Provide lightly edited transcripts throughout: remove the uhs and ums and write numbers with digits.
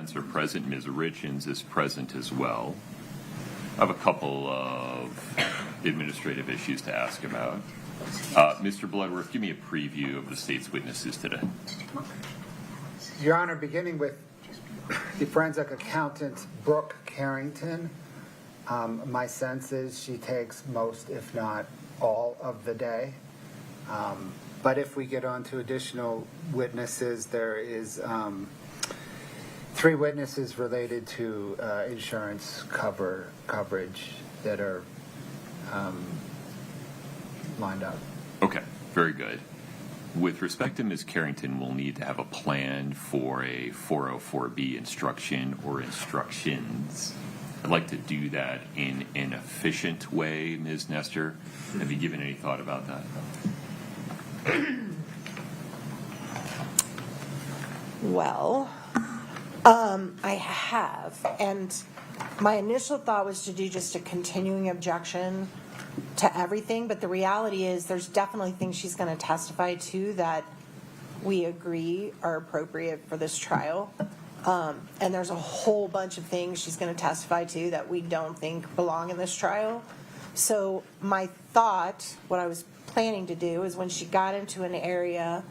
defense are present. Ms. Richins is present as well. I have a couple of administrative issues to ask about. Mr. Bloodworth, give me a preview of the state's witnesses today. Your Honor, beginning with the forensic accountant, Brooke Carrington, my sense is she takes most, if not all, of the day. But if we get on to additional witnesses, there is 3 witnesses related to insurance coverage that are lined up. Okay, very good. With respect to Ms. Carrington, we'll need to have a plan for a 404B instruction or instructions. I'd like to do that in an efficient way, Ms. Nestor. Have you given any thought about that? Well, I have, and my initial thought was to do just a continuing objection to everything, but the reality is there's definitely things she's going to testify to that we agree are appropriate for this trial. And there's a whole bunch of things she's going to testify to that we don't think belong in this trial. So my thought, what I was planning to do, is when she got into an area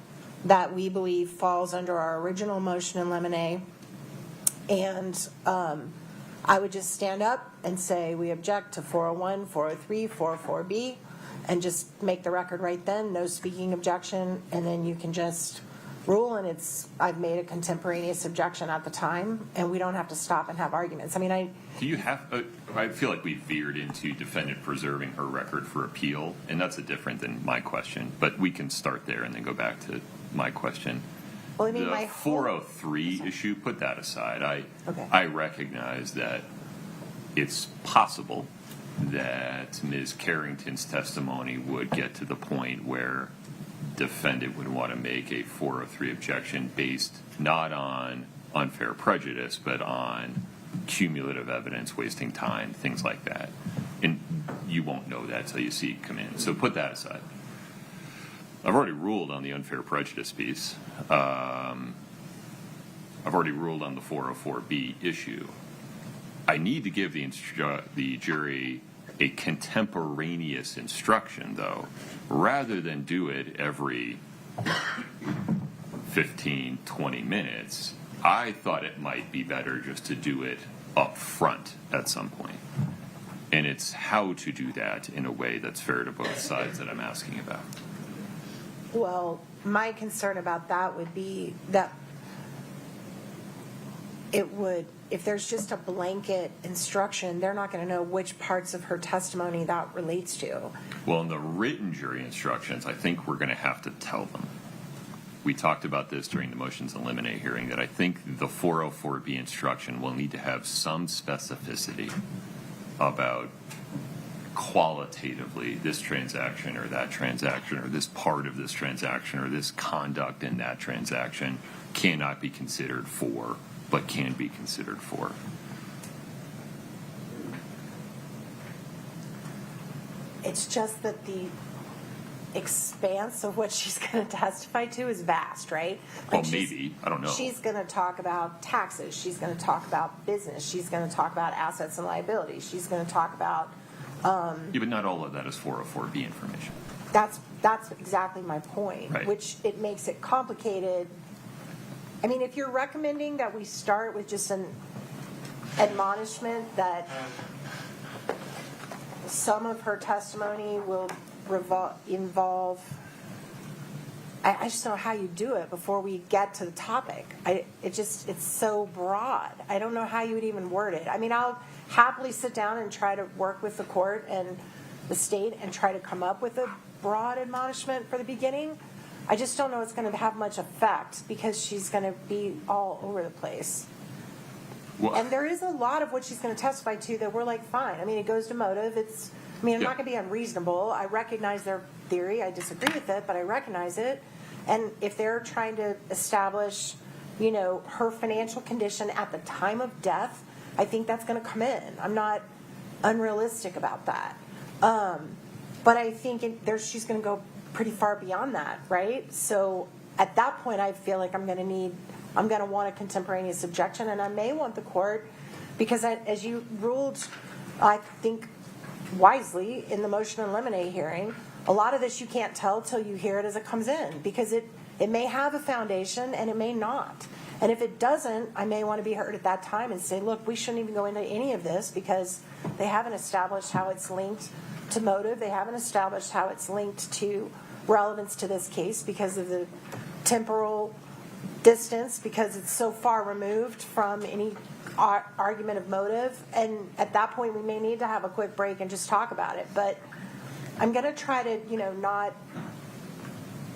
that we believe falls under our original motion in limine, and I would just stand up and say we object to 401, 403, 404B, and just make the record right then, no speaking objection, and then you can just rule, and I've made a contemporaneous objection at the time, and we don't have to stop and have arguments. I mean, Do you have? I feel like we veered into defendant preserving her record for appeal, and that's different than my question. But we can start there and then go back to my question. Well, I mean, the 403 issue, put that aside. I recognize that it's possible that Ms. Carrington's testimony would get to the point where defendant would want to make a 403 objection based not on unfair prejudice, but on cumulative evidence, wasting time, things like that. And you won't know that till you see it come in. So put that aside. I've already ruled on the unfair prejudice piece. I've already ruled on the 404B issue. I need to give the jury a contemporaneous instruction, though, rather than do it every 15, 20 minutes. I thought it might be better just to do it up front at some point. And it's how to do that in a way that's fair to both sides that I'm asking about. well, my concern about that would be that it would, if there's just a blanket instruction, they're not going to know which parts of her testimony that relates to. Well, in the written jury instructions, I think we're going to have to tell them. We talked about this during the motions in limine hearing, that I think the 404B instruction will need to have some specificity about qualitatively this transaction or that transaction or this part of this transaction or this conduct in that transaction cannot be considered for, but can be considered for. It's just that the expanse of what she's going to testify to is vast, right? Like well, maybe. I don't know. She's going to talk about taxes. She's going to talk about business. She's going to talk about assets and liabilities. She's going to talk about... yeah, but not all of that is 404B information. That's exactly my point, right. Which it makes it complicated. I mean, if you're recommending that we start with just an admonishment that some of her testimony will involve, I just don't know how you do it before we get to the topic. It's so broad. I don't know how you would even word it. I mean, I'll happily sit down and try to work with the court and the state and try to come up with a broad admonishment for the beginning. I just don't know it's going to have much effect because she's going to be all over the place. Well, and there is a lot of what she's going to testify to that we're like, fine. I mean, it goes to motive. I'm not going to be unreasonable. I recognize their theory. I disagree with it, but I recognize it. And if they're trying to establish, her financial condition at the time of death, I think that's going to come in. I'm not unrealistic about that. But I think she's going to go pretty far beyond that, right? So at that point, I feel like I'm going to need I'm going to want a contemporaneous objection, and I may want the court, because as you ruled, I think wisely in the motion in limine hearing, a lot of this you can't tell till you hear it as it comes in, because it may have a foundation and it may not. And if it doesn't, I may want to be heard at that time and say, look, we shouldn't even go into any of this because they haven't established how it's linked to motive. They haven't established how it's linked to relevance to this case because of the temporal distance, because it's so far removed from any argument of motive. And at that point, we may need to have a quick break and just talk about it. But I'm going to try to, not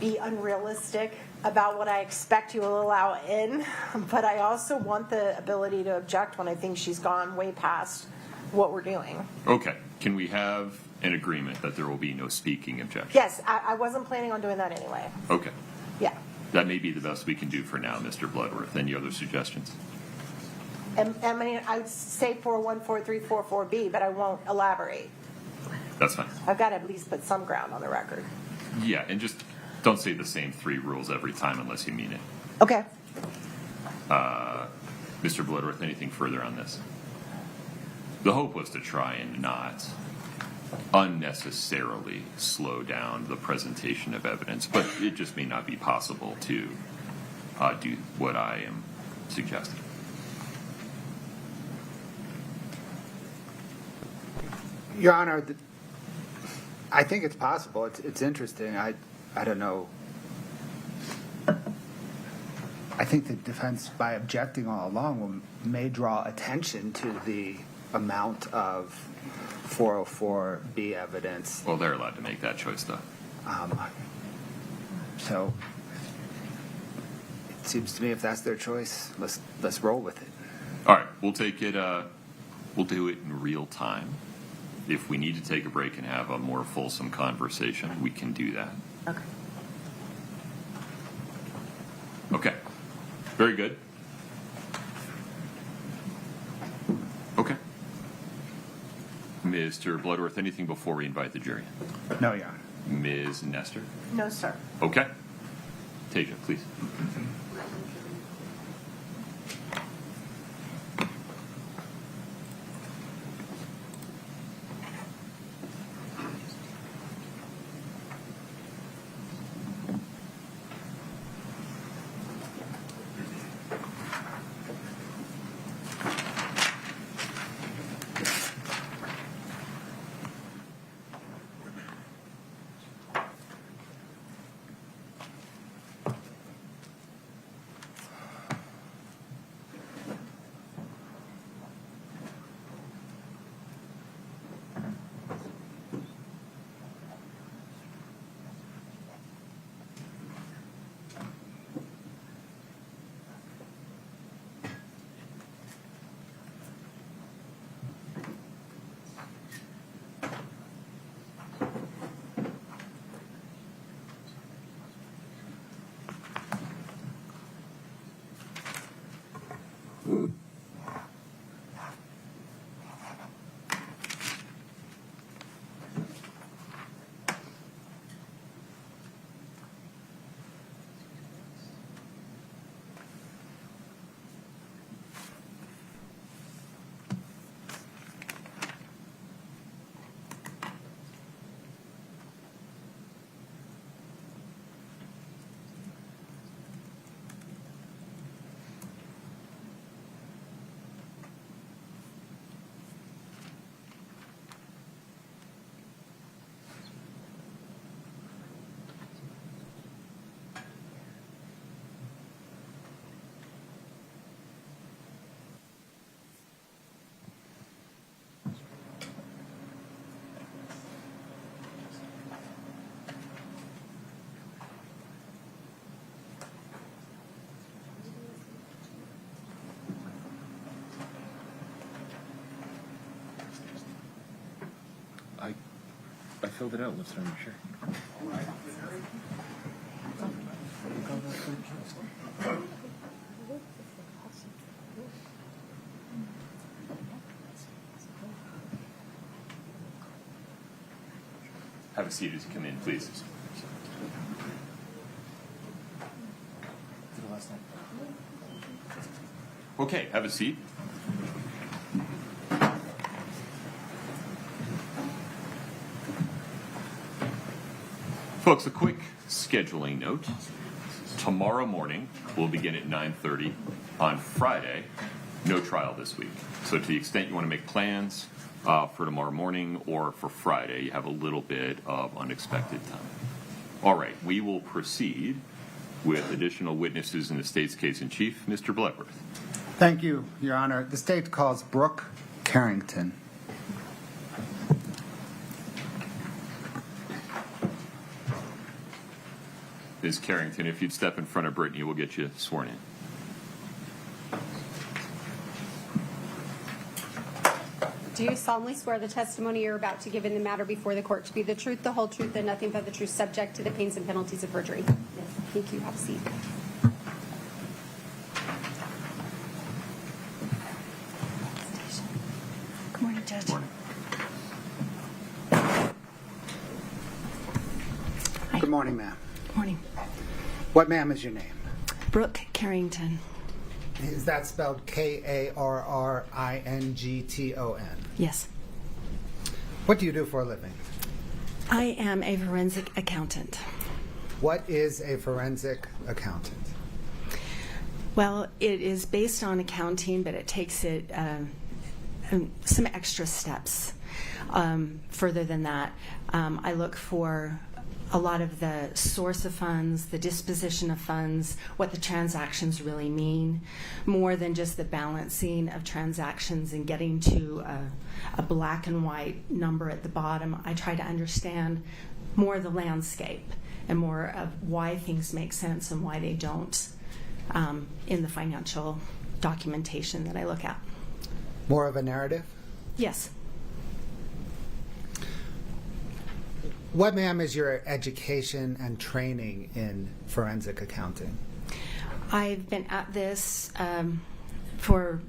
be unrealistic about what I expect you will allow in, but I also want the ability to object when I think she's gone way past what we're doing. Okay. Can we have an agreement that there will be no speaking objection? Yes, I wasn't planning on doing that anyway. Okay. Yeah. That may be the best we can do for now, Mr. Bloodworth. Any other suggestions? And I mean, I would say 4144344B, but I won't elaborate. That's fine. I've got to at least put some ground on the record. Yeah, and just don't say the same 3 rules every time unless you mean it. Okay. Mr. Bloodworth, anything further on this? The hope was to try and not unnecessarily slow down the presentation of evidence, but it just may not be possible to do what I am suggesting. Your Honor, I think it's possible. It's interesting. I don't know. I think the defense, by objecting all along, may draw attention to the amount of 404B evidence. Well, they're allowed to make that choice, though. So it seems to me if that's their choice, let's roll with it. All right, we'll take it. We'll do it in real time. If we need to take a break and have a more fulsome conversation, we can do that. Okay. Okay. Very good. Okay. Mr. Bloodworth, anything before we invite the jury? No, Your Honor. Ms. Nestor? No, sir. Okay. Tasia, please. I filled it out. Let's not sure. Have a seat as you come in, please. Did it last night. Okay, have a seat. Folks, a quick scheduling note. Tomorrow morning, we'll begin at 9:30. On Friday, no trial this week. So to the extent you want to make plans for tomorrow morning or for Friday, you have a little bit of unexpected time. All right, we will proceed with additional witnesses in the state's case in chief. Mr. Bloodworth. Thank you, Your Honor. The state calls Brooke Carrington. Ms. Carrington, if you'd step in front of Brittany, we'll get you sworn in. Do you solemnly swear the testimony you're about to give in the matter before the court to be the truth, the whole truth, and nothing but the truth, subject to the pains and penalties of perjury? Yes. Thank you. Have a seat. Good morning, Judge. Morning. Good morning, ma'am. Morning. What, ma'am, is your name? Brooke Carrington. Is that spelled Karrington? Yes. What do you do for a living? I am a forensic accountant. What is a forensic accountant? Well, it is based on accounting, but it takes it some extra steps further than that. I look for a lot of the source of funds, the disposition of funds, what the transactions really mean, more than just the balancing of transactions and getting to a black and white number at the bottom. I try to understand more of the landscape and more of why things make sense and why they don't in the financial documentation that I look at. More of a narrative? Yes. What, ma'am, is your education and training in forensic accounting? I've been at this for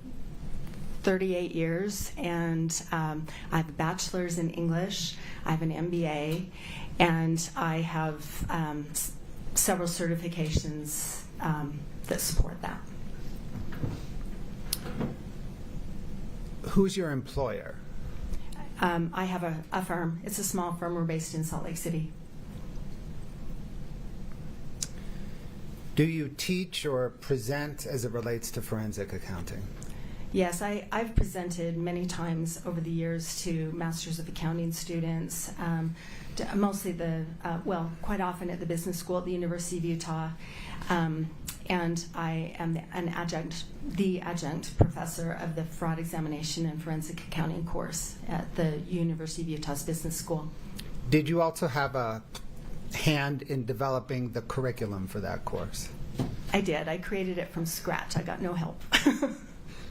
38 years, and I have a bachelor's in English, I have an MBA, and I have several certifications that support that. Who's your employer? I have a firm. It's a small firm. We're based in Salt Lake City. Do you teach or present as it relates to forensic accounting? Yes, I've presented many times over the years to Masters of Accounting students, mostly quite often at the business school at the University of Utah. And I am the adjunct professor of the fraud examination and forensic accounting course at the University of Utah's business school. Did you also have a hand in developing the curriculum for that course? I did. I created it from scratch. I got no help.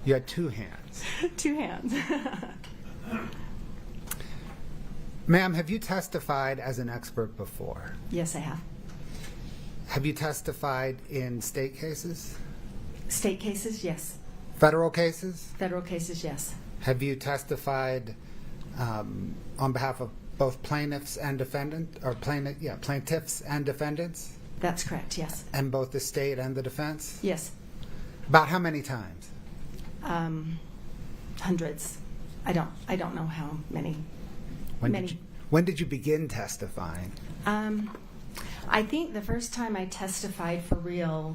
You had two hands. Two hands. Ma'am, have you testified as an expert before? Yes, I have. Have you testified in state cases? State cases, yes. Federal cases? Federal cases, yes. Have you testified on behalf of both plaintiffs and plaintiffs and defendants? That's correct, yes. And both the state and the defense? Yes. About how many times? Hundreds. I don't know how many. When did you begin testifying? I think the first time I testified for real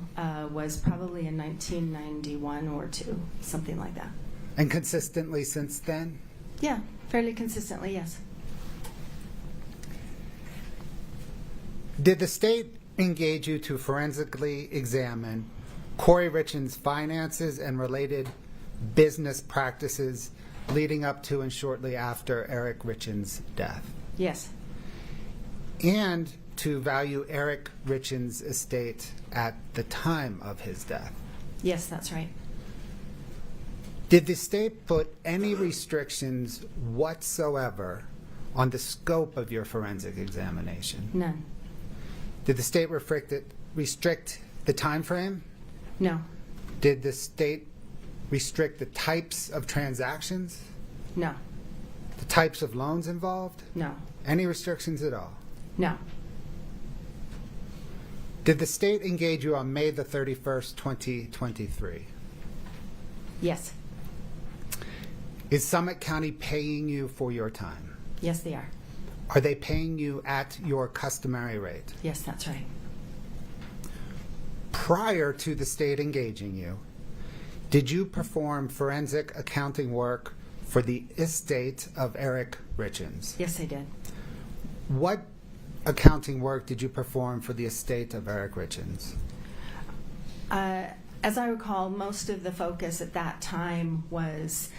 was probably in 1991 or two, something like that. And consistently since then? Yeah, fairly consistently, yes. Did the state engage you to forensically examine Kouri Richins' finances and related business practices leading up to and shortly after Eric Richins' death? Yes. And to value Eric Richins' estate at the time of his death? Yes, that's right. Did the state put any restrictions whatsoever on the scope of your forensic examination? None. Did the state restrict the time frame? No. Did the state restrict the types of transactions? No. The types of loans involved? No. Any restrictions at all? No. Did the state engage you on May the 31st, 2023? Yes. Is Summit County paying you for your time? Yes, they are. Are they paying you at your customary rate? Yes, that's right. Prior to the state engaging you, did you perform forensic accounting work for the estate of Eric Richins? Yes, I did. What accounting work did you perform for the estate of Eric Richins? As I recall, most of the focus at that time was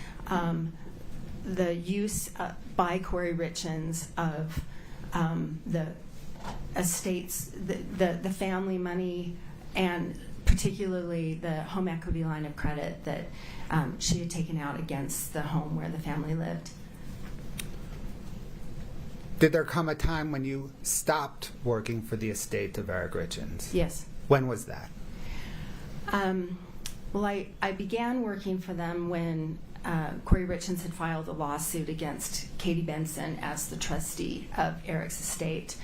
the use by Kouri Richins of the estates, the family money, and particularly the home equity line of credit that she had taken out against the home where the family lived. Did there come a time when you stopped working for the estate of Eric Richins? Yes. When was that? Well, I began working for them when Kouri Richins had filed a lawsuit against Katie Benson as the trustee of Eric's estate.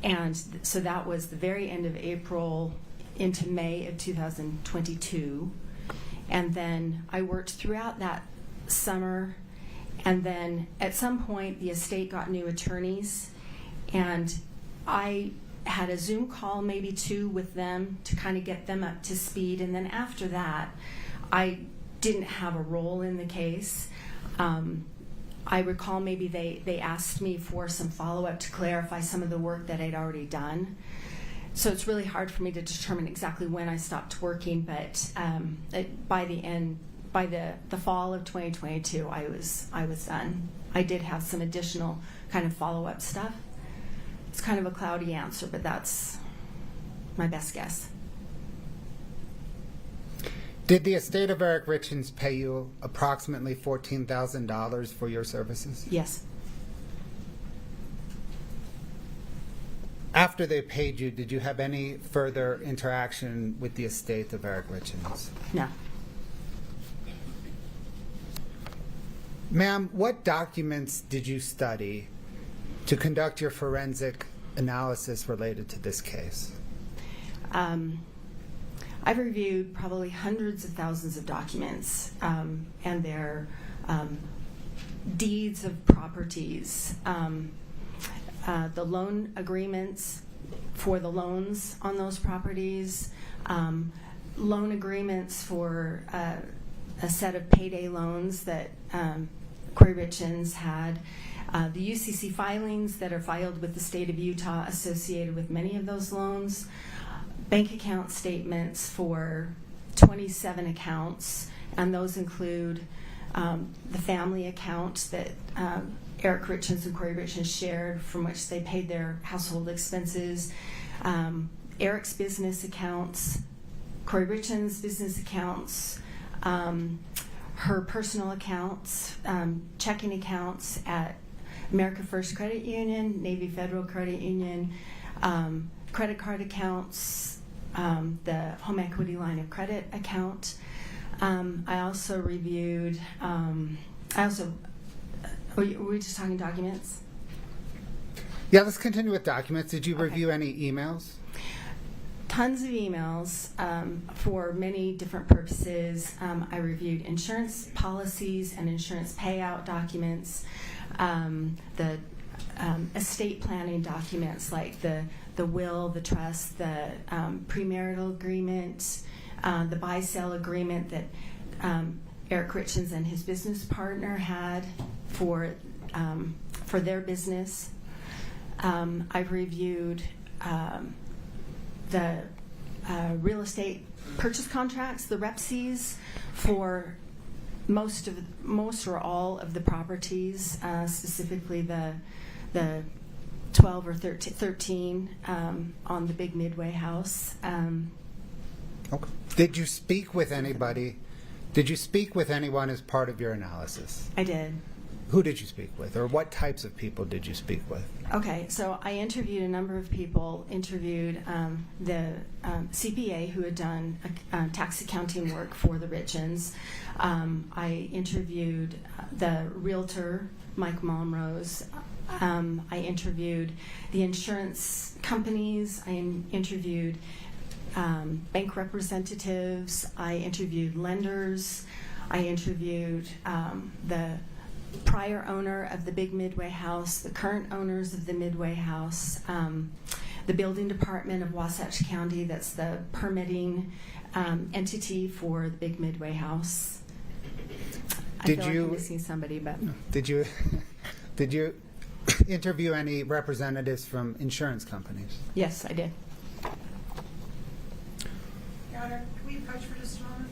And so that was the very end of April into May of 2022. And then I worked throughout that summer. And then at some point, the estate got new attorneys. And I had a Zoom call, maybe 2, with them to kind of get them up to speed. And then after that, I didn't have a role in the case. I recall maybe they asked me for some follow-up to clarify some of the work that I'd already done. So it's really hard for me to determine exactly when I stopped working, but by the fall of 2022, I was done. I did have some additional kind of follow-up stuff. It's kind of a cloudy answer, but that's my best guess. Did the estate of Eric Richins pay you approximately $14,000 for your services? Yes. After they paid you, did you have any further interaction with the estate of Eric Richins? No. Ma'am, what documents did you study to conduct your forensic analysis related to this case? I've reviewed probably hundreds of thousands of documents, and their deeds of properties, the loan agreements for the loans on those properties, loan agreements for a set of payday loans that Kouri Richins had, the UCC filings that are filed with the state of Utah associated with many of those loans, bank account statements for 27 accounts, and those include the family account that Eric Richins and Kouri Richins shared, from which they paid their household expenses, Eric's business accounts, Kouri Richins' business accounts, her personal accounts, checking accounts at America First Credit Union, Navy Federal Credit Union, credit card accounts, the home equity line of credit account. I also reviewed, were we just talking documents? Yeah, let's continue with documents. Did you review any emails? Tons of emails for many different purposes. I reviewed insurance policies and insurance payout documents, the estate planning documents like the will, the trust, the premarital agreement, the buy-sell agreement that Eric Richins and his business partner had for their business. I've reviewed the real estate purchase contracts, the REPCs, for most or all of the properties, specifically the 12 or 13 on the big Midway house. Okay. Did you speak with anybody? Did you speak with anyone as part of your analysis? I did. Who did you speak with, or what types of people did you speak with? Okay, so I interviewed a number of people. Interviewed the CPA who had done tax accounting work for the Richins. I interviewed the realtor, Mike Momrose. I interviewed the insurance companies. I interviewed bank representatives. I interviewed lenders. I interviewed the prior owner of the big Midway house, the current owners of the Midway house, the building department of Wasatch County, that's the permitting entity for the big Midway house. I feel like I'm missing somebody, but Did you interview any representatives from insurance companies? yes, I did. Your Honor, can we approach for just a moment?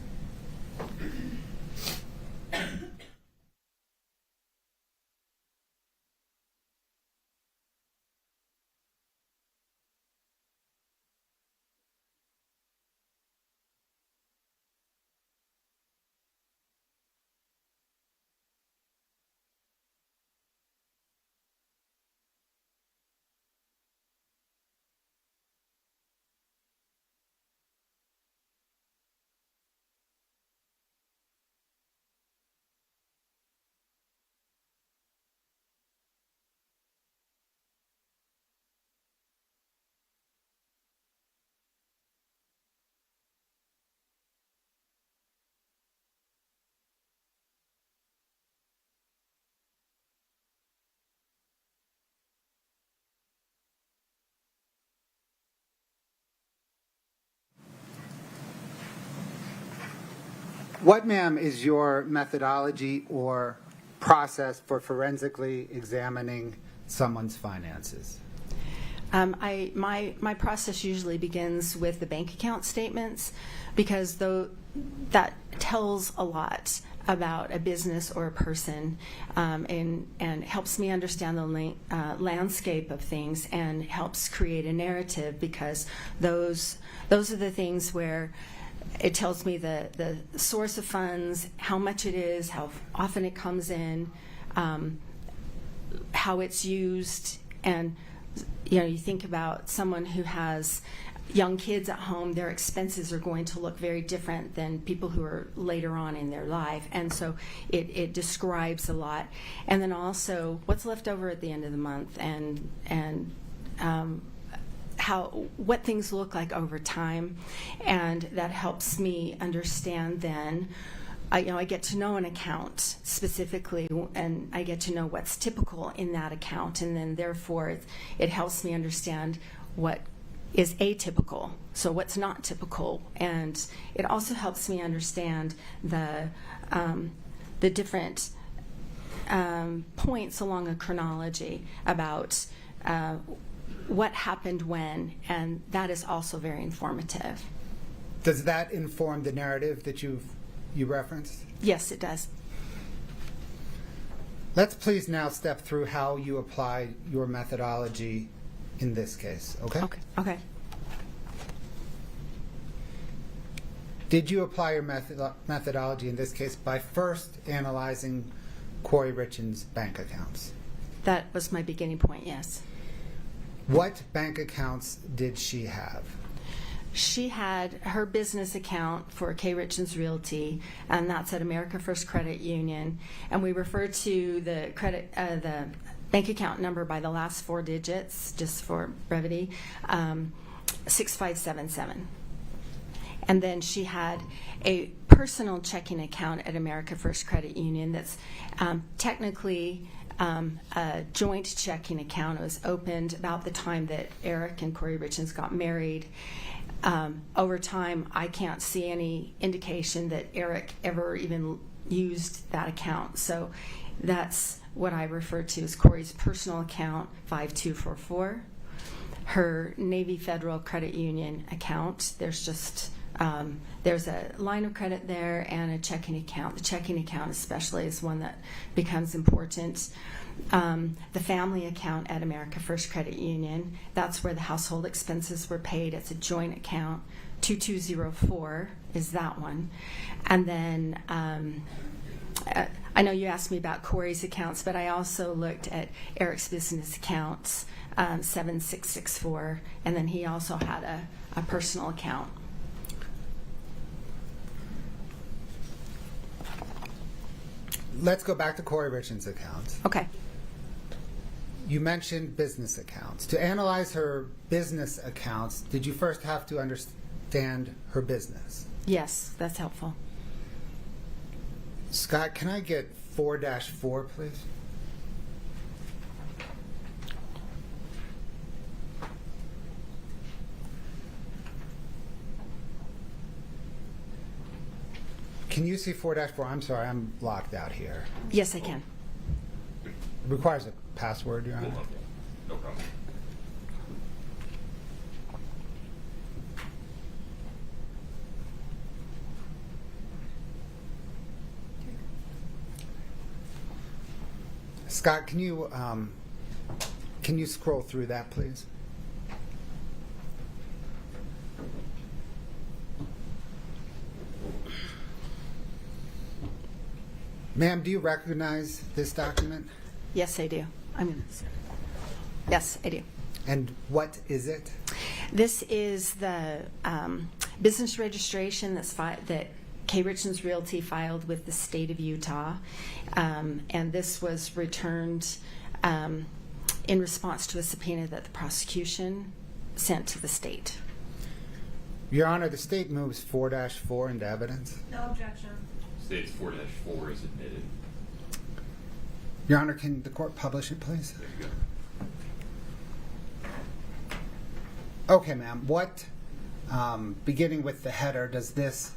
What, ma'am, is your methodology or process for forensically examining someone's finances? My process usually begins with the bank account statements, because that tells a lot about a business or a person, and helps me understand the landscape of things, and helps create a narrative, because those are the things where it tells me the source of funds, how much it is, how often it comes in, how it's used. And you think about someone who has young kids at home, their expenses are going to look very different than people who are later on in their life. And so it describes a lot. And then also what's left over at the end of the month, and what things look like over time. And that helps me understand then. I get to know an account specifically, and I get to know what's typical in that account, and then therefore it helps me understand what is atypical, so what's not typical. And it also helps me understand the different points along a chronology about what happened when, and that is also very informative. Does that inform the narrative that you referenced? Yes, it does. Let's please now step through how you apply your methodology in this case, okay? Okay. Did you apply your methodology in this case by first analyzing Kouri Richins' bank accounts? That was my beginning point, yes. What bank accounts did she have? She had her business account for K. Richins Realty, and that's at America First Credit Union. And we refer to the bank account number by the last four digits, just for brevity, 6577. And then she had a personal checking account at America First Credit Union that's technically a joint checking account. It was opened about the time that Eric and Kouri Richins got married. Over time, I can't see any indication that Eric ever even used that account. So that's what I refer to as Kouri's personal account, 5244. Her Navy Federal Credit Union account, there's just there's a line of credit there and a checking account. The checking account especially is one that becomes important. The family account at America First Credit Union, that's where the household expenses were paid. It's a joint account. 2204 is that one. And then I know you asked me about Kouri's accounts, but I also looked at Eric's business accounts, 7664, and then he also had a personal account. Let's go back to Kouri Richins' accounts. Okay. You mentioned business accounts. To analyze her business accounts, did you first have to understand her business? Yes, that's helpful. Scott, can I get 4-4, please? Can you see 4-4? I'm sorry, I'm locked out here. Yes, I can. It requires a password, Your Honor. No problem. Scott, can you scroll through that, please? Ma'am, do you recognize this document? Yes, I do. Yes, I do. And what is it? This is the business registration that Kouri Richins Realty filed with the state of Utah, and this was returned in response to a subpoena that the prosecution sent to the state. Your Honor, the state moves 4-4 into evidence. No objection. States 4-4 is admitted. Your Honor, can the court publish it, please? There you go. Okay, ma'am. What, beginning with the header, does this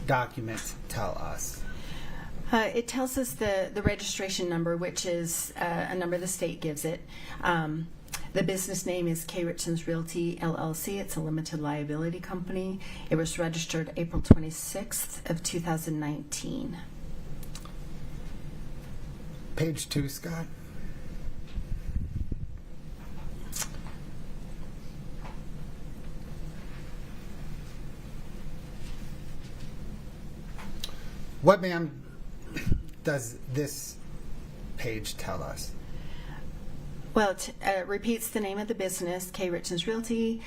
document tell us? It tells us the registration number, which is a number the state gives it. The business name is Kouri Richins Realty, LLC. It's a limited liability company. It was registered April 26th of 2019. Page 2, Scott. What, ma'am, does this page tell us? Well, it repeats the name of the business, Kouri Richins Realty.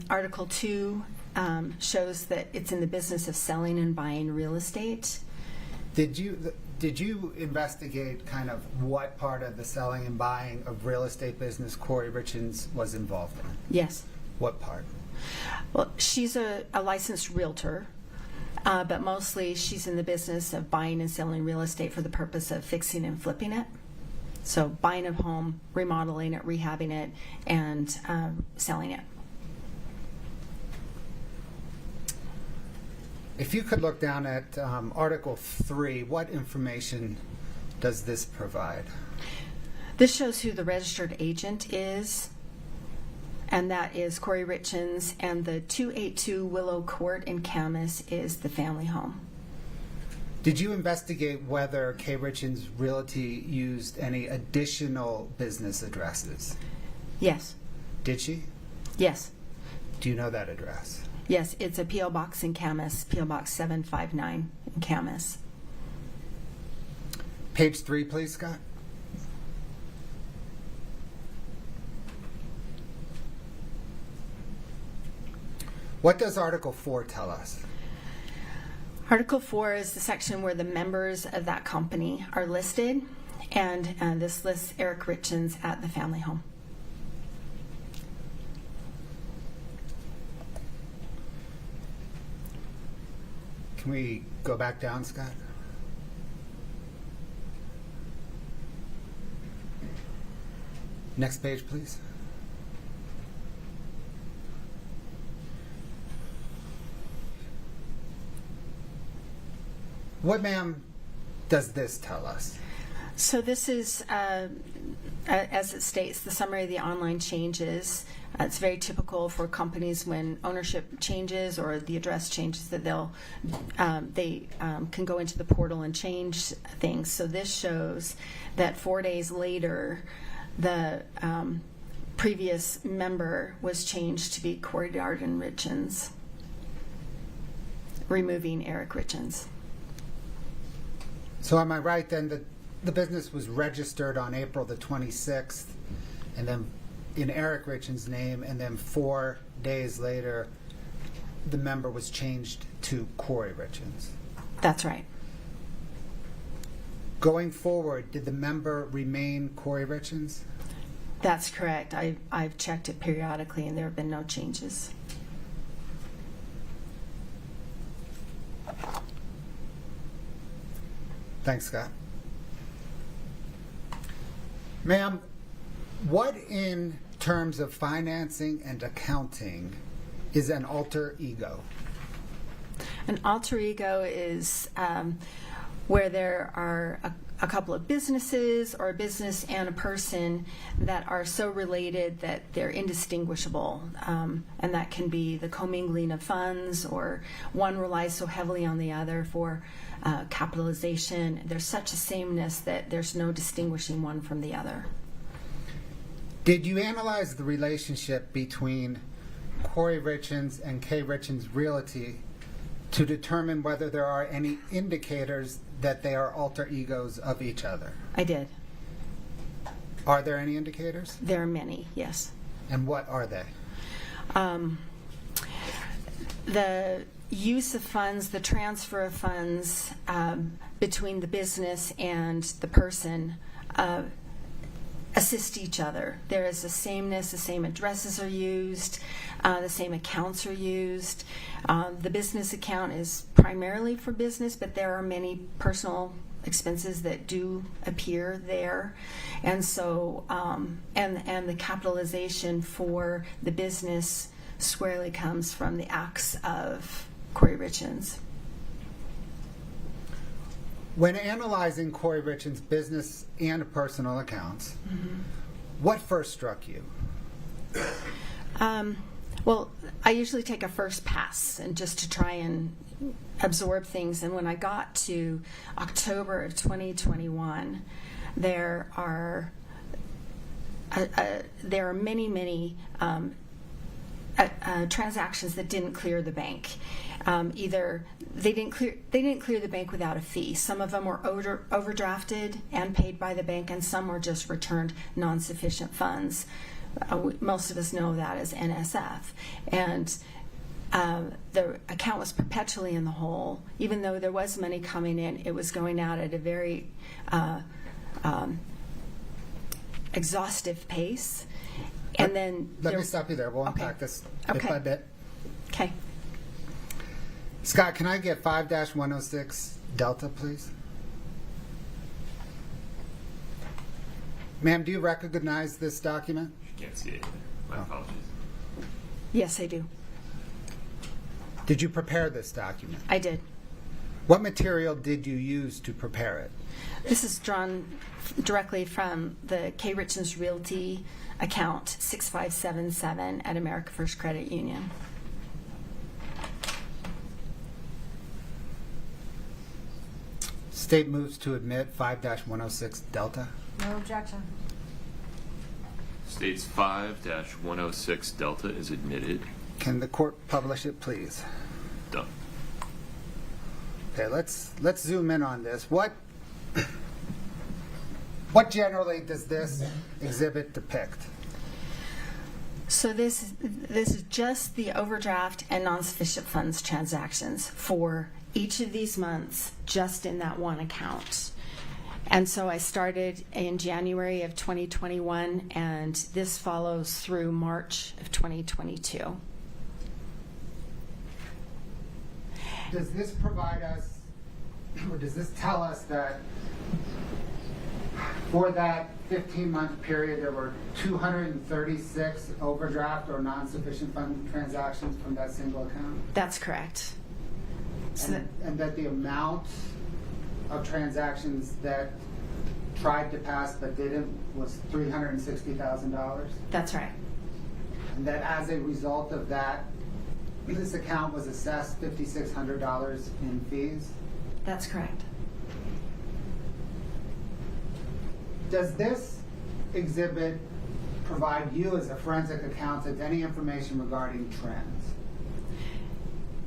Article 2 shows that it's in the business of selling and buying real estate. Did you investigate kind of what part of the selling and buying of real estate business Kouri Richins was involved in? Yes. What part? Well, she's a licensed realtor, but mostly she's in the business of buying and selling real estate for the purpose of fixing and flipping it. So buying a home, remodeling it, rehabbing it, and selling it. If you could look down at Article 3, what information does this provide? This shows who the registered agent is, and that is Kouri Richins, and the 282 Willow Court in Camas is the family home. Did you investigate whether Kouri Richins Realty used any additional business addresses? Yes. Did she? Yes. Do you know that address? Yes, it's a P.O. Box in Camas, P.O. Box 759 in Camas. Page 3, please, Scott. What does Article 4 tell us? Article 4 is the section where the members of that company are listed, and this lists Eric Richins at the family home. Can we go back down, Scott? Next page, please. What, ma'am, does this tell us? So this is, as it states, the summary of the online changes. It's very typical for companies when ownership changes or the address changes that they can go into the portal and change things. So this shows that 4 days later, the previous member was changed to be Kouri Richins, removing Eric Richins. So am I right then that the business was registered on April the 26th and then in Eric Richins' name, and then 4 days later the member was changed to Kouri Richins? That's right. Going forward, did the member remain Kouri Richins? That's correct. I've checked it periodically and there have been no changes. Thanks, Scott. Ma'am, what in terms of financing and accounting is an alter ego? An alter ego is where there are a couple of businesses or a business and a person that are so related that they're indistinguishable. And that can be the commingling of funds, or one relies so heavily on the other for capitalization. There's such a sameness that there's no distinguishing one from the other. Did you analyze the relationship between Kouri Richins and K. Richins Realty to determine whether there are any indicators that they are alter egos of each other? I did. Are there any indicators? There are many, yes. And what are they? The use of funds, the transfer of funds between the business and the person assist each other. There is a sameness, the same addresses are used, the same accounts are used. The business account is primarily for business, but there are many personal expenses that do appear there. And so, and the capitalization for the business squarely comes from the acts of Kouri Richins. When analyzing Kouri Richins' business and personal accounts, what first struck you? Well, I usually take a first pass and just to try and absorb things. And when I got to October of 2021, there are many transactions that didn't clear the bank. Either they didn't clear the bank without a fee. Some of them were overdrafted and paid by the bank, and some were just returned non-sufficient funds. Most of us know that as NSF. And the account was perpetually in the hole. Even though there was money coming in, it was going out at a very exhaustive pace. And then let me stop you there. We'll unpack this bit by bit. Okay. Scott, can I get 5-106 Delta, please? Ma'am, do you recognize this document? Can't see it. My apologies. Yes, I do. Did you prepare this document? I did. What material did you use to prepare it? This is drawn directly from the K. Richins Realty account 6577 at America First Credit Union. State moves to admit 5-106 Delta. No objection. States 5-106 Delta is admitted. Can the court publish it, please? Done. Okay, let's zoom in on this. What generally does this exhibit depict? So this is just the overdraft and non-sufficient funds transactions for each of these months, just in that one account. And so I started in January of 2021, and this follows through March of 2022. Does this provide us, or does this tell us that for that 15-month period there were 236 overdraft or non-sufficient fund transactions from that single account? That's correct. So And that the amount of transactions that tried to pass but didn't was $360,000? that's right. And that as a result of that, this account was assessed $5,600 in fees? That's correct. Does this exhibit provide you as a forensic accountant any information regarding trends?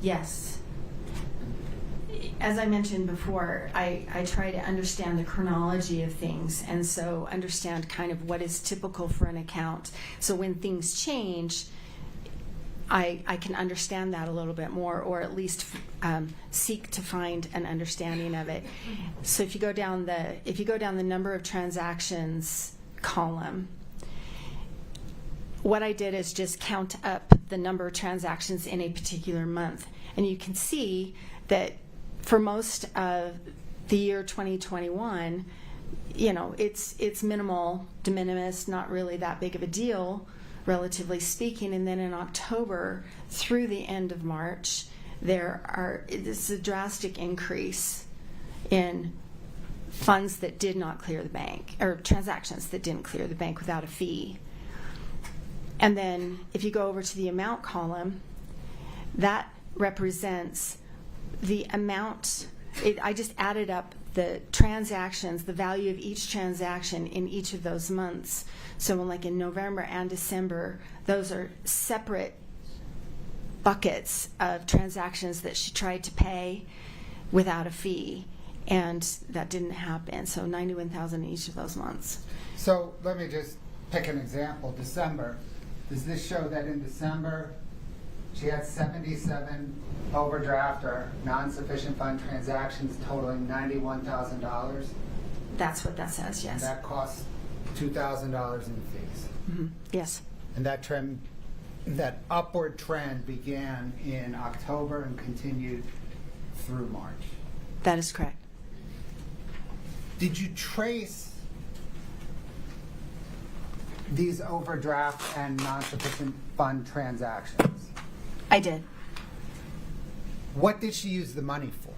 Yes. As I mentioned before, I try to understand the chronology of things, and so understand kind of what is typical for an account. So when things change, I can understand that a little bit more, or at least seek to find an understanding of it. So if you go down the number of transactions column, what I did is just count up the number of transactions in a particular month, and you can see that for most of the year 2021, it's minimal, de minimis, not really that big of a deal, relatively speaking. And then in October through the end of March, it's a drastic increase in funds that did not clear the bank, or transactions that didn't clear the bank without a fee. And then if you go over to the amount column, that represents the amount. I just added up the transactions, the value of each transaction in each of those months. So in November and December, those are separate buckets of transactions that she tried to pay without a fee, and that didn't happen. So $91,000 in each of those months. So let me just pick an example. December. Does this show that in December she had 77 overdraft or non-sufficient fund transactions totaling $91,000? That's what that says, yes. And that costs $2,000 in fees. Mm-hmm. Yes. And that upward trend began in October and continued through March. That is correct. Did you trace these overdraft and non-sufficient fund transactions? I did. What did she use the money for?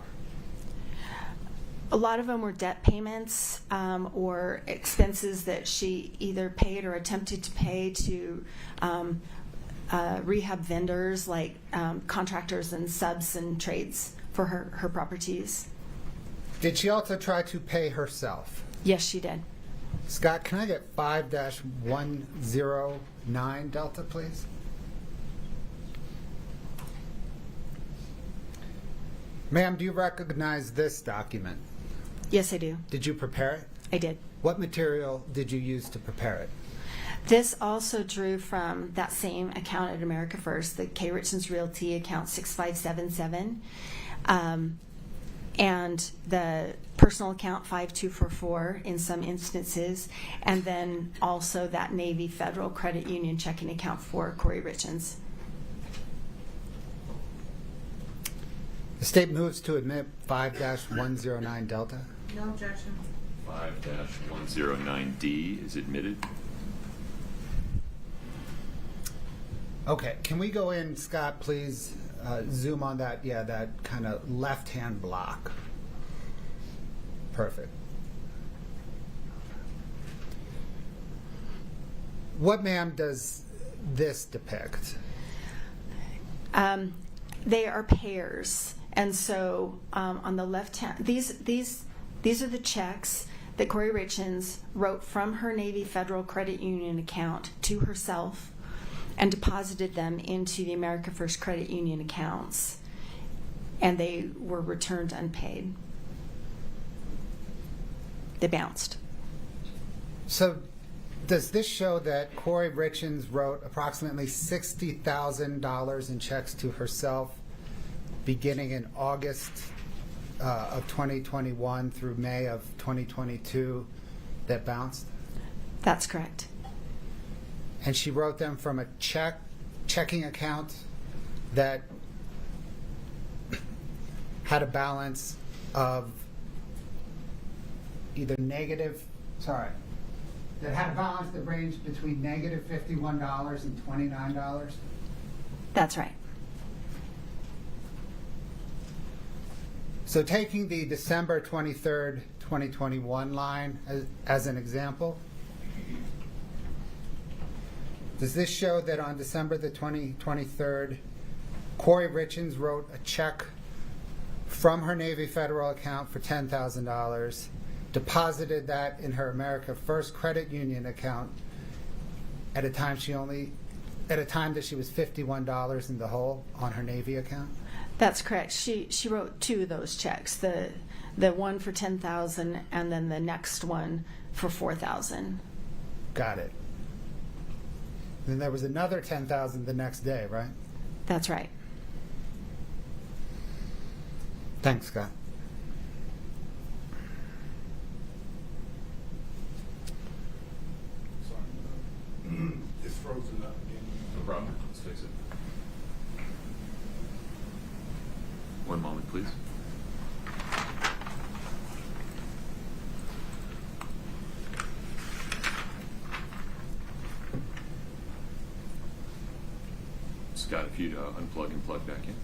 A lot of them were debt payments or expenses that she either paid or attempted to pay to rehab vendors, like contractors and subs and trades for her properties. Did she also try to pay herself? Yes, she did. Scott, can I get 5-109 Delta, please? Ma'am, do you recognize this document? Yes, I do. Did you prepare it? I did. What material did you use to prepare it? This also drew from that same account at America First, the Kouri Richins Realty account 6577, and the personal account 5244 in some instances, and then also that Navy Federal Credit Union checking account for Kouri Richins. The state moves to admit 5-109 Delta. No objection. 5-109D is admitted. Okay, can we go in, Scott, please zoom on that, that kind of left-hand block. Perfect. What, ma'am, does this depict? They are pairs. And so on the left hand, these are the checks that Kouri Richins wrote from her Navy Federal Credit Union account to herself and deposited them into the America First Credit Union accounts, and they were returned unpaid. They bounced. So does this show that Kouri Richins wrote approximately $60,000 in checks to herself beginning in August of 2021 through May of 2022 that bounced? That's correct. And she wrote them from a checking account that had a balance of either that had a balance that ranged between negative $51 and $29. That's right. So taking the December 23rd, 2021 line as an example, does this show that on December the 23rd, Kouri Richins wrote a check from her Navy Federal account for $10,000, deposited that in her America First Credit Union account at a time that she was $51 in the hole on her Navy account? That's correct. She wrote two of those checks, the one for $10,000 and then the next one for $4,000. Got it. Then there was another $10,000 the next day, right? That's right. Thanks, Scott. Sorry. It's frozen up again. No problem. Let's fix it. One moment, please. Scott, if you'd unplug and plug back in.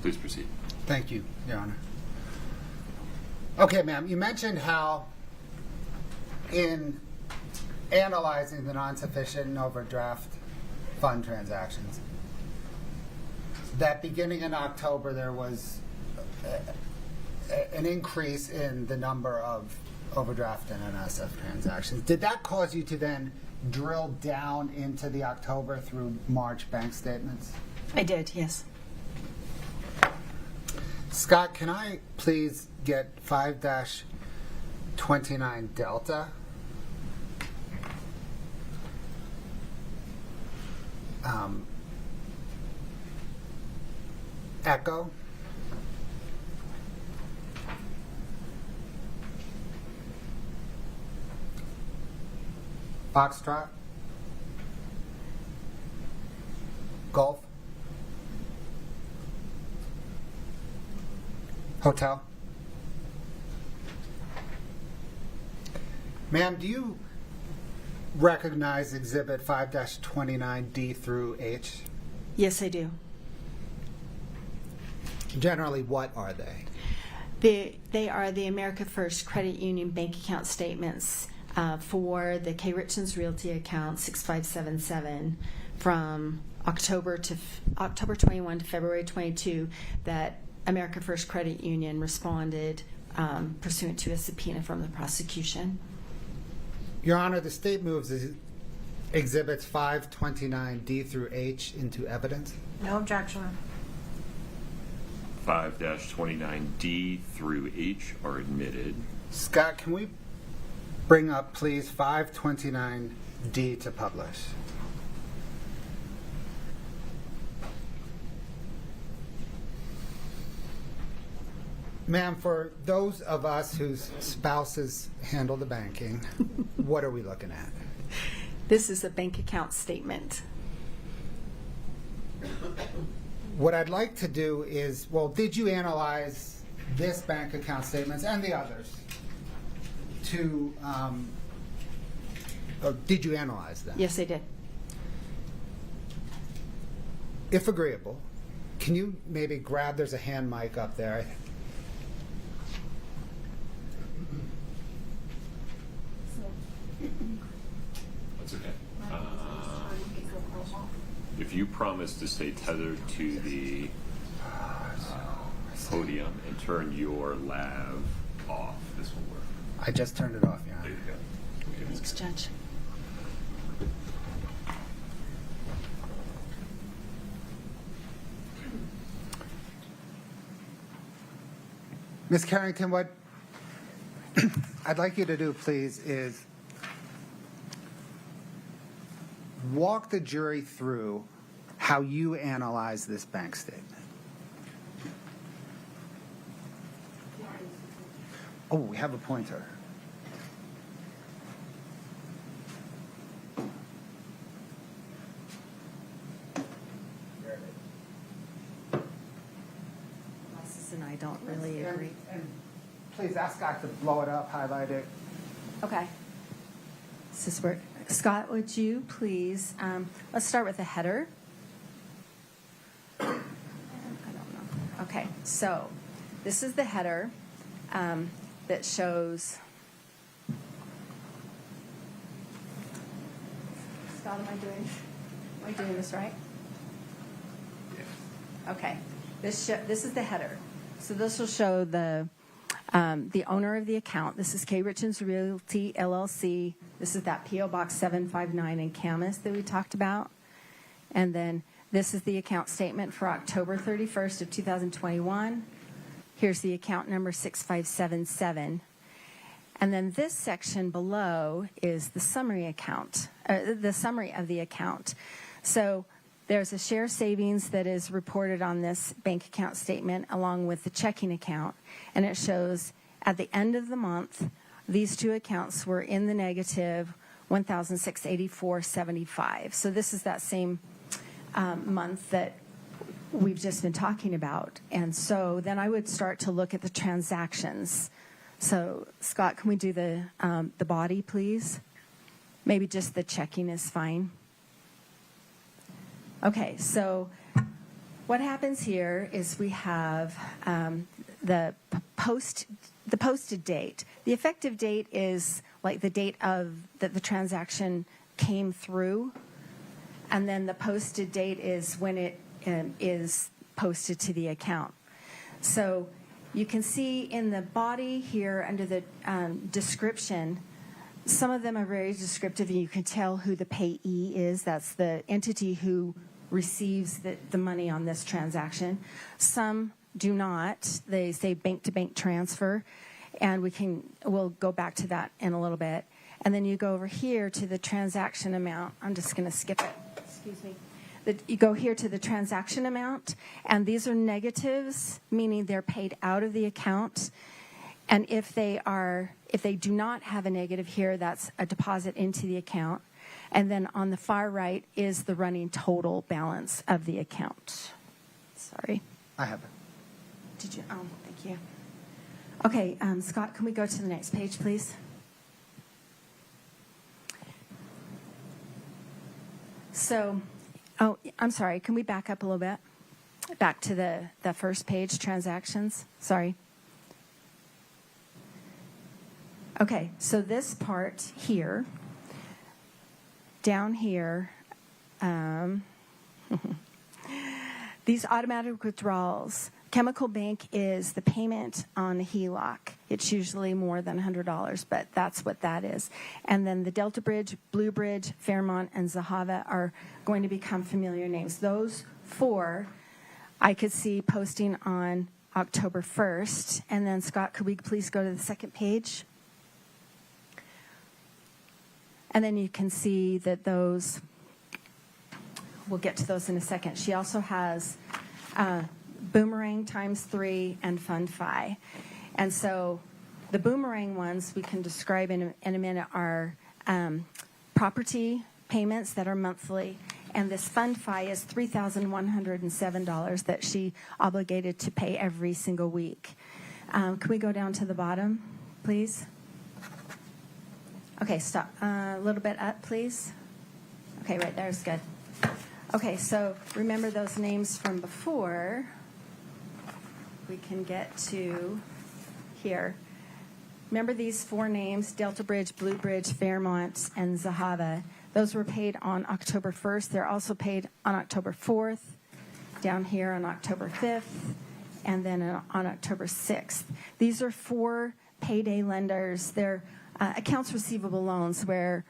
Please proceed. Thank you, Your Honor. Okay, ma'am, you mentioned how in analyzing the non-sufficient and overdraft fund transactions, that beginning in October there was an increase in the number of overdraft and NSF transactions. Did that cause you to then drill down into the October through March bank statements? I did, yes. Scott, can I please get 5-29 Delta? Echo. Foxtrot. Golf. Hotel. Ma'am, do you recognize Exhibit 5-29D through H? Yes, I do. Generally, what are they? They are the America First Credit Union bank account statements for the Kouri Richins Realty account 6577 from October 21 to February 22 that America First Credit Union responded pursuant to a subpoena from the prosecution. Your Honor, the state moves Exhibits 529D through H into evidence. No objection. 5-29D through H are admitted. Scott, can we bring up, please, 529D to publish? Ma'am, for those of us whose spouses handle the banking, what are we looking at? This is a bank account statement. What I'd like to do is, well, did you analyze this bank account statements and the others to, or did you analyze them? Yes, I did. If agreeable, can you maybe grab, there's a hand mic up there. That's okay. If you promise to stay tethered to the podium and turn your lav off, this will work. I just turned it off, Your There Honor. you go. Okay, Thanks, Judge. Ms. Carrington, what I'd like you to do, please, is walk the jury through how you analyze this bank statement. Oh, we have a pointer. Alexis and I don't really agree. And please ask Scott to blow it up, highlight it. Okay. Scott, would you please, let's start with the header. I don't know. Okay, so this is the header that shows. Scott, am I doing this right? Yeah. Okay. This is the header. So this will show the owner of the account. This is Kouri Richins Realty, LLC. This is that P.O. Box 759 in Camas that we talked about. And then this is the account statement for October 31st of 2021. Here's the account number 6577. And then this section below is the summary account, the summary of the account. So there's a share savings that is reported on this bank account statement along with the checking account. And it shows at the end of the month, these two accounts were in the negative $1,684.75. So this is that same month that we've just been talking about. And so then I would start to look at the transactions. So Scott, can we do the body, please? Maybe just the checking is fine. Okay, so what happens here is we have the posted date. The effective date is like the date of that the transaction came through, and then the posted date is when it is posted to the account. So you can see in the body here under the description, some of them are very descriptive, and you can tell who the payee is. That's the entity who receives the money on this transaction. Some do not. They say bank-to-bank transfer, and we'll go back to that in a little bit. And then you go over here to the transaction amount. I'm just going to skip it. Excuse me. You go here to the transaction amount, and these are negatives, meaning they're paid out of the account. And if they do not have a negative here, that's a deposit into the account. And then on the far right is the running total balance of the account. Sorry. I have it. Did you? Oh, thank you. Okay, Scott, can we go to the next page, please? So, I'm sorry. Can we back up a little bit? Back to the first page, transactions. Sorry. Okay, so this part here, down here, these automatic withdrawals. Chemical Bank is the payment on a HELOC. It's usually more than $100, but that's what that is. And then the Delta Bridge, Blue Bridge, Fairmont, and Zahava are going to become familiar names. Those four I could see posting on October 1st. And then, Scott, could we please go to the second page? And then you can see that those, we'll get to those in a second. She also has Boomerang ×3 and Fund Fi. And so the Boomerang ones we can describe in a minute are property payments that are monthly. And this Fund Fi is $3,107 that she obligated to pay every single week. Can we go down to the bottom, please? Okay, stop. A little bit up, please. Okay, right there is good. Okay, so remember those names from before. We can get to here. Remember these four names, Delta Bridge, Blue Bridge, Fairmont, and Zahava. Those were paid on October 1st. They're also paid on October 4th, down here on October 5th, and then on October 6th. These are four payday lenders. They're accounts receivable loans where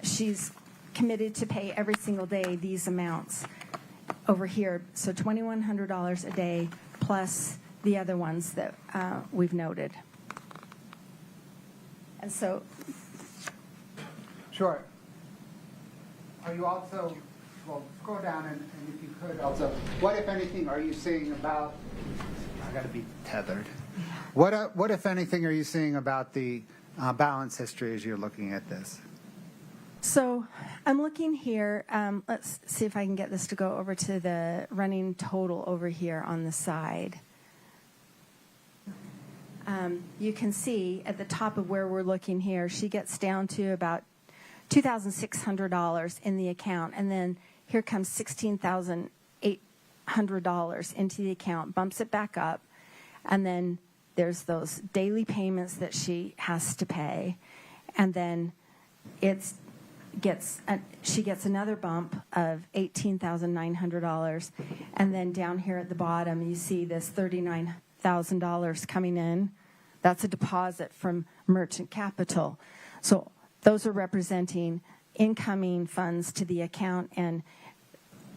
she's committed to pay every single day these amounts over here. So $2,100 a day plus the other ones that we've noted. And so... Sure. Are you also, well, scroll down and if you could also, what, if anything, are you seeing about, I got to be tethered. What, if anything, are you seeing about the balance history as you're looking at this? So I'm looking here. Let's see if I can get this to go over to the running total over here on the side. You can see at the top of where we're looking here, she gets down to about $2,600 in the account. And then here comes $16,800 into the account, bumps it back up. And then there's those daily payments that she has to pay. And then she gets another bump of $18,900. And then down here at the bottom, you see this $39,000 coming in. That's a deposit from Merchant Capital. So those are representing incoming funds to the account. And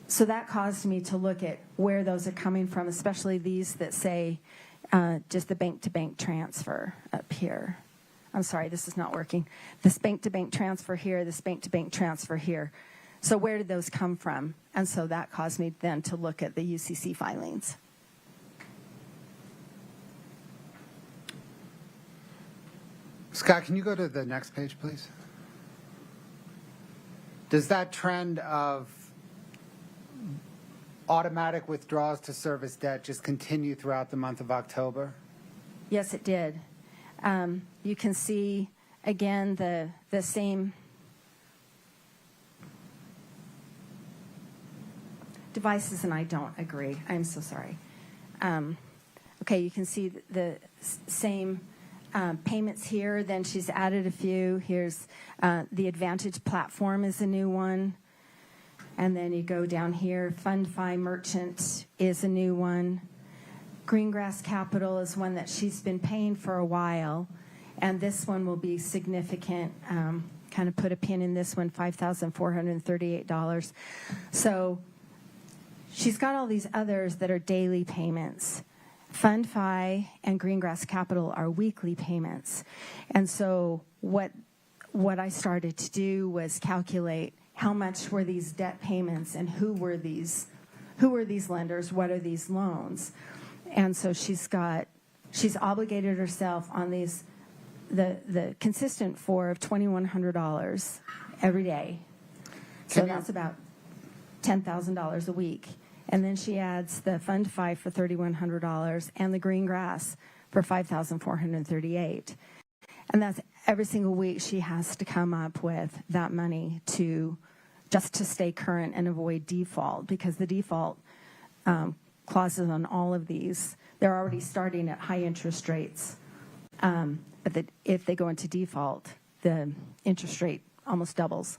so that caused me to look at where those are coming from, especially these that say just the bank-to-bank transfer up here. I'm sorry, this is not working. This bank-to-bank transfer here, this bank-to-bank transfer here. So where did those come from? And so that caused me then to look at the UCC filings. Scott, can you go to the next page, please? Does that trend of automatic withdrawals to service debt just continue throughout the month of October? Yes, it did. You can see, again, the same devices, and I don't agree. I'm so sorry. Okay, you can see the same payments here. Then she's added a few. Here's the Advantage platform is a new one. And then you go down here, FundFi Merchant is a new one. Greengrass Capital is one that she's been paying for a while. And this one will be significant. Kind of put a pin in this one, $5,438. So she's got all these others that are daily payments. FundFi and Greengrass Capital are weekly payments. And so what I started to do was calculate how much were these debt payments and who were these lenders, what are these loans. And so she's obligated herself on these, the consistent for of $2,100 every day. So that's about $10,000 a week. And then she adds the FundFi for $3,100 and the Greengrass for $5,438. And that's every single week she has to come up with that money just to stay current and avoid default, because the default clauses on all of these, they're already starting at high interest rates. But if they go into default, the interest rate almost doubles.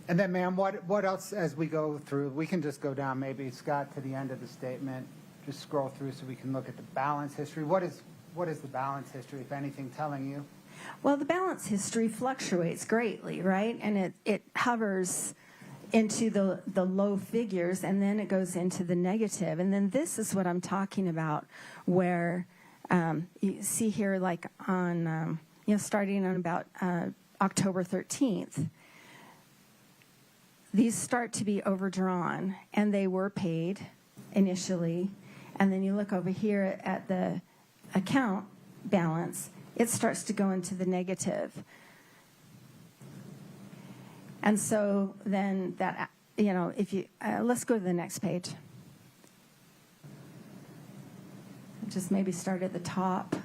And then, ma'am, what else as we go through? We can just go down maybe, Scott, to the end of the statement. Just scroll through so we can look at the balance history. What is the balance history, if anything, telling you? Well, the balance history fluctuates greatly, right? And it hovers into the low figures, and then it goes into the negative. And then this is what I'm talking about, where you see here, like on, starting on about October 13th, these start to be overdrawn, and they were paid initially. And then you look over here at the account balance, it starts to go into the negative. And so then that, if you, let's go to the next page. Just maybe start at the top.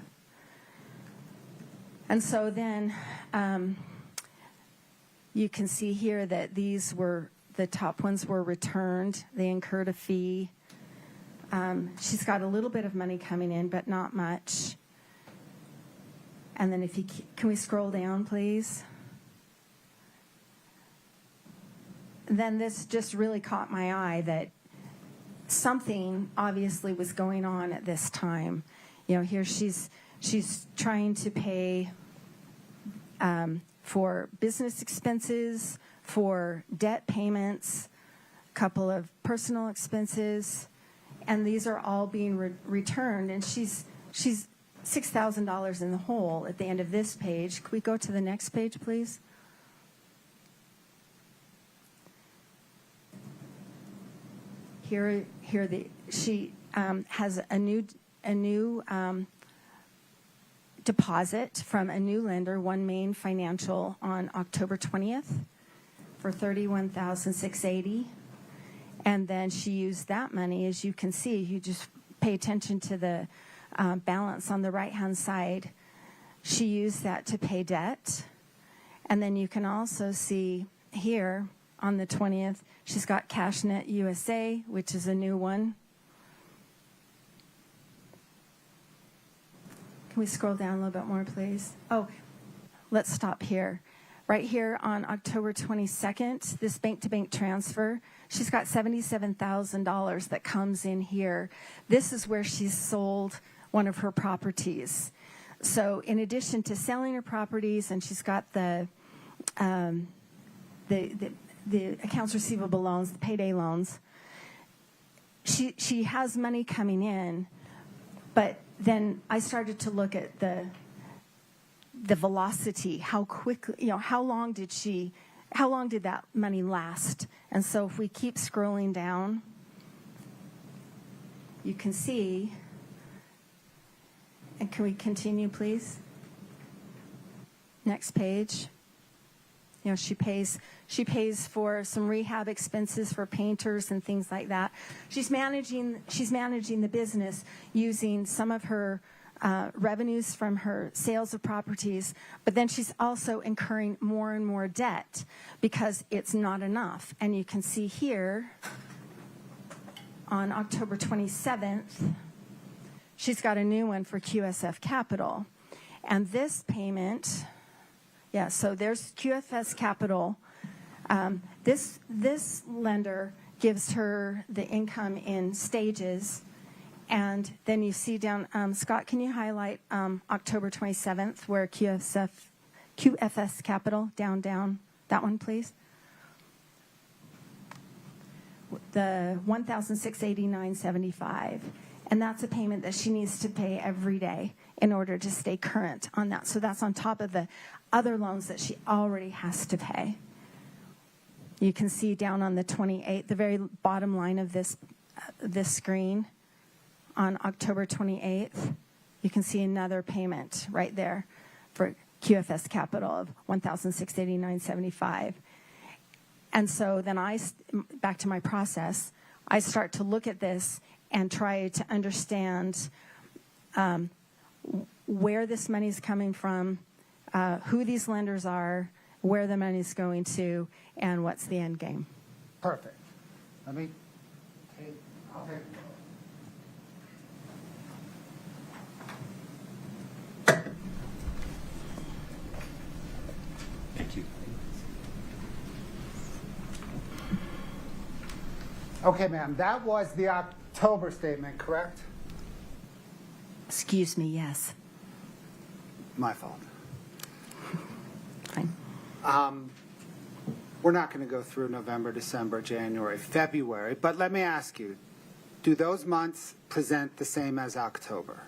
And so then you can see here that the top ones were returned. They incurred a fee. She's got a little bit of money coming in, but not much. And then can we scroll down, please? Then this just really caught my eye that something obviously was going on at this time. Here she's trying to pay for business expenses, for debt payments, a couple of personal expenses, and these are all being returned. And she's $6,000 in the hole at the end of this page. Could we go to the next page, please? She has a new deposit from a new lender, One Main Financial, on October 20th for $31,680, and then she used that money. As you can see, you just pay attention to the balance on the right-hand side. She used that to pay debt, and then you can also see here on the 20th, she's got CashNet USA, which is a new one. Can we scroll down a little bit more, please? Oh, let's stop here. Right here on October 22nd, this bank-to-bank transfer, she's got $77,000 that comes in here. This is where she's sold one of her properties. So in addition to selling her properties, and she's got the accounts receivable loans, the payday loans, she has money coming in, but then I started to look at the velocity, how quickly, how long did that money last? And so if we keep scrolling down, you can see, and can we continue, please? Next page. You know, she pays for some rehab expenses for painters and things like that. She's managing the business using some of her revenues from her sales of properties, but then she's also incurring more and more debt because it's not enough. And you can see here on October 27th, she's got a new one for QSF Capital. And this payment, yeah, so there's QFS Capital. This lender gives her the income in stages. And then you see down, Scott, can you highlight October 27th where QFS Capital, down, that one, please? The $1,689.75. And that's a payment that she needs to pay every day in order to stay current on that. So that's on top of the other loans that she already has to pay. You can see down on the 28th, the very bottom line of this screen, on October 28th, you can see another payment right there for QFS Capital of $1,689.75. And so then back to my process, I start to look at this and try to understand where this money is coming from, who these lenders are, where the money is going to, and what's the end game. Perfect. I'll take Thank you. Okay, ma'am, that was the October statement, correct? Excuse me, yes. My fault. Fine. We're not going to go through November, December, January, February, but let me ask you, do those months present the same as October?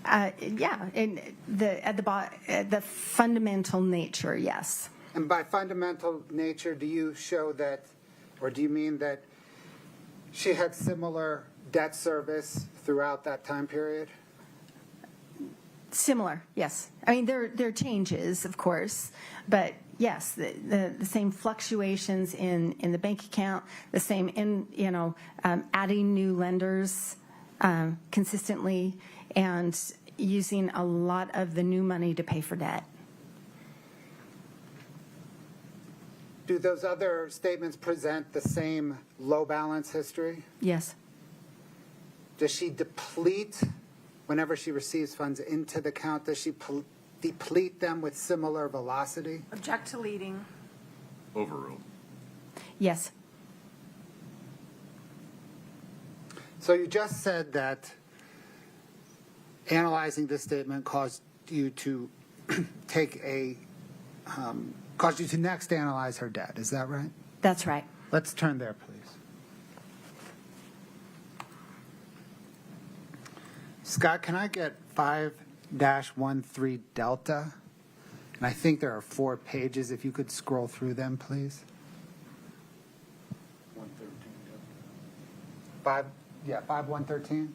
Yeah, in the fundamental nature, yes. And by fundamental nature, do you show that, or do you mean that she had similar debt service throughout that time period? Similar, yes. I mean, there are changes, of course, but yes, the same fluctuations in the bank account, the same in adding new lenders consistently, and using a lot of the new money to pay for debt. Do those other statements present the same low balance history? Yes. Does she deplete, whenever she receives funds into the account, does she deplete them with similar velocity? Object to leading. Overruled. Yes. So you just said that analyzing this statement caused you to caused you to next analyze her debt. Is that right? That's right. Let's turn there, please. Scott, can I get 5-13 Delta? And I think there are 4 pages. If you could scroll through them, please. 5-113.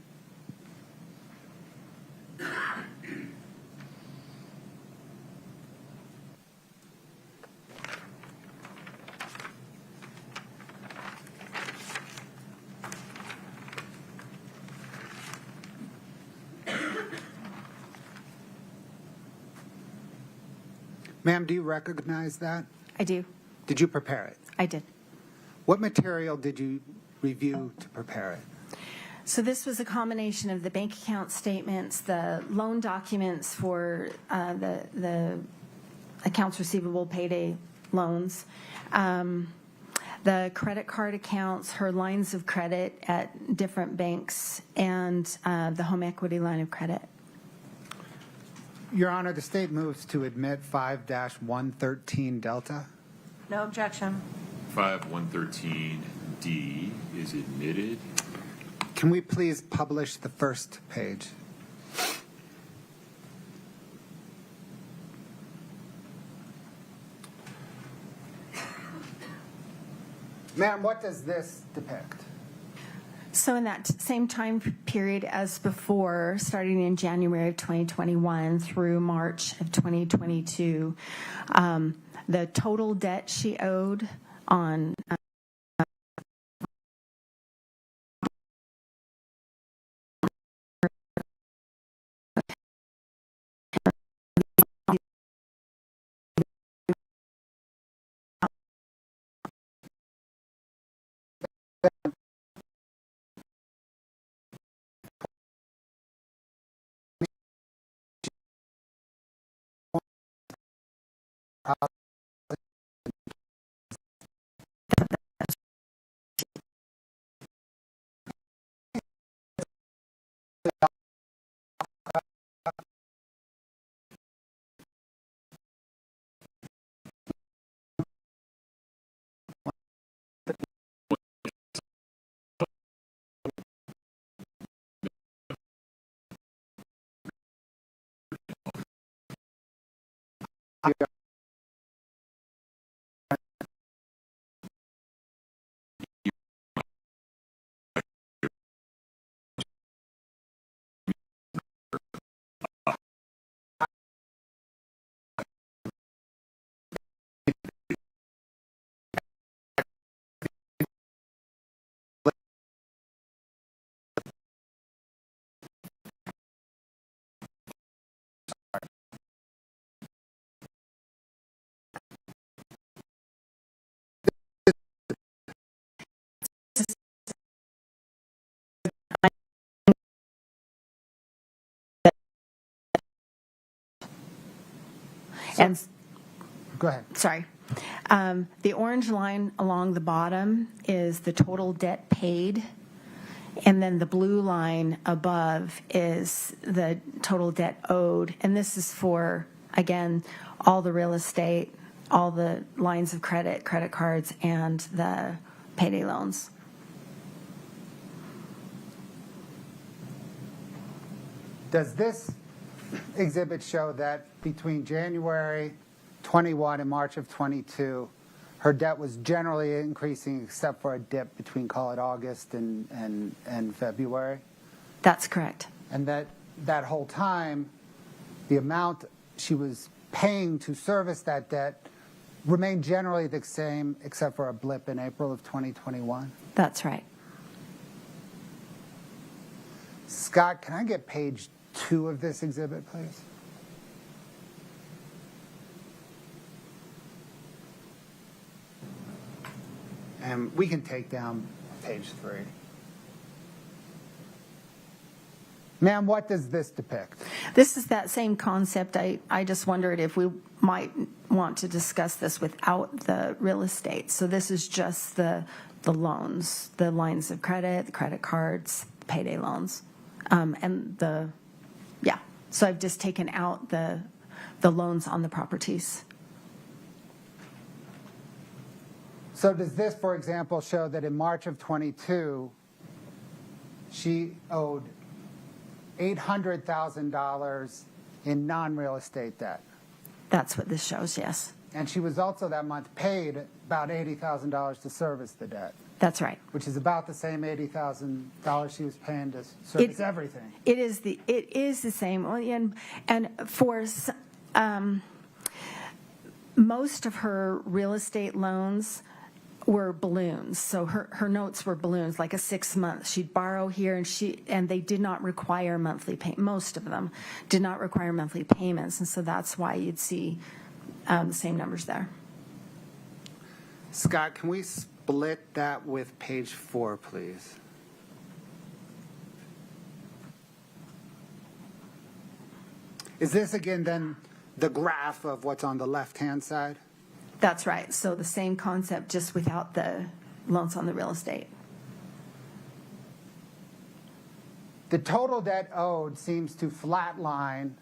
Ma'am, do you recognize that? I do. Did you prepare it? I did. What material did you review to prepare it? So this was a combination of the bank account statements, the loan documents for the accounts receivable payday loans, the credit card accounts, her lines of credit at different banks, and the home equity line of credit. Your Honor, the state moves to admit 5-113 Delta. No objection. 5-113D is admitted. Can we please publish the first page? Ma'am, what does this depict? So in that same time period as before, starting in January of 2021 through March of 2022, the total debt she owed on and Go ahead. sorry. The orange line along the bottom is the total debt paid, and then the blue line above is the total debt owed. And this is for, again, all the real estate, all the lines of credit, credit cards, and the payday loans. Does this exhibit show that between January 21 and March of 22, her debt was generally increasing except for a dip between, call it, August and February? That's correct. And that whole time, the amount she was paying to service that debt remained generally the same except for a blip in April of 2021? That's right. Scott, can I get page 2 of this exhibit, please? And we can take down page 3. Ma'am, what does this depict? This is that same concept. I just wondered if we might want to discuss this without the real estate. So this is just the loans, the lines of credit, the credit cards, the payday loans, and yeah. So I've just taken out the loans on the properties. So does this, for example, show that in March of 22, she owed $800,000 in non-real estate debt? That's what this shows, yes. And she was also that month paid about $80,000 to service the debt. That's right. Which is about the same $80,000 she was paying to service everything. It is the same. And for most of her real estate loans were balloons. So her notes were balloons, like a 6 month. She'd borrow here, and they did not require monthly pay. Most of them did not require monthly payments, and so that's why you'd see the same numbers there. Scott, can we split that with page 4, please? Is this again then the graph of what's on the left-hand side? That's right. So the same concept, just without the loans on the real estate. The total debt owed seems to flatline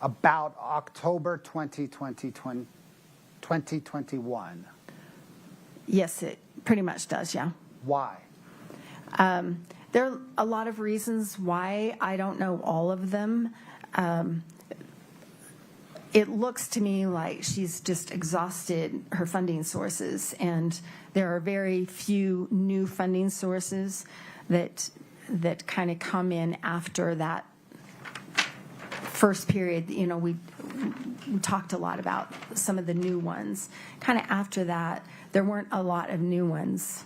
about October 2021. Yes, it pretty much does, yeah. Why? There are a lot of reasons why. I don't know all of them. It looks to me like she's just exhausted her funding sources, and there are very few new funding sources that kind of come in after that first period. You know, we talked a lot about some of the new ones. Kind of after that, there weren't a lot of new ones.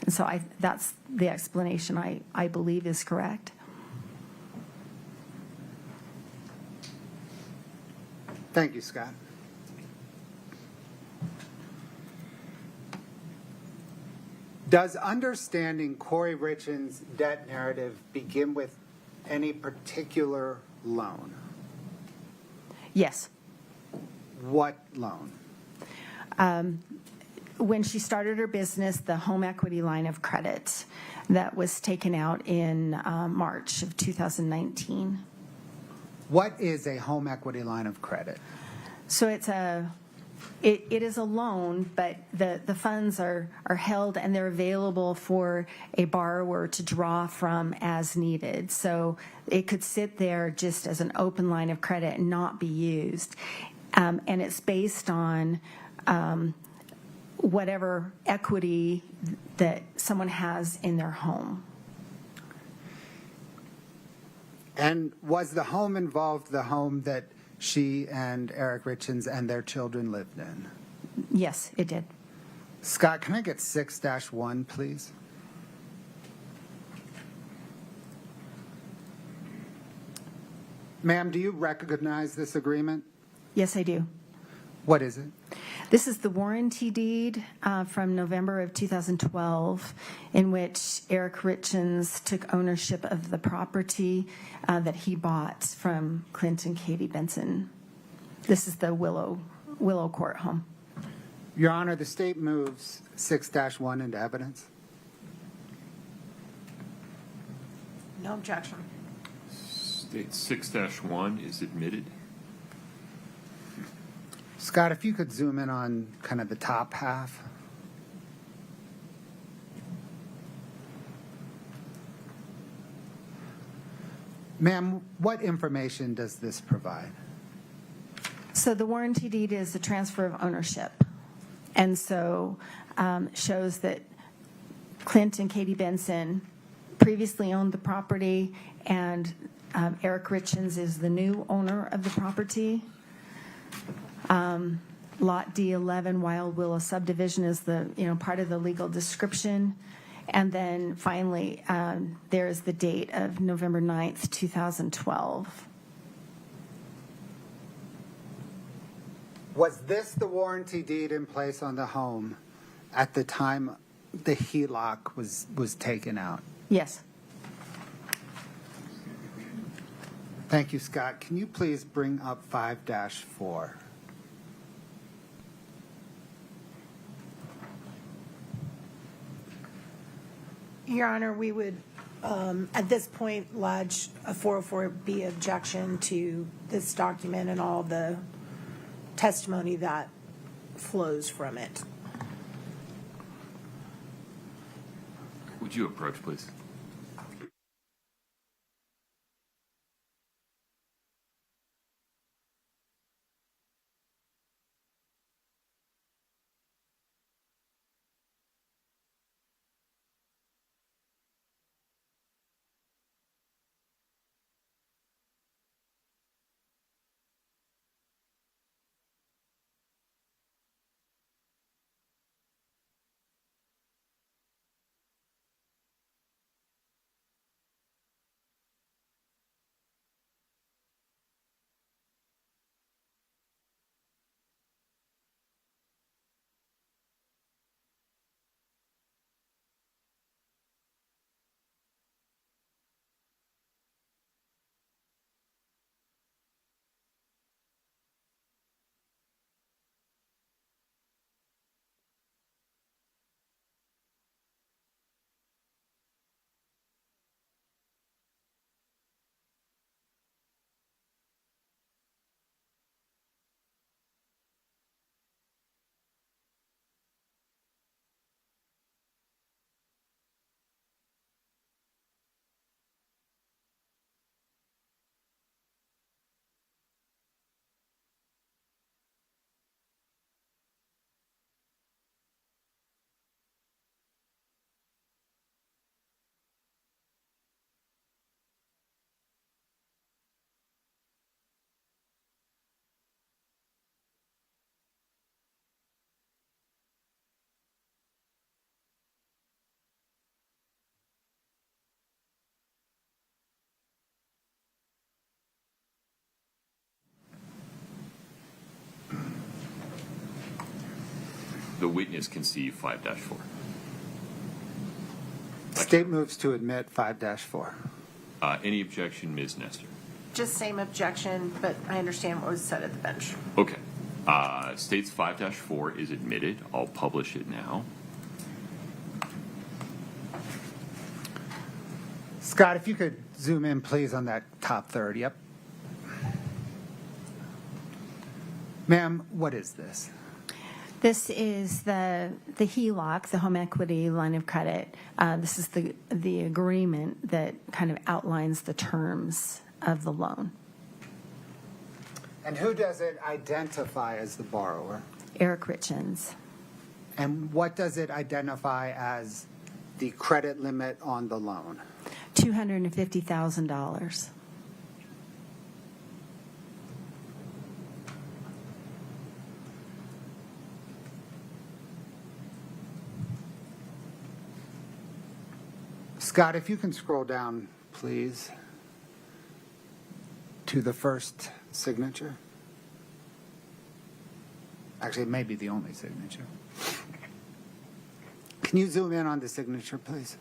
And so that's the explanation I believe is correct. Thank you, Scott. Does understanding Kouri Richins' debt narrative begin with any particular loan? Yes. What loan? When she started her business, the home equity line of credit that was taken out in March of 2019. What is a home equity line of credit? So it is a loan, but the funds are held and they're available for a borrower to draw from as needed. So it could sit there just as an open line of credit and not be used. And it's based on whatever equity that someone has in their home. And was the home involved the home that she and Eric Richins and their children lived in? Yes, it did. Scott, can I get 6-1, please? Ma'am, do you recognize this agreement? Yes, I do. What is it? This is the warranty deed from November of 2012, in which Eric Richins took ownership of the property that he bought from Clint and Katie Benson. This is the Willow Court home. Your Honor, the state moves 6-1 into evidence. No objection. State 6-1 is admitted. Scott, if you could zoom in on kind of the top half. Ma'am, what information does this provide? So the warranty deed is a transfer of ownership, and so shows that Clint and Katie Benson previously owned the property, and Eric Richins is the new owner of the property. Lot D11 Wild Willow subdivision is the part of the legal description. And then finally, there is the date of November 9th, 2012. Was this the warranty deed in place on the home at the time the HELOC was taken out? Yes. Thank you, Scott. Can you please bring up 5-4? Your Honor, we would, at this point, lodge a 404B objection to this document and all the testimony that flows from it. Would you approach, please? the witness conceive 5-4. State moves to admit 5-4. Any objection, Ms. Nestor? Just same objection, but I understand what was said at the bench. Okay. State's 5-4 is admitted. I'll publish it now. Scott, if you could zoom in, please, on that top third. Yep. Ma'am, what is this? This is the HELOC, the home equity line of credit. This is the agreement that kind of outlines the terms of the loan. And who does it identify as the borrower? Eric Richins. And what does it identify as the credit limit on the loan? $250,000. Scott, if you can scroll down, please, to the first signature. Actually, it may be the only signature. Can you zoom in on the signature, please?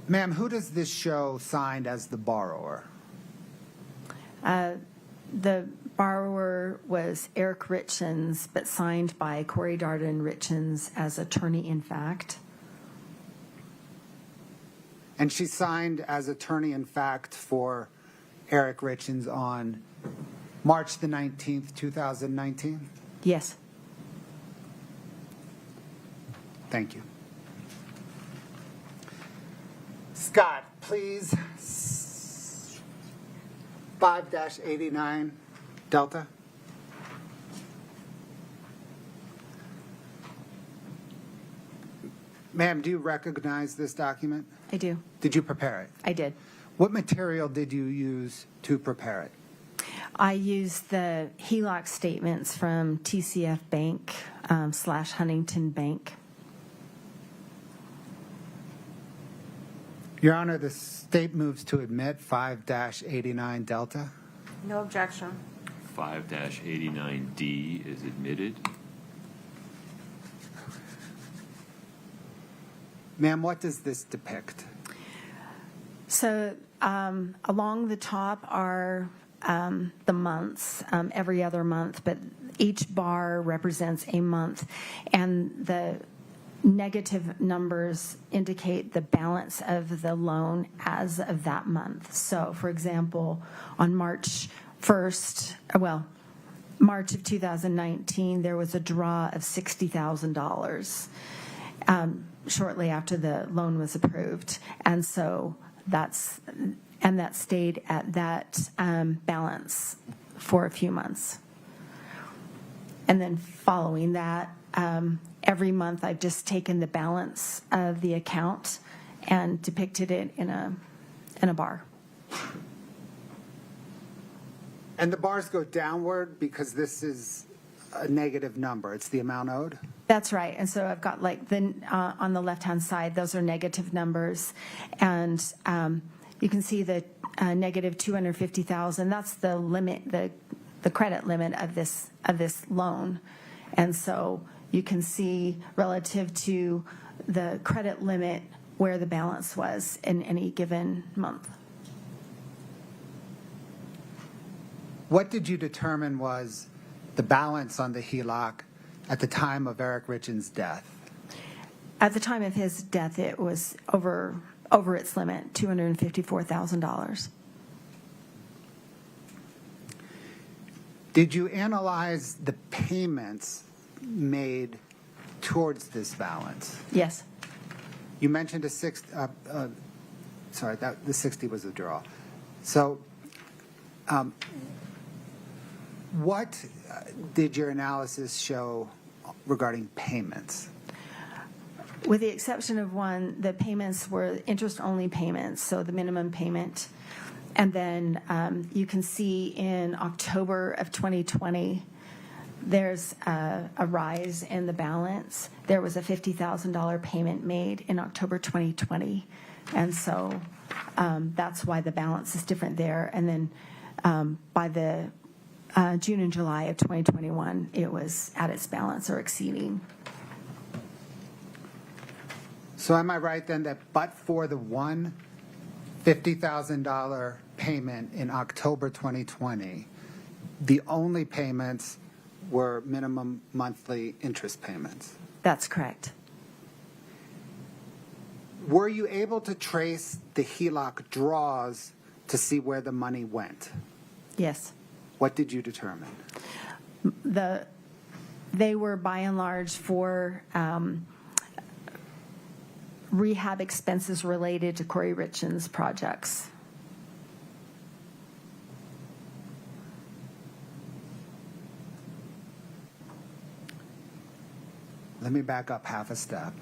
Ma'am, who does this show signed as the borrower? The borrower was Eric Richins, but signed by Kouri Richins as attorney in fact. And she signed as attorney in fact for Eric Richins on March the 19th, 2019? Yes. Thank you. Scott, please. 5-89 Delta. Ma'am, do you recognize this document? I do. Did you prepare it? I did. What material did you use to prepare it? I used the HELOC statements from TCF Bank / Huntington Bank. Your Honor, the state moves to admit 5-89 Delta. No objection. 5-89D is admitted. Ma'am, what does this depict? So along the top are the months, every other month, but each bar represents a month, and the negative numbers indicate the balance of the loan as of that month. So, for example, on March 1st, March of 2019, there was a draw of $60,000 shortly after the loan was approved. And so that stayed at that balance for a few months. And then following that, every month I've just taken the balance of the account and depicted it in a bar. And the bars go downward because this is a negative number. It's the amount owed? That's right. And so I've got on the left-hand side, those are negative numbers. And you can see the negative $250,000. That's the limit, the credit limit of this loan. And so you can see relative to the credit limit where the balance was in any given month. What did you determine was the balance on the HELOC at the time of Eric Richins' death? At the time of his death, it was over its limit, $254,000. Did you analyze the payments made towards this balance? Yes. You mentioned the 60 was a draw. So what did your analysis show regarding payments? With the exception of one, the payments were interest-only payments, so the minimum payment. And then you can see in October of 2020, there's a rise in the balance. There was a $50,000 payment made in October 2020. And so that's why the balance is different there. And then by the June and July of 2021, it was at its balance or exceeding. So am I right then that but for the one $50,000 payment in October 2020, the only payments were minimum monthly interest payments? That's correct. Were you able to trace the HELOC draws to see where the money went? Yes. What did you determine? They were by and large for rehab expenses related to Kouri Richins projects. Let me back up half a step.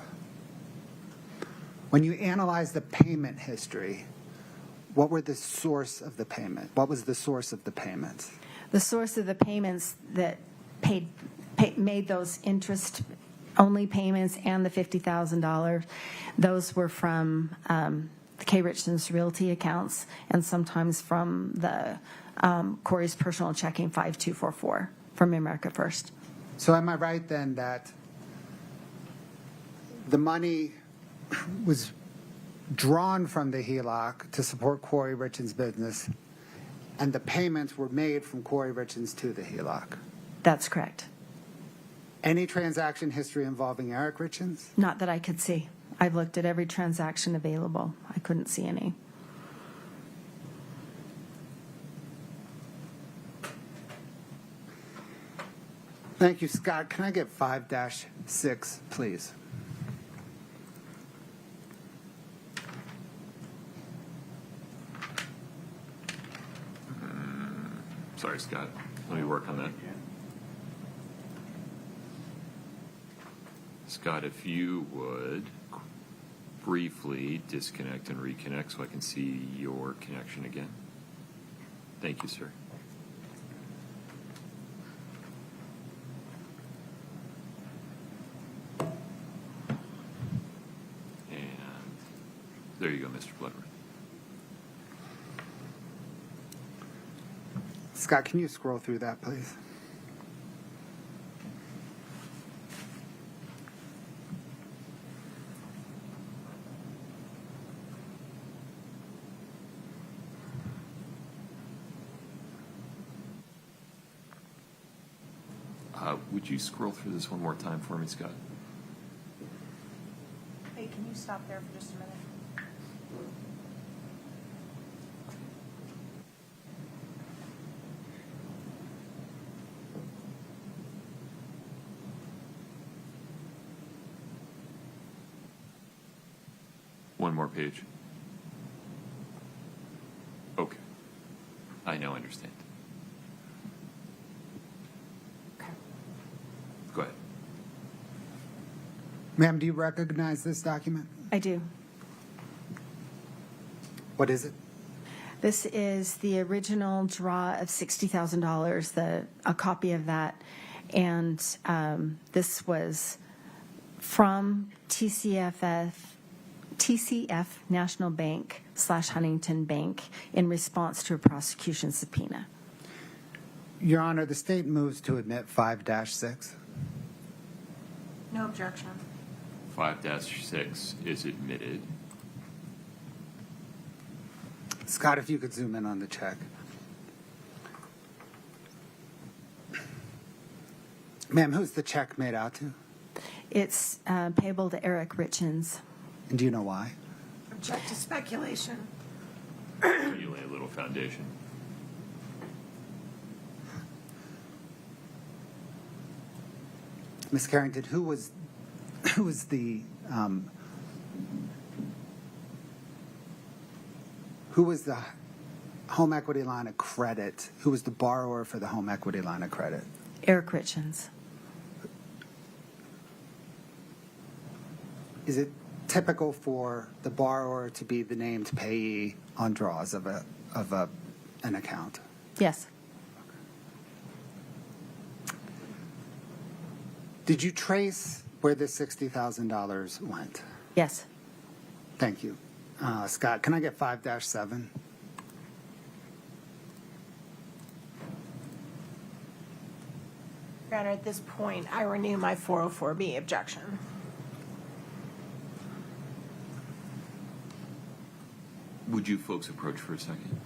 When you analyze the payment history, what were the source of the payment? What was the source of the payments? The source of the payments that made those interest-only payments and the $50,000, those were from the K. Richins Realty accounts and sometimes from the Kouri's personal checking 5244 from America First. So am I right then that the money was drawn from the HELOC to support Kouri Richins' business, and the payments were made from Kouri Richins to the HELOC? That's correct. Any transaction history involving Eric Richins? Not that I could see. I've looked at every transaction available. I couldn't see any. Thank you, Scott. Can I get 5-6, please? Sorry, Scott. Let me work on that. Scott, if you would briefly disconnect and reconnect so I can see your connection again. Thank you, sir. And there you go, Mr. Bloodworth. Scott, can you scroll through that, please? Would you scroll through this one more time for me, Scott? Hey, can you stop there for just a minute? One more page. Okay. I now understand. Go ahead. Ma'am, do you recognize this document? I do. What is it? This is the original draw of $60,000, a copy of that. And this was from TCF National Bank / Huntington Bank in response to a prosecution subpoena. Your Honor, the state moves to admit 5-6. No objection. 5-6 is admitted. Scott, if you could zoom in on the check. Ma'am, who's the check made out to? It's payable to Eric Richins. And do you know why? Object to speculation. You lay a little foundation. Ms. Carrington, who was the home equity line of credit? Who was the borrower for the home equity line of credit? Eric Richins. Is it typical for the borrower to be the named payee on draws of an account? Yes. Did you trace where the $60,000 went? Yes. Thank you. Scott, can I get 5-7? Your Honor, at this point, I renew my 404B objection. Would you folks approach for a second?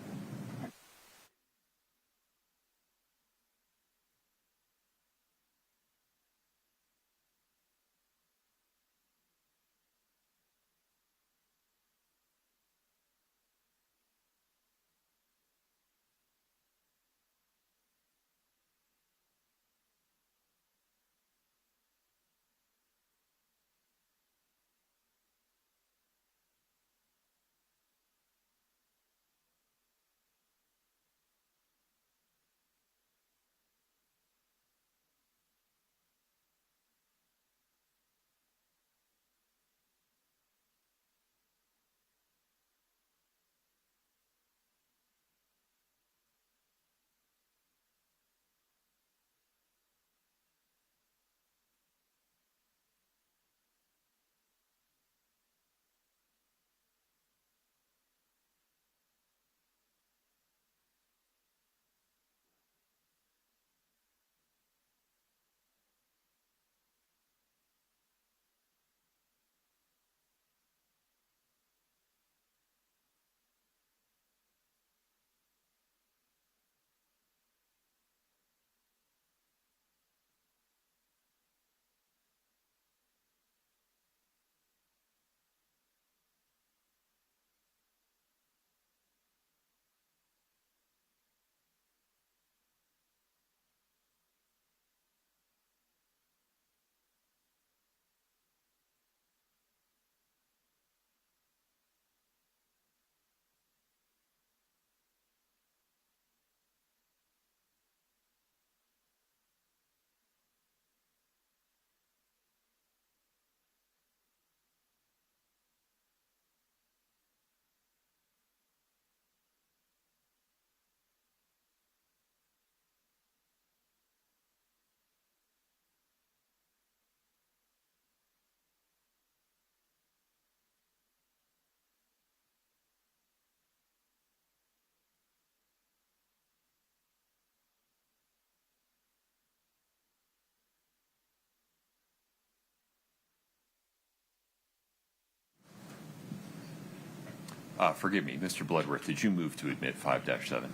Forgive me, Mr. Bloodworth, did you move to admit 5-7?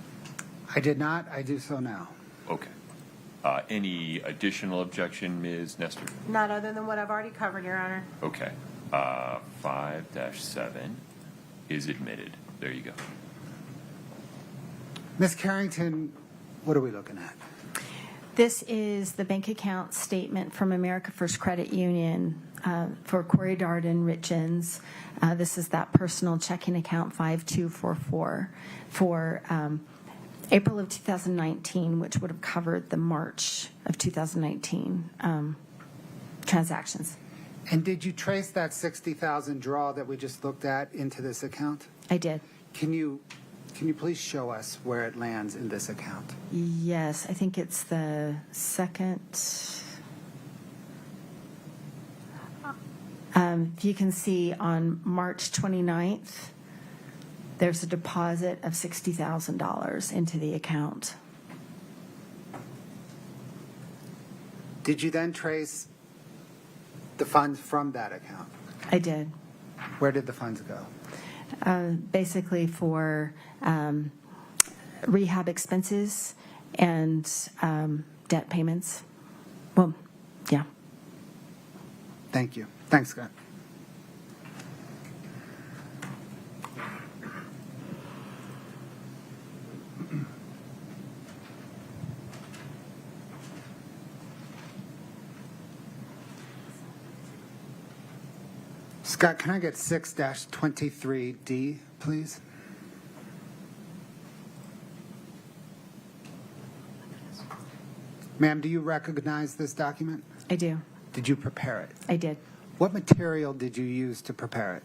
I did not. I do so now. Okay. Any additional objection, Ms. Nestor? Not other than what I've already covered, Your Honor. Okay. 5-7 is admitted. There you go. Ms. Carrington, what are we looking at? This is the bank account statement from America First Credit Union for Kouri Richins. This is that personal checking account 5244 for April of 2019, which would have covered the March of 2019 transactions. And did you trace that $60,000 draw that we just looked at into this account? I did. Can you please show us where it lands in this account? Yes, I think it's the second. If you can see on March 29th, there's a deposit of $60,000 into the account. Did you then trace the funds from that account? I did. Where did the funds go? Basically for rehab expenses and debt payments. Well, yeah. Thank you. Thanks, Scott. Scott, can I get 6-23D, please? Ma'am, do you recognize this document? I do. Did you prepare it? I did. What material did you use to prepare it?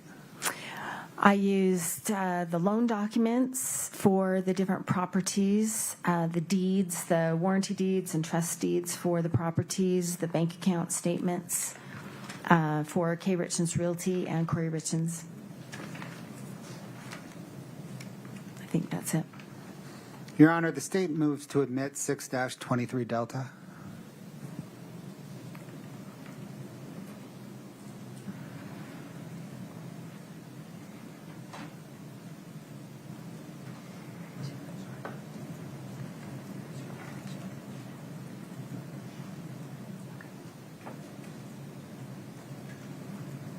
I used the loan documents for the different properties, the deeds, the warranty deeds and trust deeds for the properties, the bank account statements for K. Richins Realty and Kouri Richins. I think that's it. Your Honor, the state moves to admit 6-23 Delta.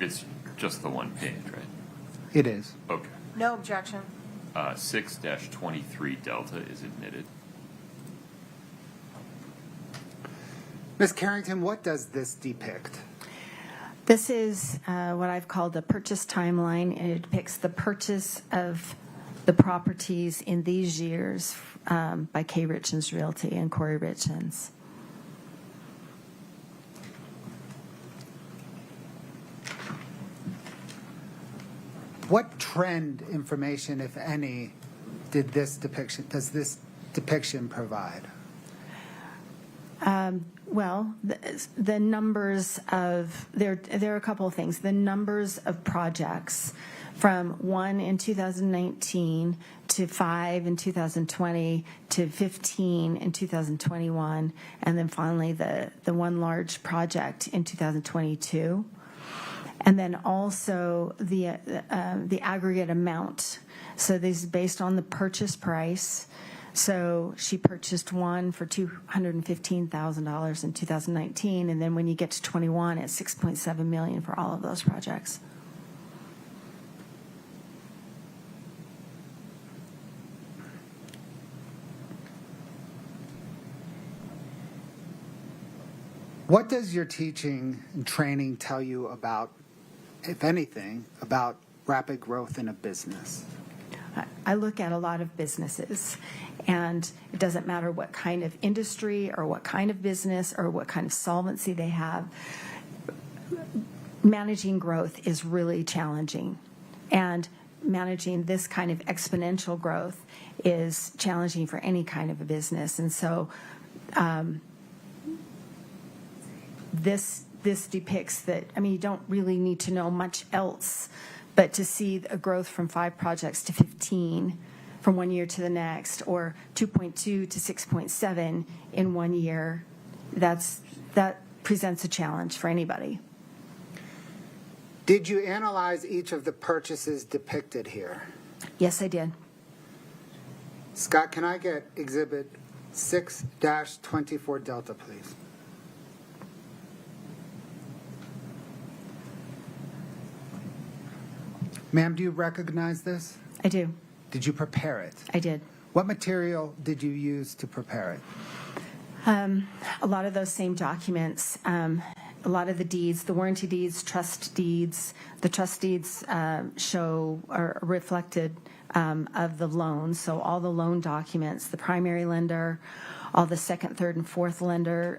It's just the one page, right? It is. Okay. No objection. 6-23 Delta is admitted. Ms. Carrington, what does this depict? This is what I've called the purchase timeline, and it depicts the purchase of the properties in these years by K. Richins Realty and Kouri Richins. What trend information, if any, does this depiction provide? Well, the numbers of, there are a couple of things. The numbers of projects from 1 in 2019 to 5 in 2020 to 15 in 2021, and then finally the one large project in 2022. And then also the aggregate amount. So this is based on the purchase price. So she purchased one for $215,000 in 2019, and then when you get to 21, it's $6.7 million for all of those projects. What does your teaching and training tell you about, if anything, about rapid growth in a business? I look at a lot of businesses, and it doesn't matter what kind of industry or what kind of business or what kind of solvency they have. Managing growth is really challenging, and managing this kind of exponential growth is challenging for any kind of a business. And so this depicts that, I mean, you don't really need to know much else, but to see a growth from 5 projects to 15 from one year to the next, or 2.2 to 6.7 in 1 year, that presents a challenge for anybody. Did you analyze each of the purchases depicted here? Yes, I did. Scott, can I get Exhibit 6-24 Delta, please? Ma'am, do you recognize this? I do. Did you prepare it? I did. What material did you use to prepare it? A lot of those same documents, a lot of the deeds, the warranty deeds, trust deeds. The trust deeds show or reflected of the loans. So all the loan documents, the primary lender, all the second, third, and fourth lender,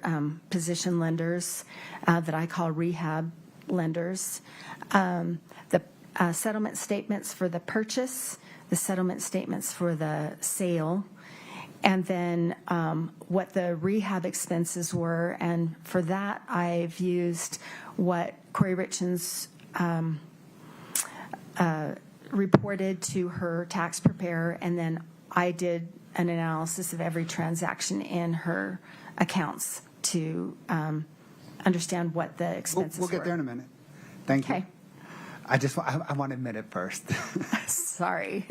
position lenders that I call rehab lenders. The settlement statements for the purchase, the settlement statements for the sale, and then what the rehab expenses were. And for that, I've used what Kouri Richins reported to her tax preparer, and then I did an analysis of every transaction in her accounts to understand what the expenses were. We'll get there in a minute. Thank you. Okay. I want to admit it first. Sorry.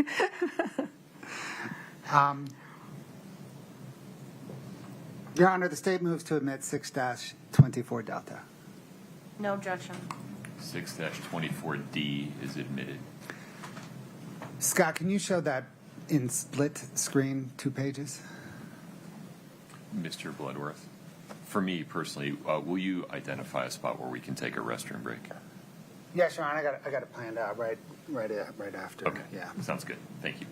Your Honor, the state moves to admit 6-24 Delta. No objection. 6-24D is admitted. Scott, can you show that in split screen, 2 pages? Mr. Bloodworth, for me personally, will you identify a spot where we can take a restroom break? Yes, Your Honor, I got it planned out right after. Okay. Yeah. Sounds good. Thank you.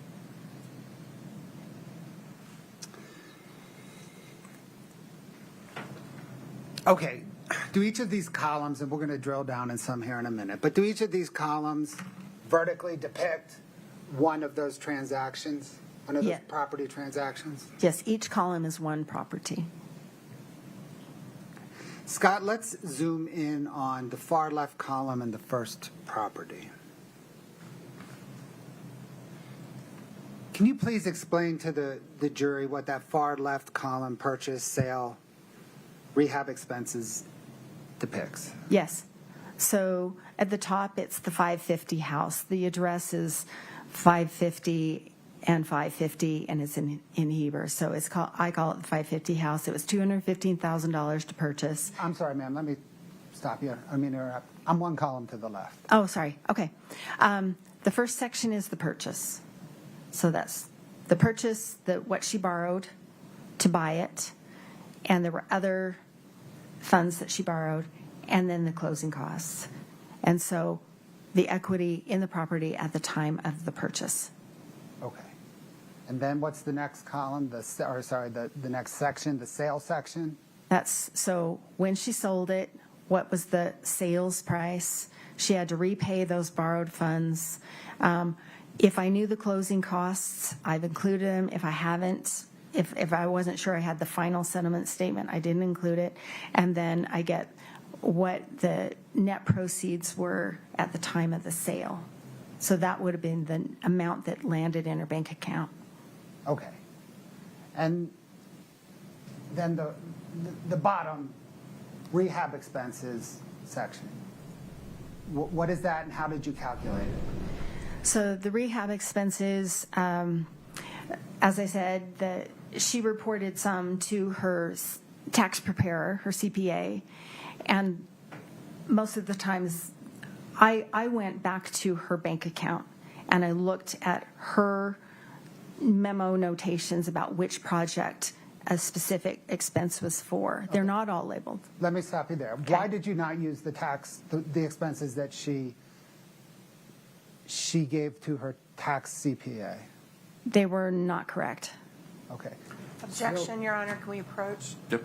Okay. Do each of these columns, and we're going to drill down in some here in a minute, but do each of these columns vertically depict one of those transactions, one of those Yeah. property transactions? Yes, each column is one property. Scott, let's zoom in on the far left column and the first property. Can you please explain to the jury what that far left column, purchase, sale, rehab expenses, depicts? Yes. So at the top, it's the 550 house. The address is 550 and 550, and it's in Heber. So it's called, I call it the 550 house. It was $215,000 to purchase. I'm sorry, ma'am. Let me stop you. I mean, interrupt. I'm one column to the left. Oh, sorry. Okay. The first section is the purchase. So that's the purchase, what she borrowed to buy it, and there were other funds that she borrowed, and then the closing costs. And so the equity in the property at the time of the purchase. Okay. And then what's the next column? The next section, the sales section? That's so when she sold it, what was the sales price? She had to repay those borrowed funds. If I knew the closing costs, I've included them. If I haven't, if I wasn't sure I had the final settlement statement, I didn't include it. And then I get what the net proceeds were at the time of the sale. So that would have been the amount that landed in her bank account. Okay. And then the bottom, rehab expenses section. What is that and how did you calculate it? So the rehab expenses, as I said, she reported some to her tax preparer, her CPA, and most of the times I went back to her bank account and I looked at her memo notations about which project a specific expense was for. They're not all labeled. Let me stop you there. Okay. Why did you not use the expenses that she gave to her tax CPA? They were not correct. Okay. Objection, Your Honor. Can we approach? Yep.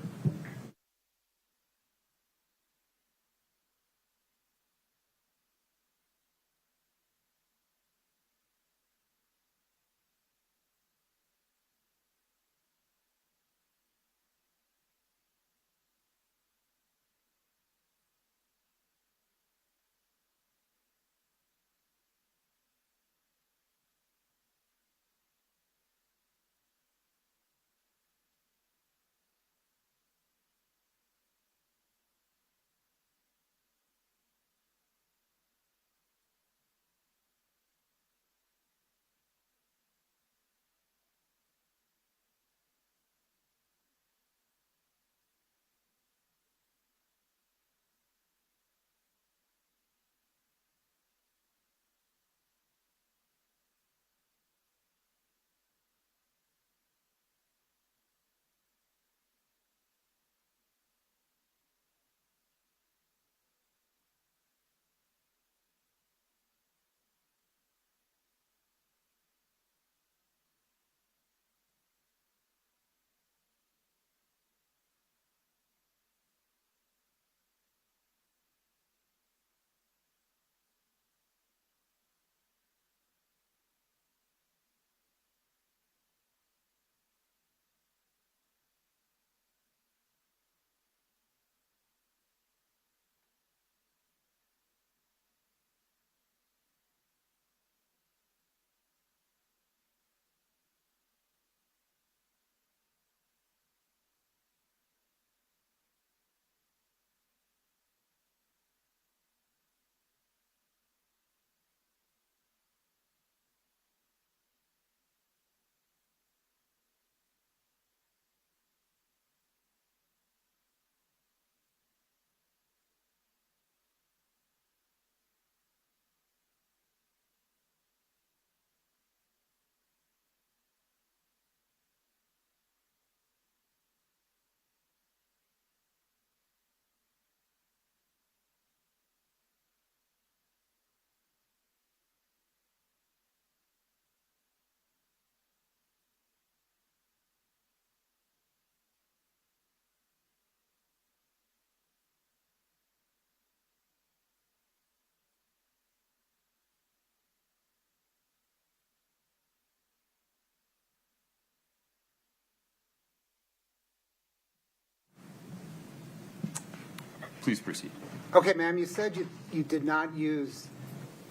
Please proceed. Okay, ma'am, you said you did not use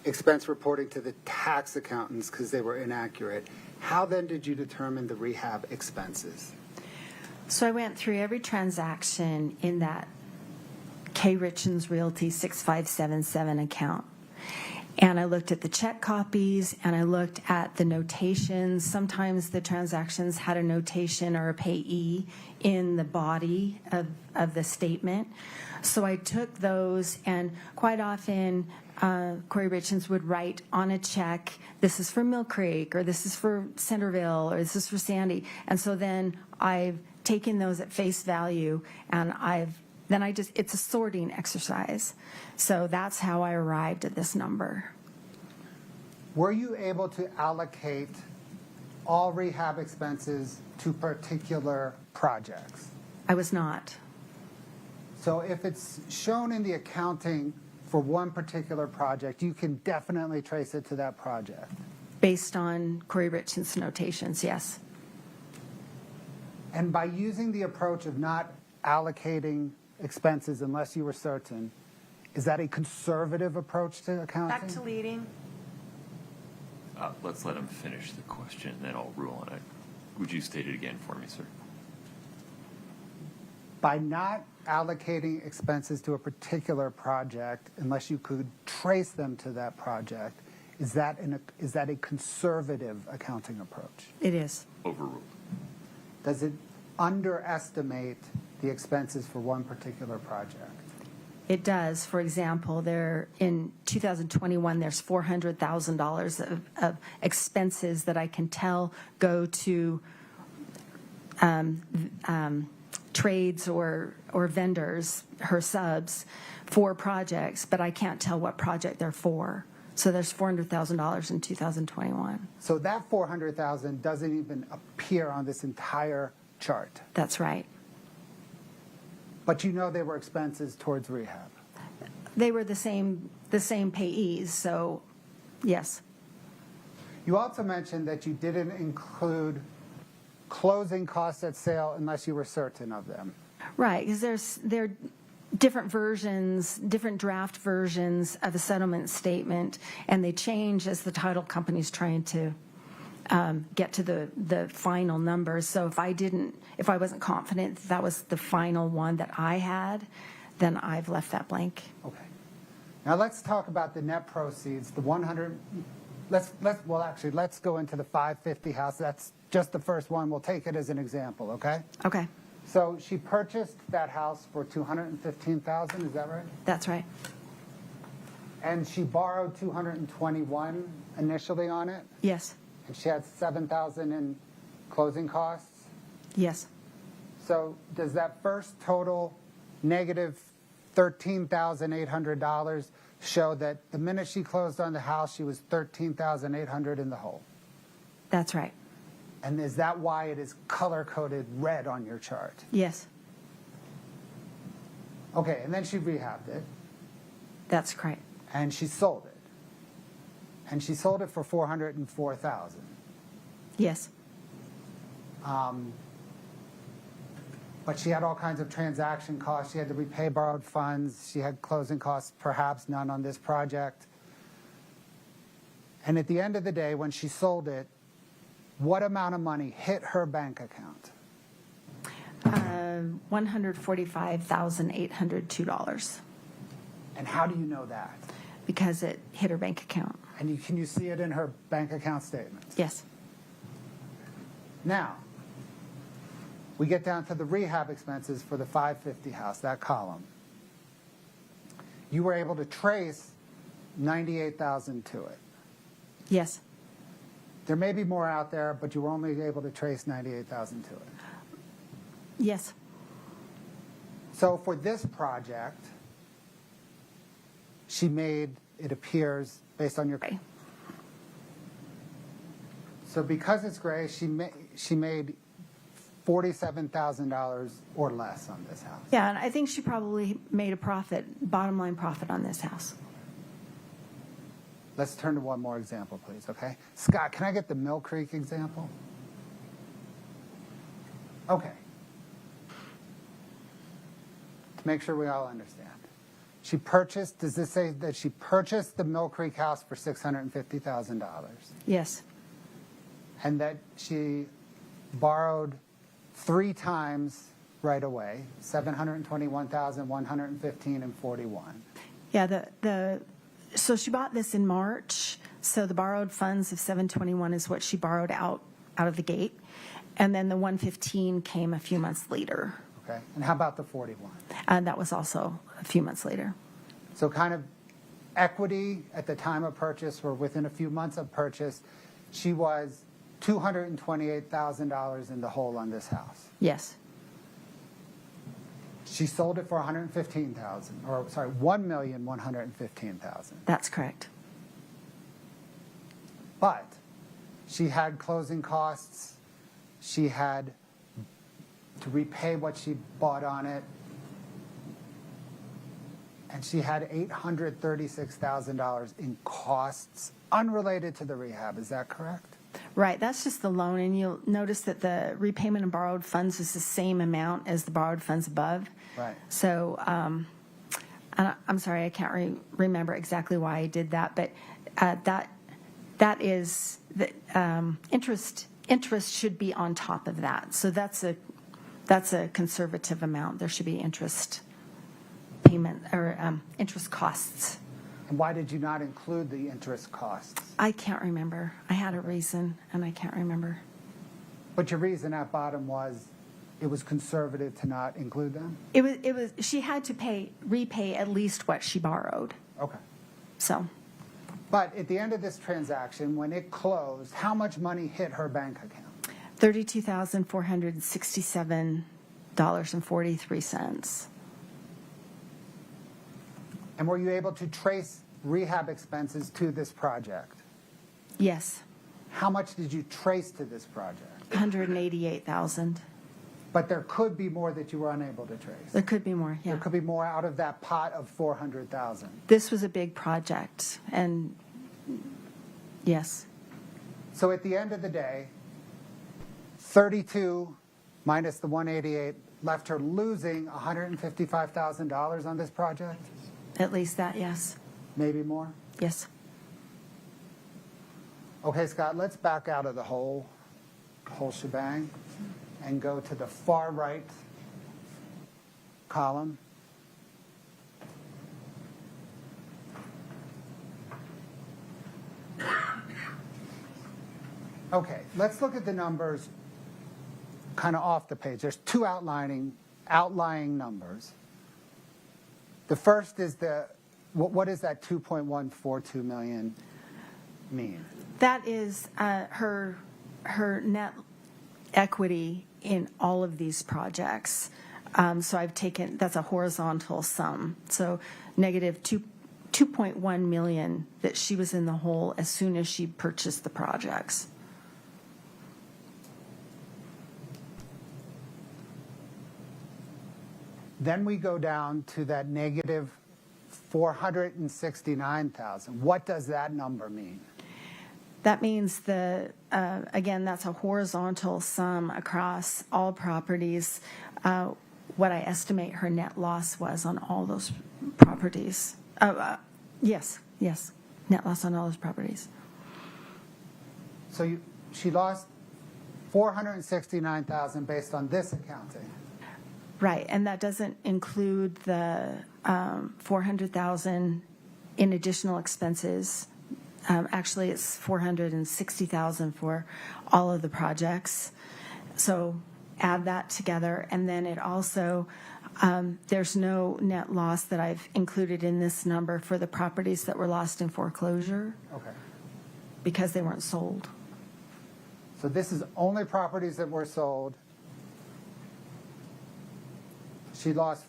expense reporting to the tax accountants because they were inaccurate. How then did you determine the rehab expenses? So I went through every transaction in that Kouri Richins Realty 6577 account. And I looked at the check copies, and I looked at the notations. Sometimes the transactions had a notation or a payee in the body of the statement. So I took those, and quite often Kouri Richins would write on a check, this is for Mill Creek, or this is for Centerville, or this is for Sandy. And so then I've taken those at face value, and it's a sorting exercise. So that's how I arrived at this number. Were you able to allocate all rehab expenses to particular projects? I was not. So if it's shown in the accounting for one particular project, you can definitely trace it to that project. Based on Kouri Richins' notations, yes. And by using the approach of not allocating expenses unless you were certain, is that a conservative approach to accounting? Back to leading. Let's let him finish the question, then I'll rule on it. Would you state it again for me, sir? By not allocating expenses to a particular project unless you could trace them to that project, is that a conservative accounting approach? It is. Overruled. Does it underestimate the expenses for one particular project? It does. For example, in 2021, there's $400,000 of expenses that I can tell go to trades or vendors, her subs, for projects, but I can't tell what project they're for. So there's $400,000 in 2021. So that $400,000 doesn't even appear on this entire chart. That's right. But you know they were expenses towards rehab. They were the same payees, so yes. You also mentioned that you didn't include closing costs at sale unless you were certain of them. Right, because there are different versions, different draft versions of a settlement statement, and they change as the title company's trying to get to the final numbers. So if I wasn't confident that was the final one that I had, then I've left that blank. Okay. Now let's talk about the net proceeds, the 100. Let's go into the 550 house. That's just the first one. We'll take it as an example, okay? Okay, So she purchased that house for $215,000, is that right? that's right. And she borrowed $221 initially on it, Yes, and she had $7,000 in closing costs. yes, So does that first total negative $13,800 show that the minute she closed on the house, she was $13,800 in the hole? that's right. And is that why it is color-coded red on your chart? Yes, Okay, and then she rehabbed it, that's correct. and she sold it. And she sold it for $404,000. Yes, But she had all kinds of transaction costs. She had to repay borrowed funds. She had closing costs, perhaps none on this project. And at the end of the day, when she sold it, what amount of money hit her bank account? $145,802, And how do you know that? because it hit her bank account. And can you see it in her bank account statements? Yes, Now, we get down to the rehab expenses for the 550 house, that column. You were able to trace $98,000 to it. yes, There may be more out there, but you were only able to trace $98,000 to it. yes, So for this project, she made, it appears, based on your... Gray. So because it's gray, she made $47,000 or less on this house. yeah, and I think she probably made a profit, bottom line profit on this house. Let's turn to one more example, please, okay? Scott, can I get the Mill Creek example? Okay. To make sure we all understand. She purchased, does this say that she purchased the Mill Creek house for $650,000? Yes, And that she borrowed 3 times right away, $721,115 and $41. yeah, So she bought this in March. So the borrowed funds of 721 is what she borrowed out of the gate. And then the 115 came a few months later. Okay, and how about the 41? And that was also a few months later. So kind of equity at the time of purchase or within a few months of purchase, she was $228,000 in the hole on this house. Yes. She sold it for $1,115,000. That's correct. But she had closing costs. She had to repay what she bought on it. And she had $836,000 in costs unrelated to the rehab. Is that correct? Right, that's just the loan, and you'll notice that the repayment of borrowed funds is the same amount as the borrowed funds above. Right. So I'm sorry, I can't remember exactly why I did that, but that is the interest should be on top of that. So that's a conservative amount. There should be interest payment or interest costs. And why did you not include the interest costs? I can't remember. I had a reason, and I can't remember. But your reason at bottom was it was conservative to not include them? It was. She had to repay at least what she borrowed. Okay. So. But at the end of this transaction, when it closed, how much money hit her bank account? $32,467.43. And were you able to trace rehab expenses to this project? Yes. How much did you trace to this project? $188,000. But there could be more that you were unable to trace. There could be more. Yeah. There could be more out of that pot of $400,000. This was a big project, and yes. So at the end of the day, 32 minus the 188 left her losing $155,000 on this project? At least that, yes. Maybe more? Yes. Okay, Scott, let's back out of the whole shebang and go to the far right column. Okay, let's look at the numbers kind of off the page. There's two outlying numbers. The first is what does that 2.142 million mean? That is her net equity in all of these projects. So I've taken, that's a horizontal sum. So negative 2.1 million that she was in the hole as soon as she purchased the projects. Then we go down to that negative 469,000. What does that number mean? That means again, that's a horizontal sum across all properties. What I estimate her net loss was on all those properties. Yes, net loss on all those properties. So she lost 469,000 based on this accounting. Right, and that doesn't include the 400,000 in additional expenses. Actually, it's 460,000 for all of the projects. So add that together, and then it also there's no net loss that I've included in this number for the properties that were lost in foreclosure. Okay. Because they weren't sold. So this is only properties that were sold. She lost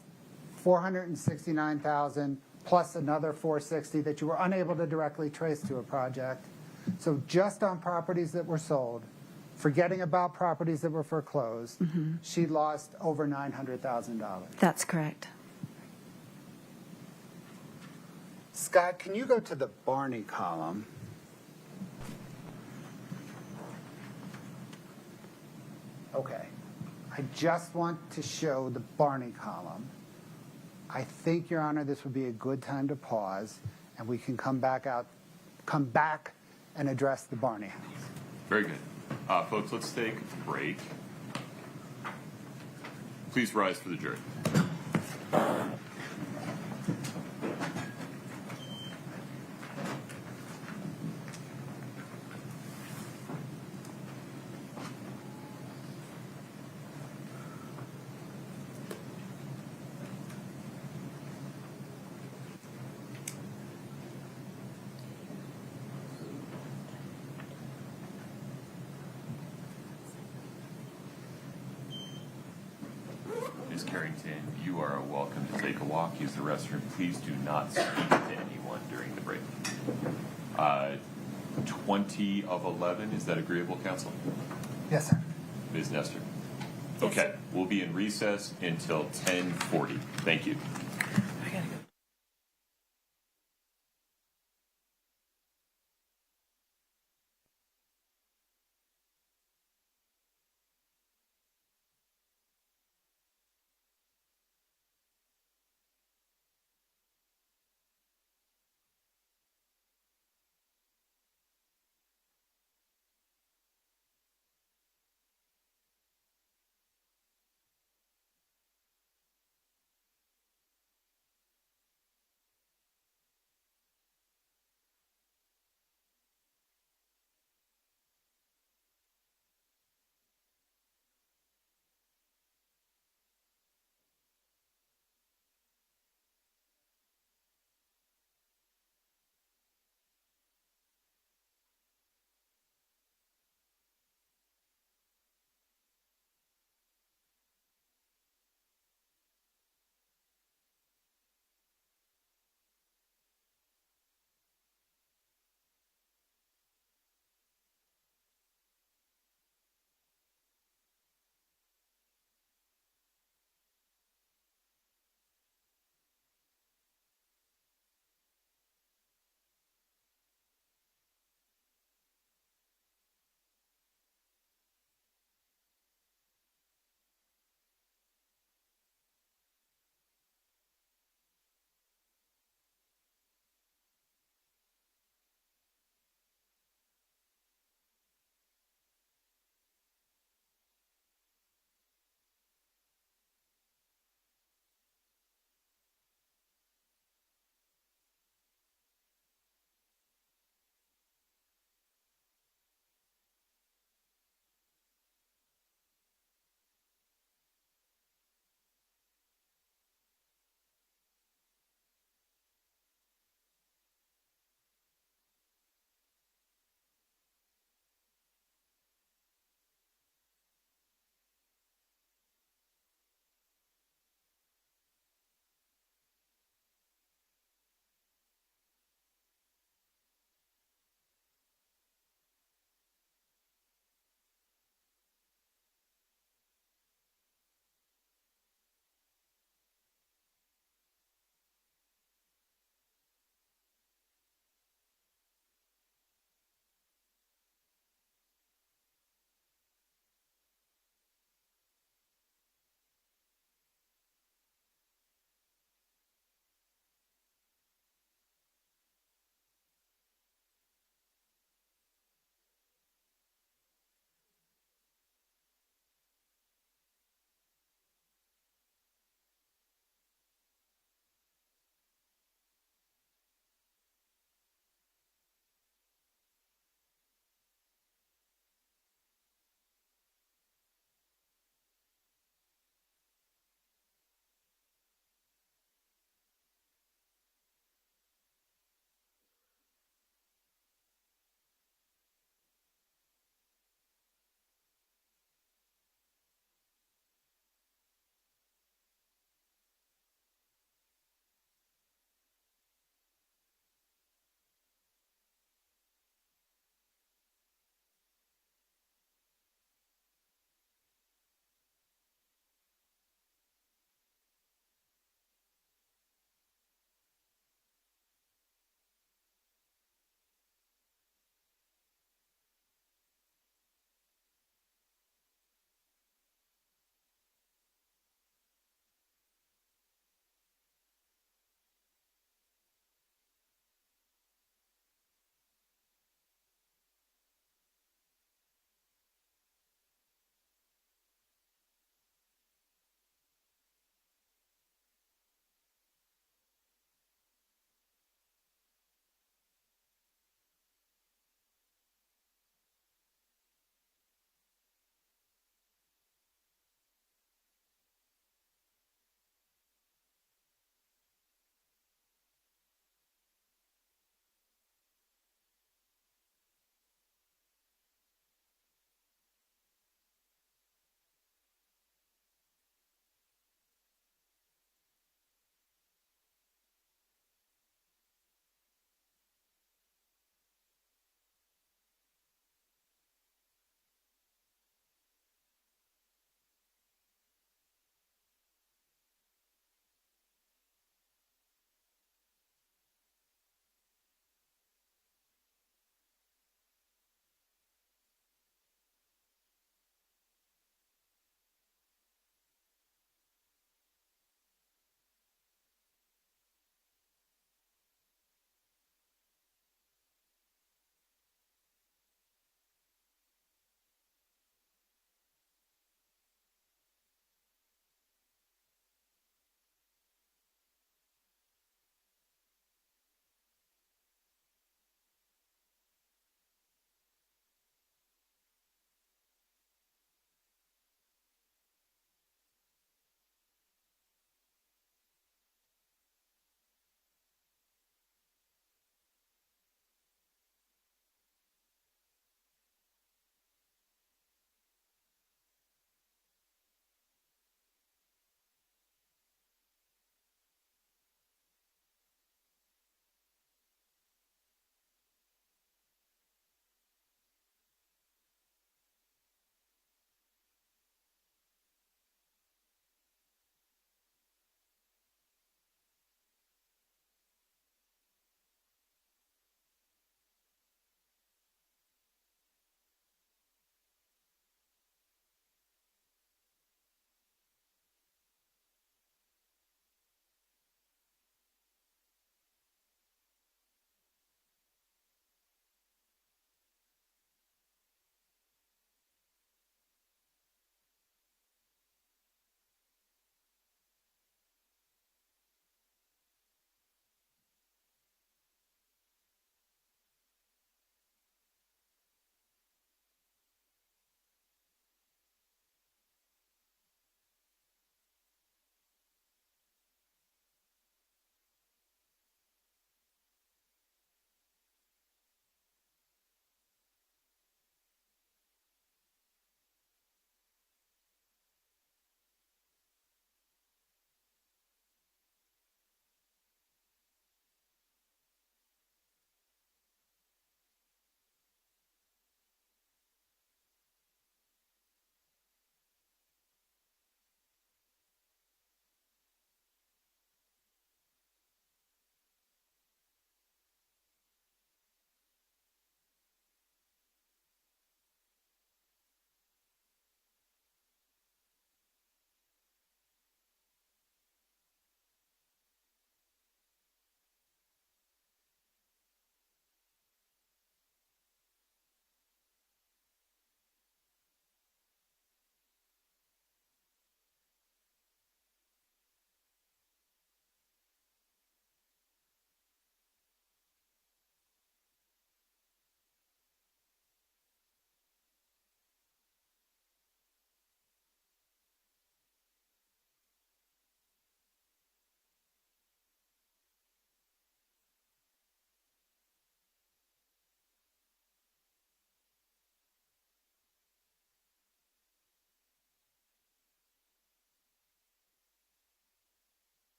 469,000 plus another 460 that you were unable to directly trace to a project. So just on properties that were sold, forgetting about properties that were foreclosed, she lost over $900,000. That's correct. Scott, can you go to the Barney column? Okay. I just want to show the Barney column. I think, Your Honor, this would be a good time to pause, and we can come back and address the Barney house. Very good. Folks, let's take a break. Please rise for the jury. Ms. Carrington, you are welcome to take a walk, use the restroom. Please do not speak to anyone during the break. 20 of 11, is that agreeable, counsel? Yes, sir. Ms. Nestor? Yes, Okay, sir. we'll be in recess until 10:40. Thank you.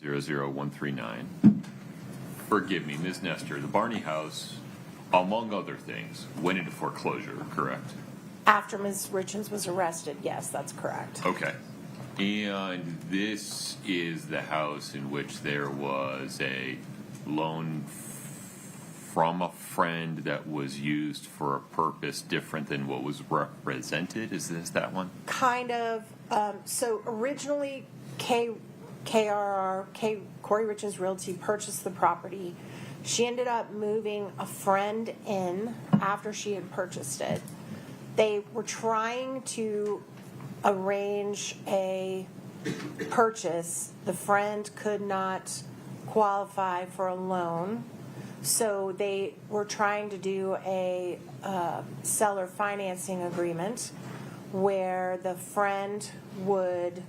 00139. Forgive me, Ms. Nestor, the Barney house, among other things, went into foreclosure, correct? After Ms. Richins was arrested, yes, that's correct. Okay. And this is the house in which there was a loan from a friend that was used for a purpose different than what was represented? Is this that one? Kind of. So originally, Kouri Richins Realty purchased the property. She ended up moving a friend in after she had purchased it. They were trying to arrange a purchase. The friend could not qualify for a loan, so they were trying to do a seller financing agreement where the friend would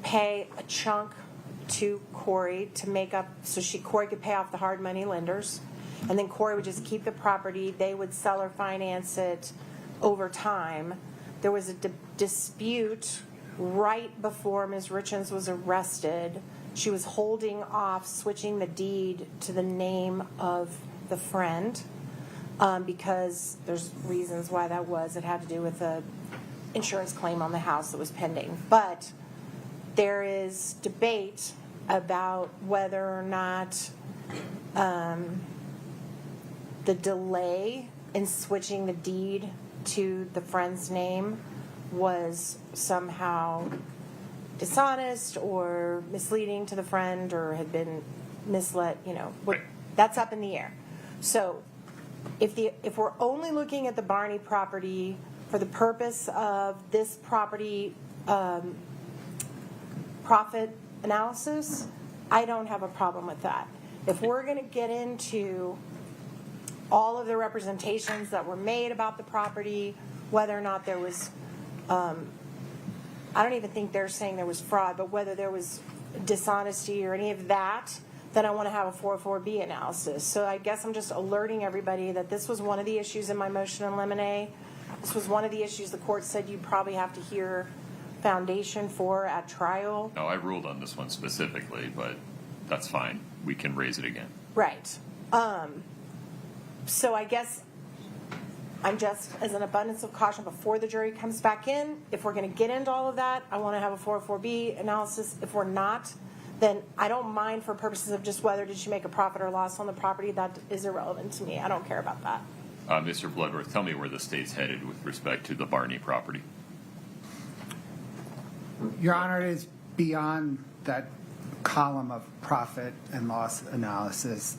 pay a chunk to Kouri to make up, so Kouri could pay off the hard money lenders, and then Kouri would just keep the property. They would seller finance it over time. There was a dispute right before Ms. Richins was arrested. She was holding off switching the deed to the name of the friend because there's reasons why that was. It had to do with a insurance claim on the house that was pending. But there is debate about whether or not the delay in switching the deed to the friend's name was somehow dishonest or misleading to the friend or had been misled, that's up in the air. So if we're only looking at the Barney property for the purpose of this property profit analysis, I don't have a problem with that. If we're going to get into all of the representations that were made about the property, whether or not there was, I don't even think they're saying there was fraud, but whether there was dishonesty or any of that, then I want to have a 404B analysis. So I guess I'm just alerting everybody that this was one of the issues in my motion in limine. This was one of the issues the court said you'd probably have to hear foundation for at trial. No, I ruled on this one specifically, but that's fine. We can raise it again. Right. So I guess I'm just, as an abundance of caution before the jury comes back in, if we're going to get into all of that, I want to have a 404B analysis. If we're not, then I don't mind for purposes of just whether did she make a profit or loss on the property. That is irrelevant to me. I don't care about that. Mr. Bloodworth, tell me where the state's headed with respect to the Barney property. Your Honor, it is beyond that column of profit and loss analysis.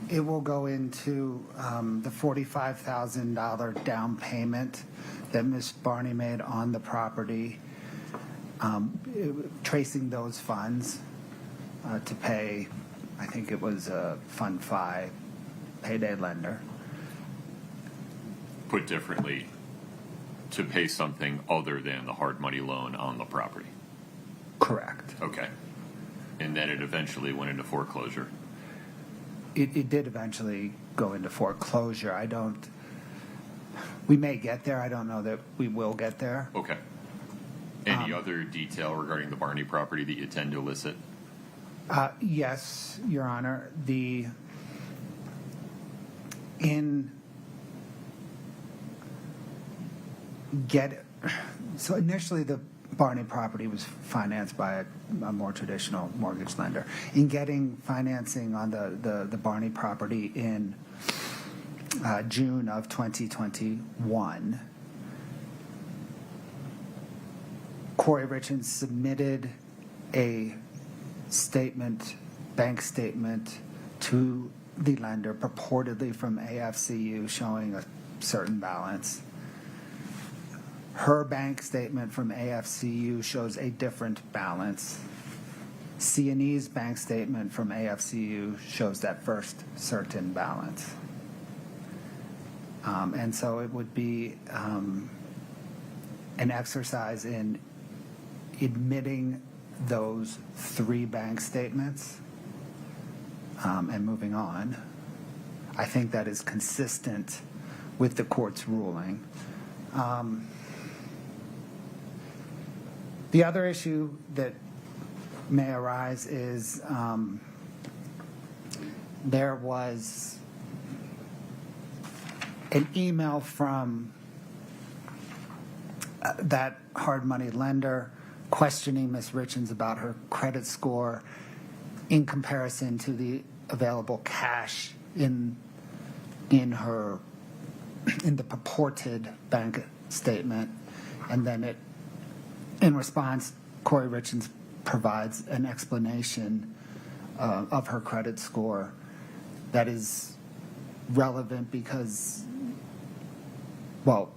It will go into the $45,000 down payment that Ms. Barney made on the property, tracing those funds to pay, I think it was Fund 5 payday lender. Put differently, to pay something other than the hard money loan on the property. Correct. Okay. And then it eventually went into foreclosure. It did eventually go into foreclosure. We may get there. I don't know that we will get there. Okay. Any other detail regarding the Barney property that you tend to elicit? Yes, Your Honor. So initially the Barney property was financed by a more traditional mortgage lender. In getting financing on the Barney property in June of 2021, Kouri Richins submitted a bank statement to the lender, purportedly from AFCU, showing a certain balance. Her bank statement from AFCU shows a different balance. C&E's bank statement from AFCU shows that first certain balance. And so it would be an exercise in admitting those three bank statements and moving on. I think that is consistent with the court's ruling. The other issue that may arise is there was an email from that hard money lender questioning Ms. Richins about her credit score in comparison to the available cash in the purported bank statement, and then in response, Kouri Richins provides an explanation of her credit score that is relevant because, well,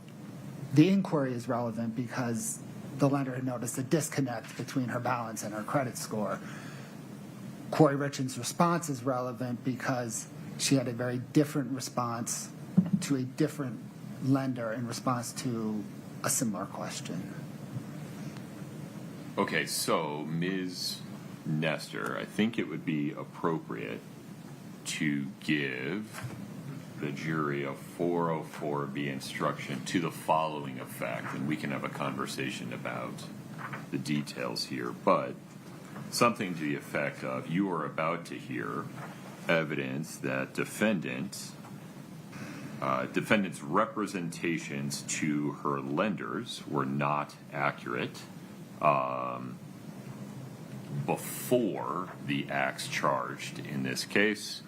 the inquiry is relevant because the lender had noticed a disconnect between her balance and her credit score. Kouri Richins' response is relevant because she had a very different response to a different lender in response to a similar question. Okay, so Ms. Nestor, I think it would be appropriate to give the jury a 404B instruction to the following effect, and we can have a conversation about the details here, but something to the effect of, you are about to hear evidence that defendant's representations to her lenders were not accurate before the acts charged in this case.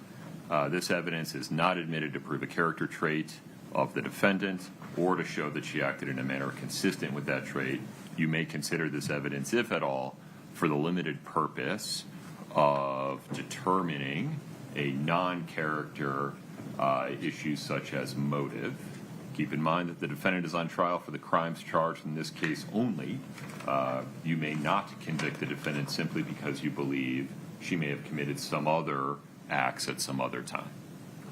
This evidence is not admitted to prove a character trait of the defendant or to show that she acted in a manner consistent with that trait. You may consider this evidence, if at all, for the limited purpose of determining a non-character issue such as motive. Keep in mind that the defendant is on trial for the crimes charged in this case only. You may not convict the defendant simply because you believe she may have committed some other acts at some other time.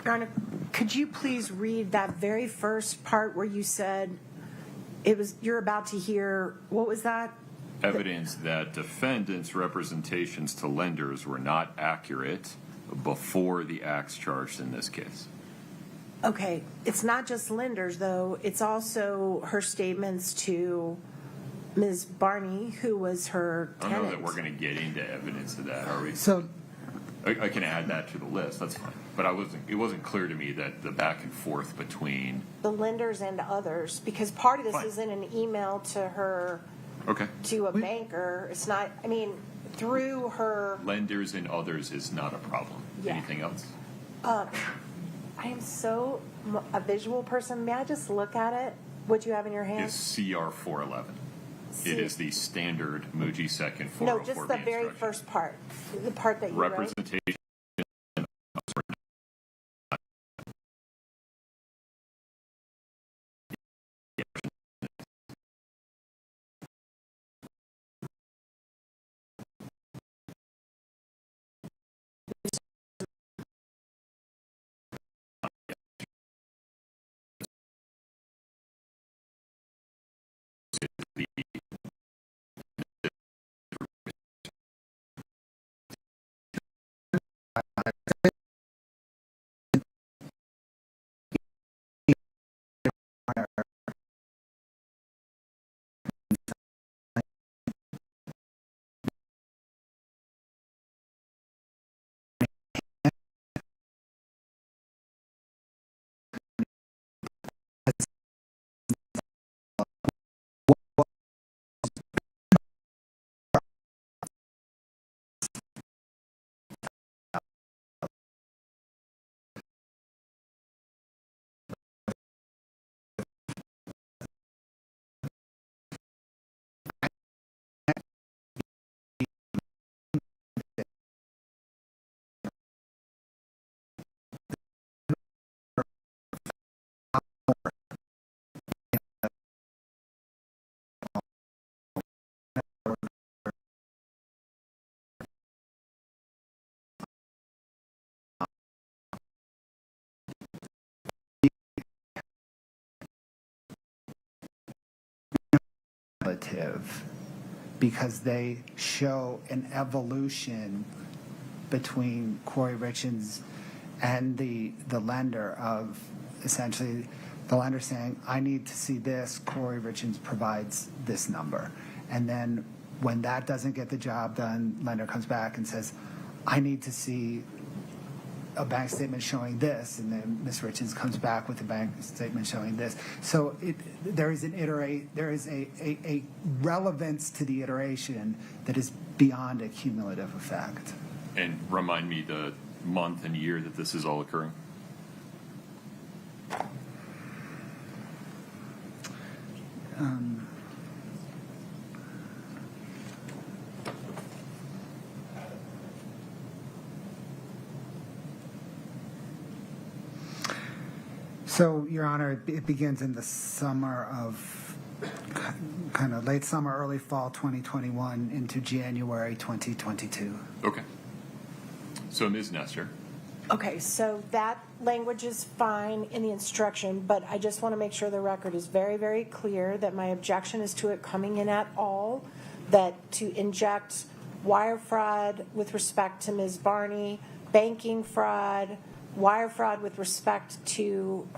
Your Honor, could you please read that very first part where you said you're about to hear, what was that? Evidence that defendant's representations to lenders were not accurate before the acts charged in this case. Okay, it's not just lenders, though. It's also her statements to Ms. Barney, who was her tenant. I don't know that we're going to get into evidence of that, are we? So I can add that to the list. That's fine. But it wasn't clear to me that the back and forth between the lenders and others, because part of this Fine. is in an email to her, okay, to a banker. It's not, I mean, through her. lenders and others is not a problem. Yeah. Anything else? I am so a visual person. May I just look at it? What you have in your hand? Is CR 411. It is the standard Muji second 404B No, just the very instruction. first part, the part that you wrote. Representation. because they show an evolution between Kouri Richins and the lender of essentially the lender saying, I need to see this, Kouri Richins provides this number. And then When that doesn't get the job done, lender comes back and says, I need to see a bank statement showing this, and then Ms. Richins comes back with a bank statement showing this. So there is a relevance to the iteration that is beyond a cumulative effect. And remind me the month and year that this is all occurring. So, Your Honor, it begins in the summer of, kind of late summer, early fall 2021 into January 2022. Okay. So, Ms. Nestor. Okay, so that language is fine in the instruction, but I just want to make sure the record is very, very clear that my objection is to it coming in at all, that to inject wire fraud with respect to Ms. Barney, banking fraud, wire fraud with respect to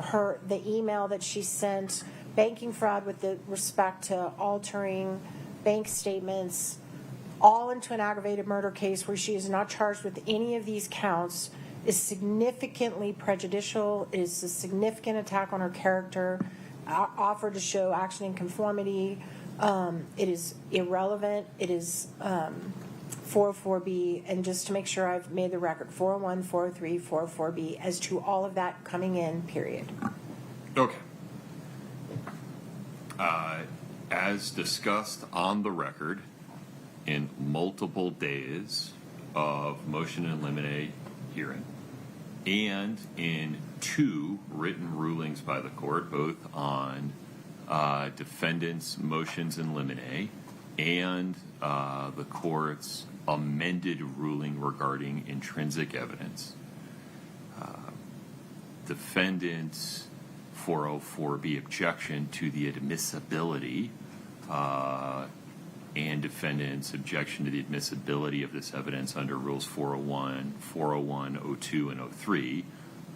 the email that she sent, banking fraud with respect to altering bank statements, all into an aggravated murder case where she is not charged with any of these counts, is significantly prejudicial. It is a significant attack on her character, offered to show action in conformity. It is irrelevant. It is 404B, and just to make sure I've made the record, 401, 403, 404B, as to all of that coming in, period. Okay. As discussed on the record, in multiple days of motion in limine hearing, and in 2 written rulings by the court, both on defendants' motions in limine and the court's amended ruling regarding intrinsic evidence. Defendant's 404B objection to the admissibility and defendant's objection to the admissibility of this evidence under Rules 401, 02, and 03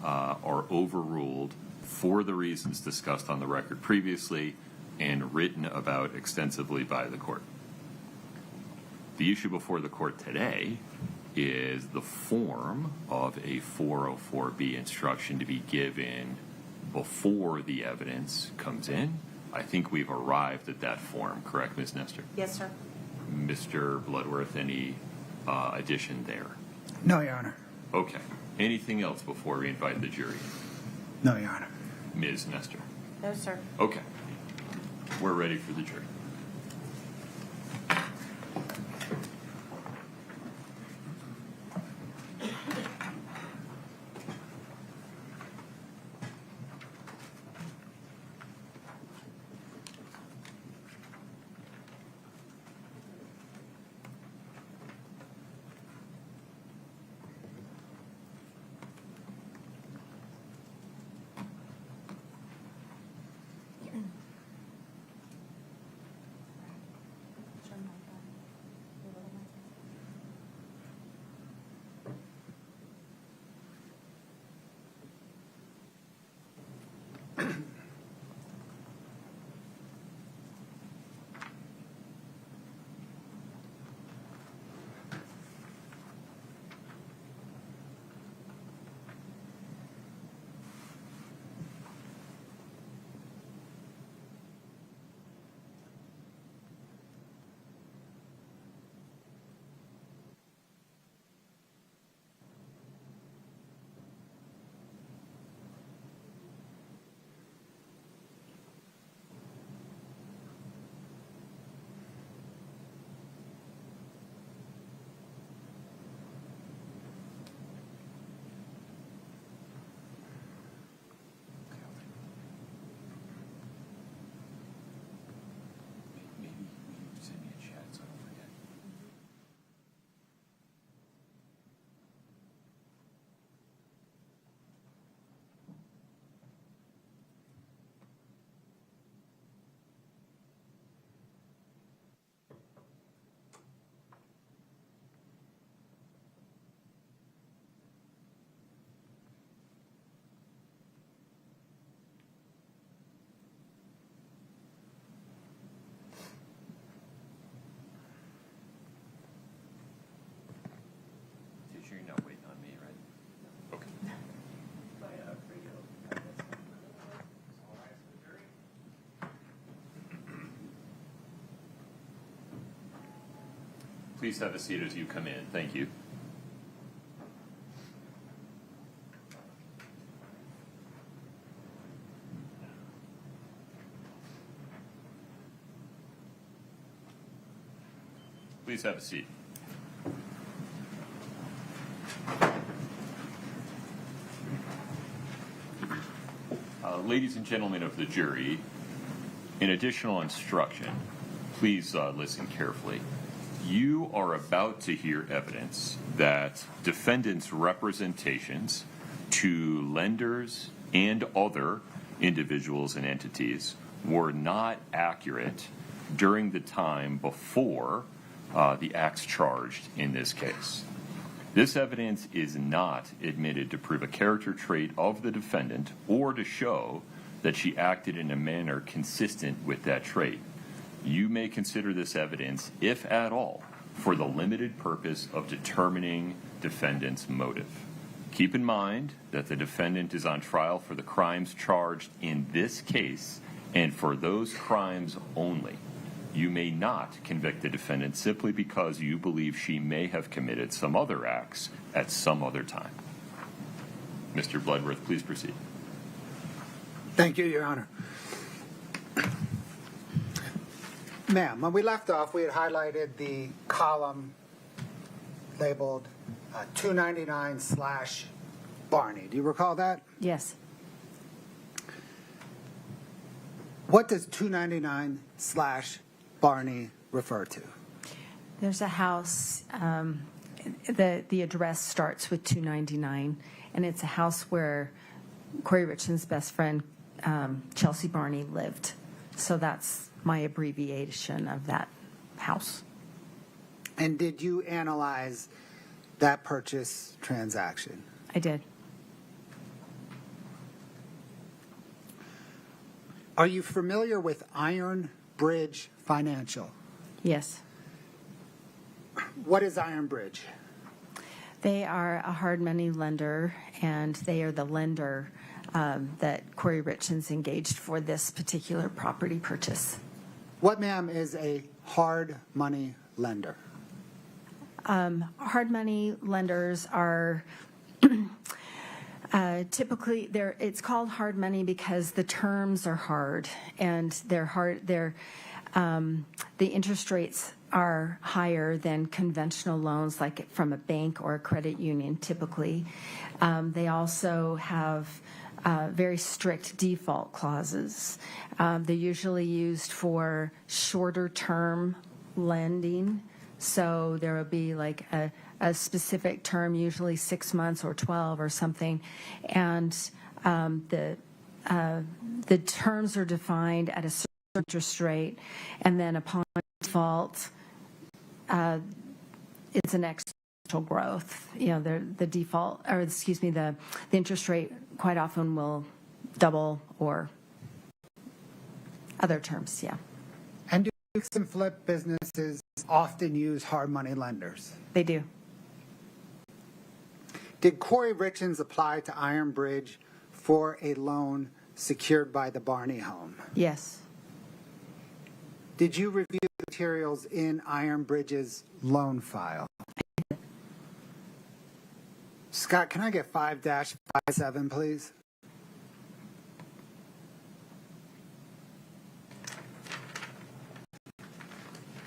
are overruled for the reasons discussed on the record previously and written about extensively by the court. The issue before the court today is the form of a 404B instruction to be given before the evidence comes in. I think we've arrived at that form, correct, Ms. Nestor? Yes, sir. Mr. Bloodworth, any addition there? No, Your Honor. Okay. Anything else before we invite the jury? No, Your Honor. Ms. Nestor? No, sir. Okay. We're ready for the jury. Please have a seat as you come in. Thank you. Please have a seat. Ladies and gentlemen of the jury, in additional instruction, please listen carefully. You are about to hear evidence that defendants' representations to lenders and other individuals and entities were not accurate during the time before the acts charged in this case. This evidence is not admitted to prove a character trait of the defendant or to show that she acted in a manner consistent with that trait. You may consider this evidence, if at all, for the limited purpose of determining defendant's motive. Keep in mind that the defendant is on trial for the crimes charged in this case and for those crimes only. You may not convict the defendant simply because you believe she may have committed some other acts at some other time. Mr. Bloodworth, please proceed. Thank you, Your Honor. Ma'am, when we left off, we had highlighted the column labeled 299/Barney. Do you recall that? Yes. What does 299/Barney refer to? There's a house, the address starts with 299, and it's a house where Kouri Richins' best friend, Chelsea Barney, lived. So that's my abbreviation of that house. And did you analyze that purchase transaction? I did. Are you familiar with Iron Bridge Financial? Yes. What is Iron Bridge? They are a hard money lender, and they are the lender that Kouri Richins engaged for this particular property purchase. What, ma'am, is a hard money lender? Hard money lenders are typically it's called hard money because the terms are hard, and they're hard. The interest rates are higher than conventional loans, like from a bank or a credit union. Typically, they also have very strict default clauses. They're usually used for shorter term lending. So there will be like a specific term, usually 6 months or 12 or something, and the terms are defined at a certain interest rate, and then upon default, it's an exponential growth. You know, the default, or excuse me, the interest rate quite often will double or other terms. Yeah. And do fix and flip businesses often use hard money lenders? They do. Did Kouri Richins apply to Iron Bridge for a loan secured by the Barney home? Yes. Did you review the materials in Iron Bridge's loan file? Scott, can I get 5-57, please?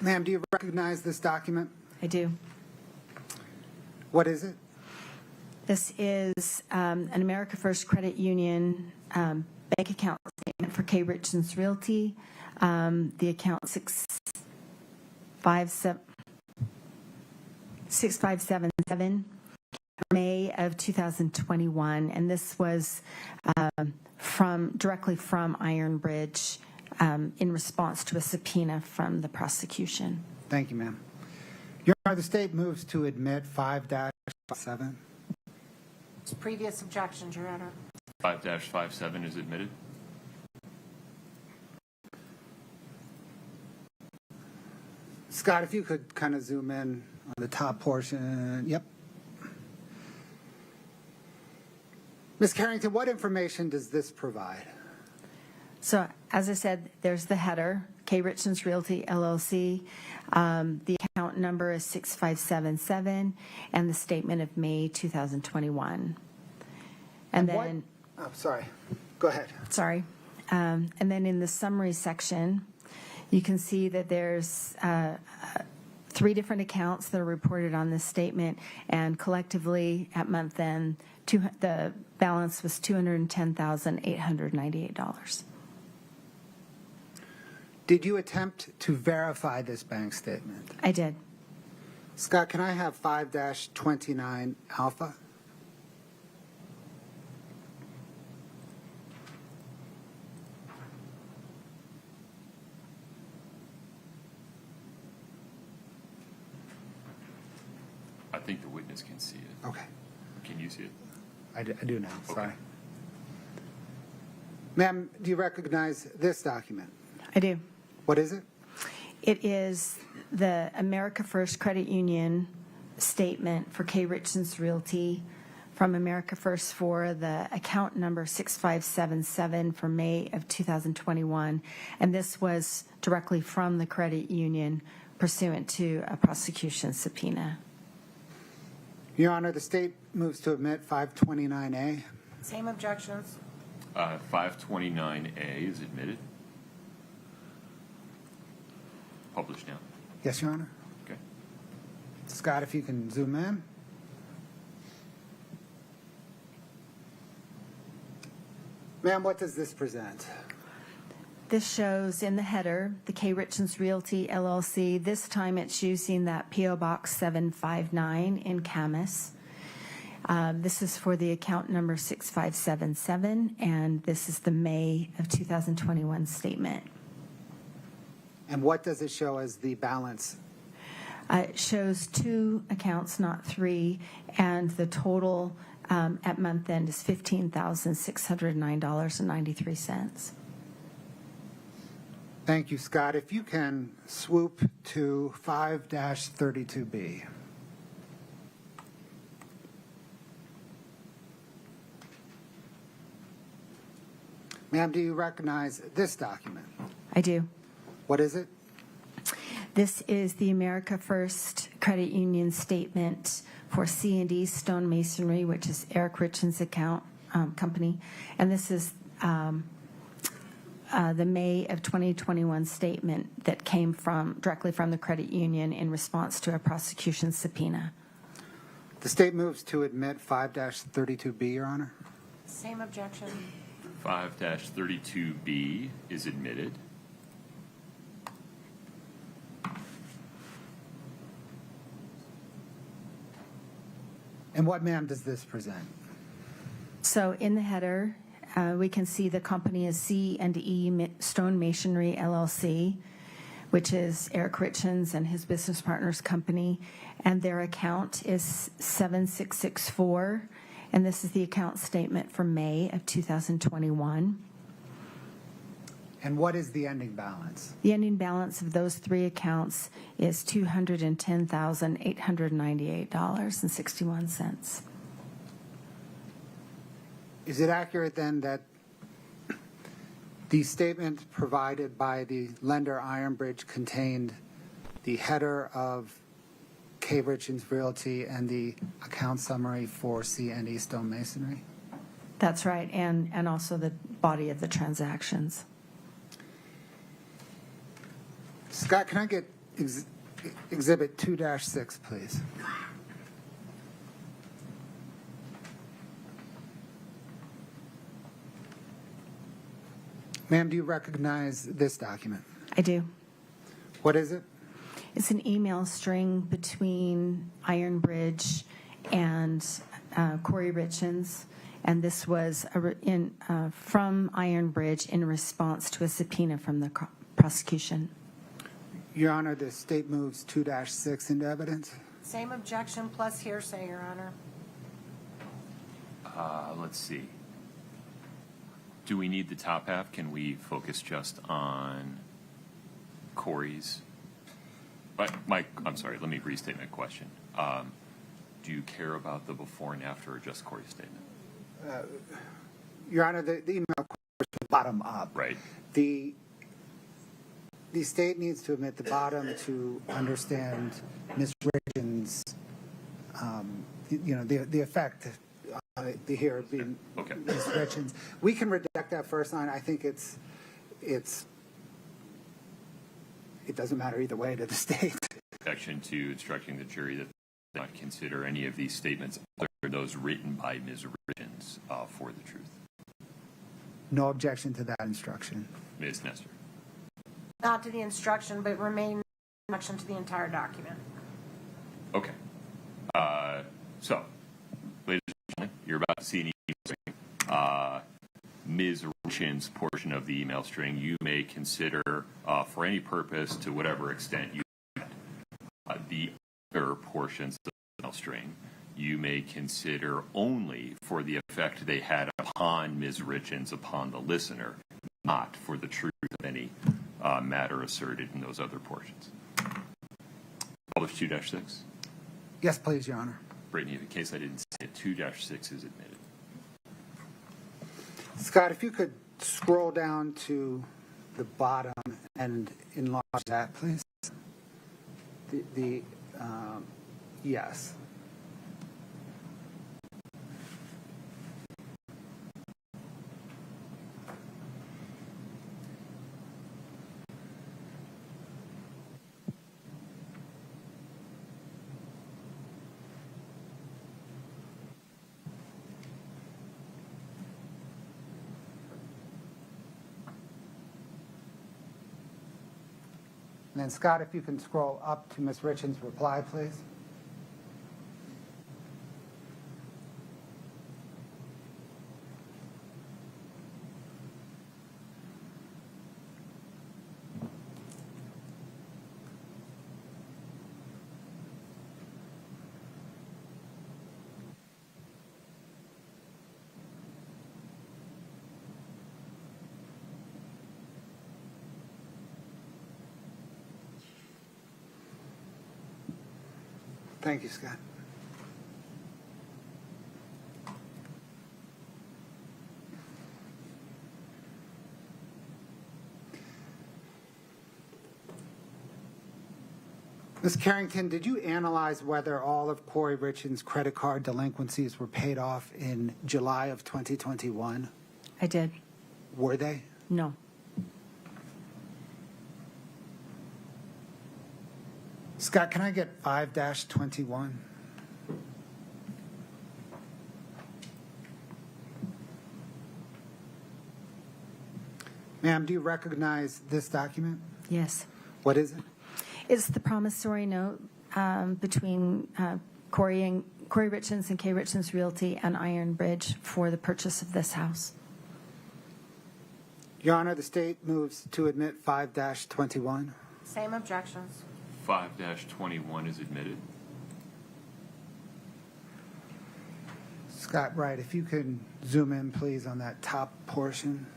Ma'am, do you recognize this document? I do. What is it? This is an America First Credit Union bank account statement for Kouri Richins Realty. The account 6577, May of 2021, and this was directly from Iron Bridge in response to a subpoena from the prosecution. Thank you, ma'am. Your Honor, the state moves to admit 5-57. Previous objections, Your Honor. 5-57 is admitted. Scott, if you could kind of zoom in on the top portion. Yep. Ms. Carrington, what information does this provide? So, as I said, there's the header, K. Richins Realty, LLC. The account number is 6577, and the statement of May 2021. And what- then, Oh, sorry. Go ahead. sorry. And then in the summary section, you can see that there's 3 different accounts that are reported on this statement, and collectively at month end, the balance was $210,898. Did you attempt to verify this bank statement? I did. Scott, can I have 5-29 alpha? I think the witness can see it. Okay. Can you see it? I do now, sorry. Okay. Ma'am, do you recognize this document? I do. What is it? It is the America First Credit Union statement for K. Richins Realty from America First for the account number 6577 for May of 2021. And this was directly from the credit union pursuant to a prosecution subpoena. Your Honor, the state moves to admit 529A. Same objections. 529A is admitted. Published now. Yes, Your Honor. Okay. Scott, if you can zoom in. Ma'am, what does this present? This shows in the header, the K. Richins Realty LLC. This time it's using that P.O. Box 759 in Camas. This is for the account number 6577, and this is the May of 2021 statement. And what does it show as the balance? It shows 2 accounts, not 3, and the total at month end is $15,609.93. Thank you, Scott. If you can swoop to 5-32B. Ma'am, do you recognize this document? I do. What is it? This is the America First Credit Union statement for C&D Stone Masonry, which is Eric Richins' account company, and this is the May of 2021 statement that came directly from the credit union in response to a prosecution subpoena. The state moves to admit 5-32B, Your Honor. Same objection. 5-32B is admitted. And what, ma'am, does this present? So in the header, we can see the company is C&E Stone Masonry LLC, which is Eric Richins and his business partner's company, and their account is 7664, and this is the account statement for May of 2021. And what is the ending balance? The ending balance of those 3 accounts is $210,898.61. Is it accurate then that the statement provided by the lender Ironbridge contained the header of K. Richins Realty and the account summary for C&E Stone Masonry? That's right, and also the body of the transactions. Scott, can I get Exhibit 2-6, please? Ma'am, do you recognize this document? I do. What is it? It's an email string between Ironbridge and Kouri Richins, and this was from Ironbridge in response to a subpoena from the prosecution. Your Honor, the state moves 2-6 into evidence. Same objection plus hearsay, Your Honor. Let's see. Do we need the top half? Can we focus just on Kouri's? Mike, I'm sorry, let me restate my question. Do you care about the before and after or just Kouri's statement? Your Honor, the email question bottom up. Right. The the state needs to admit the bottom to understand Ms. Richins, the effect here being Okay. Ms. Richins. We can redact that first line. I think it doesn't matter either way to the state. Objection to instructing the jury that they not consider any of these statements other than those written by Ms. Richins for the truth. No objection to that instruction. Ms. Nestor. Not to the instruction, but remain instruction to the entire document. Okay. So, ladies and gentlemen, you're about to see an email string. Ms. Richins' portion of the email string you may consider for any purpose to whatever extent you the other portions of the email string you may consider only for the effect they had upon Ms. Richins, upon the listener, not for the truth of any matter asserted in those other portions. Publish 2-6. Yes, please, Your Honor. Brittany, in case I didn't say it, 2-6 is admitted. Scott, if you could scroll down to the bottom and enlarge that, please. Yes. And then, Scott, if you can scroll up to Ms. Richins' reply, please. Thank you, Scott. Ms. Carrington, did you analyze whether all of Kouri Richins' credit card delinquencies were paid off in July of 2021? I did. Were they? No. Scott, can I get 5-21? Ma'am, do you recognize this document? Yes. What is it? It's the promissory note between Kouri Richins and K. Richins Realty and Iron Bridge for the purchase of this house. Your Honor, the state moves to admit 5-21. Same objections. 5-21 is admitted. Scott Wright, if you can zoom in, please, on that top portion.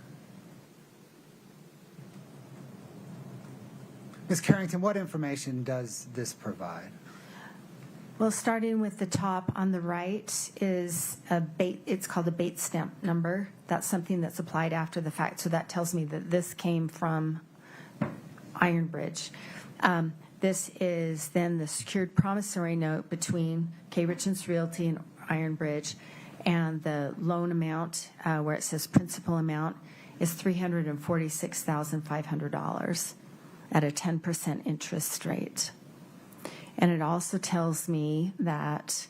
Ms. Carrington, what information does this provide? Well, starting with the top on the right is it's called a bait stamp number. That's something that's applied after the fact. So that tells me that this came from Iron Bridge. This is then the secured promissory note between K. Richins Realty and Iron Bridge, and the loan amount, where it says principal amount, is $346,500 at a 10% interest rate. And it also tells me that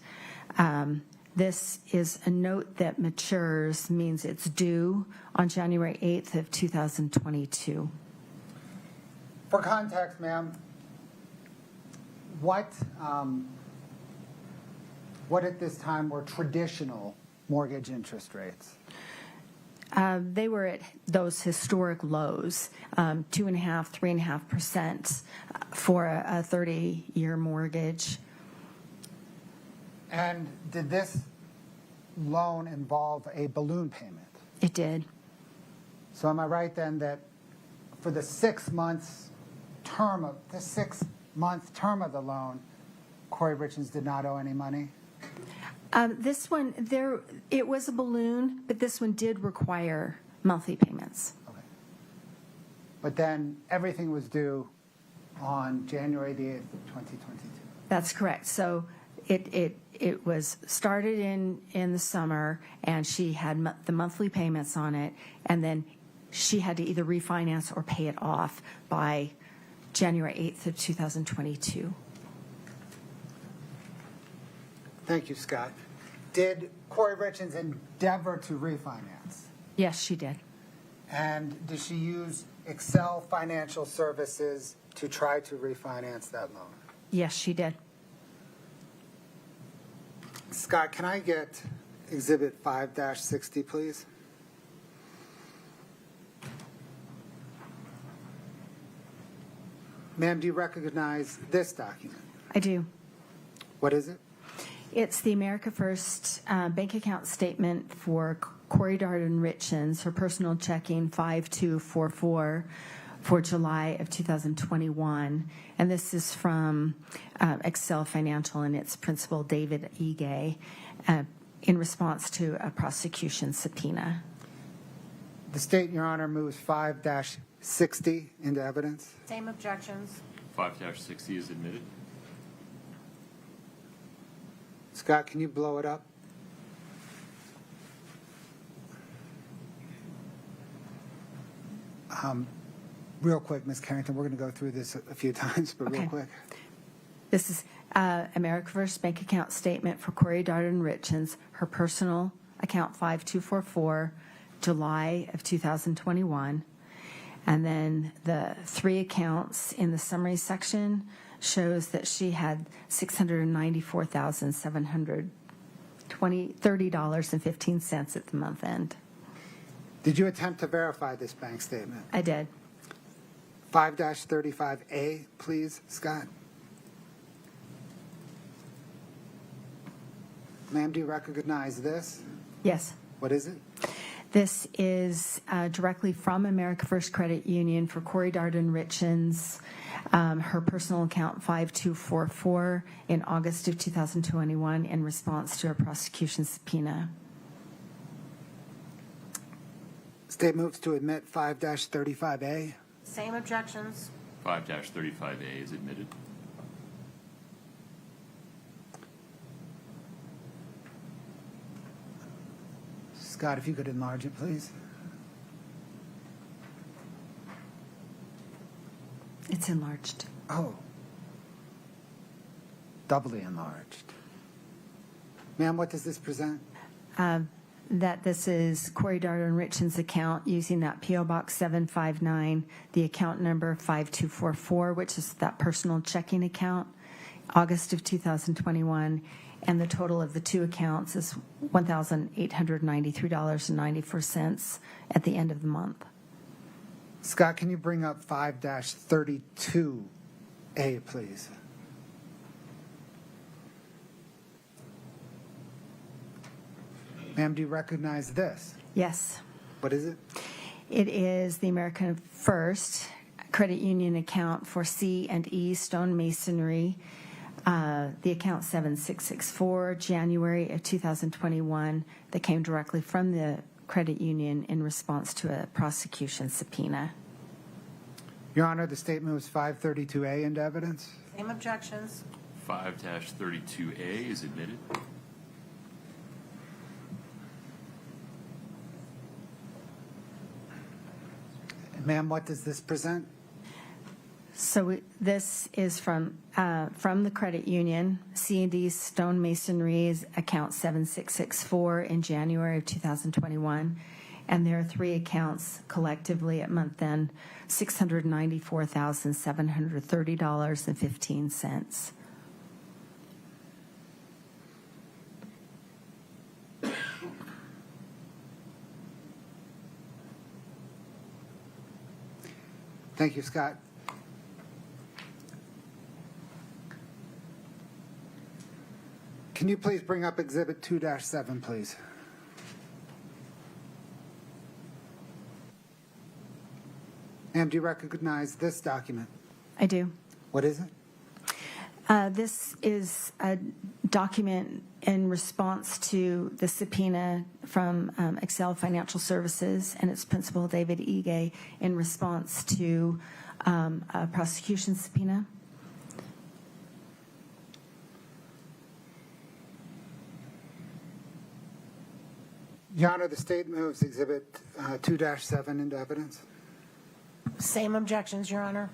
this is a note that matures, means it's due on January 8th of 2022. For context, ma'am, what at this time were traditional mortgage interest rates? They were at those historic lows, 2.5%, 3.5% for a 30-year mortgage. And did this loan involve a balloon payment? It did. So am I right then that for the 6 months term of the 6-month term of the loan, Kouri Richins did not owe any money? This one, it was a balloon, but this one did require monthly payments. Okay. but then everything was due on January the 8th, 2022. That's correct. So it was started in the summer, and she had the monthly payments on it, and then she had to either refinance or pay it off by January 8th of 2022. Thank you, Scott. Did Kouri Richins endeavor to refinance? Yes, she did. And did she use Excel Financial Services to try to refinance that loan? Yes, she did. Scott, can I get Exhibit 5-60, please? Ma'am, do you recognize this document? I do. What is it? It's the America First bank account statement for Kouri Richins, her personal checking 5244 for July of 2021. And this is from Excel Financial and its principal, David Ige, in response to a prosecution subpoena. The state, Your Honor, moves 5-60 into evidence. Same objections. 5-60 is admitted. Scott, can you blow it up? Real quick, Ms. Carrington, we're going to go through this a few times, but real Okay. quick. This is America First bank account statement for Kouri Richins, her personal account 5244, July of 2021. And then the three accounts in the summary section shows that she had $694,730.15 at the month end. Did you attempt to verify this bank statement? I did. 5-35A, please, Scott. Ma'am, do you recognize this? Yes. What is it? This is directly from America First Credit Union for Kouri Richins, her personal account 5244 in August of 2021 in response to a prosecution subpoena. State moves to admit 5-35A. Same objections. 5-35A is admitted. Scott, if you could enlarge it, please. It's enlarged. Oh. Doubly enlarged. Ma'am, what does this present? That this is Kouri Richins' account using that P.O. Box 759, the account number 5244, which is that personal checking account, August of 2021, and the total of the two accounts is $1,893.94 at the end of the month. Scott, can you bring up 5-32A, please? Ma'am, do you recognize this? Yes. What is it? It is the American First Credit Union account for C&E Stone Masonry, the account 7664, January of 2021, that came directly from the credit union in response to a prosecution subpoena. Your Honor, the state moves 532A into evidence. Same objections. 5-32A is admitted. Ma'am, what does this present? So this is from the credit union, C&D Stone Masonry's account 7664 in January of 2021. And there are three accounts collectively at month end, $694,730.15. Thank you, Scott. Can you please bring up Exhibit 2-7, please? Ma'am, do you recognize this document? I do. What is it? This is a document in response to the subpoena from Excel Financial Services and its principal, David Ige, in response to a prosecution subpoena. Your Honor, the state moves Exhibit 2-7 into evidence. Same objections, Your Honor.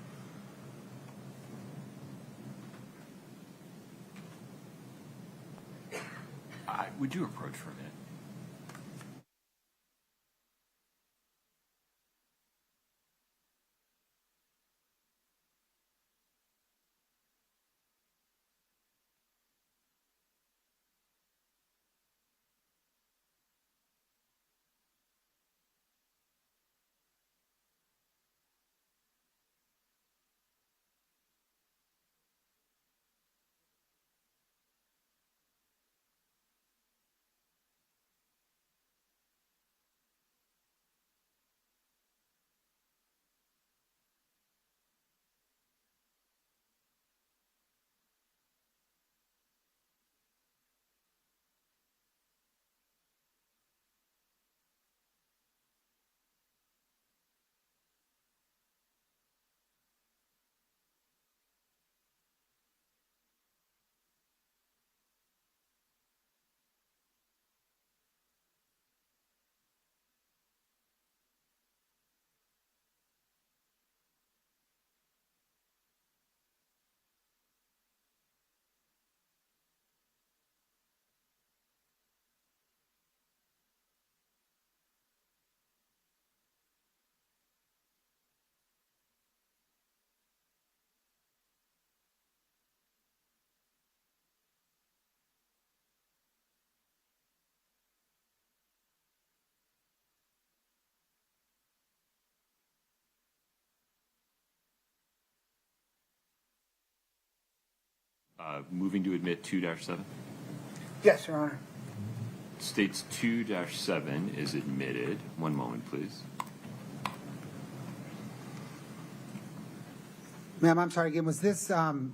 Would you approach for a minute? Moving to admit 2-7. Yes, Your Honor. States 2-7 is admitted. One moment, please. Ma'am, I'm sorry again. Was this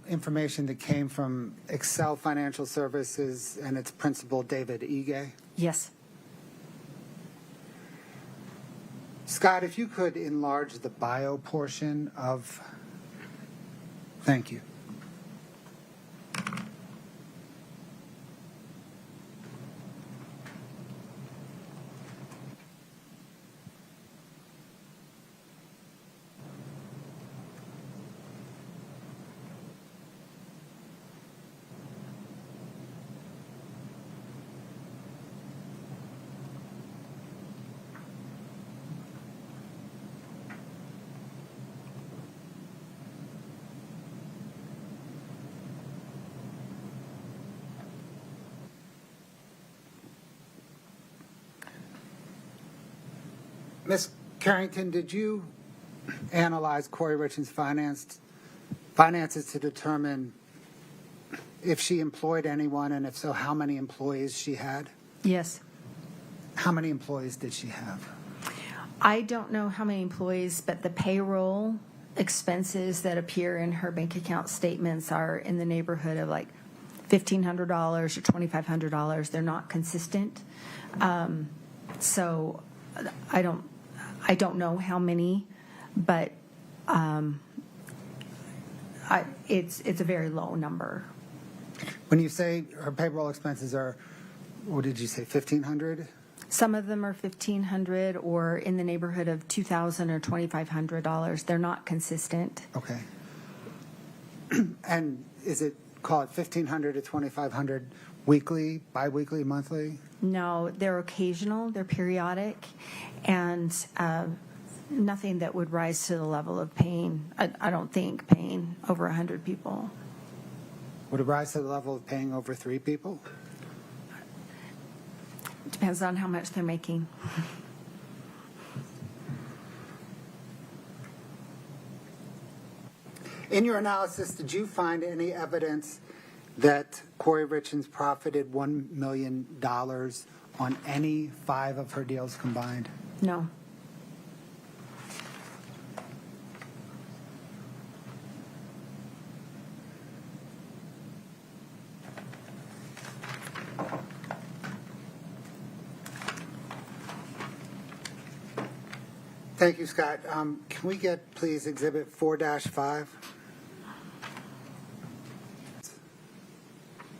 information that came from Excel Financial Services and its principal, David Ige? Yes. Scott, if you could enlarge the bio portion of. Thank you. Ms. Carrington, did you analyze Kouri Richins' finances to determine if she employed anyone, and if so, how many employees she had? Yes. How many employees did she have? I don't know how many employees, but the payroll expenses that appear in her bank account statements are in the neighborhood of like $1,500 or $2,500. They're not consistent. So I don't know how many, but it's a very low number. When you say her payroll expenses are, what did you say, $1,500? Some of them are $1,500 or in the neighborhood of $2,000 or $2,500. They're not consistent. Okay. And is it called $1,500 to $2,500 weekly, biweekly, monthly? No, they're occasional, they're periodic, and nothing that would rise to the level of paying, I don't think, paying over 100 people. Would it rise to the level of paying over 3 people? Depends on how much they're making. In your analysis, did you find any evidence that Kouri Richins profited $1 million on any 5 of her deals combined? No. Thank you, Scott. Can we get, please, Exhibit 4-5?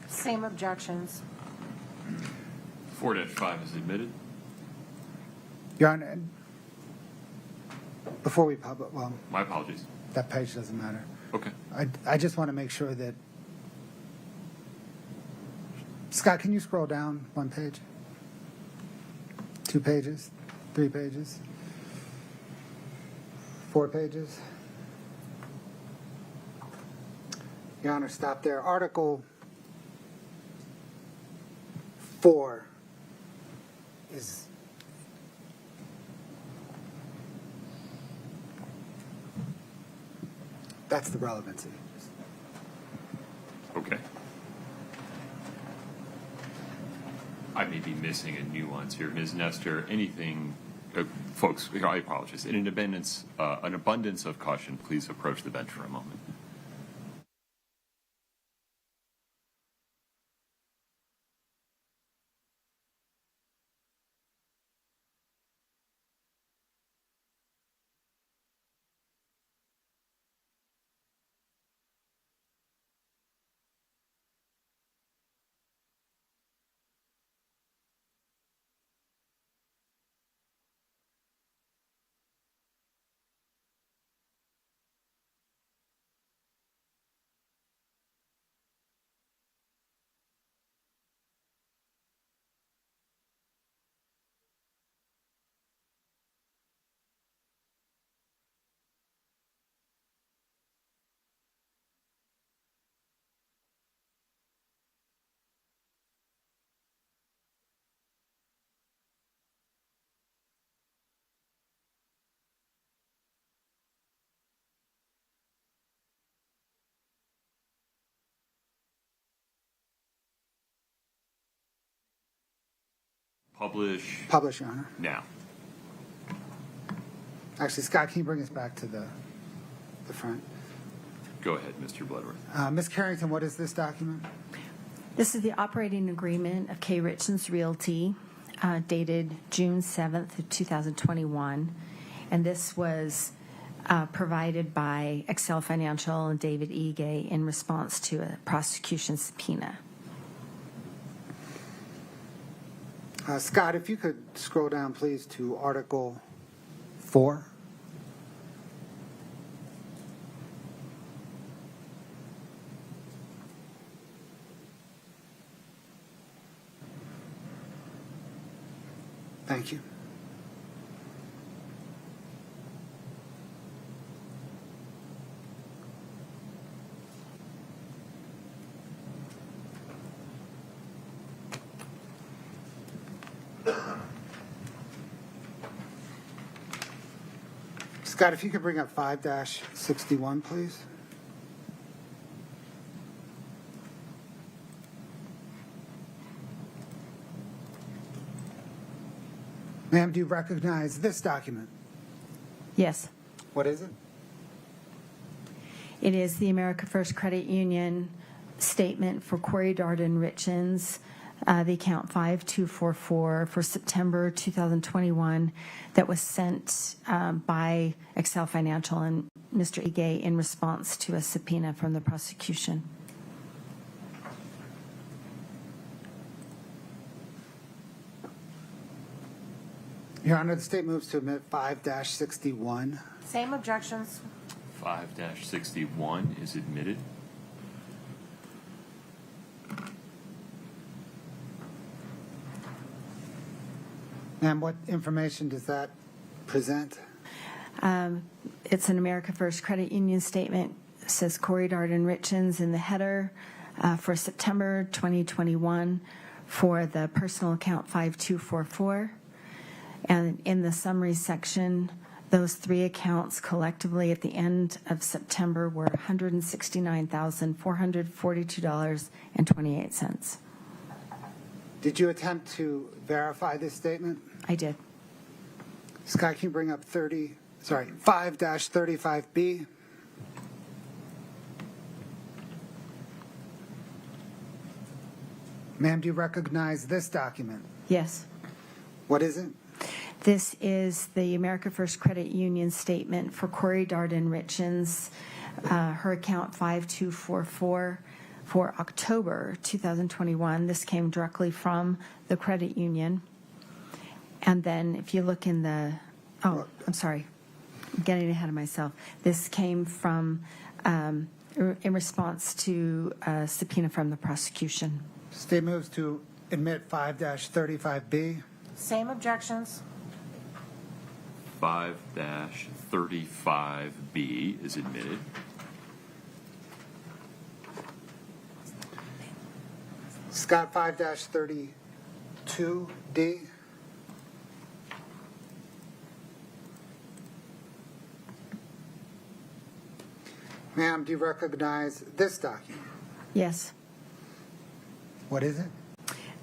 Same objections. 4-5 is admitted. Your Honor, before we well, My apologies. that page doesn't matter. Okay. I just want to make sure that, Scott, can you scroll down one page? 2 pages? 3 pages? 4 pages? Your Honor, stop there. Article 4 is that's the relevancy. Okay. I may be missing a nuance here. Ms. Nestor, anything, folks, I apologize. In an abundance of caution, please approach the bench for a moment. Publish, Your Honor. Now. Actually, Scott, can you bring us back to the front? Go ahead, Mr. Bloodworth. Ms. Carrington, what is this document? This is the operating agreement of Kouri Richins Realty, dated June 7th of 2021. And this was provided by Excel Financial and David E. Gay in response to a prosecution subpoena. Scott, if you could scroll down, please, to Article 4. Thank you. Scott, if you could bring up 5-61, please. Ma'am, do you recognize this document? Yes. What is it? It is the America First Credit Union statement for Kouri Richins, the account 5244 for September 2021 that was sent by Excel Financial and Mr. Egay in response to a subpoena from the prosecution. Your Honor, the state moves to admit 5-61. Same objections. 5-61 is admitted. Ma'am, what information does that present? It's an America First Credit Union statement. It says Kouri Richins in the header for September 2021 for the personal account 5244. And in the summary section, those 3 accounts collectively at the end of September were $169,442.28. Did you attempt to verify this statement? I did. Scott, can you bring up 5-35B? Ma'am, do you recognize this document? Yes. What is it? This is the America First Credit Union statement for Kouri Richins, her account 5244 for October 2021. This came directly from the credit union. And then if you look in the, I'm sorry, I'm getting ahead of myself. This came from, in response to a subpoena from the prosecution. State moves to admit 5-35B. Same objections. 5-35B is admitted. Scott, 5-32D. Ma'am, do you recognize this document? Yes. What is it?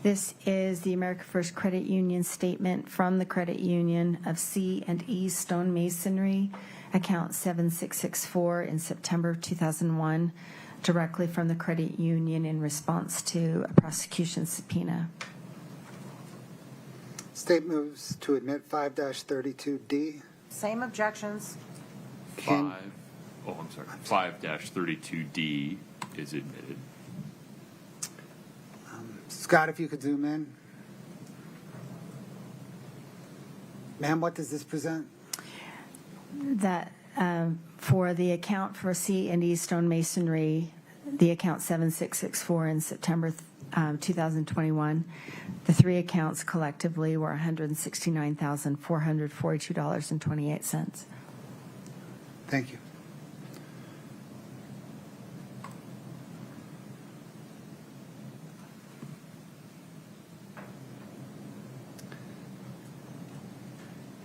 This is the America First Credit Union statement from the credit union of C and E Stonemasonry, account 7664 in September of 2001, directly from the credit union in response to a prosecution subpoena. State moves to admit 5-32D. Same objections. 5-32D is admitted. Scott, if you could zoom in. Ma'am, what does this present? That for the account for C and E Stonemasonry, the account 7664 in September 2021, the three accounts collectively were $169,442.28. Thank you.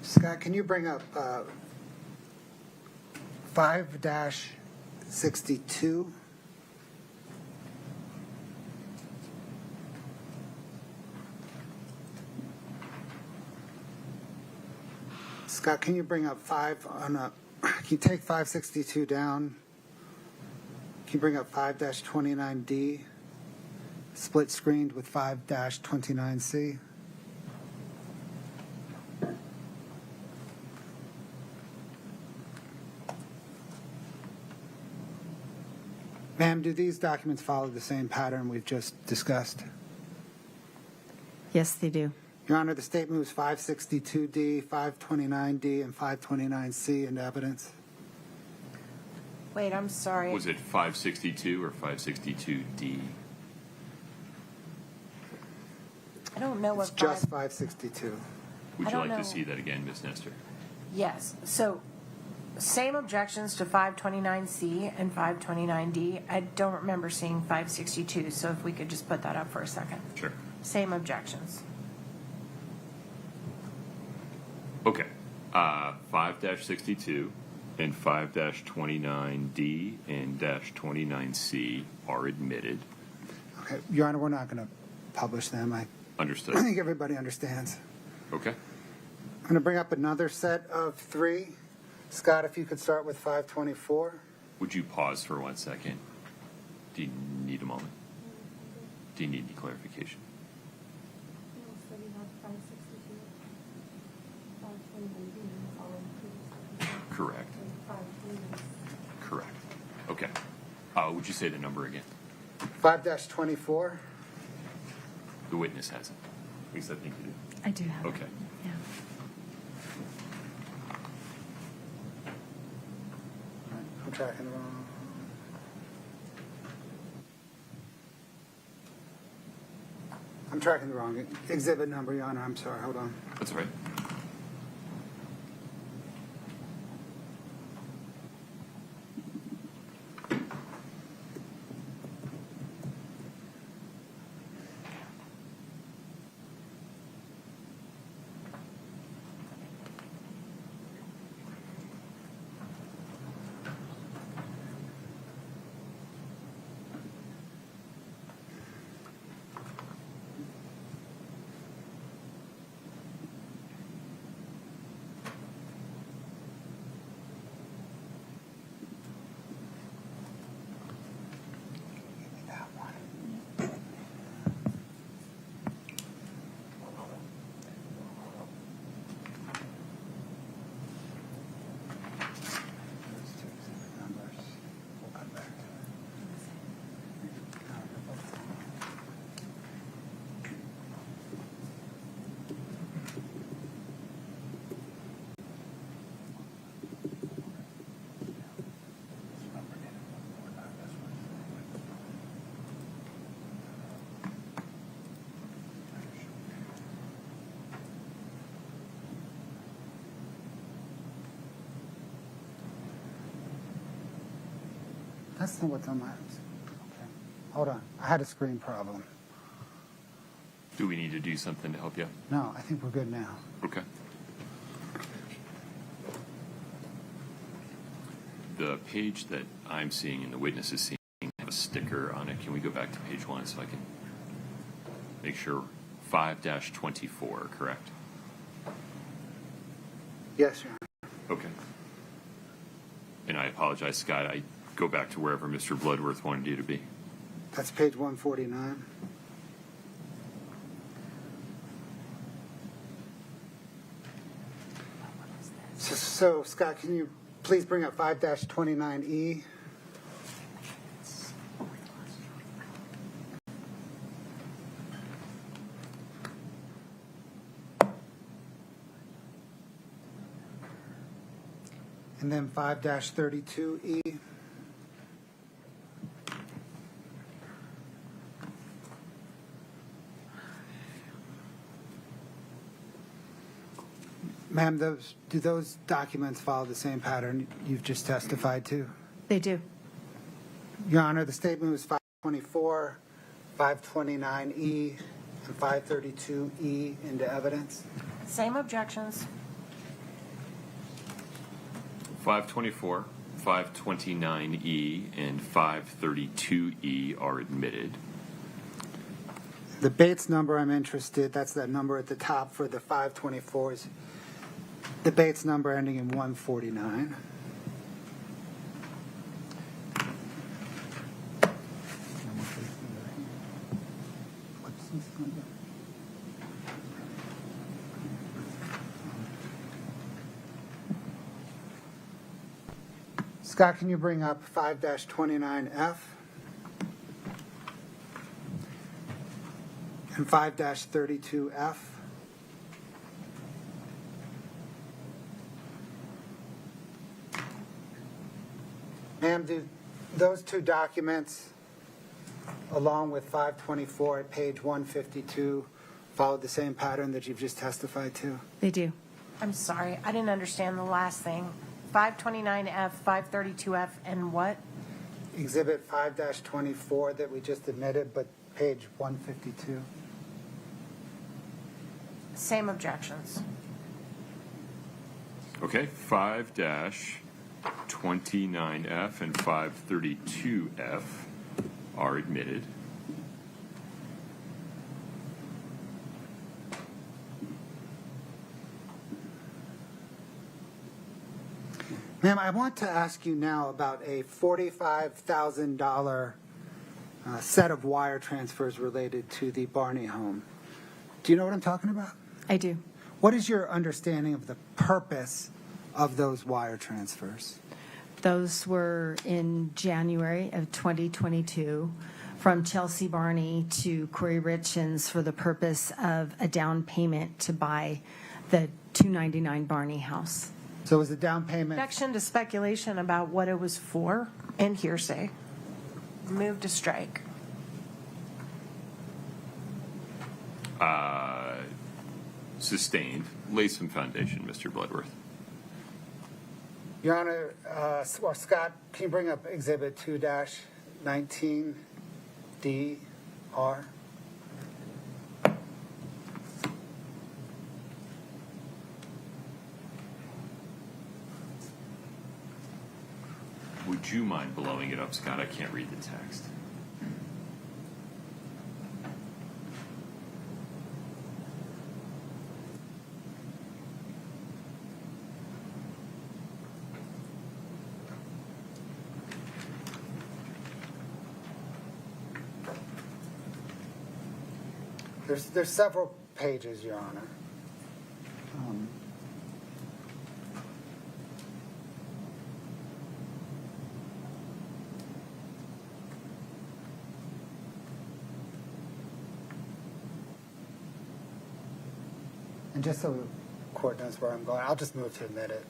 Scott, can you bring up 5-62? Scott, can you bring up 5 on a, can you take 562 down? Can you bring up 5-29D, split screened with 5-29C? Ma'am, do these documents follow the same pattern we've just discussed? Yes, they do. Your Honor, the state moves 562D, 529D, and 529C into evidence. Wait, I'm sorry. Was it 562 or 562D? I don't know what. It's just 562. Would I you don't like know. to see that again, Ms. Nestor? Yes. So, same objections to 529C and 529D. I don't remember seeing 562, so if we could just put that up for a second. Sure. Same objections. Okay. 5-62 and 5-29D and -29C are admitted. Okay, Your Honor, we're not going to publish them. I Understood. think everybody understands. Okay. I'm going to bring up another set of 3. Scott, if you could start with 524. Would you pause for 1 second? Do you need a moment? Do you need any clarification? Correct. Correct. Okay. Would you say the number again? 5-24. The witness has it. At least I think you do. I do have it. Okay. Yeah. I'm tracking the wrong. I'm tracking the wrong exhibit number, Your Honor. I'm sorry. Hold on. That's all right. That's not what's on my, okay. Hold on, I had a screen problem. Do we need to do something to help you? No, I think we're good now. Okay. The page that I'm seeing and the witness is seeing have a sticker on it. Can we go back to page 1 so I can make sure? 5-24, correct? Yes, Your Honor. Okay. And I apologize, Scott. I go back to wherever Mr. Bloodworth wanted you to be. That's page 149. So, Scott, can you please bring up 5-29E? And then 5-32E. Ma'am, do those documents follow the same pattern you've just testified to? They do. Your Honor, the statement was 524, 529E, and 532E into evidence. Same objections. 524, 529E, and 532E are admitted. The Bates number I'm interested, that's that number at the top for the 524s. The Bates number ending in 149. Scott, can you bring up 5-29F and 5-32F? Ma'am, do those two documents, along with 524 at page 152, follow the same pattern that you've just testified to? They do. I'm sorry, I didn't understand the last thing. 529F, 532F, and what? Exhibit 5-24 that we just admitted, but page 152. Same objections. Okay, 5-29F and 532F are admitted. Ma'am, I want to ask you now about a $45,000 set of wire transfers related to the Barney home. Do you know what I'm talking about? I do. What is your understanding of the purpose of those wire transfers? Those were in January of 2022 from Chelsea Barney to Kouri Richins for the purpose of a down payment to buy the 299 Barney house. So it was a down payment. Objection to speculation about what it was for and hearsay. Move to strike. Sustained. Lay some foundation, Mr. Bloodworth. Your Honor, or Scott, can you bring up Exhibit 2-19DR? Would you mind blowing it up, Scott? I can't read the text. There's several pages, Your Honor. And just so the court knows where I'm going, I'll just move to admit it.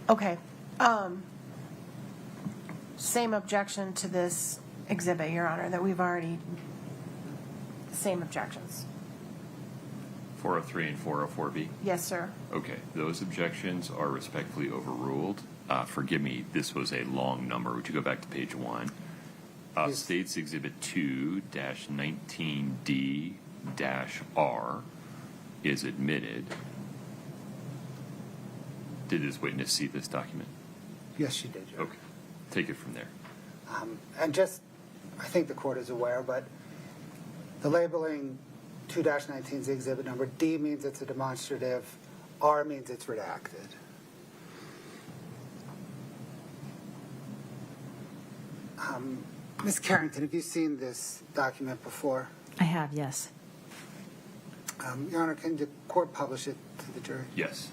Okay. Same objection to this exhibit, Your Honor, that we've already, same objections. 403 and 404B? Yes, sir. Okay, those objections are respectfully overruled. Forgive me, this was a long number. Would you go back to page 1? Yes. States Exhibit 2-19D-R is admitted. Did this witness see this document? Yes, she did, Your Honor. Okay, take it from there. And just, I think the court is aware, but the labeling 2-19 is the exhibit number. D means it's a demonstrative. R means it's redacted. Ms. Carrington, have you seen this document before? I have, yes. Your Honor, can the court publish it to the jury? Yes.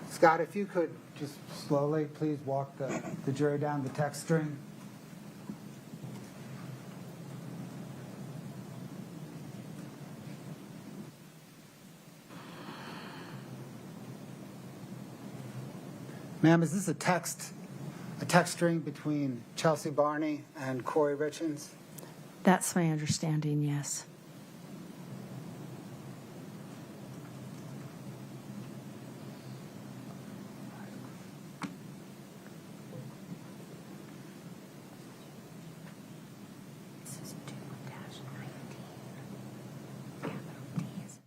Scott, if you could just slowly, please walk the jury down the text string. Ma'am, is this a text string between Chelsea Barney and Kouri Richins? That's my understanding, yes. This is 2-19. Capital D is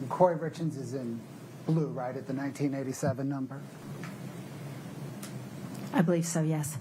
And Kouri Richins is in blue, right, at the 1987 number? I believe so, yes.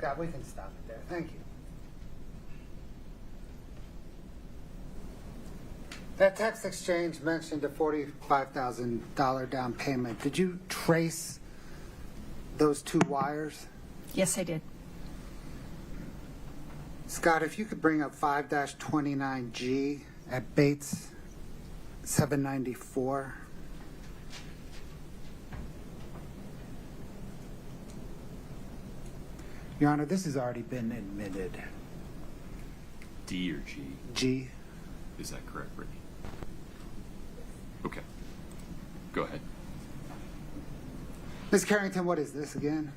Scott, we can stop it there. Thank you. That text exchange mentioned a $45,000 down payment. Did you trace those two wires? Yes, I did. Scott, if you could bring up 5-29G at Bates 794. Your Honor, this has already been admitted. D or G? G. Is that correct, Brittany? Okay. Go ahead. Ms. Carrington, what is this again?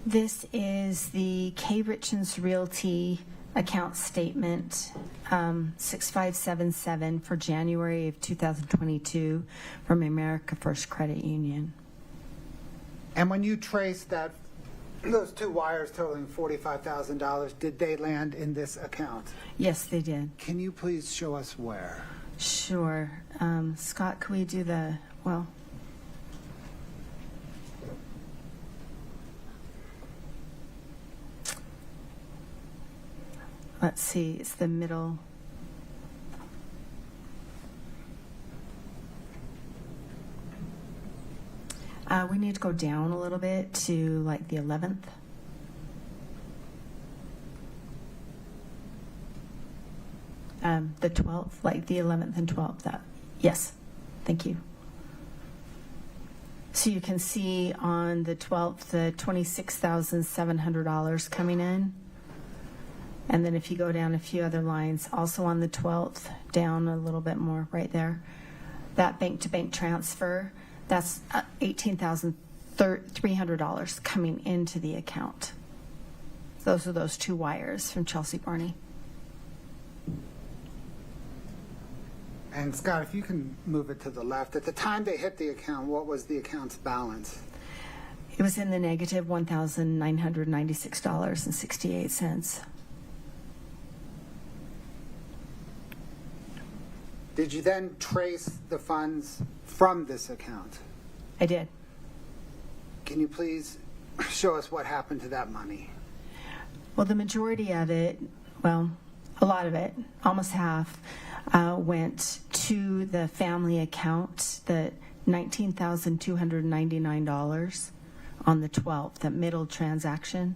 This is the K. Richins Realty account statement 6577 for January of 2022 from America First Credit Union. And when you traced those two wires totaling $45,000, did they land in this account? Yes, they did. Can you please show us where? Sure. Scott, can we do let's see, it's the middle. We need to go down a little bit to like the 11th. The 12th, like the 11th and 12th. Yes, thank you. So you can see on the 12th, the $26,700 coming in. And then if you go down a few other lines, also on the 12th, down a little bit more right there, that bank-to-bank transfer, that's $18,300 coming into the account. Those are those two wires from Chelsea Barney. And Scott, if you can move it to the left. At the time they hit the account, what was the account's balance? It was in the negative $1,996.68. Did you then trace the funds from this account? I did. Can you please show us what happened to that money? Well, the majority of it, well, a lot of it, almost half, went to the family account, the $19,299 on the 12th, that middle transaction.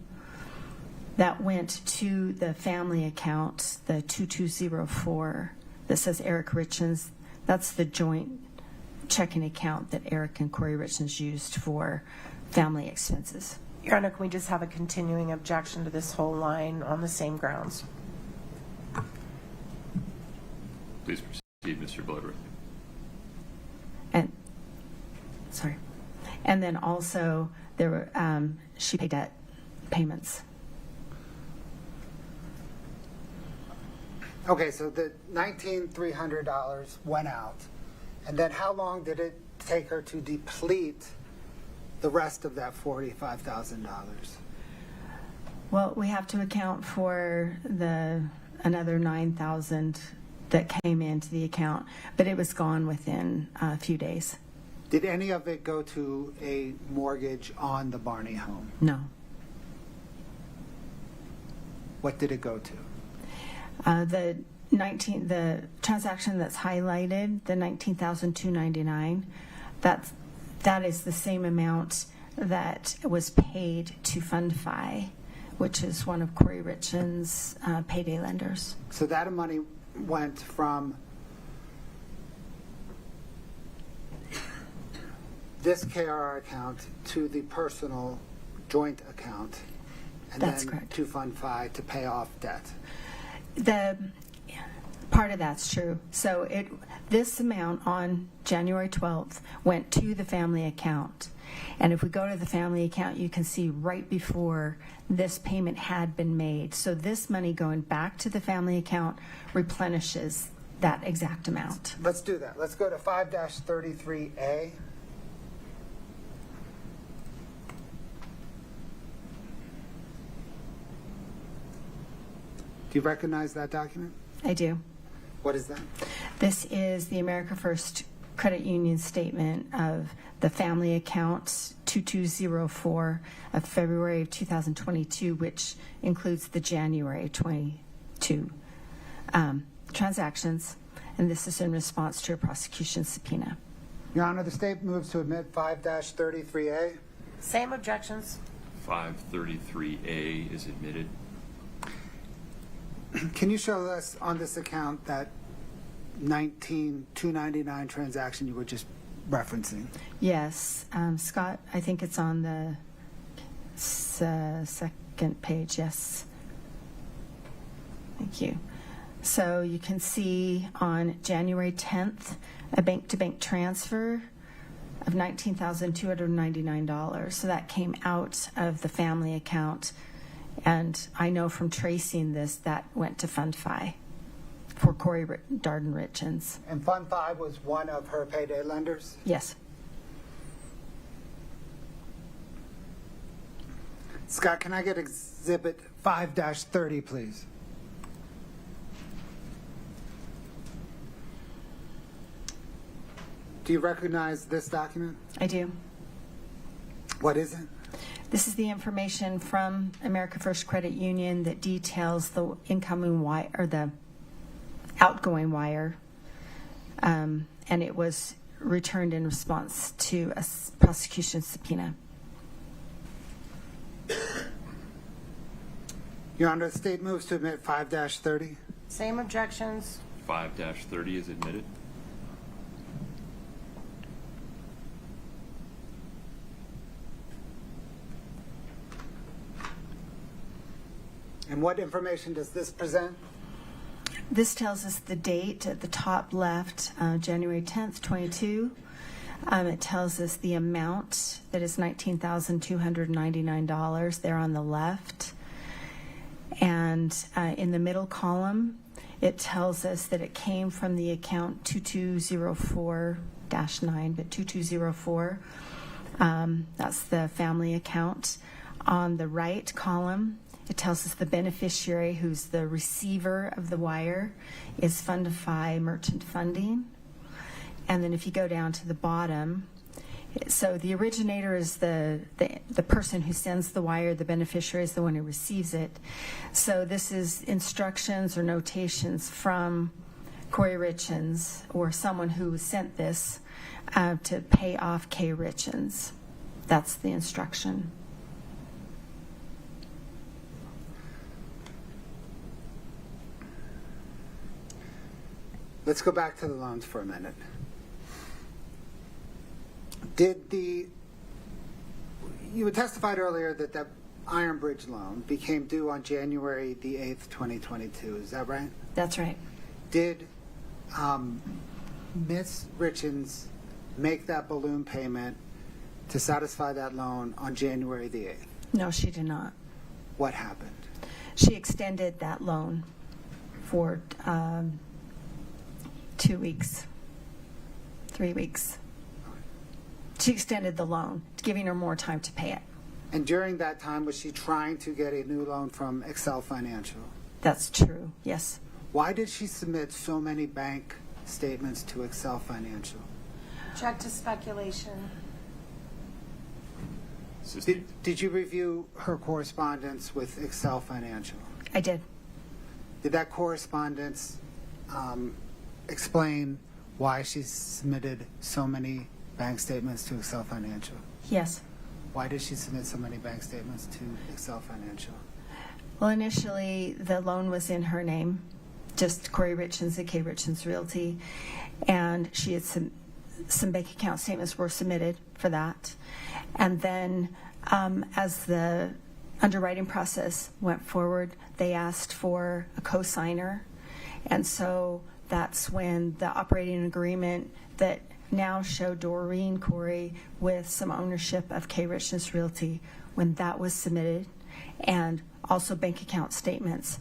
That went to the family account, the 2204, that says Eric Richins. That's the joint checking account that Eric and Kouri Richins used for family expenses. Your Honor, can we just have a continuing objection to this whole line on the same grounds? Please proceed, Mr. Bloodworth. And then also there were she paid debt payments. Okay, so the $19,300 went out. And then how long did it take her to deplete the rest of that $45,000? Well, we have to account for another $9,000 that came into the account, but it was gone within a few days. Did any of it go to a mortgage on the Barney home? No. What did it go to? The transaction that's highlighted, the $19,299, that is the same amount that was paid to FundFi, which is one of Kouri Richins' payday lenders. So that money went from this KRR account to the personal joint account, and That's then correct. to FundFi to pay off debt. The part of that's true. So this amount on January 12th went to the family account. And if we go to the family account, you can see right before this payment had been made. So this money going back to the family account replenishes that exact amount. Let's do that. Let's go to 5-33A. Do you recognize that document? I do. What is that? This is the America First Credit Union statement of the family account 2204 of February of 2022, which includes the January 22 transactions, and this is in response to a prosecution subpoena. Your Honor, the state moves to admit 5-33A. Same objections. 533A is admitted. Can you show us on this account that 299 transaction you were just referencing? Yes, Scott, I think it's on the second page, yes. Thank you. So you can see on January 10th, a bank-to-bank transfer of $19,299. So that came out of the family account. And I know from tracing this, that went to Fund 5 for Kouri Richins. And Fund 5 was one of her payday lenders? Yes. Scott, can I get Exhibit 5-30, please? Do you recognize this document? I do. What is it? This is the information from America First Credit Union that details the incoming wire or the outgoing wire, and it was returned in response to a prosecution subpoena. Your Honor, the state moves to admit 5-30. Same objections. 5-30 is admitted. And what information does this present? This tells us the date at the top left, January 10th, 22. It tells us the amount that is $19,299 there on the left. And in the middle column, it tells us that it came from the account 2204-9, but 2204. That's the family account. On the right column, it tells us the beneficiary, who's the receiver of the wire, is Fundify Merchant Funding. And then if you go down to the bottom, so the originator is the person who sends the wire, the beneficiary is the one who receives it. So this is instructions or notations from Kouri Richins or someone who sent this to pay off K. Richins. That's the instruction. Let's go back to the loans for a minute. You had testified earlier that that Iron Bridge loan became due on January the 8th, 2022. Is that right? That's right. Did Ms. Richins make that balloon payment to satisfy that loan on January the 8th? No, she did not. What happened? She extended that loan for 2 weeks, 3 weeks. She extended the loan, giving her more time to pay it. And during that time, was she trying to get a new loan from Excel Financial? That's true, yes. Why did she submit so many bank statements to Excel Financial? Object to speculation. Did you review her correspondence with Excel Financial? I did. Did that correspondence explain why she submitted so many bank statements to Excel Financial? Yes. Why did she submit so many bank statements to Excel Financial? Well, initially, the loan was in her name, just Kouri Richins, the K. Richins Realty, and she had some bank account statements were submitted for that. And then as the underwriting process went forward, they asked for a co-signer. And so that's when the operating agreement that now showed Doreen Kouri with some ownership of K. Richins Realty, when that was submitted, and also bank account statements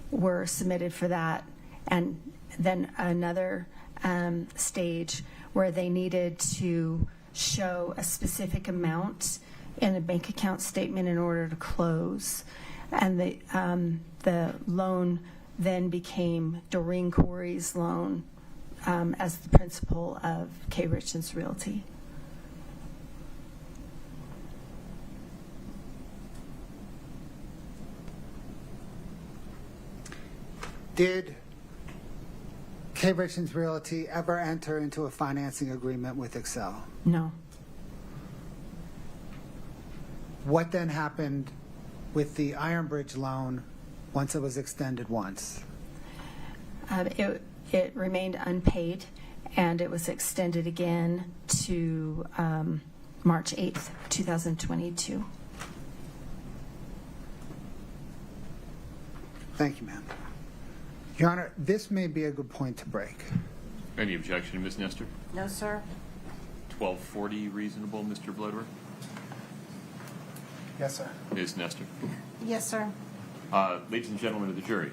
were submitted for that. And then another stage where they needed to show a specific amount in a bank account statement in order to close. And the loan then became Doreen Kouri's loan as the principal of K. Richins Realty. Did K. Richins Realty ever enter into a financing agreement with Excel? No. What then happened with the Iron Bridge loan once it was extended once? It remained unpaid, and it was extended again to March 8th, 2022. Thank you, ma'am. Your Honor, this may be a good point to break. Any objection, Ms. Nestor? No, sir. 1240 reasonable, Mr. Bloodworth? Yes, sir. Ms. Nestor? Yes, sir. Ladies and gentlemen of the jury,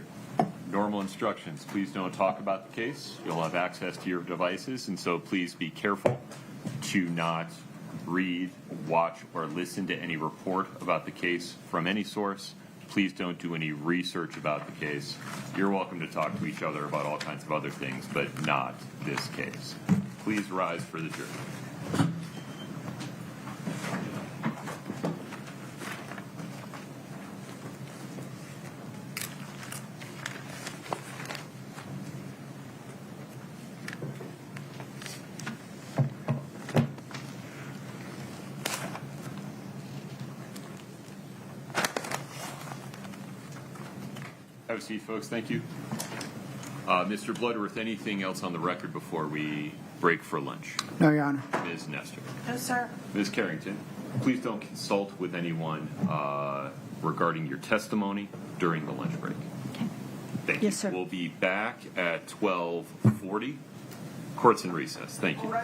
normal instructions. Please don't talk about the case. You'll have access to your devices, and so please be careful to not read, watch, or listen to any report about the case from any source. Please don't do any research about the case. You're welcome to talk to each other about all kinds of other things, but not this case. Please rise for the jury. Have a seat, folks. Thank you. Mr. Bloodworth, anything else on the record before we break for lunch? No, Your Honor. Ms. Nestor? No, sir. Ms. Carrington, please don't consult with anyone regarding your testimony during the lunch break. Okay. Thank Yes, you. sir. We'll be back at 12:40. Court's in recess. Thank you.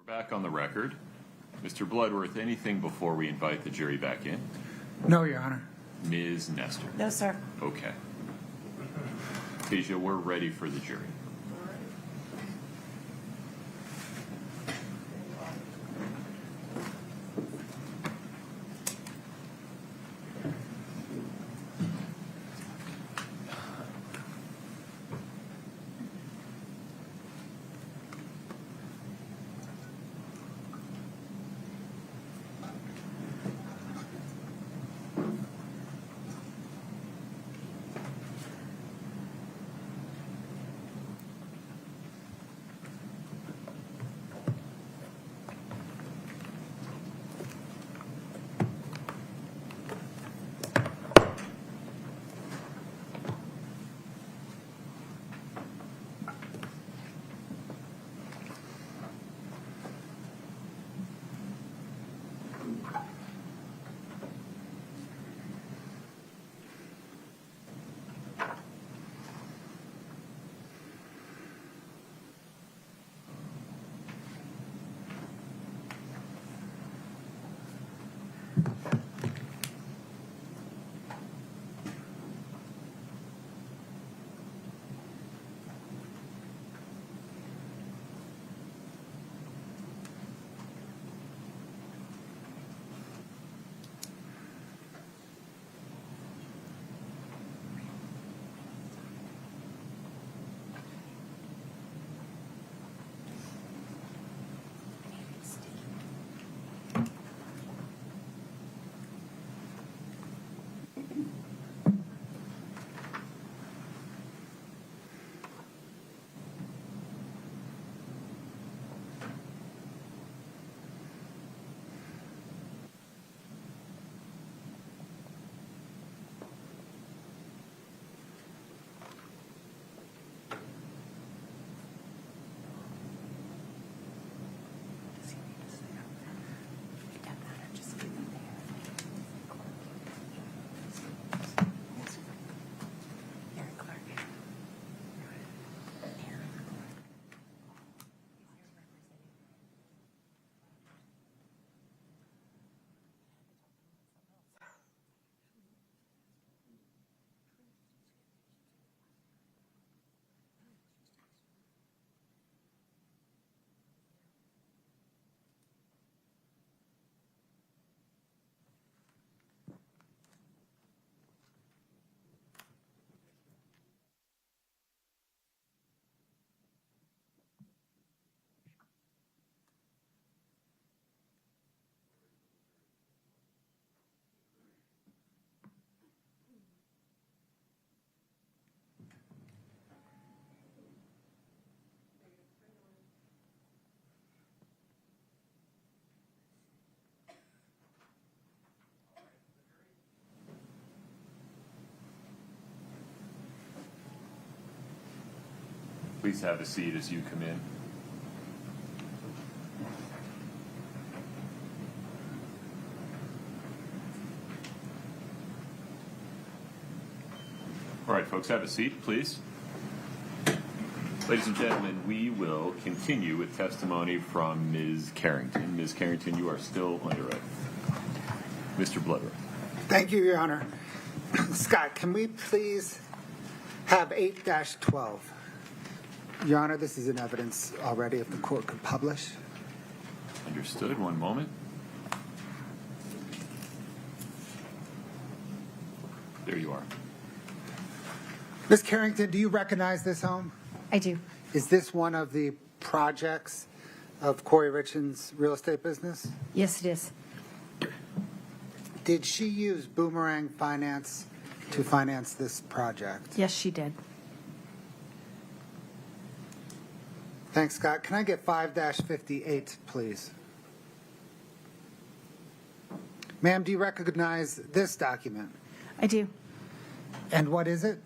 We're back on the record. Mr. Bloodworth, anything before we invite the jury back in? No, Your Honor. Ms. Nestor? No, sir. Okay. Tasia, we're ready for the jury. Please have a seat as you come in. All right, folks, have a seat, please. Ladies and gentlemen, we will continue with testimony from Ms. Carrington. Ms. Carrington, you are still under oath. Mr. Bloodworth. Thank you, Your Honor. Scott, can we please have 8-12? Your Honor, this is in evidence already if the court could publish. Understood. One moment. There you are. Ms. Carrington, do you recognize this home? I do. Is this one of the projects of Kouri Richins' real estate business? Yes, it is. Did she use Boomerang Finance to finance this project? Yes, she did. Thanks, Scott. Can I get 5-58, please? Ma'am, do you recognize this document? I do. And what is it?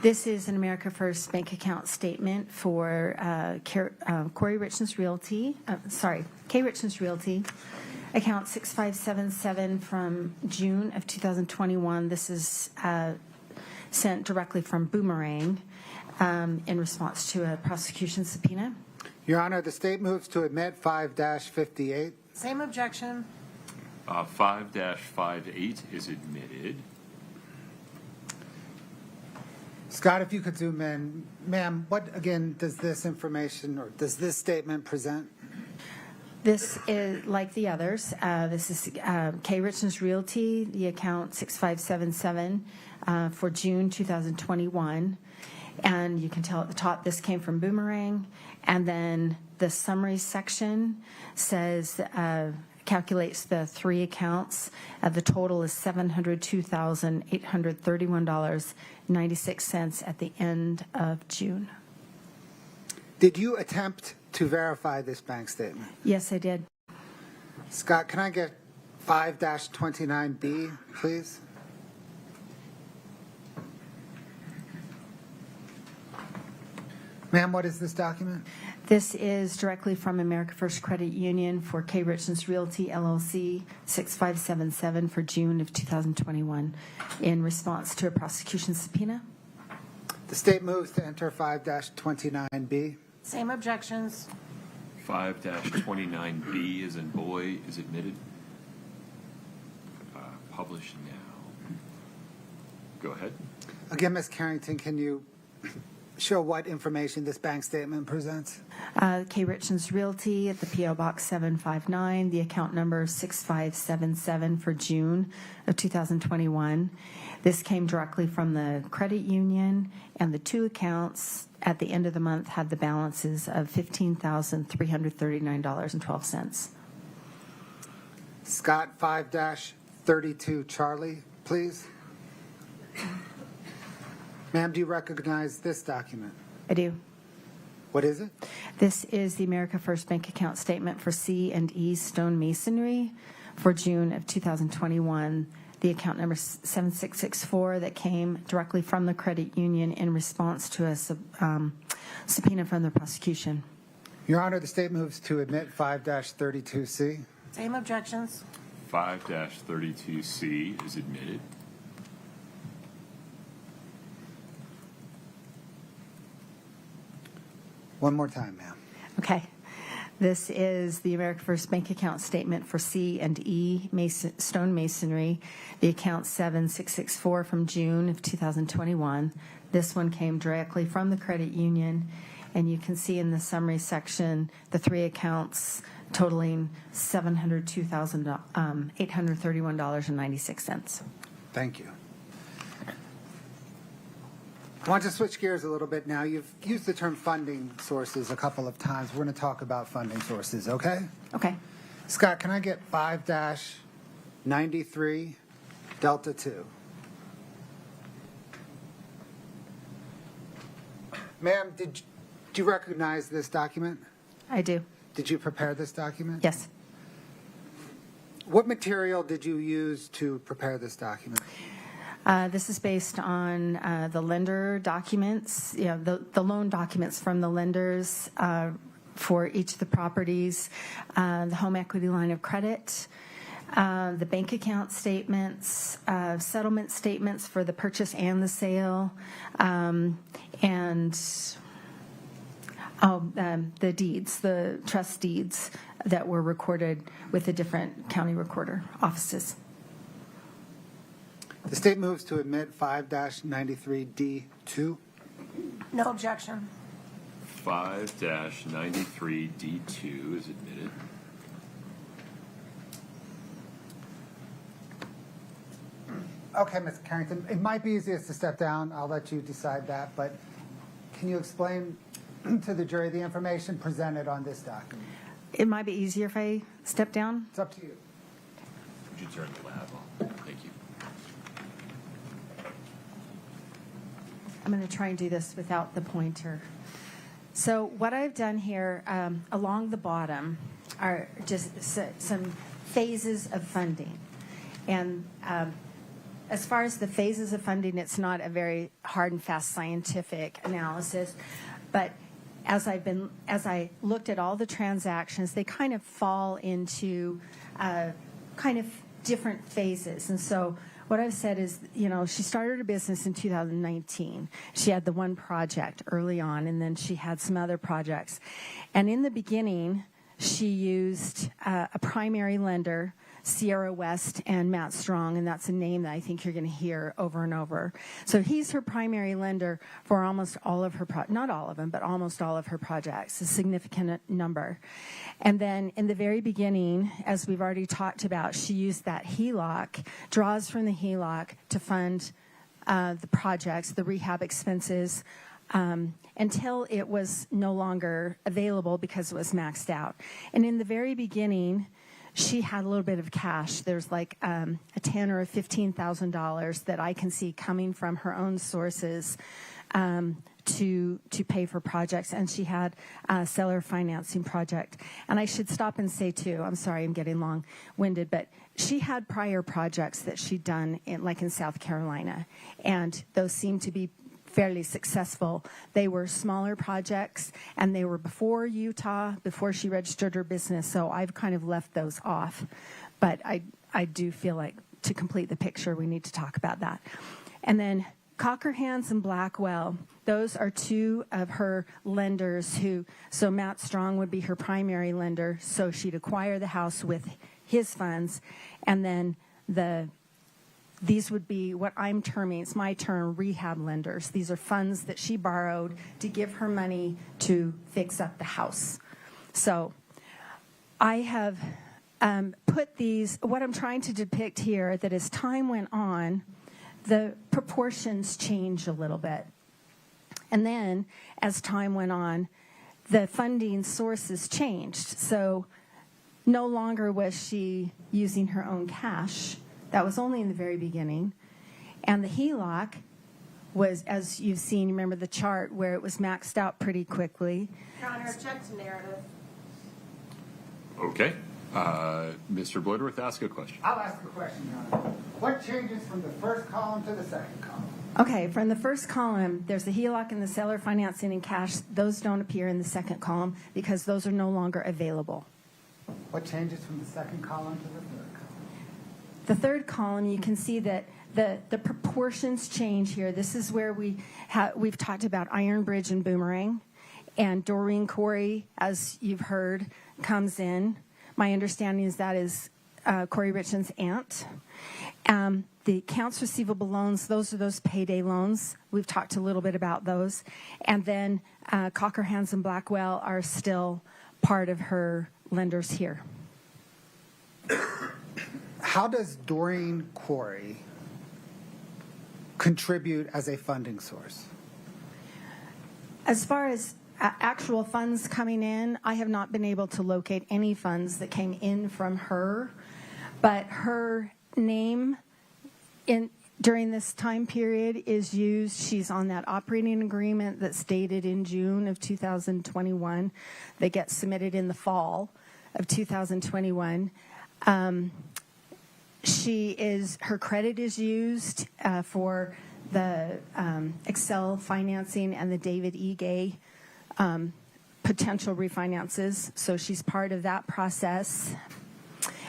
This is an America First bank account statement for Kouri Richins Realty. K. Richins Realty, account 6577 from June of 2021. This is sent directly from Boomerang in response to a prosecution subpoena. Your Honor, the state moves to admit 5-58. Same objection. 5-58 is admitted. Scott, if you could zoom in. Ma'am, what, again, does this information or does this statement present? This is like the others. This is K. Richins Realty, the account 6577 for June 2021. And you can tell at the top this came from Boomerang. And then the summary section says, calculates the three accounts. The total is $702,831.96 at the end of June. Did you attempt to verify this bank statement? Yes, I did. Scott, can I get 5-29B, please? Ma'am, what is this document? This is directly from America First Credit Union for K. Richins Realty, LLC, 6577 for June of 2021 in response to a prosecution subpoena. The state moves to enter 5-29B. Same objections. 5-29B as in boy is admitted. Published now. Go ahead. Again, Ms. Carrington, can you show what information this bank statement presents? K. Richins Realty at the P.O. Box 759, the account number 6577 for June of 2021. This came directly from the credit union, and the two accounts at the end of the month had the balances of $15,339.12. Scott, 5-32 Charlie, please. Ma'am, do you recognize this document? I do. What is it? This is the America First Bank account statement for C&E Stone Masonry for June of 2021. The account number 7664 that came directly from the credit union in response to a subpoena from the prosecution. Your Honor, the state moves to admit 5-32C. Same objections. 5-32C is admitted. One more time, ma'am. Okay. This is the America First Bank account statement for C&E Stone Masonry, the account 7664 from June of 2021. This one came directly from the credit union, and you can see in the summary section the three accounts totaling $702,831.96. Thank you. I want to switch gears a little bit now. You've used the term funding sources a couple of times. We're going to talk about funding sources, okay? Okay. Scott, can I get 5-93 Delta 2? Ma'am, did you recognize this document? I do. Did you prepare this document? Yes. What material did you use to prepare this document? This is based on the lender documents, the loan documents from the lenders for each of the properties, the home equity line of credit, the bank account statements, settlement statements for the purchase and the sale, and the deeds, the trust deeds that were recorded with the different county recorder offices. The state moves to admit 5-93D2. No objection. 5-93D2 is admitted. Okay, Ms. Carrington, it might be easiest to step down. I'll let you decide that, but can you explain to the jury the information presented on this document? It might be easier if I step down. It's up to you. Would you turn the lab on? Thank you. I'm going to try and do this without the pointer. So what I've done here along the bottom are just some phases of funding. And as far as the phases of funding, it's not a very hard and fast scientific analysis. But as I looked at all the transactions, they kind of fall into kind of different phases. And so what I've said is, she started her business in 2019. She had the one project early on, and then she had some other projects. And in the beginning, she used a primary lender, Sierra West and Matt Strong, and that's a name that I think you're going to hear over and over. So he's her primary lender for almost all of her, not all of them, but almost all of her projects, a significant number. And then in the very beginning, as we've already talked about, she used that HELOC, draws from the HELOC to fund the projects, the rehab expenses, until it was no longer available because it was maxed out. And in the very beginning, she had a little bit of cash. There's like a $10,000 or $15,000 that I can see coming from her own sources to pay for projects. And she had a seller financing project. And I should stop and say too, I'm sorry, I'm getting long-winded, but she had prior projects that she'd done in South Carolina, and those seemed to be fairly successful. They were smaller projects, and they were before Utah, before she registered her business, so I've kind of left those off. But I do feel like to complete the picture, we need to talk about that. And then Cockerhands and Blackwell, those are two of her lenders so Matt Strong would be her primary lender, so she'd acquire the house with his funds, and then these would be what I'm terming, it's my term, rehab lenders. These are funds that she borrowed to give her money to fix up the house. So I have put these, what I'm trying to depict here, that as time went on, the proportions changed a little bit. And then as time went on, the funding sources changed. So no longer was she using her own cash. That was only in the very beginning. And the HELOC was, as you've seen, remember the chart where it was maxed out pretty quickly. Your Honor, object to narrative. Okay. Mr. Bloodworth, ask a question. I'll ask a question, Your Honor. What changes from the first column to the second column? Okay, from the first column, there's the HELOC and the seller financing and cash. Those don't appear in the second column because those are no longer available. What changes from the second column to the third column? The third column, you can see that the proportions change here. This is where we've talked about Iron Bridge and Boomerang. And Doreen Kouri, as you've heard, comes in. My understanding is that is Kouri Richins' aunt. The accounts receivable loans, those are those payday loans. We've talked a little bit about those. And then Cockerhands and Blackwell are still part of her lenders here. How does Doreen Kouri contribute as a funding source? As far as actual funds coming in, I have not been able to locate any funds that came in from her, but her name during this time period is used. She's on that operating agreement that's dated in June of 2021 that gets submitted in the fall of 2021. Her credit is used for the Excel financing and the David E. Gay potential refinances. So she's part of that process.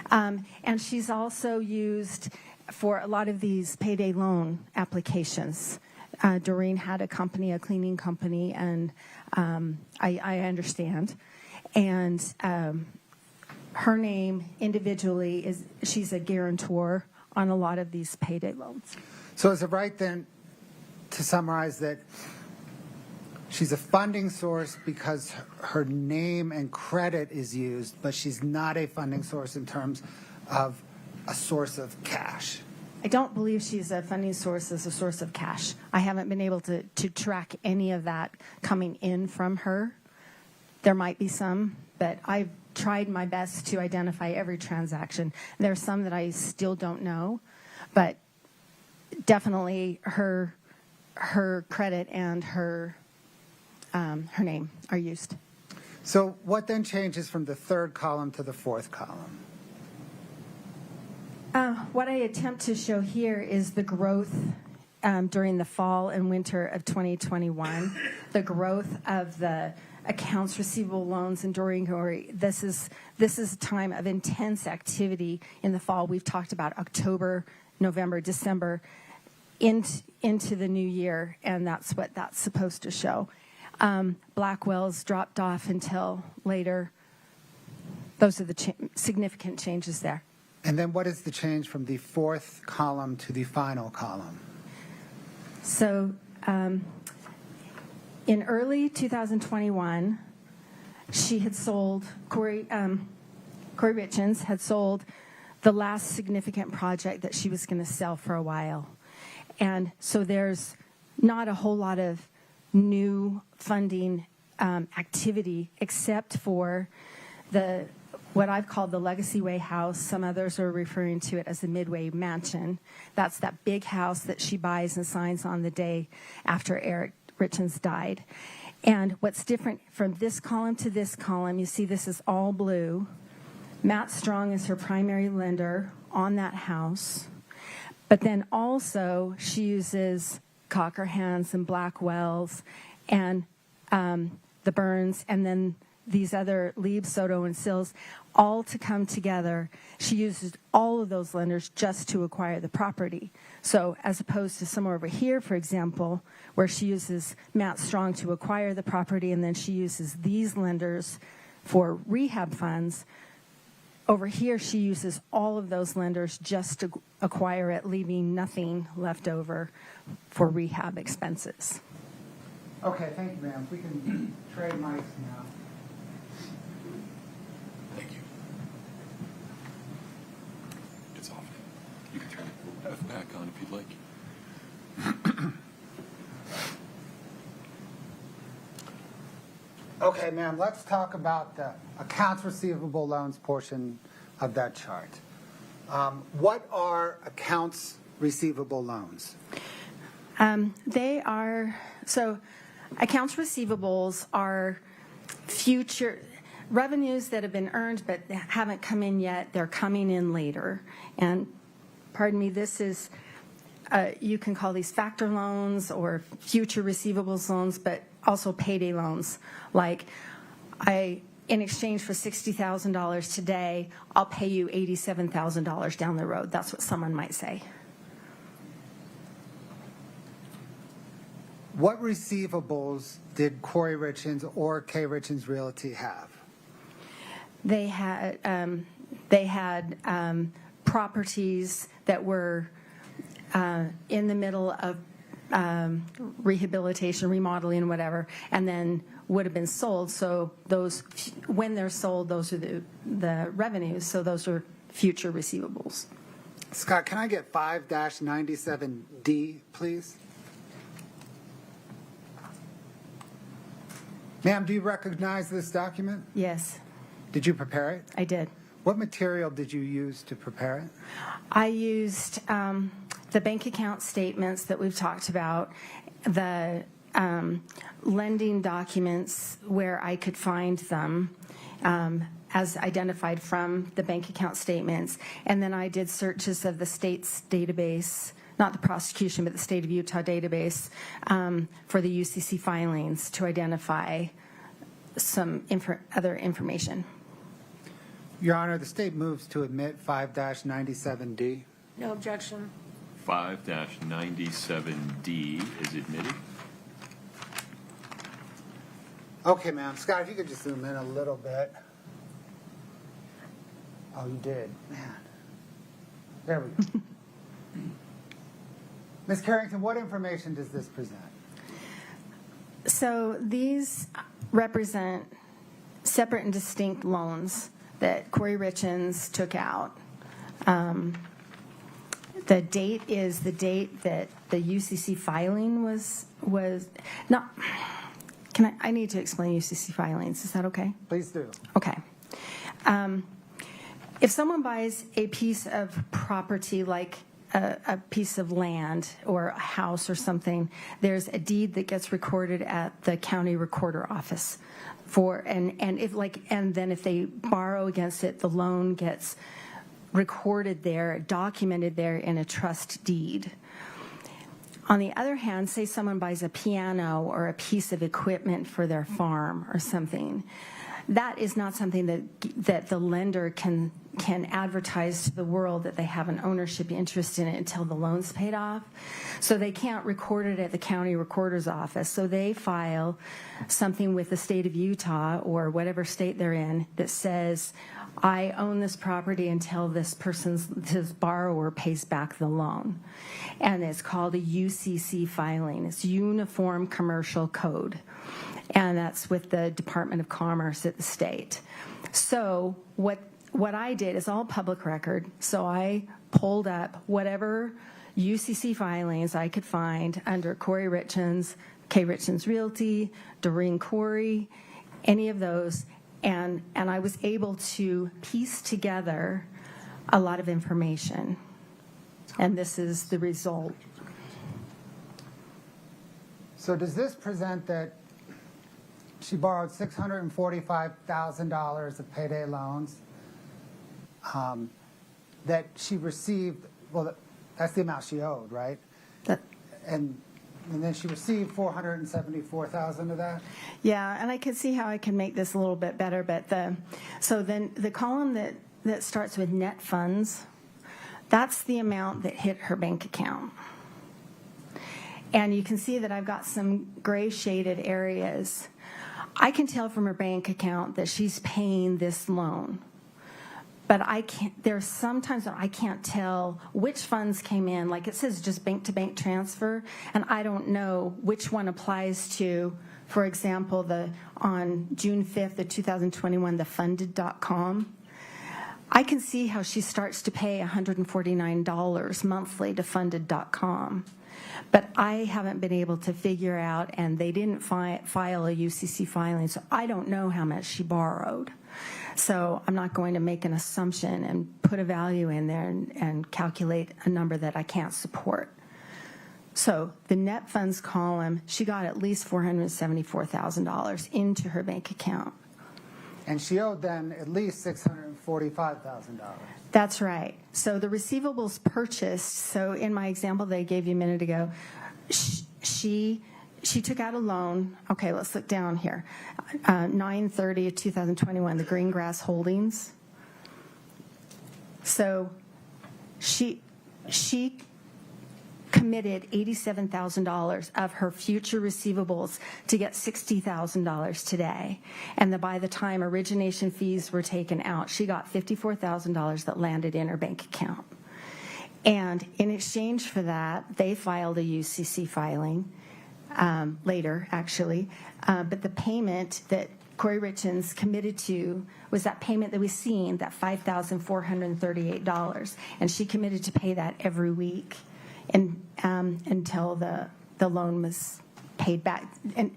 And she's also used for a lot of these payday loan applications. Doreen had a company, a cleaning company, and I understand. And her name individually she's a guarantor on a lot of these payday loans. So is it right then to summarize that she's a funding source because her name and credit is used, but she's not a funding source in terms of a source of cash? I don't believe she's a funding source as a source of cash. I haven't been able to track any of that coming in from her. There might be some, but I've tried my best to identify every transaction. There are some that I still don't know, but definitely her credit and her name are used. So what then changes from the third column to the fourth column? What I attempt to show here is the growth during the fall and winter of 2021, the growth of the accounts receivable loans and Doreen Kouri. This is a time of intense activity in the fall. We've talked about October November, December, into the new year, and that's what that's supposed to show. Blackwell's dropped off until later. Those are the significant changes there. And then what is the change from the fourth column to the final column? So in early 2021, she had sold, Kouri Richins had sold the last significant project that she was going to sell for a while. And so there's not a whole lot of new funding activity except for what I've called the Legacy Way house. Some others are referring to it as the Midway Mansion. That's that big house that she buys and signs on the day after Eric Richins died. And what's different from this column to this column, you see this is all blue. Matt Strong is her primary lender on that house. But then also she uses Cockerhands and Blackwells and the Burns, and then these other Lieb, Soto, and Sills, all to come together. She uses all of those lenders just to acquire the property. So as opposed to somewhere over here, for example, where she uses Matt Strong to acquire the property, and then she uses these lenders for rehab funds, over here she uses all of those lenders just to acquire it, leaving nothing left over for rehab expenses. Okay, thank you, ma'am. We can trade mics now. Thank you. It's off. You can turn it F back on if you'd like. Okay, ma'am, let's talk about the accounts receivable loans portion of that chart. What are accounts receivable loans? They are, so accounts receivables are future revenues that have been earned but haven't come in yet. They're coming in later. And pardon me, this is, you can call these factor loans or future receivables loans, but also payday loans. Like, in exchange for $60,000 today, I'll pay you $87,000 down the road. That's what someone might say. What receivables did Kouri Richins or K. Richins Realty have? They had properties that were in the middle of rehabilitation, remodeling, whatever, and then would have been sold. So those, when they're sold, those are the revenues. So those are future receivables. Scott, can I get 5-97D, please? Ma'am, do you recognize this document? Yes, Did you prepare it? I did. What material did you use to prepare it? I used the bank account statements that we've talked about, the lending documents where I could find them as identified from the bank account statements, and then I did searches of the state's database, not the prosecution, but the state of Utah database for the UCC filings to identify some other information. Your Honor, the state moves to admit 5-97D. No objection. 5-97D is admitted. Okay, ma'am. Scott, if you could just zoom in a little bit. Oh, you did. Man. There we go. Ms. Carrington, what information does this present? So these represent separate and distinct loans that Kouri Richins took out. The date is the date that the UCC filing was not. I need to explain UCC filings. Is that okay? Please do. Okay. If someone buys a piece of property like a piece of land or a house or something, there's a deed that gets recorded at the county recorder office and then if they borrow against it, the loan gets recorded there, documented there in a trust deed. On the other hand, say someone buys a piano or a piece of equipment for their farm or something. That is not something that the lender can can advertise to the world that they have an ownership interest in it until the loan's paid off. So they can't record it at the county recorder's office. So they file something with the state of Utah or whatever state they're in that says, I own this property until this borrower pays back the loan. And it's called a UCC filing. It's Uniform Commercial Code. And that's with the Department of Commerce at the state. So what I did is all public record. So I pulled up whatever UCC filings I could find under Kouri Richins, K. Richins Realty, Doreen Kouri, any of those. And I was able to piece together a lot of information. And this is the result. So does this present that she borrowed $645,000 of payday loans that she received? Well, that's the amount she owed, right? And then she received $474,000 of that? Yeah, and I can see how I can make this a little bit better, but so then the column that starts with net funds, that's the amount that hit her bank account. And you can see that I've got some gray shaded areas. I can tell from her bank account that she's paying this loan. But there's sometimes that I can't tell which funds came in. Like it says just bank-to-bank transfer, and I don't know which one applies to, for example, on June 5th of 2021, the funded.com. I can see how she starts to pay $149 monthly to funded.com. But I haven't been able to figure out, and they didn't file a UCC filing, so I don't know how much she borrowed. So I'm not going to make an assumption and put a value in there and calculate a number that I can't support. So the net funds column, she got at least $474,000 into her bank account. And she owed them at least $645,000. That's right. So the receivables purchased, so in my example they gave you a minute ago, she took out a loan. Okay, let's look down here. 9/30/2021, the Greengrass Holdings. So she committed $87,000 of her future receivables to get $60,000 today. And by the time origination fees were taken out, she got $54,000 that landed in her bank account. And in exchange for that, they filed a UCC filing later, actually. But the payment that Kouri Richins committed to was that payment that we've seen, that $5,438. And she committed to pay that every week until the loan was paid back. And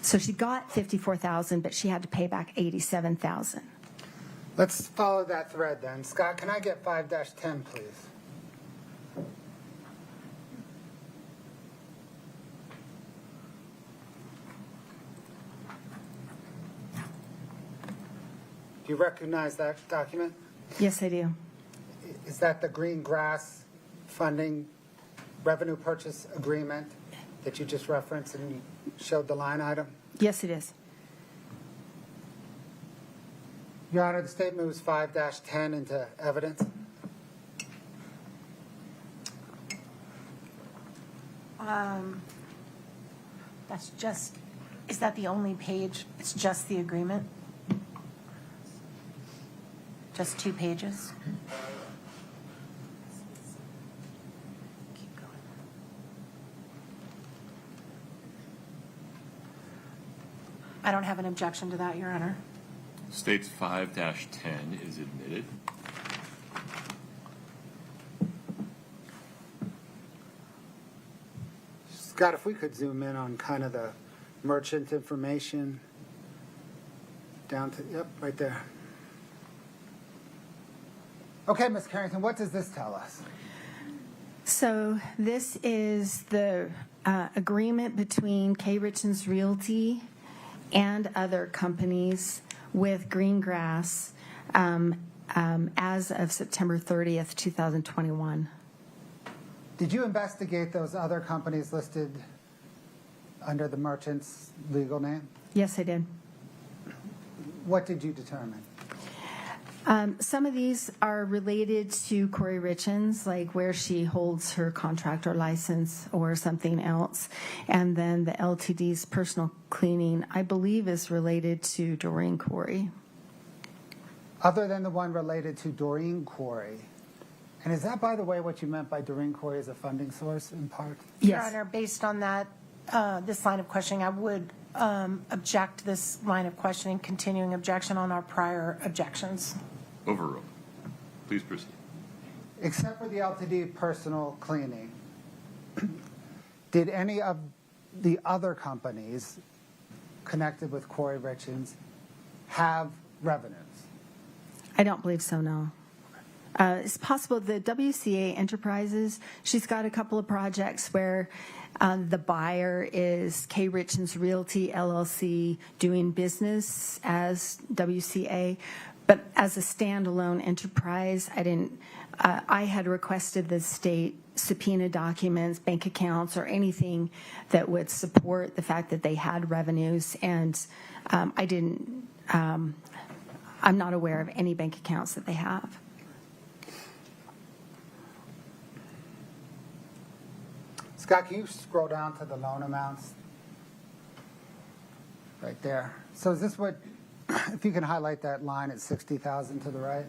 so she got $54,000, but she had to pay back $87,000. Let's follow that thread then. Scott, can I get 5-10, please? Do you recognize that document? Yes, I do. Is that the green grass funding revenue purchase agreement that you just referenced and you showed the line item? Yes, it is. Your Honor, the state moves 5-10 into evidence. That's just, is that the only page? It's just the agreement? Just 2 pages? Keep going. I don't have an objection to that, Your Honor. States 5-10 is admitted. Scott, if we could zoom in on kind of the merchant information down to, yep, right there. Okay, Ms. Carrington, what does this tell us? So this is the agreement between K. Richins Realty and other companies with Greengrass as of September 30th, 2021. Did you investigate those other companies listed under the merchant's legal name? Yes, I did. What did you determine? Some of these are related to Kouri Richins, like where she holds her contractor license or something else. And then the LTD's personal cleaning, I believe, is related to Doreen Kouri. Other than the one related to Doreen Kouri, and is that, by the way, what you meant by Doreen Kouri as a funding source in part? Your Yes. Honor, based on that, this line of questioning, I would object this line of questioning, continuing objection on our prior objections. Overruled. Please proceed. Except for the LTD personal cleaning, did any of the other companies connected with Kouri Richins have revenues? I don't believe so, no. It's possible the WCA Enterprises, she's got a couple of projects where the buyer is K. Richins Realty LLC doing business as WCA, but as a standalone enterprise, I had requested the state subpoena documents, bank accounts, or anything that would support the fact that they had revenues, and I'm not aware of any bank accounts that they have. Scott, can you scroll down to the loan amounts? Right there. So is this what, if you can highlight that line at 60,000 to the right?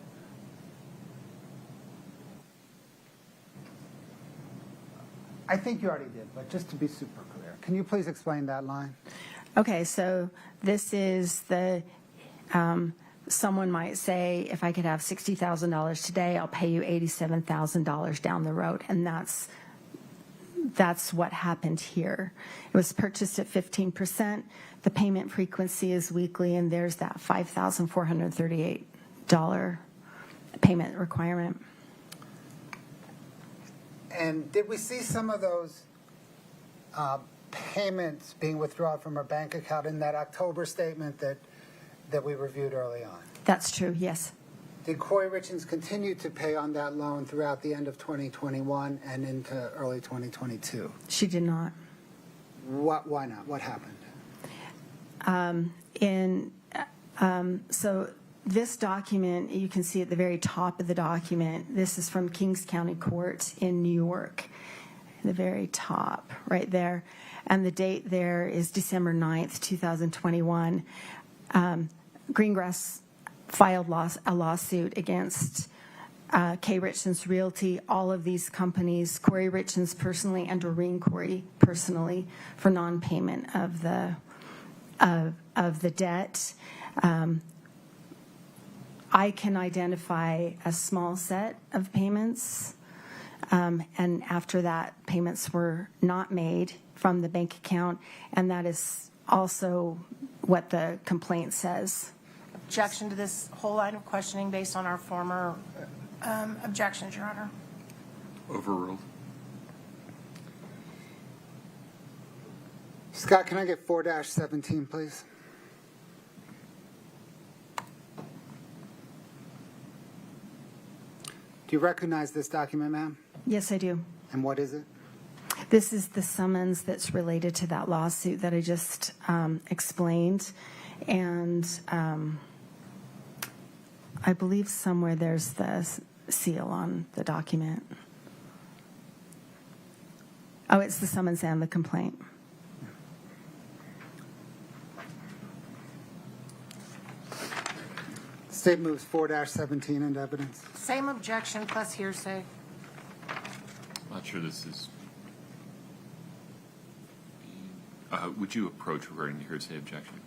I think you already did, but just to be super clear, can you please explain that line? Okay, so this is the, someone might say, if I could have $60,000 today, I'll pay you $87,000 down the road, and that's what happened here. It was purchased at 15%. The payment frequency is weekly, and there's that $5,438 payment requirement. And did we see some of those payments being withdrawn from her bank account in that October statement that we reviewed early on? That's true, yes. Did Kouri Richins continue to pay on that loan throughout the end of 2021 and into early 2022? She did not. Why not? What happened? So this document, you can see at the very top of the document, this is from Kings County Court in New York, the very top, right there. And the date there is December 9th, 2021. Greengrass filed a lawsuit against K. Richins Realty, all of these companies, Kouri Richins personally and Doreen Kouri personally, for non-payment of the debt. I can identify a small set of payments, and after that, payments were not made from the bank account, and that is also what the complaint says. Objection to this whole line of questioning based on our former objections, Your Honor. Overruled. Scott, can I get 4-17, please? Do you recognize this document, ma'am? Yes, I do. And what is it? This is the summons that's related to that lawsuit that I just explained. And I believe somewhere there's the seal on the document. Oh, it's the summons and the complaint. State moves 4-17 into evidence. Same objection plus hearsay. Not sure this is. Would you approach regarding the hearsay objection?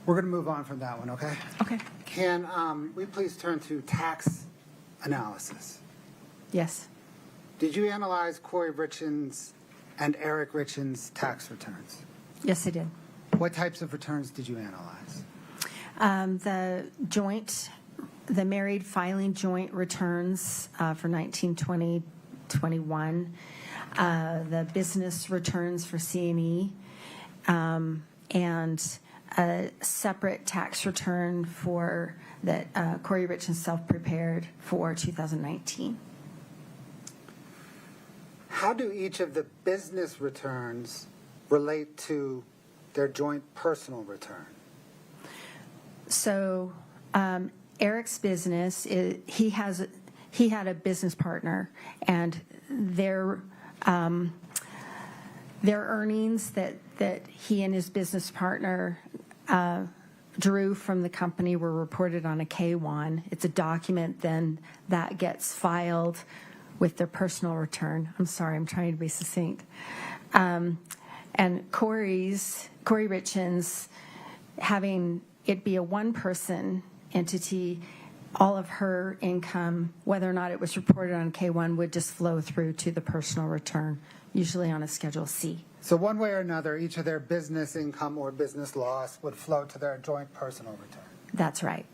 We're going to move on from that one, okay? Okay. Can we please turn to tax analysis? Yes. Did you analyze Kouri Richins and Eric Richins' tax returns? Yes, I did. What types of returns did you analyze? The married filing joint returns for 1920, 21, the business returns for C&E, and a separate tax return for that Kouri Richins self-prepared for 2019. How do each of the business returns relate to their joint personal return? So Eric's business, he had a business partner, and their earnings that he and his business partner drew from the company were reported on a K-1. It's a document then that gets filed with their personal return. I'm sorry, I'm trying to be succinct. And Kouri Richins, having it be a one-person entity, all of her income, whether or not it was reported on K-1, would just flow through to the personal return, usually on a Schedule C. So one way or another, each of their business income or business loss would flow to their joint personal return. That's right.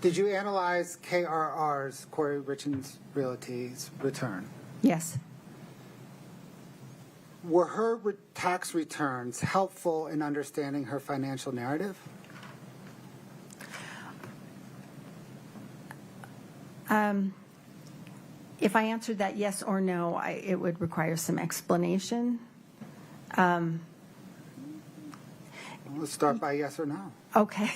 Did you analyze KRR's, Kouri Richins Realty's return? Yes. Were her tax returns helpful in understanding her financial narrative? If I answered that yes or no, it would require some explanation. Let's start by yes or no. Okay.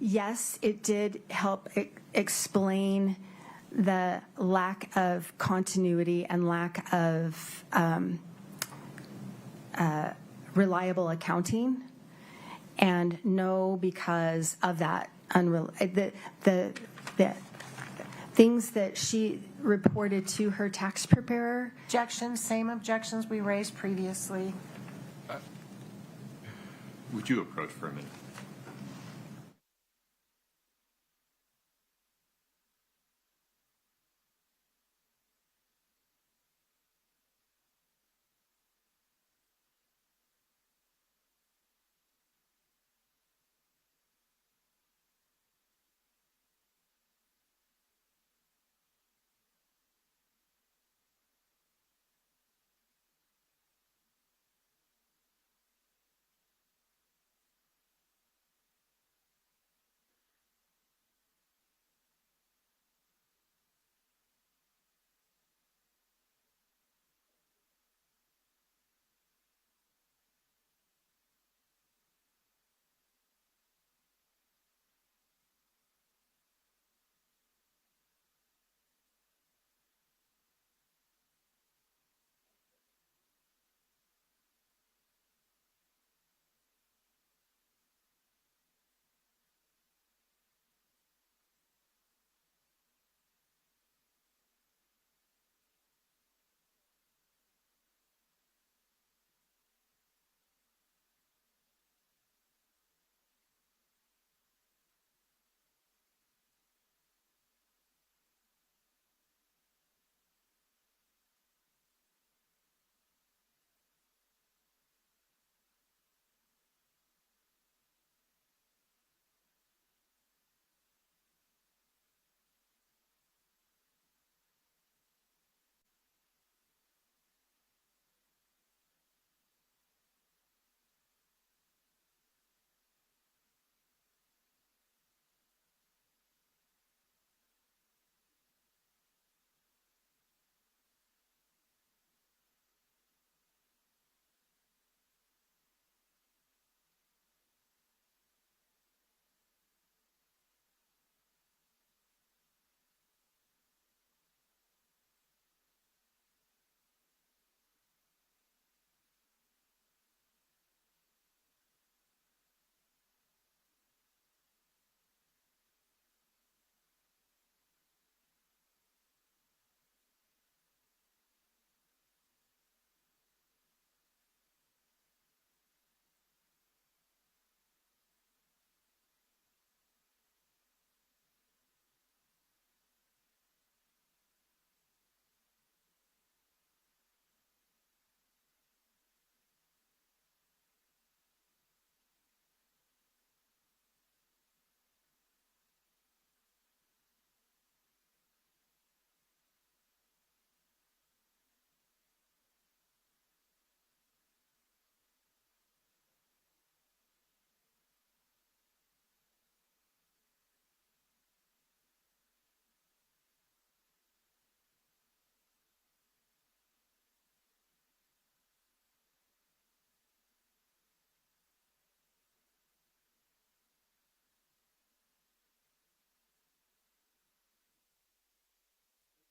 Yes, it did help explain the lack of continuity and lack of reliable accounting, and no, because of that the things that she reported to her tax preparer. Objections, same objections we raised previously. Would you approach for a minute?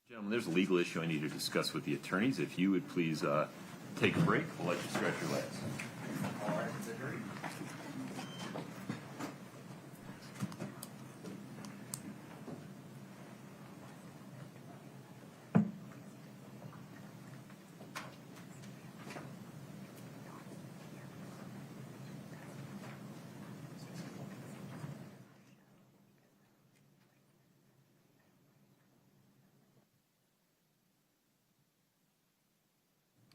Gentlemen, there's a legal issue I need to discuss with the attorneys. If you would please take a break, we'll let you stretch your legs. All right, agreed.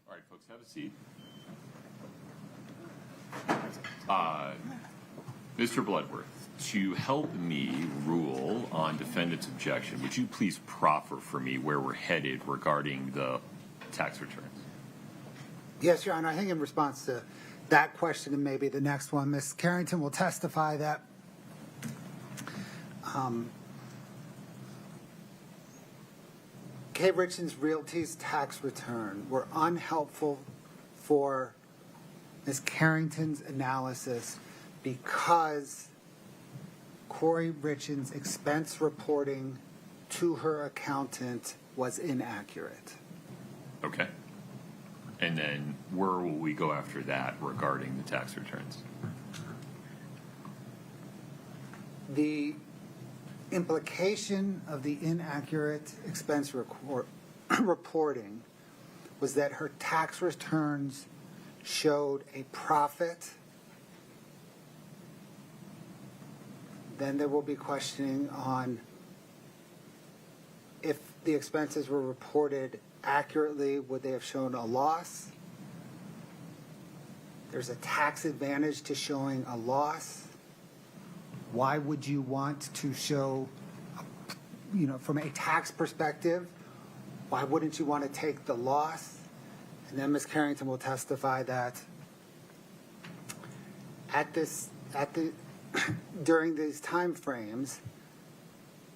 All right, folks, have a seat. Mr. Bloodworth, to help me rule on defendant's objection, would you please proffer for me where we're headed regarding the tax returns? Yes, Your Honor. I think in response to that question and maybe the next one, Ms. Carrington will testify that Kouri Richins Realty's tax return were unhelpful for Ms. Carrington's analysis because Kouri Richins' expense reporting to her accountant was inaccurate. Okay. And then where will we go after that regarding the tax returns? The implication of the inaccurate expense reporting was that her tax returns showed a profit. Then there will be questioning on if the expenses were reported accurately, would they have shown a loss? There's a tax advantage to showing a loss. Why would you want to show, from a tax perspective, why wouldn't you want to take the loss? And then Ms. Carrington will testify that during these time frames,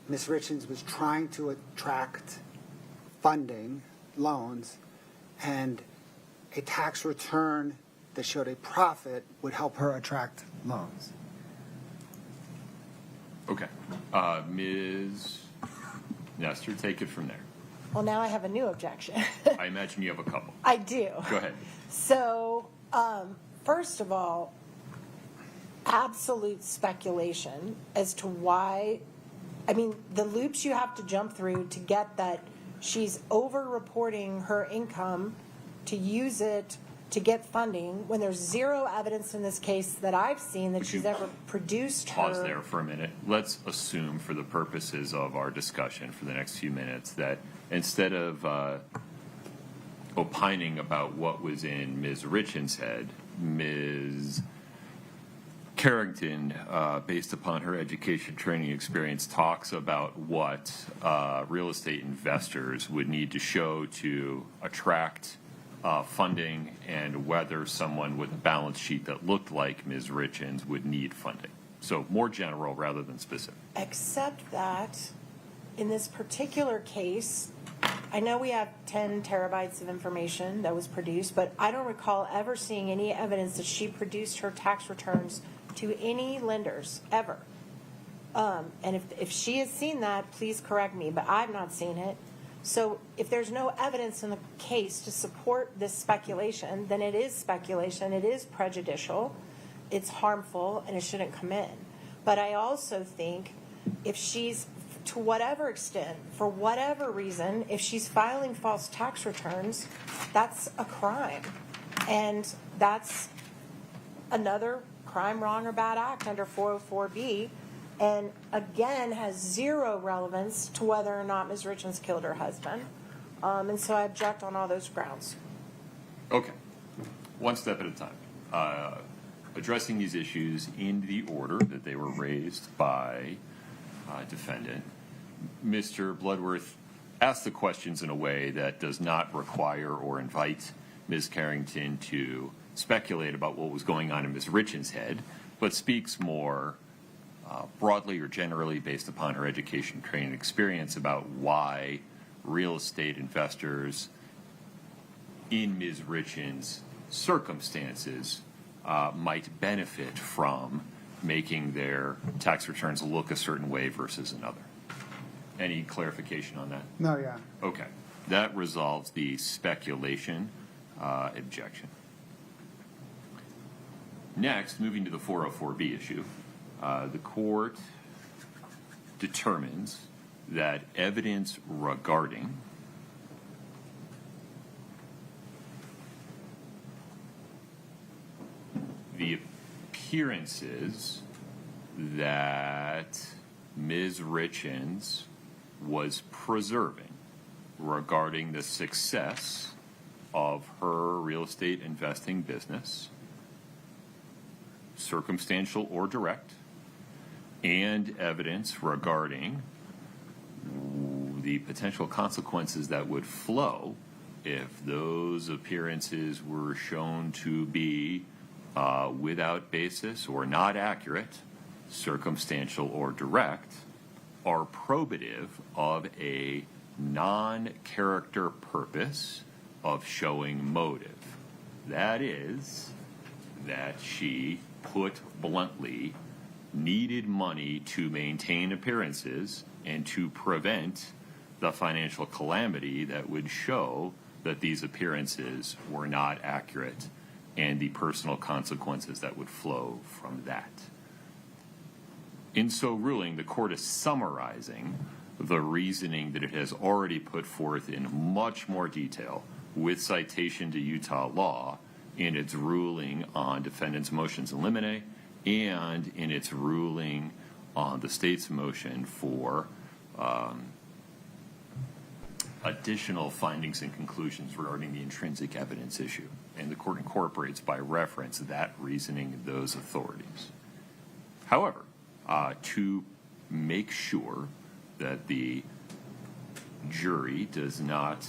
Ms. Richins was trying to attract funding, loans, and a tax return that showed a profit would help her attract loans. Okay. Ms. Nestor, take it from there. Well, now I have a new objection. I imagine you have a couple. I do. Go ahead. So, first of all, absolute speculation as to why, the loops you have to jump through to get that she's over-reporting her income to use it to get funding when there's zero evidence in this case that I've seen that she's ever produced her. Pause there for a minute. Let's assume for the purposes of our discussion for the next few minutes that instead of opining about what was in Ms. Richins' head, Ms. Carrington, based upon her education training experience, talks about what real estate investors would need to show to attract funding and whether someone with a balance sheet that looked like Ms. Richins would need funding. So more general rather than specific. Except that in this particular case, I know we have 10 terabytes of information that was produced, but I don't recall ever seeing any evidence that she produced her tax returns to any lenders, ever. And if she has seen that, please correct me, but I've not seen it. So if there's no evidence in the case to support this speculation, then it is speculation, it is prejudicial, it's harmful, and it shouldn't come in. But I also think if she's, to whatever extent, for whatever reason, if she's filing false tax returns, that's a crime. And that's another crime, wrong, or bad act under 404B. And again, has zero relevance to whether or not Ms. Richins killed her husband. And so I object on all those grounds. Okay. One step at a time. Addressing these issues in the order that they were raised by defendant. Mr. Bloodworth asked the questions in a way that does not require or invite Ms. Carrington to speculate about what was going on in Ms. Richins' head, but speaks more broadly or generally based upon her education, training, and experience about why real estate investors in Ms. Richins' circumstances might benefit from making their tax returns look a certain way versus another. Any clarification on that? No, yeah. Okay. That resolves the speculation objection. Next, moving to the 404B issue, the court determines that evidence regarding the appearances that Ms. Richins was preserving regarding the success of her real estate investing business, circumstantial or direct, and evidence regarding the potential consequences that would flow if those appearances were shown to be without basis or not accurate, circumstantial or direct, are probative of a non-character purpose of showing motive. That is, that she, put bluntly, needed money to maintain appearances and to prevent the financial calamity that would show that these appearances were not accurate and the personal consequences that would flow from that. In so ruling, the court is summarizing the reasoning that it has already put forth in much more detail with citation to Utah law in its ruling on defendant's motions in limine and in its ruling on the state's motion for additional findings and conclusions regarding the intrinsic evidence issue. And the court incorporates by reference that reasoning and those authorities. However, to make sure that the jury does not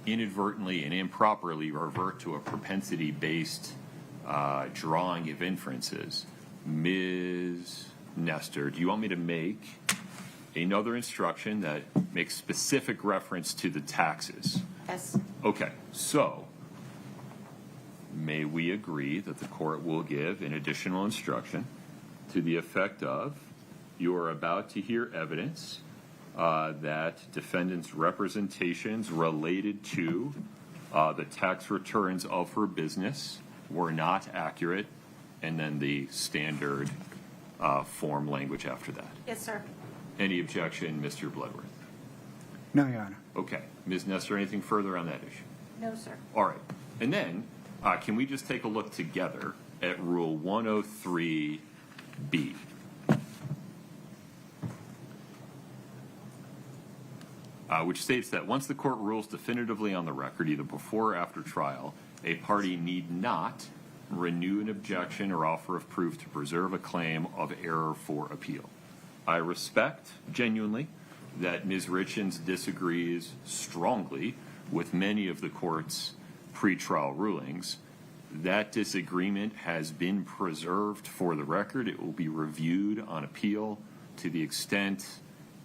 inadvertently and improperly revert to a propensity-based drawing of inferences, Ms. Nestor, do you want me to make another instruction that makes specific reference to the taxes? Yes. Okay, so may we agree that the court will give an additional instruction to the effect of, you are about to hear evidence that defendant's representations related to the tax returns of her business were not accurate, and then the standard form language after that. Yes, sir. Any objection, Mr. Bloodworth? No, Your Honor. Okay. Ms. Nestor, anything further on that issue? No, sir. All right. And then, can we just take a look together at Rule 103B? Which states that once the court rules definitively on the record, either before or after trial, a party need not renew an objection or offer of proof to preserve a claim of error for appeal. I respect, genuinely, that Ms. Richins disagrees strongly with many of the court's pretrial rulings. That disagreement has been preserved for the record. It will be reviewed on appeal. To the extent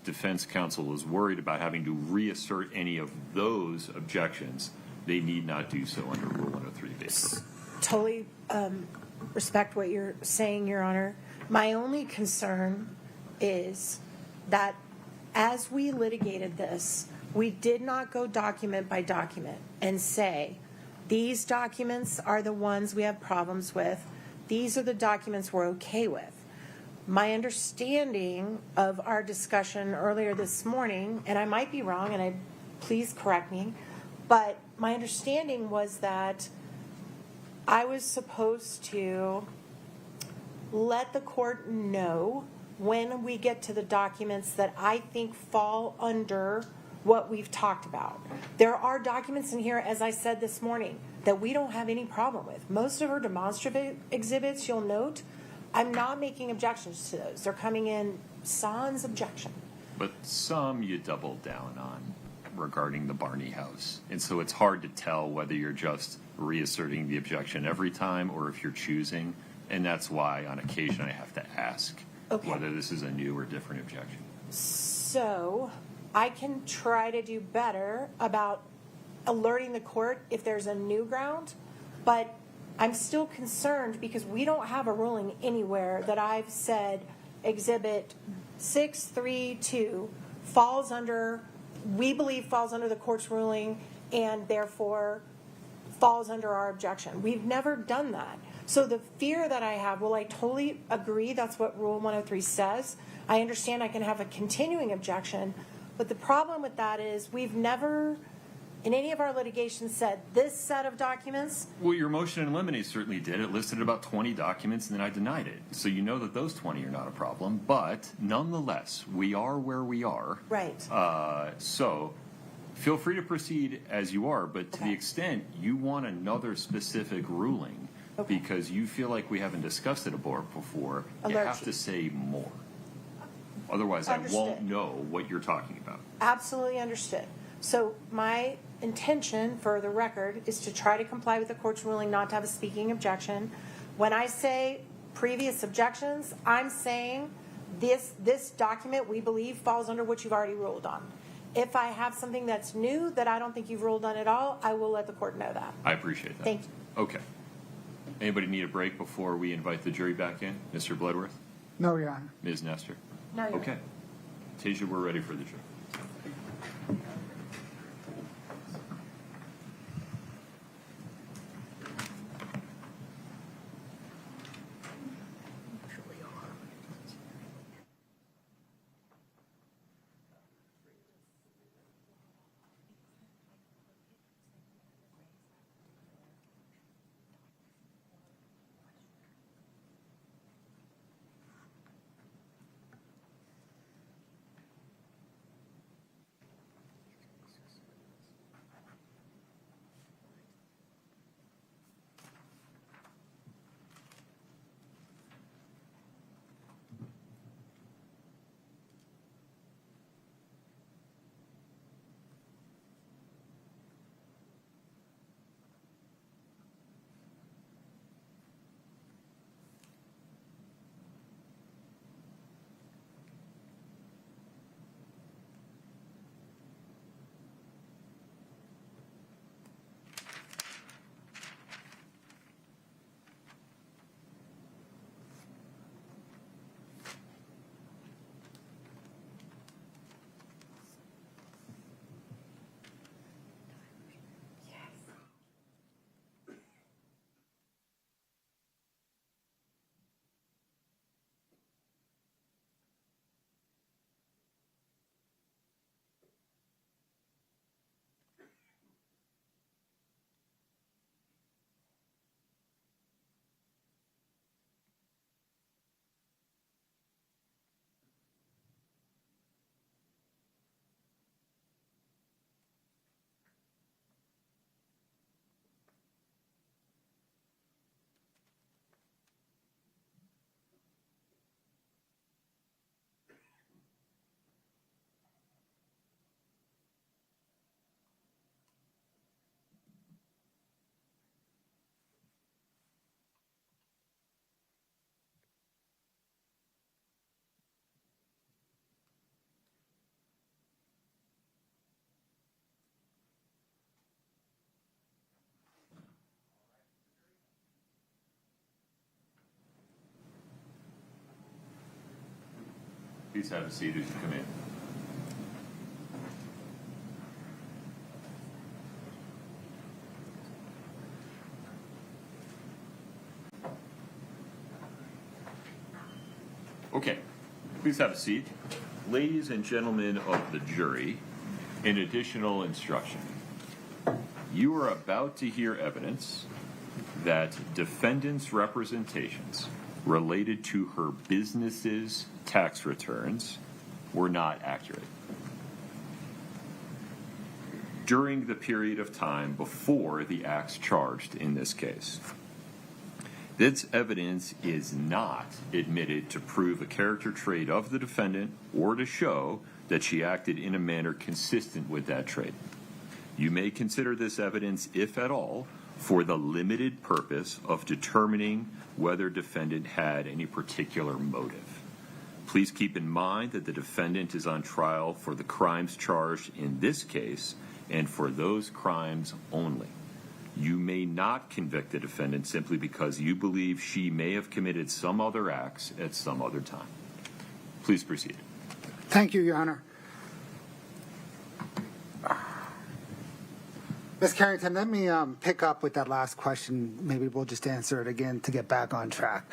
defense counsel is worried about having to reassert any of those objections, they need not do so under Rule 103B. Totally respect what you're saying, Your Honor. My only concern is that as we litigated this, we did not go document by document and say, these documents are the ones we have problems with. These are the documents we're okay with. My understanding of our discussion earlier this morning, and I might be wrong, and please correct me, but my understanding was that I was supposed to let the court know when we get to the documents that I think fall under what we've talked about. There are documents in here, as I said this morning, that we don't have any problem with. Most of our demonstrative exhibits, you'll note, I'm not making objections to those. They're coming in sans objection. But some you doubled down on regarding the Barney house. And so it's hard to tell whether you're just reasserting the objection every time or if you're choosing. And that's why on occasion I have to ask whether this is a new or different objection. So I can try to do better about alerting the court if there's a new ground, but I'm still concerned because we don't have a ruling anywhere that I've said Exhibit 632 we believe falls under the court's ruling and therefore falls under our objection. We've never done that. So the fear that I have, well, I totally agree that's what Rule 103 says. I understand I can have a continuing objection, but the problem with that is we've never, in any of our litigation, said this set of documents. Well, your motion in limine certainly did. It listed about 20 documents, and then I denied it. So you know that those 20 are not a problem. But nonetheless, we are where we are. Right. So feel free to proceed as you are, but to the extent you want another specific ruling because you feel like we haven't discussed it before, you have to say more. Otherwise, Understood. I won't know what you're talking about. Absolutely understood. So my intention, for the record, is to try to comply with the court's ruling not to have a speaking objection. When I say previous objections, I'm saying this document we believe falls under what you've already ruled on. If I have something that's new that I don't think you've ruled on at all, I will let the court know that. I appreciate that. Thank you. Okay. Anybody need a break before we invite the jury back in? Mr. Bloodworth? No, Your Honor. Ms. Nestor? No, Your Okay. Tasia, we're ready for the jury. Please have a seat as you come in. Okay, please have a seat. Ladies and gentlemen of the jury, an additional instruction. You are about to hear evidence that defendant's representations related to her business's tax returns were not accurate. During the period of time before the acts charged in this case, this evidence is not admitted to prove a character trait of the defendant or to show that she acted in a manner consistent with that trait. You may consider this evidence, if at all, for the limited purpose of determining whether defendant had any particular motive. Please keep in mind that the defendant is on trial for the crimes charged in this case and for those crimes only. You may not convict the defendant simply because you believe she may have committed some other acts at some other time. Please proceed. Thank you, Your Honor. Ms. Carrington, let me pick up with that last question. Maybe we'll just answer it again to get back on track.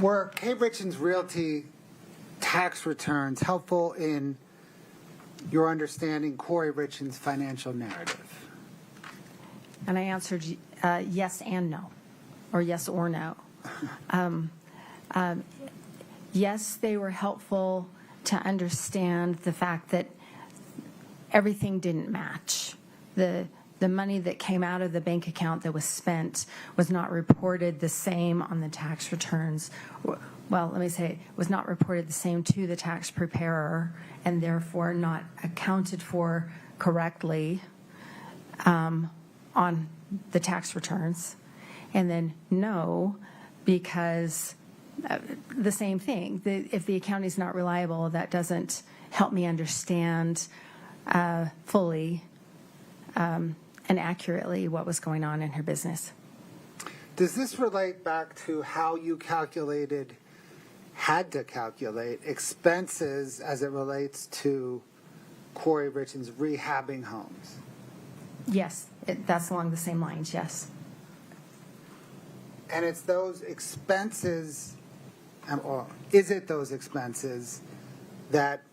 Were K. Richins Realty tax returns helpful in your understanding Kouri Richins' financial narrative? And I answered yes and no, or yes or no. Yes, they were helpful to understand the fact that everything didn't match. The money that came out of the bank account that was spent was not reported the same on the tax returns. Well, let me say, it was not reported the same to the tax preparer and therefore not accounted for correctly on the tax returns. And then no, because the same thing. If the accounting is not reliable, that doesn't help me understand fully and accurately what was going on in her business. Does this relate back to how you had to calculate expenses as it relates to Kouri Richins rehabbing homes? Yes, that's along the same lines, yes. And it's those expenses, or is it those expenses that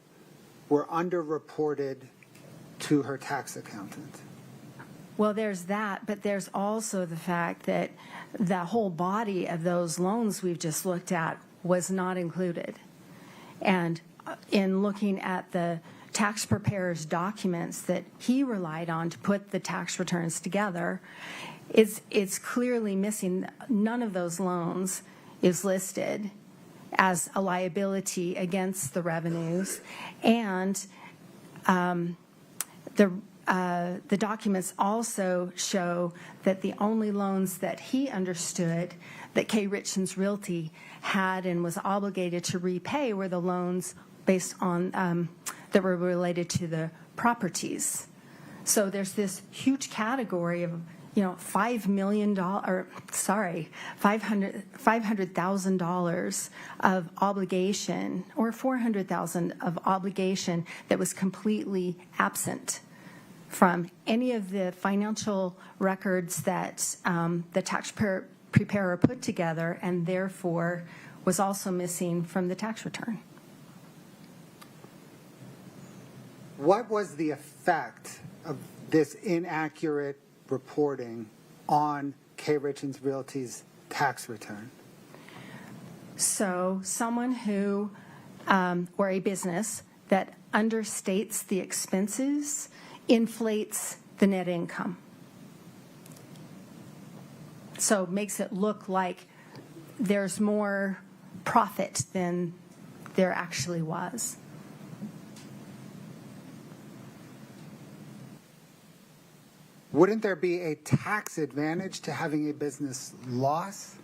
were underreported to her tax accountant? Well, there's that, but there's also the fact that the whole body of those loans we've just looked at was not included. And in looking at the tax preparer's documents that he relied on to put the tax returns together, it's clearly missing. None of those loans is listed as a liability against the revenues, and the documents also show that the only loans that he understood that K. Richins Realty had and was obligated to repay were the loans based on that were related to the properties. So there's this huge category of $500,000 of obligation, or $400,000 of obligation that was completely absent from any of the financial records that the tax preparer put together, and therefore was also missing from the tax return. What was the effect of this inaccurate reporting on K. Richins Realty's tax return? So someone who, or a business that understates the expenses, inflates the net income. So makes it look like there's more profit than there actually was. Wouldn't there be a tax advantage to having a business loss?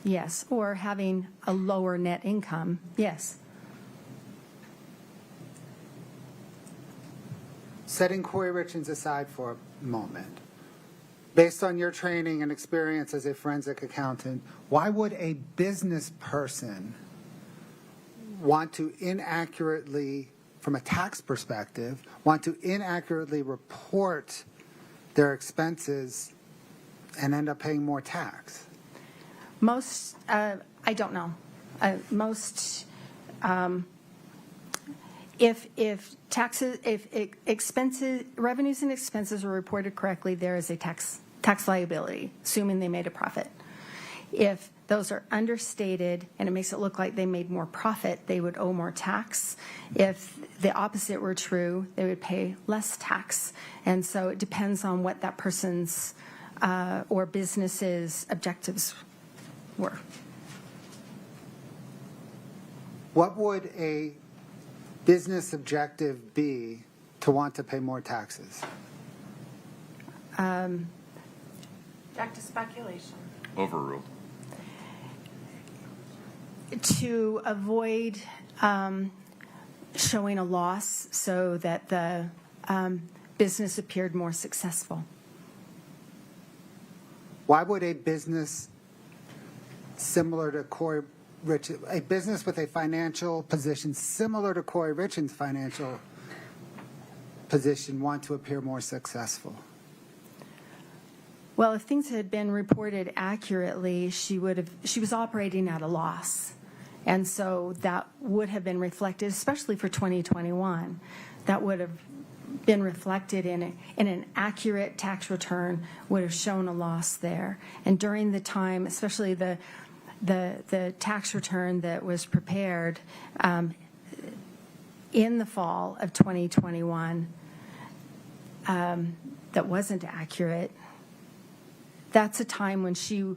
Yes, or having a lower net income, yes. Setting Kouri Richins aside for a moment, based on your training and experience as a forensic accountant, why would a business person want to inaccurately, from a tax perspective, want to inaccurately report their expenses and end up paying more tax? Most, I don't know. If taxes, if expenses, revenues and expenses are reported correctly, there is a tax liability, assuming they made a profit. If those are understated and it makes it look like they made more profit, they would owe more tax. If the opposite were true, they would pay less tax. And so it depends on what that person's or business's objectives were. What would a business objective be to want to pay more taxes? Back to speculation. Overruled. To avoid showing a loss so that the business appeared more successful. Why would a business similar to Kouri Richins, a business with a financial position similar to Kouri Richins' financial position want to appear more successful? Well, if things had been reported accurately, she was operating at a loss. And so that would have been reflected, especially for 2021. That would have been reflected in an accurate tax return, would have shown a loss there. And during the time, especially the tax return that was prepared in the fall of 2021 that wasn't accurate, that's a time when she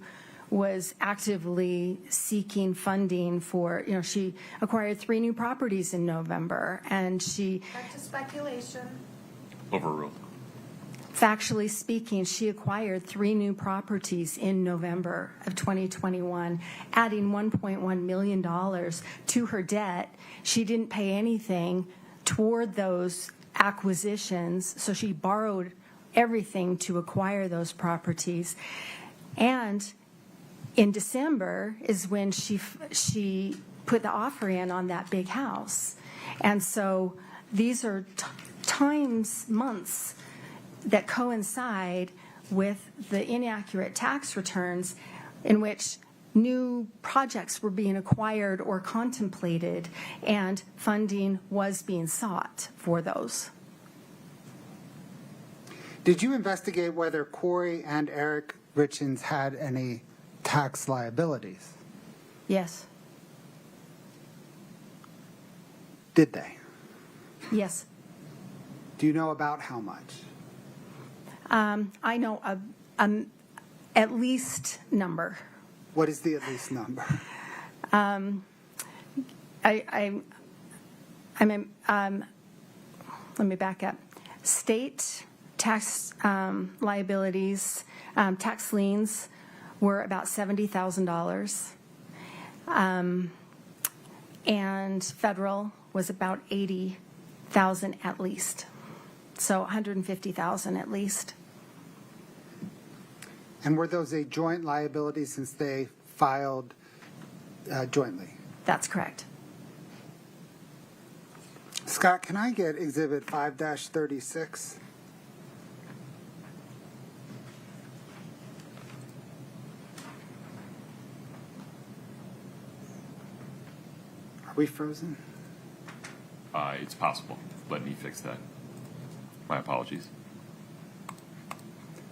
was actively seeking funding for, she acquired 3 new properties in November, and she, Back to speculation. Overruled. factually speaking, she acquired 3 new properties in November of 2021, adding $1.1 million to her debt. She didn't pay anything toward those acquisitions, so she borrowed everything to acquire those properties. And in December is when she put the offer in on that big house. And so these are months that coincide with the inaccurate tax returns in which new projects were being acquired or contemplated, and funding was being sought for those. Did you investigate whether Kouri and Eric Richins had any tax liabilities? Yes. Did they? Yes. Do you know about how much? I know at least number. What is the at least number? Let me back up. State tax liabilities, tax liens were about $70,000. And federal was about $80,000 at least. So $150,000 at least. And were those a joint liability since they filed jointly? That's correct. Scott, can I get Exhibit 5-36? Are we frozen? It's possible. Let me fix that. My apologies.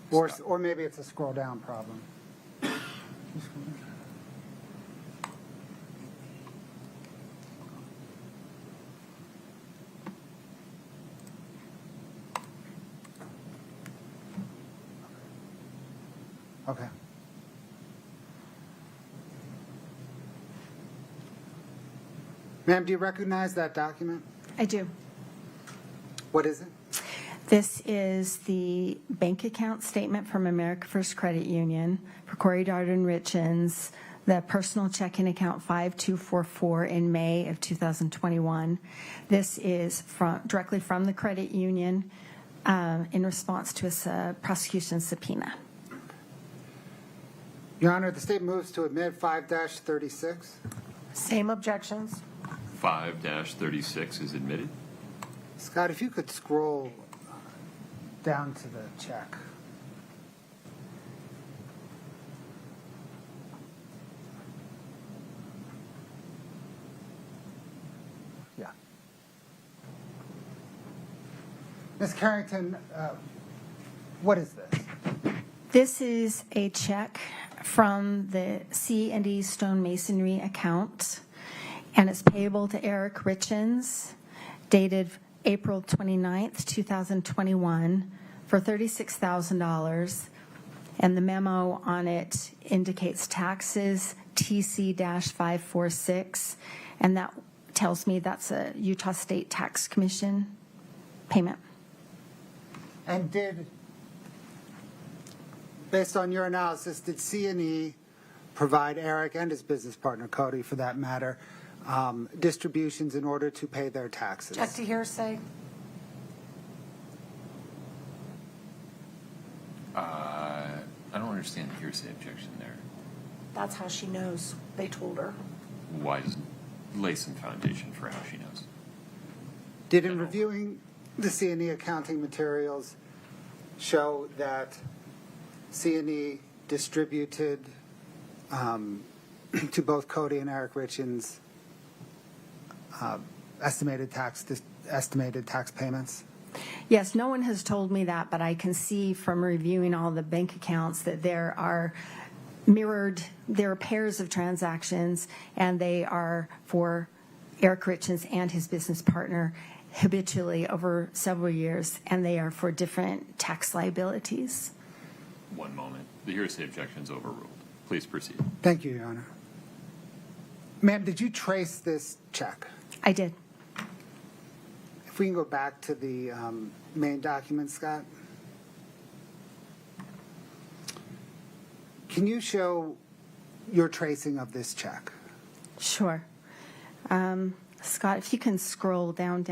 Or maybe it's a scroll down problem. Okay. Ma'am, do you recognize that document? I do. What is it? This is the bank account statement from America First Credit Union for Kouri Richins, the personal checking account 5244 in May of 2021. This is directly from the credit union in response to a prosecution subpoena. Your Honor, the state moves to admit 5-36. Same objections. 5-36 is admitted. Scott, if you could scroll down to the check. Yeah. Ms. Carrington, what is this? This is a check from the C&E Stonemasonry account, and it's payable to Eric Richins, dated April 29th, 2021, for $36,000. And the memo on it indicates taxes TC-546, and that tells me that's a Utah State Tax Commission payment. And based on your analysis, did C&E provide Eric and his business partner, Cody, for that matter, distributions in order to pay their taxes? Object to hearsay. I don't understand the hearsay objection there. That's how she knows. They told her. Why does lay some foundation for how she knows? Did in reviewing the C&E accounting materials show that C&E distributed to both Cody and Eric Richins estimated tax payments? Yes, no one has told me that, but I can see from reviewing all the bank accounts that there are pairs of transactions, and they are for Eric Richins and his business partner habitually over several years, and they are for different tax liabilities. One moment. The hearsay objection is overruled. Please proceed. Thank you, Your Honor. Ma'am, did you trace this check? I did. If we can go back to the main document, Scott. Can you show your tracing of this check? Sure. Scott, if you can scroll down.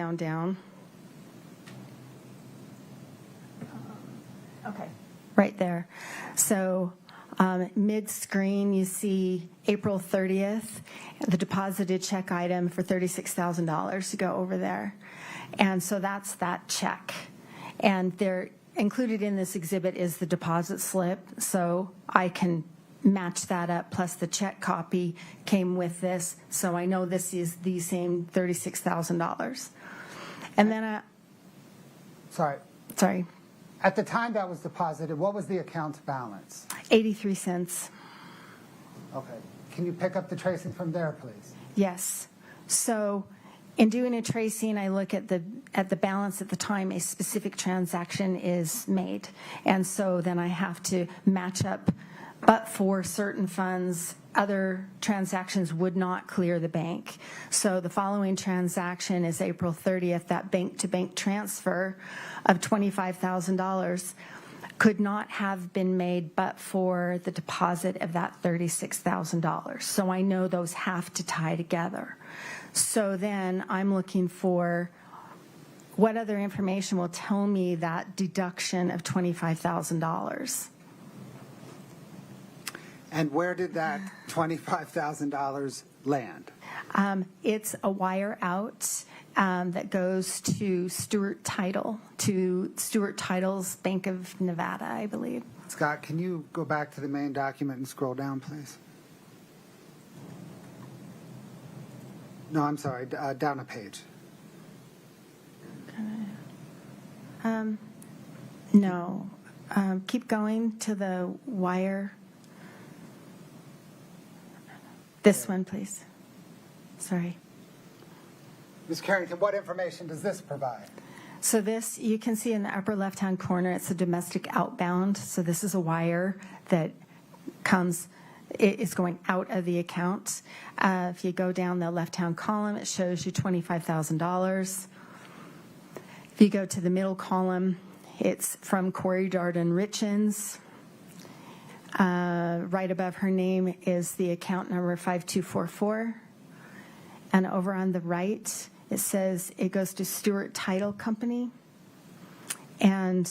Okay. Right there. So mid-screen, you see April 30th, the deposited check item for $36,000 to go over there. And so that's that check. And they're included in this exhibit is the deposit slip, so I can match that up, plus the check copy came with this, so I know this is the same $36,000. And then Sorry. At the time that was deposited, what was the account balance? 83 cents. Okay. Can you pick up the tracing from there, please? Yes. So in doing a tracing, I look at the balance at the time a specific transaction is made. And so then I have to match up, but for certain funds, other transactions would not clear the bank. So the following transaction is April 30th, that bank-to-bank transfer of $25,000 could not have been made but for the deposit of that $36,000. So I know those have to tie together. So then I'm looking for what other information will tell me that deduction of $25,000. And where did that $25,000 land? It's a wire out that goes to Stewart Title, to Stewart Title's Bank of Nevada, I believe. Scott, can you go back to the main document and scroll down, please? No, I'm sorry, down a page. No. Keep going to the wire. This one, please. Sorry. Ms. Carrington, what information does this provide? So this, you can see in the upper left-hand corner, it's a domestic outbound. So this is a wire that is going out of the account. If you go down the left-hand column, it shows you $25,000. If you go to the middle column, it's from Kouri Richins. Right above her name is the account number 5244. And over on the right, it says it goes to Stewart Title Company. And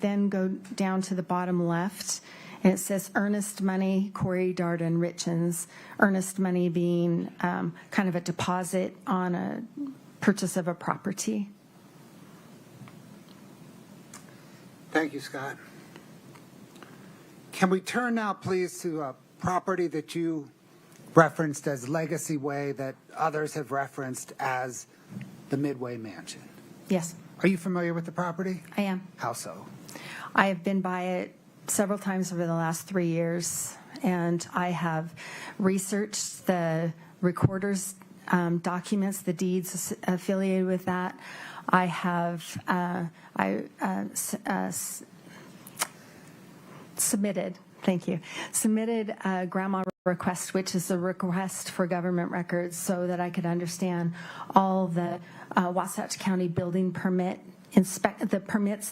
then go down to the bottom left, and it says earnest money, Kouri Richins. Earnest money being kind of a deposit on a purchase of a property. Thank you, Scott. Can we turn now, please, to a property that you referenced as Legacy Way that others have referenced as the Midway Mansion? Yes. Are you familiar with the property? I am. How so? I have been by it several times over the last 3 years, and I have researched the recorder's documents, the deeds affiliated with that. I have submitted a grandma request, which is a request for government records so that I could understand all the Wasatch County building permit, the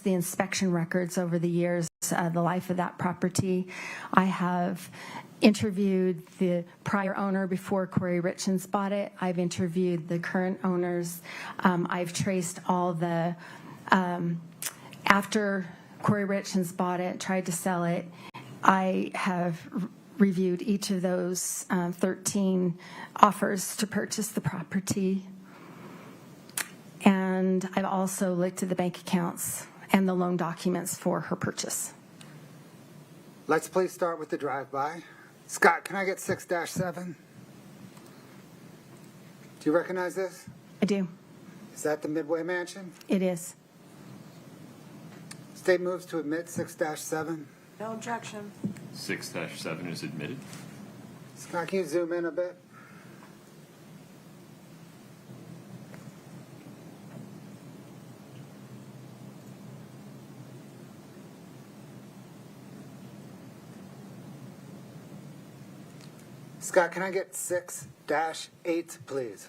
inspection records over the years, the life of that property. I have interviewed the prior owner before Kouri Richins bought it. I've interviewed the current owners. I've traced all the, after Kouri Richins bought it, tried to sell it, I have reviewed each of those 13 offers to purchase the property. And I've also looked at the bank accounts and the loan documents for her purchase. Let's please start with the drive-by. Scott, can I get 6-7? Do you recognize this? I do. Is that the Midway Mansion? It is. State moves to admit 6-7. No objection. 6-7 is admitted. Scott, can you zoom in a bit? Scott, can I get 6-8, please?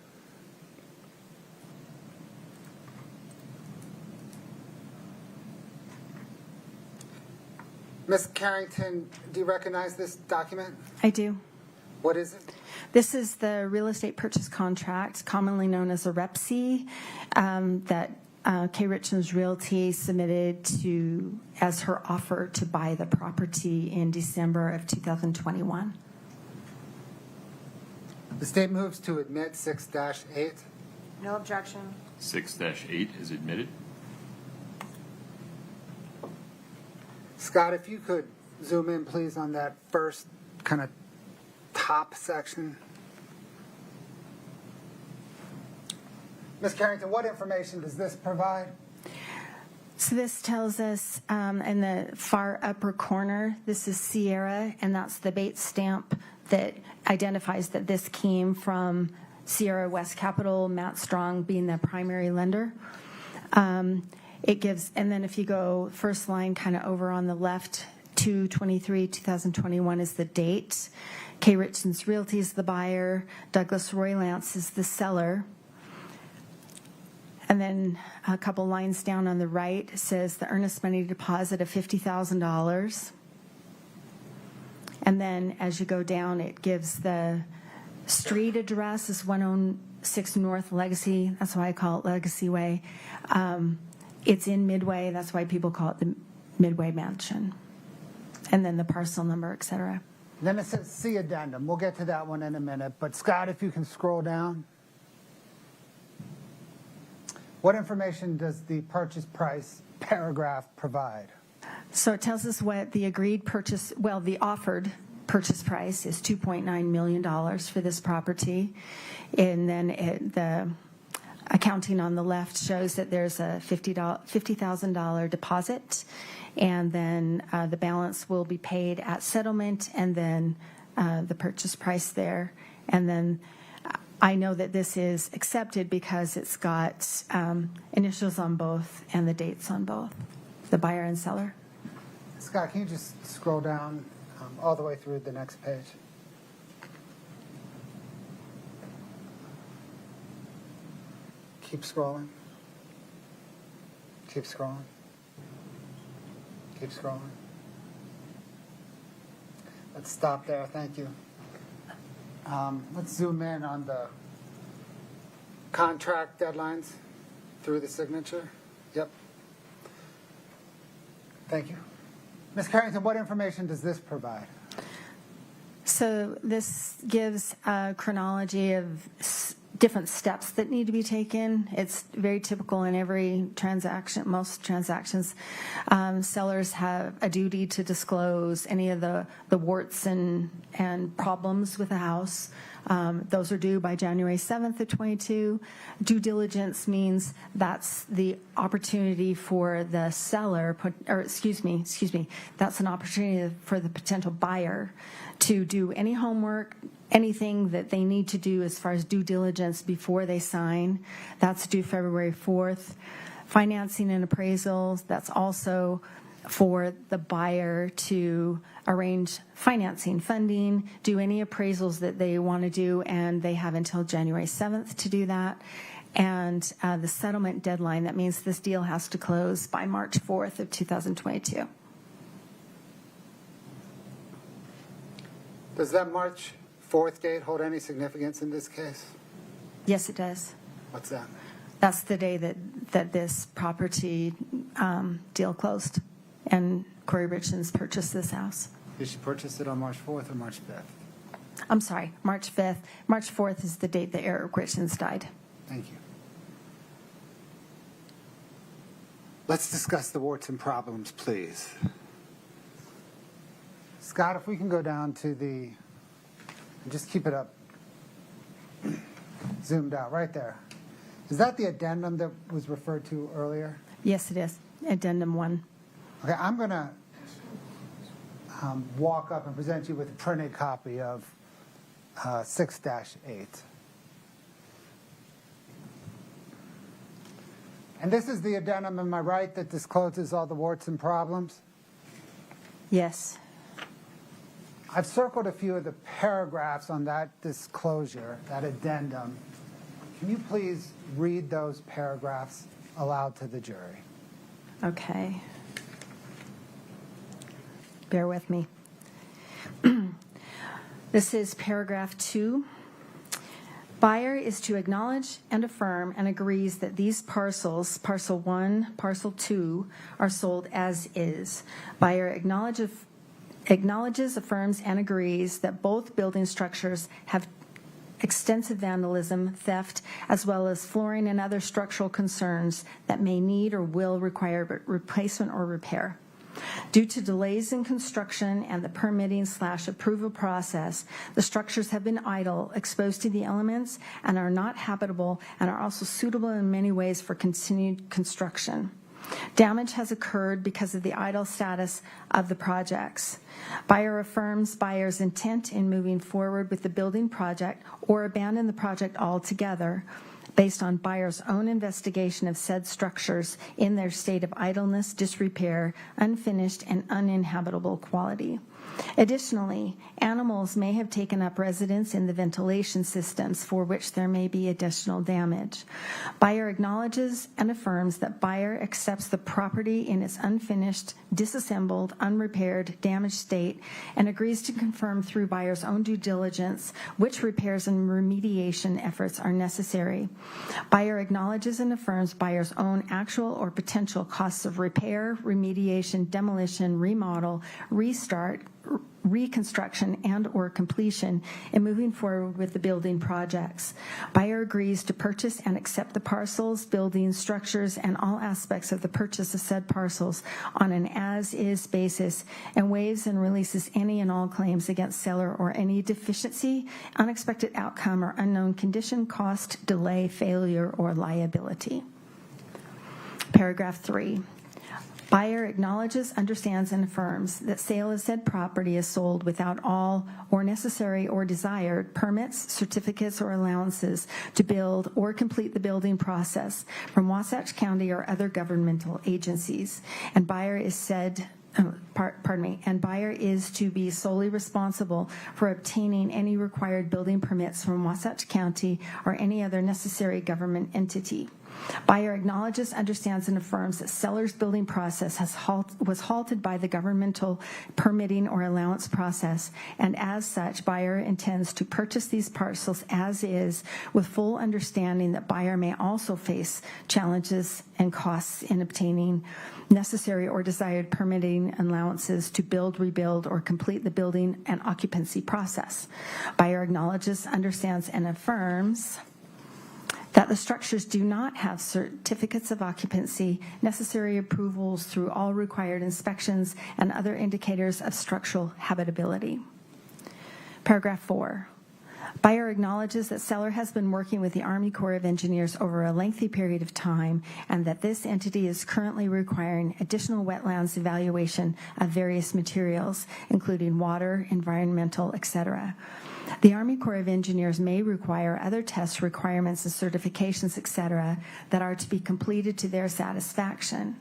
Ms. Carrington, do you recognize this document? I do. What is it? This is the real estate purchase contract, commonly known as a REPC, that Kouri Richins Realty submitted to as her offer to buy the property in December of 2021. The state moves to admit 6-8. No objection. 6-8 is admitted. Scott, if you could zoom in, please, on that first kind of top section. Ms. Carrington, what information does this provide? So this tells us in the far upper corner, this is Sierra, and that's the bait stamp that identifies that this came from Sierra West Capital, Matt Strong being the primary lender. It gives, and then if you go first line kind of over on the left, 2/23/2021 is the date. Kouri Richins Realty is the buyer. Douglas Roy Lance is the seller. And then a couple lines down on the right says the earnest money deposit of $50,000. And then as you go down, it gives the street address is 106 North Legacy. That's why I call it Legacy Way. It's in Midway. That's why people call it the Midway Mansion. And then the parcel number, et cetera. Then it says C addendum. We'll get to that one in a minute. But Scott, if you can scroll down. What information does the purchase price paragraph provide? So it tells us what the agreed purchase, well, the offered purchase price is $2.9 million for this property. And then the accounting on the left shows that there's a $50,000 deposit, and then the balance will be paid at settlement, and then the purchase price there. And then I know that this is accepted because it's got initials on both and the dates on both, the buyer and seller. Scott, can you just scroll down all the way through the next page? Keep scrolling. Keep scrolling. Keep scrolling. Let's stop there. Thank you. Let's zoom in on the contract deadlines through the signature. Yep. Thank you. Ms. Carrington, what information does this provide? So this gives a chronology of different steps that need to be taken. It's very typical in every transaction, most transactions. Sellers have a duty to disclose any of the warts and problems with the house. Those are due by January 7th of 22. Due diligence means that's the opportunity for the seller, that's an opportunity for the potential buyer to do any homework, anything that they need to do as far as due diligence before they sign. That's due February 4th. Financing and appraisals, that's also for the buyer to arrange financing, funding, do any appraisals that they want to do, and they have until January 7th to do that. And the settlement deadline, that means this deal has to close by March 4th of 2022. Does that March 4th date hold any significance in this case? Yes, it does. What's that? That's the day that this property deal closed, and Kouri Richins purchased this house. Did she purchase it on March 4th or March 5th? I'm sorry, March 5th. March 4th is the date that Eric Richins died. Thank you. Let's discuss the warts and problems, please. Scott, if we can go down to the, just keep it up, zoomed out, right there. Is that the addendum that was referred to earlier? Yes, it is. Addendum 1. Okay, I'm going to walk up and present you with a printed copy of 6-8. And this is the addendum, am I right, that discloses all the warts and problems? Yes. I've circled a few of the paragraphs on that disclosure, that addendum. Can you please read those paragraphs aloud to the jury? Okay. Bear with me. This is paragraph 2. Buyer is to acknowledge and affirm and agrees that these parcels, parcel 1, parcel 2, are sold as is. Buyer acknowledges, affirms, and agrees that both building structures have extensive vandalism, theft, as well as flooring and other structural concerns that may need or will require replacement or repair. Due to delays in construction and the permitting/approval process, the structures have been idle, exposed to the elements, and are not habitable, and are also suitable in many ways for continued construction. Damage has occurred because of the idle status of the projects. Buyer affirms buyer's intent in moving forward with the building project or abandon the project altogether based on buyer's own investigation of said structures in their state of idleness, disrepair, unfinished, and uninhabitable quality. Additionally, animals may have taken up residence in the ventilation systems for which there may be additional damage. Buyer acknowledges and affirms that buyer accepts the property in its unfinished, disassembled, unrepaired, damaged state and agrees to confirm through buyer's own due diligence which repairs and remediation efforts are necessary. Buyer acknowledges and affirms buyer's own actual or potential costs of repair, remediation, demolition, remodel, restart, reconstruction, and or completion in moving forward with the building projects. Buyer agrees to purchase and accept the parcels, buildings, structures, and all aspects of the purchase of said parcels on an as-is basis and waives and releases any and all claims against seller or any deficiency, unexpected outcome, or unknown condition, cost, delay, failure, or liability. Paragraph 3. Buyer acknowledges, understands, and affirms that sale of said property is sold without all or necessary or desired permits, certificates, or allowances to build or complete the building process from Wasatch County or other governmental agencies. And buyer is and buyer is to be solely responsible for obtaining any required building permits from Wasatch County or any other necessary government entity. Buyer acknowledges, understands, and affirms that seller's building process was halted by the governmental permitting or allowance process, and as such, buyer intends to purchase these parcels as is, with full understanding that buyer may also face challenges and costs in obtaining necessary or desired permitting allowances to build, rebuild, or complete the building and occupancy process. Buyer acknowledges, understands, and affirms that the structures do not have certificates of occupancy, necessary approvals through all required inspections, and other indicators of structural habitability. Paragraph 4. Buyer acknowledges that seller has been working with the Army Corps of Engineers over a lengthy period of time and that this entity is currently requiring additional wetlands evaluation of various materials, including water, environmental, etc. The Army Corps of Engineers may require other tests, requirements, and certifications, etc., that are to be completed to their satisfaction.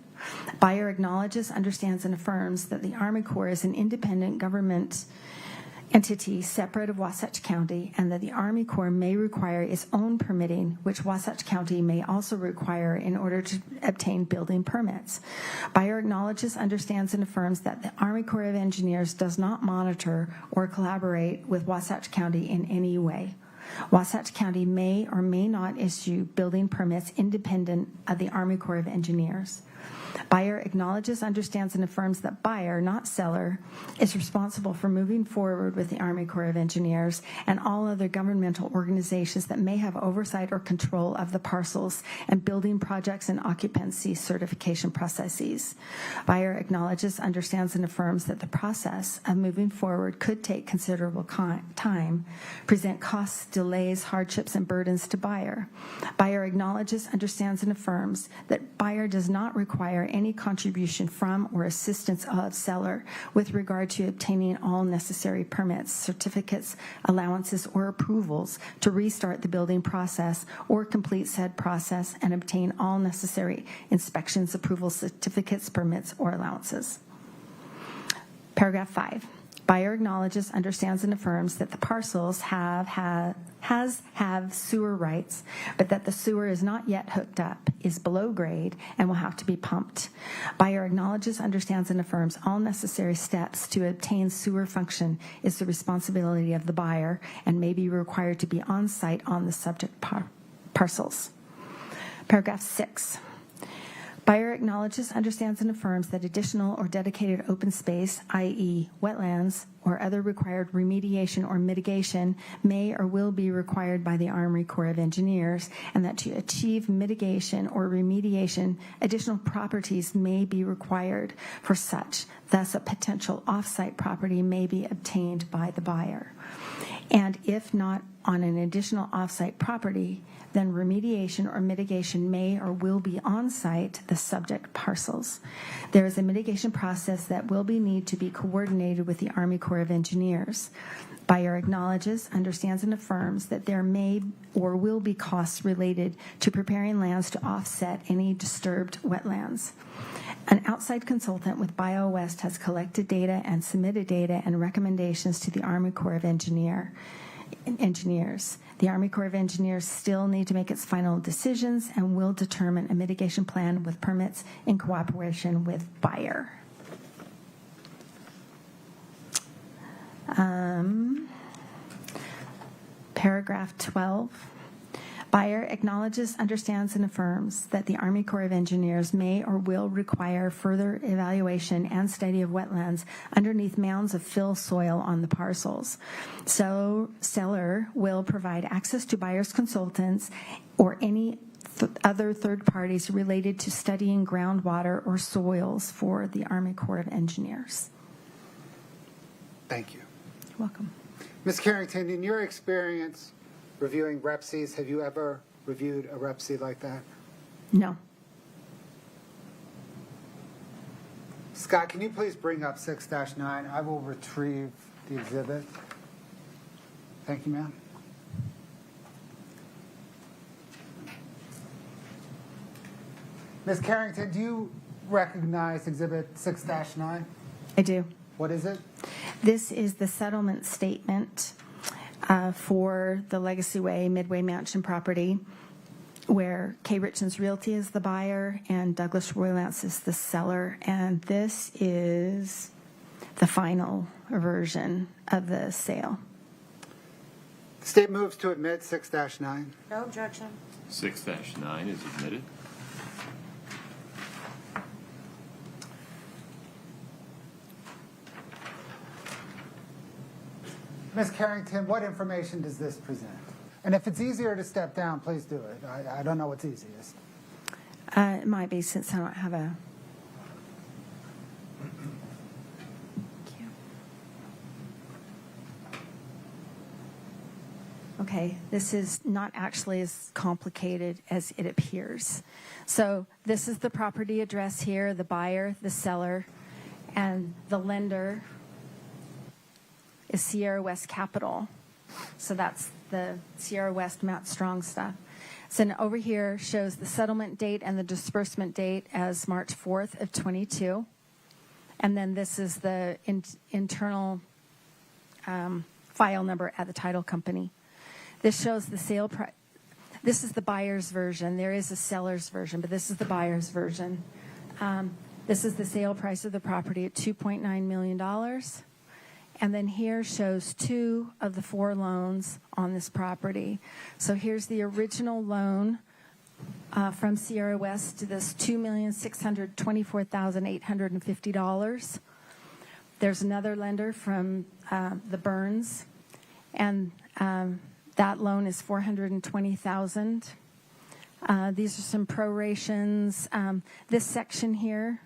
Buyer acknowledges, understands, and affirms that the Army Corps is an independent government entity separate of Wasatch County, and that the Army Corps may require its own permitting, which Wasatch County may also require in order to obtain building permits. Buyer acknowledges, understands, and affirms that the Army Corps of Engineers does not monitor or collaborate with Wasatch County in any way. Wasatch County may or may not issue building permits independent of the Army Corps of Engineers. Buyer acknowledges, understands, and affirms that buyer, not seller, is responsible for moving forward with the Army Corps of Engineers and all other governmental organizations that may have oversight or control of the parcels and building projects and occupancy certification processes. Buyer acknowledges, understands, and affirms that the process of moving forward could take considerable time, present costs, delays, hardships, and burdens to buyer. Buyer acknowledges, understands, and affirms that buyer does not require any contribution from or assistance of seller with regard to obtaining all necessary permits, certificates, allowances, or approvals to restart the building process or complete said process and obtain all necessary inspections, approvals, certificates, permits, or allowances. Paragraph 5. Buyer acknowledges, understands, and affirms that the parcels have sewer rights, but that the sewer is not yet hooked up, is below grade, and will have to be pumped. Buyer acknowledges, understands, and affirms all necessary steps to obtain sewer function is the responsibility of the buyer and may be required to be on site on the subject parcels. Paragraph 6. Buyer acknowledges, understands, and affirms that additional or dedicated open space, i.e. wetlands, or other required remediation or mitigation may or will be required by the Army Corps of Engineers, and that to achieve mitigation or remediation, additional properties may be required for such. Thus, a potential off-site property may be obtained by the buyer. And if not on an additional off-site property, then remediation or mitigation may or will be on-site the subject parcels. There is a mitigation process that will need to be coordinated with the Army Corps of Engineers. Buyer acknowledges, understands, and affirms that there may or will be costs related to preparing lands to offset any disturbed wetlands. An outside consultant with BioWest has collected data and submitted data and recommendations to the Army Corps of Engineers. The Army Corps of Engineers still need to make its final decisions and will determine a mitigation plan with permits in cooperation with buyer. Paragraph 12. Buyer acknowledges, understands, and affirms that the Army Corps of Engineers may or will require further evaluation and study of wetlands underneath mounds of fill soil on the parcels. So seller will provide access to buyer's consultants or any other third parties related to studying groundwater or soils for the Army Corps of Engineers. Thank you. You're welcome. Ms. Carrington, in your experience reviewing REPCs, have you ever reviewed a REPC like that? No. Scott, can you please bring up 6-9? I will retrieve the exhibit. Thank you, ma'am. Ms. Carrington, do you recognize exhibit 6-9? I do. What is it? This is the settlement statement for the Legacy Way Midway Mansion property, where Kouri Richins Realty is the buyer and Douglas Roylance is the seller. And this is the final version of the sale. The state moves to admit 6-9. No objection. 6-9 is admitted. Ms. Carrington, what information does this present? And if it's easier to step down, please do it. I don't know what's easiest. It might be, since I don't have a... Okay, this is not actually as complicated as it appears. So this is the property address here, the buyer, the seller, and the lender is Sierra West Capital. So that's the Sierra West Matt Strong stuff. So now over here shows the settlement date and the disbursement date as March 4th of 22. And then this is the internal file number at the title company. This shows the sale price. This is the buyer's version. There is a seller's version, but this is the buyer's version. This is the sale price of the property at $2.9 million. And then here shows 2 of the 4 loans on this property. So here's the original loan from Sierra West to this $2,624,850. There's another lender from the Burns, and that loan is $420,000. These are some prorations. This section here,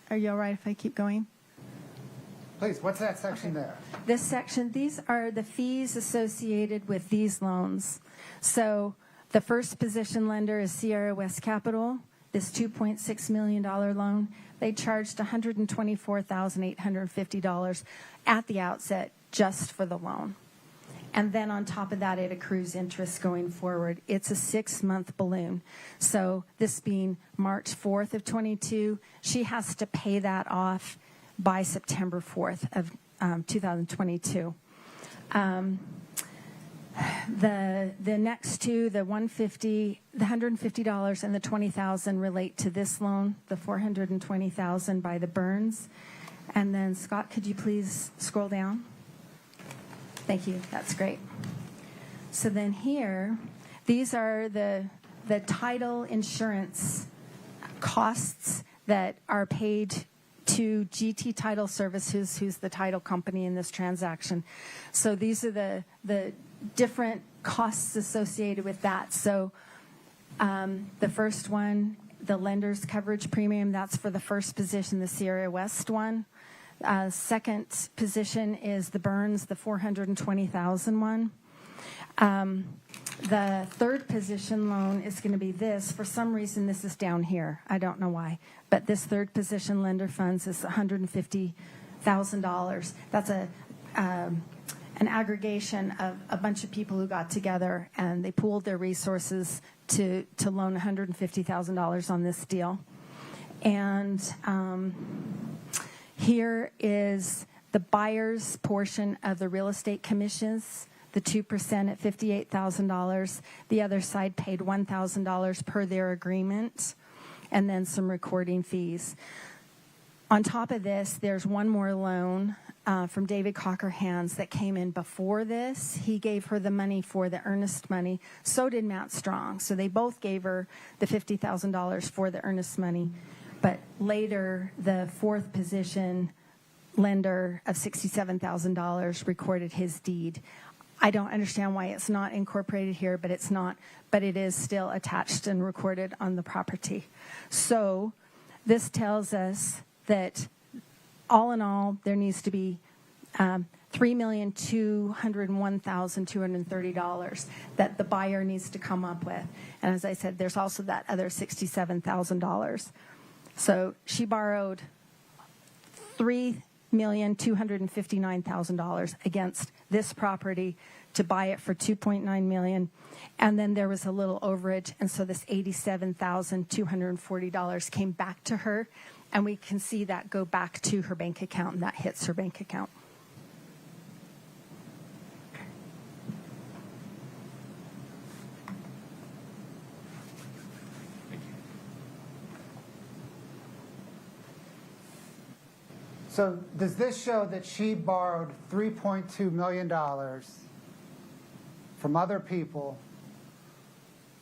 are you all right if I keep going? Please, what's that section there? This section, these are the fees associated with these loans. So the first position lender is Sierra West Capital, this $2.6 million loan. They charged $124,850 at the outset just for the loan. And then on top of that, it accrues interest going forward. It's a 6-month balloon. So this being March 4th of 22, she has to pay that off by September 4th of 2022. The next two, the $150 and the $20,000 relate to this loan, the $420,000 by the Burns. And then Scott, could you please scroll down? Thank you. That's great. So then here, these are the title insurance costs that are paid to GT Title Services, who's the title company in this transaction. So these are the different costs associated with that. So the first one, the lender's coverage premium, that's for the first position, the Sierra West one. Second position is the Burns, the $420,000 one. The third position loan is going to be this. For some reason, this is down here. I don't know why. But this third position lender funds is $150,000. That's an aggregation of a bunch of people who got together, and they pooled their resources to loan $150,000 on this deal. And here is the buyer's portion of the real estate commissions, the 2% at $58,000. The other side paid $1,000 per their agreement, and then some recording fees. On top of this, there's one more loan from David Cockerhands that came in before this. He gave her the money for the earnest money. So did Matt Strong. So they both gave her the $50,000 for the earnest money. But later, the fourth position lender of $67,000 recorded his deed. I don't understand why it's not incorporated here, but it's not. But it is still attached and recorded on the property. So this tells us that all in all, there needs to be $3,201,230 that the buyer needs to come up with. And as I said, there's also that other $67,000. So she borrowed $3,259,000 against this property to buy it for $2.9 million, and then there was a little overage, and so this $87,240 came back to her, and we can see that go back to her bank account, and that hits her bank account. So does this show that she borrowed $3.2 million from other people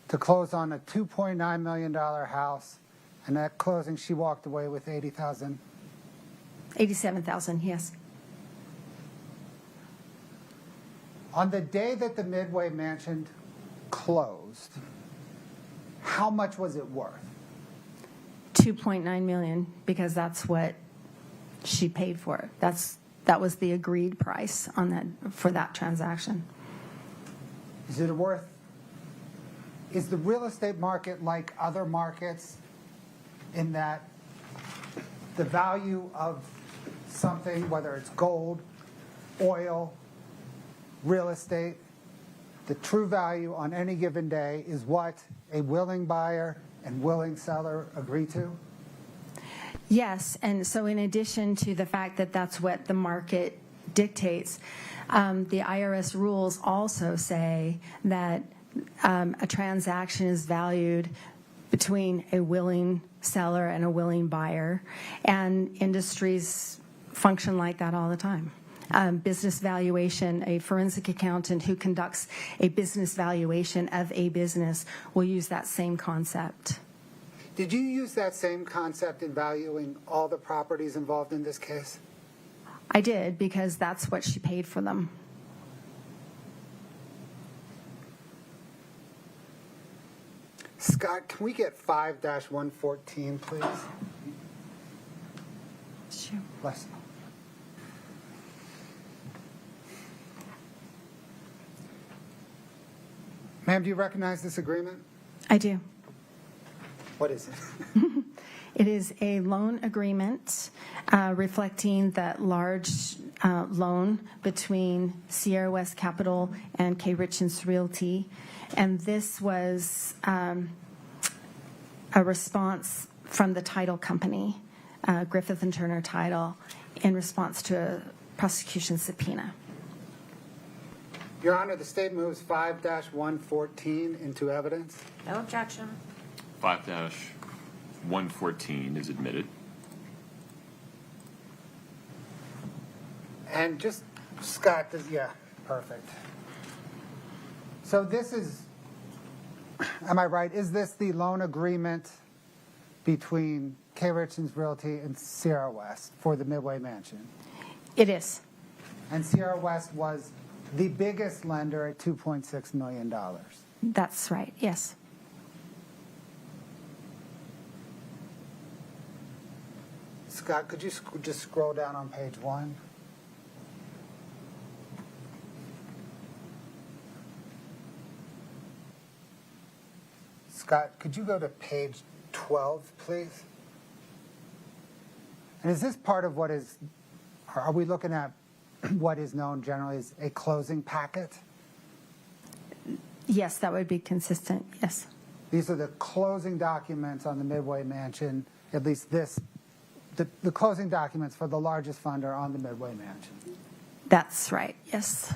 to close on a $2.9 million house, and at closing she walked away with $80,000? $87,000, yes. On the day that the Midway Mansion closed, how much was it worth? $2.9 million, because that's what she paid for it. That was the agreed price on that for that transaction. Is it worth? Is the real estate market like other markets in that the value of something, whether it's gold, oil, real estate, the true value on any given day is what a willing buyer and willing seller agree to? Yes, and so in addition to the fact that that's what the market dictates, the IRS rules also say that a transaction is valued between a willing seller and a willing buyer, and industries function like that all the time. business valuation. A forensic accountant who conducts a business valuation of a business will use that same concept. Did you use that same concept in valuing all the properties involved in this case? I did, because that's what she paid for them. Scott, can we get 5-114, please? Sure. Bless you. Ma'am, do you recognize this agreement? I do. What is it? It is a loan agreement reflecting that large loan between Sierra West Capital and Kouri Richins Realty. And this was a response from the title company, Griffith and Turner Title, in response to a prosecution subpoena. Your Honor, the state moves 5-114 into evidence. No objection. 5-114 is admitted. And just, Scott, yeah, perfect. So this is, am I right, is this the loan agreement between Kouri Richins Realty and Sierra West for the Midway Mansion? It is. And Sierra West was the biggest lender at $2.6 million. That's right, yes. Scott, could you just scroll down on page 1? Scott, could you go to page 12, please? And is this part of what is, are we looking at what is known generally as a closing packet? Yes, that would be consistent, yes. These are the closing documents on the Midway Mansion, at least this, the closing documents for the largest funder on the Midway Mansion. That's right, yes.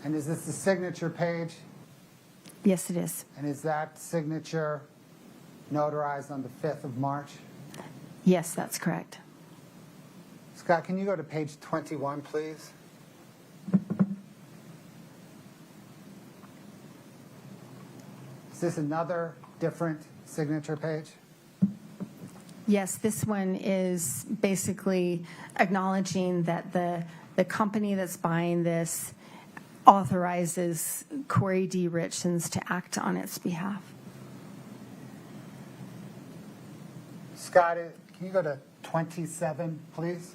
And is this the signature page? Yes, it is. And is that signature notarized on the 5th of March? Yes, that's correct. Scott, can you go to page 21, please? Is this another different signature page? Yes, this one is basically acknowledging that the company that's buying this authorizes Kouri D. Richins to act on its behalf. Scott, can you go to 27, please?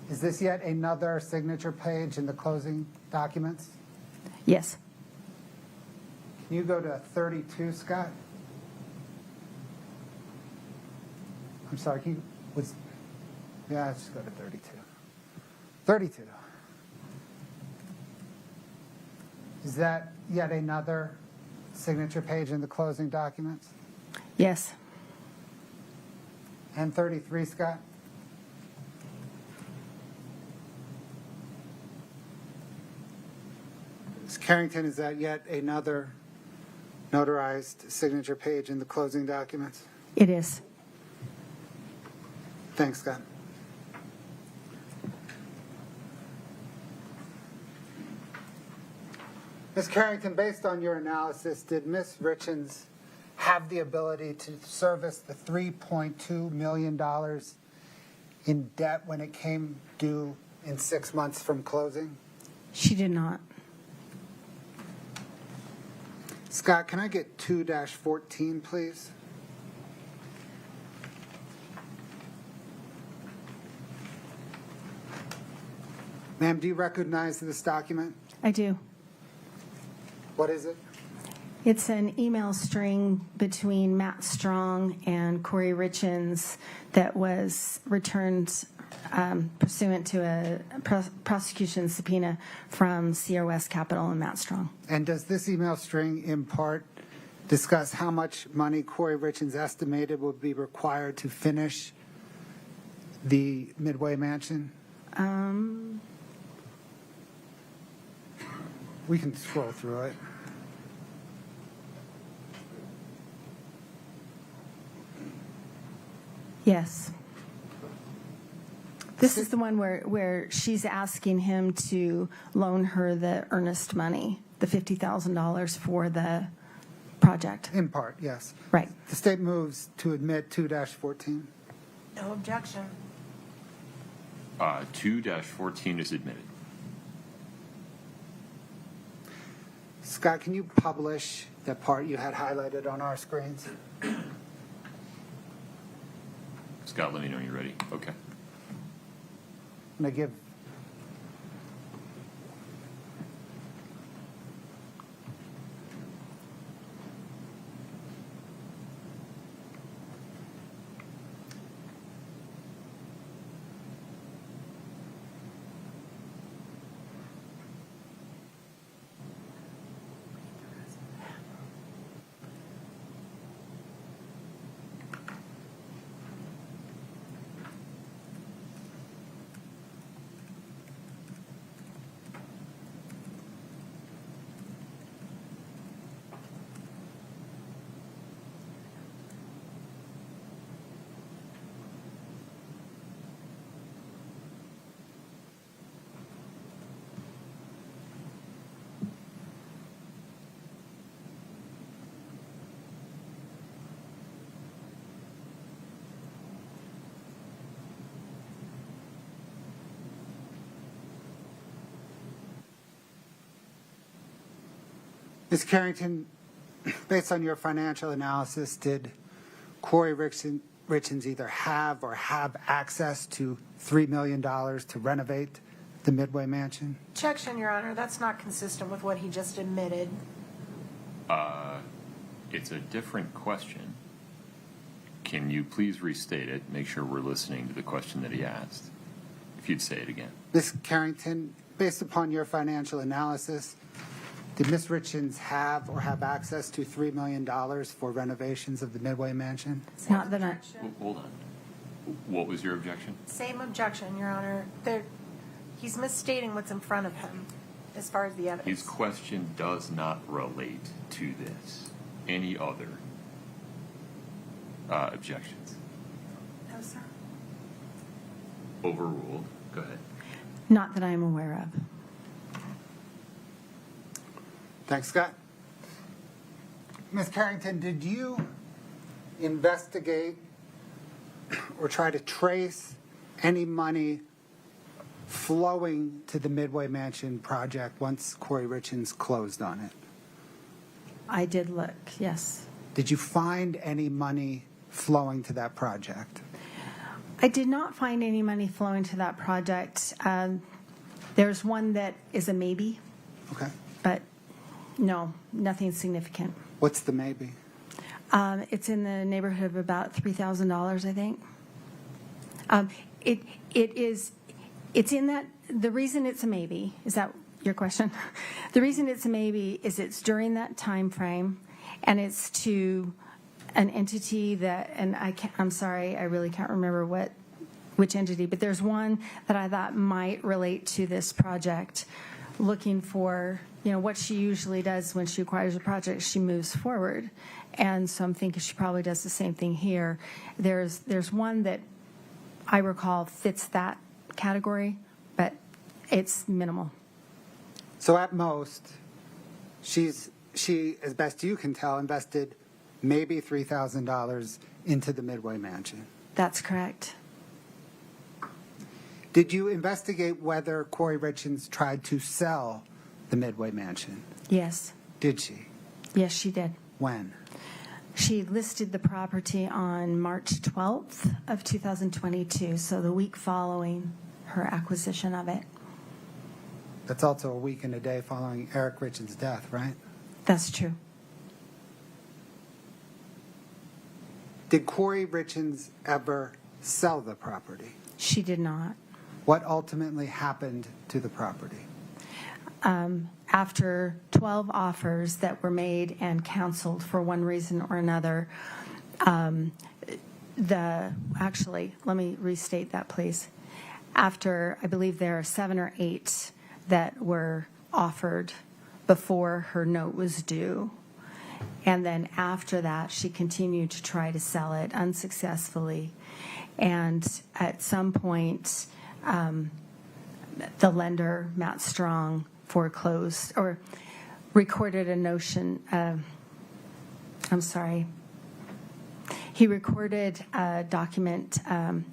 Is this yet another signature page in the closing documents? Yes. Can you go to 32, Scott? I'm sorry, let's just go to 32. 32. Is that yet another signature page in the closing documents? Yes. And 33, Scott? Ms. Carrington, is that yet another notarized signature page in the closing documents? It is. Thanks, Scott. Ms. Carrington, based on your analysis, did Ms. Richins have the ability to service the $3.2 million in debt when it came due in 6 months from closing? She did not. Scott, can I get 2-14, please? Ma'am, do you recognize this document? I do. What is it? It's an email string between Matt Strong and Kouri Richins that was returned pursuant to a prosecution subpoena from Sierra West Capital and Matt Strong. And does this email string in part discuss how much money Kouri Richins estimated would be required to finish the Midway Mansion? We can scroll through it. Yes. This is the one where she's asking him to loan her the earnest money, the $50,000 for the project. In part, yes. Right. The state moves to admit 2-14. No objection. 2-14 is admitted. Scott, can you publish the part you had highlighted on our screens? Scott, let me know when you're ready. Okay. I'm going to give Ms. Carrington, based on your financial analysis, did Kouri Richins either have or have access to $3 million to renovate the Midway Mansion? Objection, Your Honor. That's not consistent with what he just admitted. It's a different question. Can you please restate it? Make sure we're listening to the question that he asked. If you'd say it again. Ms. Carrington, based upon your financial analysis, did Ms. Richins have or have access to $3 million for renovations of the Midway Mansion? Not that I, Hold on. What was your objection? Same objection, Your Honor. He's misstating what's in front of him as far as the evidence. His question does not relate to this. Any other objections? No, sir. Overruled. Go ahead. not that I'm aware of. Thanks, Scott. Ms. Carrington, did you investigate or try to trace any money flowing to the Midway Mansion project once Kouri Richins closed on it? I did look, yes. Did you find any money flowing to that project? I did not find any money flowing to that project. There's one that is a maybe, Okay. but no, nothing significant. What's the maybe? It's in the neighborhood of about $3,000, I think. It's in that, the reason it's a maybe, is that your question? The reason it's a maybe is it's during that time frame, and it's to an entity that, and I'm sorry, I really can't remember which entity, but there's one that I thought might relate to this project, looking for, what she usually does when she acquires a project, she moves forward. And so I'm thinking she probably does the same thing here. There's one that I recall fits that category, but it's minimal. So at most, she, as best you can tell, invested maybe $3,000 into the Midway Mansion. That's correct. Did you investigate whether Kouri Richins tried to sell the Midway Mansion? Yes. Did she? Yes, she did. When? She listed the property on March 12th of 2022, so the week following her acquisition of it. That's also a week and a day following Eric Richins' death, right? That's true. Did Kouri Richins ever sell the property? She did not. What ultimately happened to the property? After 12 offers that were made and canceled for one reason or another, actually, let me restate that, please. After, I believe there are 7 or 8 that were offered before her note was due. And then after that, she continued to try to sell it unsuccessfully. And at some point, the lender, Matt Strong, foreclosed or recorded a he recorded a document,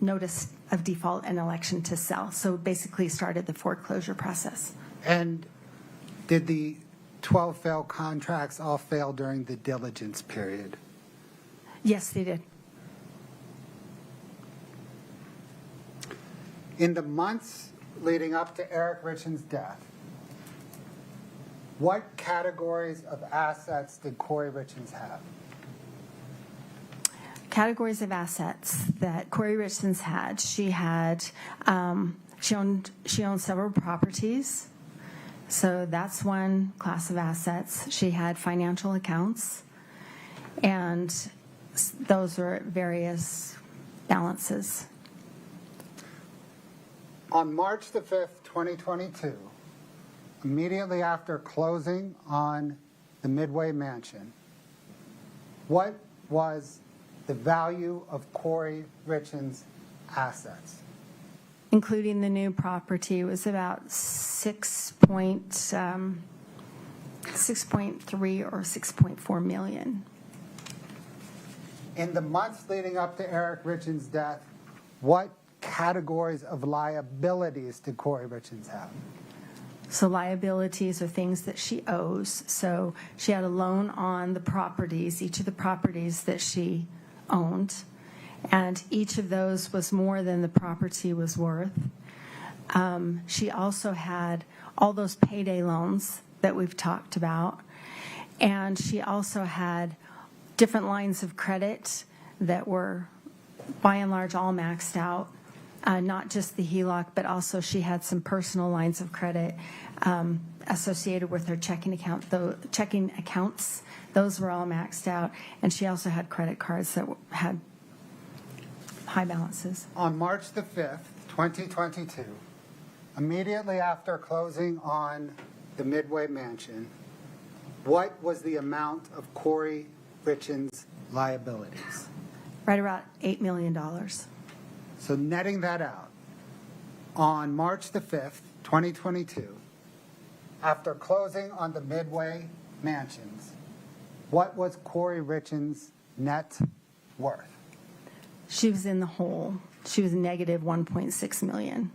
notice of default and election to sell. So basically started the foreclosure process. And did the 12 failed contracts all fail during the diligence period? Yes, they did. In the months leading up to Eric Richins' death, what categories of assets did Kouri Richins have? Categories of assets that Kouri Richins had. She owned several properties. So that's one class of assets. She had financial accounts, and those were at various balances. On March the 5th, 2022, immediately after closing on the Midway Mansion, what was the value of Kouri Richins' assets? Including the new property, was about 6.3 or 6.4 million. In the months leading up to Eric Richins' death, what categories of liabilities did Kouri Richins have? So liabilities are things that she owes. So she had a loan on the properties, each of the properties that she owned, and each of those was more than the property was worth. She also had all those payday loans that we've talked about, and she also had different lines of credit that were by and large all maxed out, not just the HELOC, but also she had some personal lines of credit associated with her checking accounts. Those were all maxed out, and she also had credit cards that had high balances. On March the 5th, 2022, immediately after closing on the Midway Mansion, what was the amount of Kouri Richins' liabilities? Right about $8 million. So netting that out, on March the 5th, 2022, after closing on the Midway Mansions, what was Kouri Richins' net worth? She was in the hole. She was negative 1.6 million.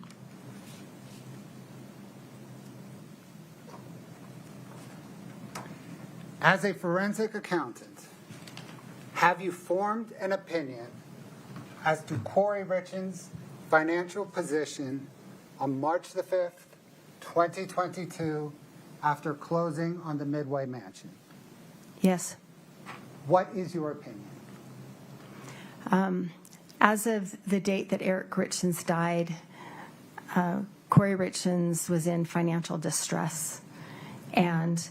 As a forensic accountant, have you formed an opinion as to Kouri Richins' financial position on March the 5th, 2022, after closing on the Midway Mansion? Yes. What is your opinion? As of the date that Eric Richins died, Kouri Richins was in financial distress, and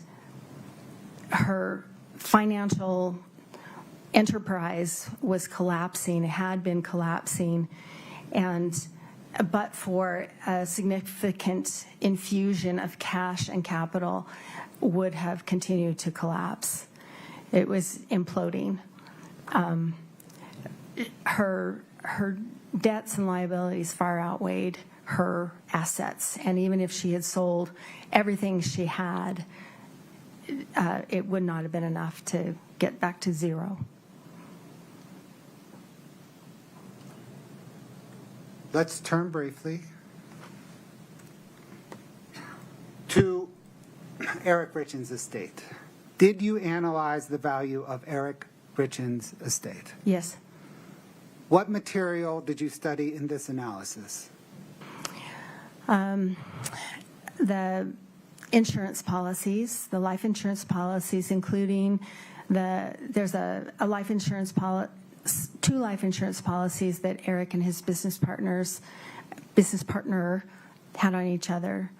her financial enterprise was collapsing, had been collapsing, and but for a significant infusion of cash and capital would have continued to collapse. It was imploding. Her debts and liabilities far outweighed her assets, and even if she had sold everything she had, it would not have been enough to get back to zero. Let's turn briefly to Eric Richins' estate. Did you analyze the value of Eric Richins' estate? Yes. What material did you study in this analysis? The insurance policies, the life insurance policies, including there's a life insurance two life insurance policies that Eric and his business partner had on each other.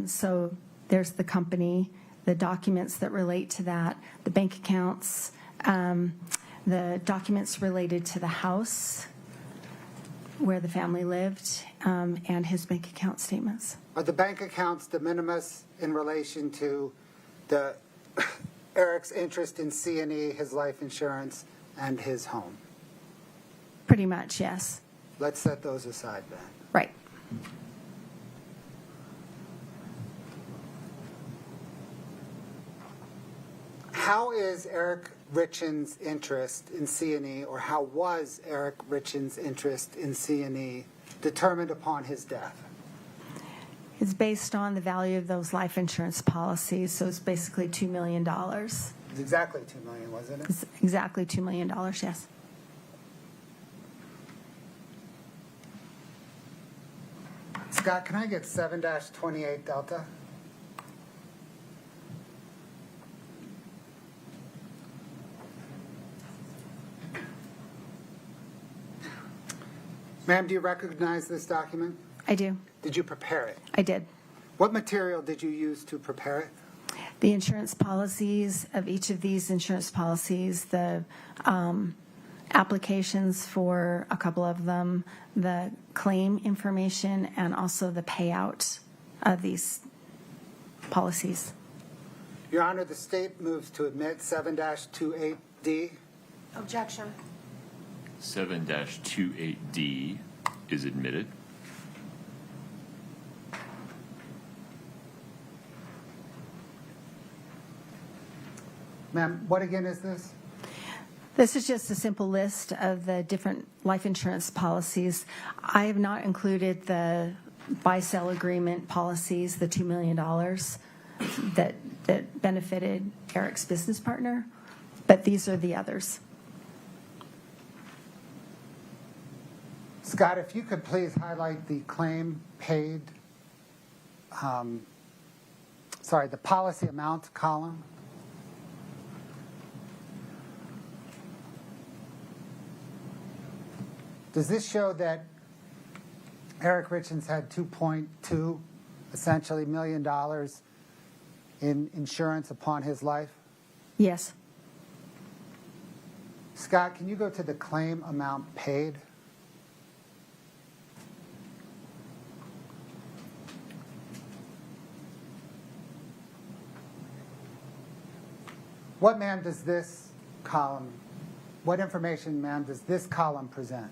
So there's the company, the documents that relate to that, the bank accounts, the documents related to the house where the family lived, and his bank account statements. Are the bank accounts de minimis in relation to Eric's interest in C&E, his life insurance, and his home? Pretty much, yes. Let's set those aside then. Right. How is Eric Richins' interest in C&E, or how was Eric Richins' interest in C&E determined upon his death? It's based on the value of those life insurance policies, so it's basically $2 million. It's exactly $2 million, wasn't it? It's exactly $2 million, yes. Scott, can I get 7-28 Delta? Ma'am, do you recognize this document? I do. Did you prepare it? I did. What material did you use to prepare it? The insurance policies of each of these insurance policies, the applications for a couple of them, the claim information, and also the payout of these policies. Your Honor, the state moves to admit 7-28D. Objection. 7-28D is admitted. Ma'am, what again is this? This is just a simple list of the different life insurance policies. I have not included the buy-sell agreement policies, the $2 million that benefited Eric's business partner, but these are the others. Scott, if you could please highlight the claim paid, the policy amount column. Does this show that Eric Richins had $2.2 essentially $2 million in insurance upon his life? Yes. Scott, can you go to the claim amount paid? What, ma'am, does this column, what information, ma'am, does this column present?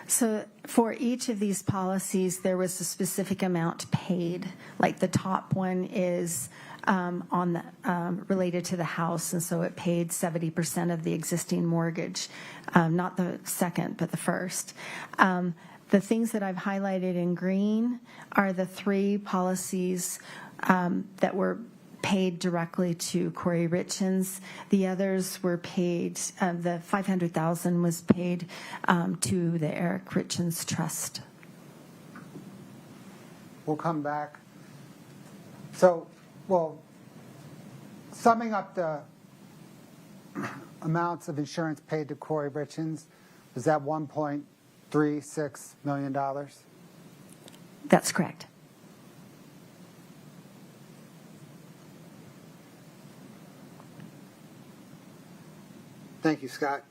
So for each of these policies, there was a specific amount paid. Like the top one is related to the house, and so it paid 70% of the existing mortgage, not the second, but the first. The things that I've highlighted in green are the 3 policies that were paid directly to Kouri Richins. The others were paid, the $500,000 was paid to the Eric Richins Trust. We'll come back. So, well, summing up the amounts of insurance paid to Kouri Richins, was that $1.36 million? That's correct. Thank you, Scott.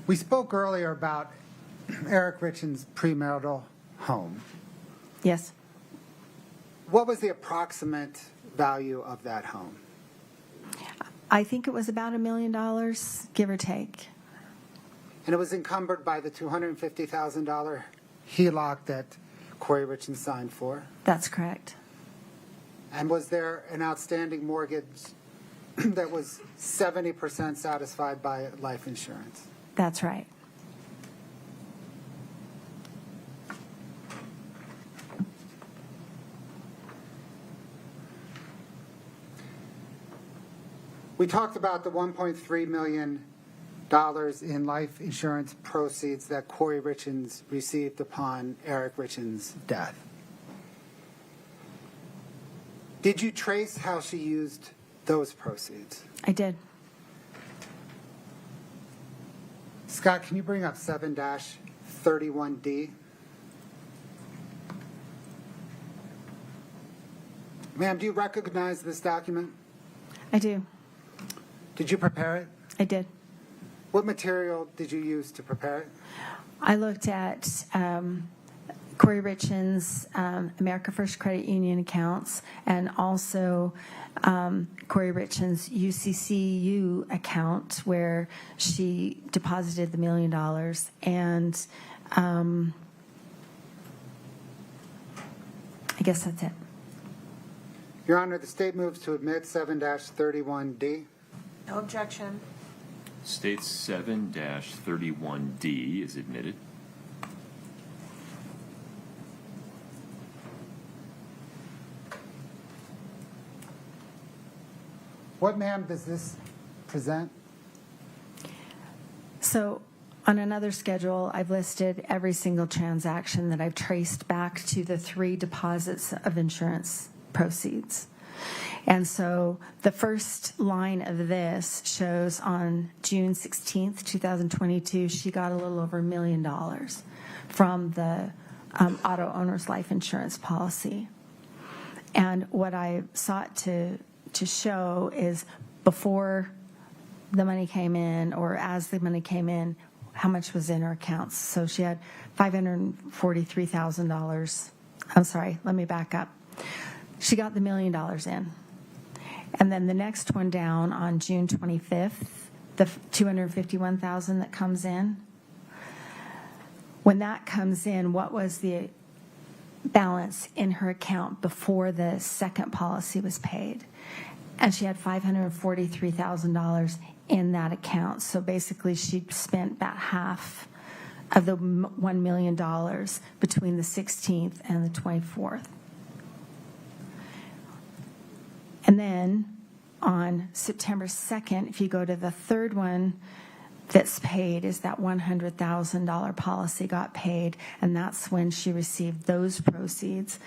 We spoke earlier about Eric Richins' premarital home. Yes. What was the approximate value of that home? I think it was about $1 million, give or take. And it was encumbered by the $250,000 HELOC that Kouri Richins signed for? That's correct. And was there an outstanding mortgage that was 70% satisfied by life insurance? That's right. We talked about the $1.3 million in life insurance proceeds that Kouri Richins received upon Eric Richins' death. Did you trace how she used those proceeds? I did. Scott, can you bring up 7-31D? Ma'am, do you recognize this document? I do. Did you prepare it? I did. What material did you use to prepare it? I looked at Kouri Richins, America First Credit Union accounts, and also Kouri Richins' UCCU account where she deposited the $1 million. And I guess that's it. Your Honor, the state moves to admit 7-31D. No objection. States 7-31D is admitted. What, ma'am, does this present? So on another schedule, I've listed every single transaction that I've traced back to the 3 deposits of insurance proceeds. And so the first line of this shows on June 16th, 2022, she got a little over $1 million from the auto owner's life insurance policy. And what I sought to show is before the money came in or as the money came in, how much was in her accounts. So she had $543,000. I'm sorry, let me back up. She got the $1 million in. And then the next one down on June 25th, the $251,000 that comes in. When that comes in, what was the balance in her account before the second policy was paid? And she had $543,000 in that account. So basically she spent about half of the $1 million between the 16th and the 24th. And then on September 2nd, if you go to the third one that's paid, is that $100,000 policy got paid, and that's when she received those proceeds.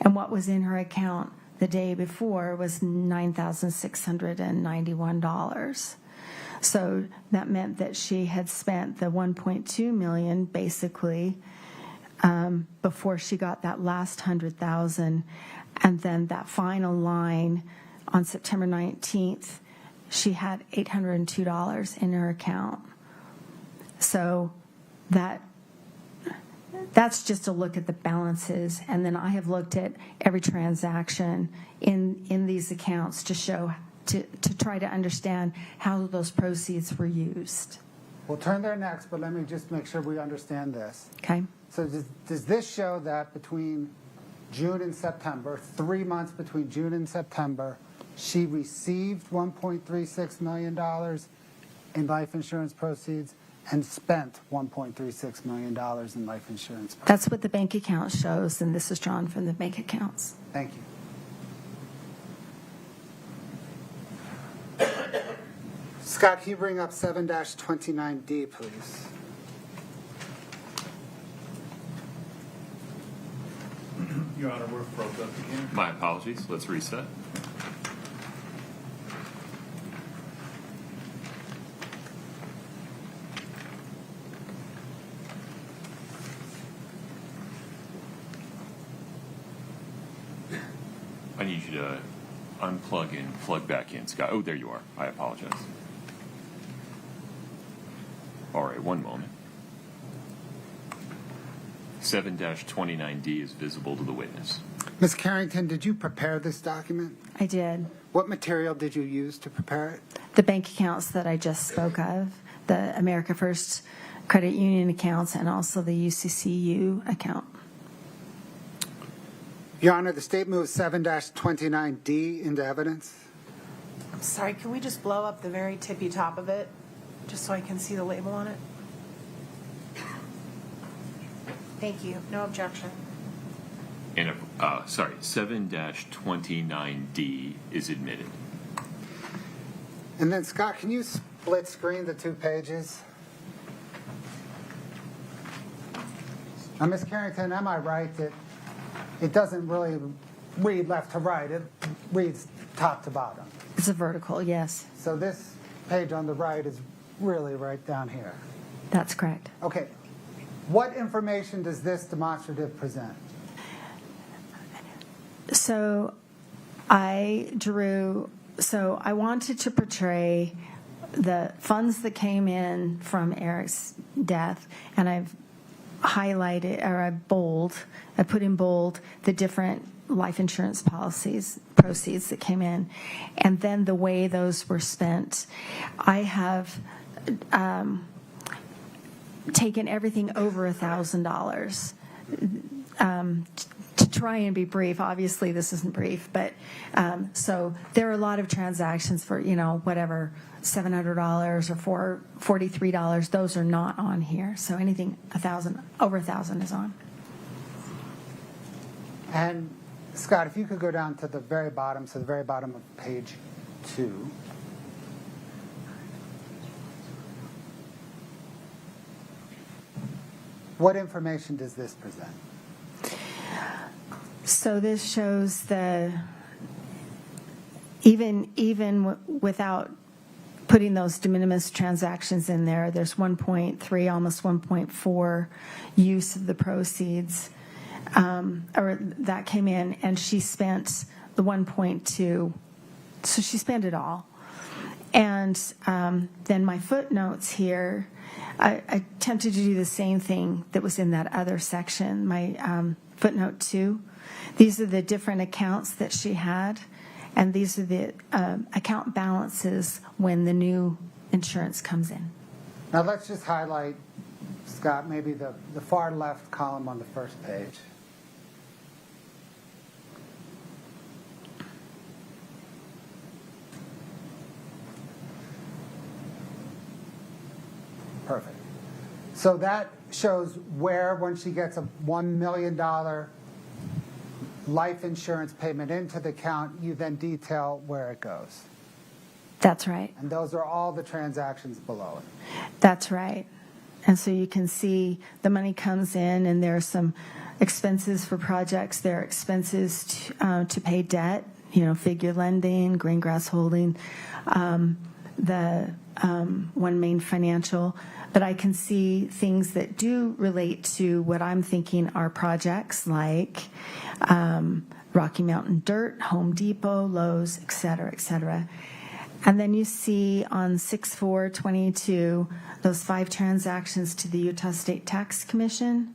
And what was in her account the day before was $9,691. So that meant that she had spent the $1.2 million basically before she got that last $100,000, and then that final line on September 19th, she had $802 in her account. So that's just a look at the balances, and then I have looked at every transaction in these accounts to show to try to understand how those proceeds were used. We'll turn there next, but let me just make sure we understand this. Okay. So does this show that between June and September, 3 months between June and September, she received $1.36 million in life insurance proceeds and spent $1.36 million in life insurance proceeds? That's what the bank account shows, and this is drawn from the bank accounts. Thank you. Scott, can you bring up 7-29D, please? Your Honor, we're froze up again. My apologies. Let's reset. I need you to unplug and plug back in, Scott. Oh, there you are. I apologize. All right, one moment. 7-29D is visible to the witness. Ms. Carrington, did you prepare this document? I did. What material did you use to prepare it? The bank accounts that I just spoke of, the America First Credit Union accounts, and also the UCCU account. Your Honor, the state moves 7-29D into evidence. I'm sorry, can we just blow up the very tippy top of it, just so I can see the label on it? Thank you. No objection. And 7-29D is admitted. And then, Scott, can you split screen the 2 pages? Now, Ms. Carrington, am I right that it doesn't really read left to right, it reads top to bottom? It's a vertical, yes. So this page on the right is really right down here. That's correct. Okay. What information does this demonstrative present? So I wanted to portray the funds that came in from Eric's death, and I've highlighted, or I put in bold the different life insurance policies, proceeds that came in, and then the way those were spent. I have taken everything over $1,000 to try and be brief. Obviously, this isn't brief, but so there are a lot of transactions for, whatever, $700 or $43. Those are not on here. So anything over $1,000 is on. And Scott, if you could go down to the very bottom, so the very bottom of page 2. What information does this present? So this shows even without putting those de minimis transactions in there, there's 1.3, almost 1.4 use of the proceeds, or that came in, and she spent the 1.2, so she spent it all. And then my footnotes here, I attempted to do the same thing that was in that other section, my footnote 2. These are the different accounts that she had, and these are the account balances when the new insurance comes in. Now let's just highlight, Scott, maybe the far left column on the first page. Perfect. So that shows where, when she gets a $1 million life insurance payment into the account, you then detail where it goes. That's right. And those are all the transactions below it. That's right. And so you can see the money comes in, and there are some expenses for projects. There are expenses to pay debt, figure lending, Greengrass Holding, the One Main Financial. But I can see things that do relate to what I'm thinking are projects like Rocky Mountain Dirt, Home Depot, Lowe's, et cetera, et cetera. And then you see on 6/4/22 those 5 transactions to the Utah State Tax Commission.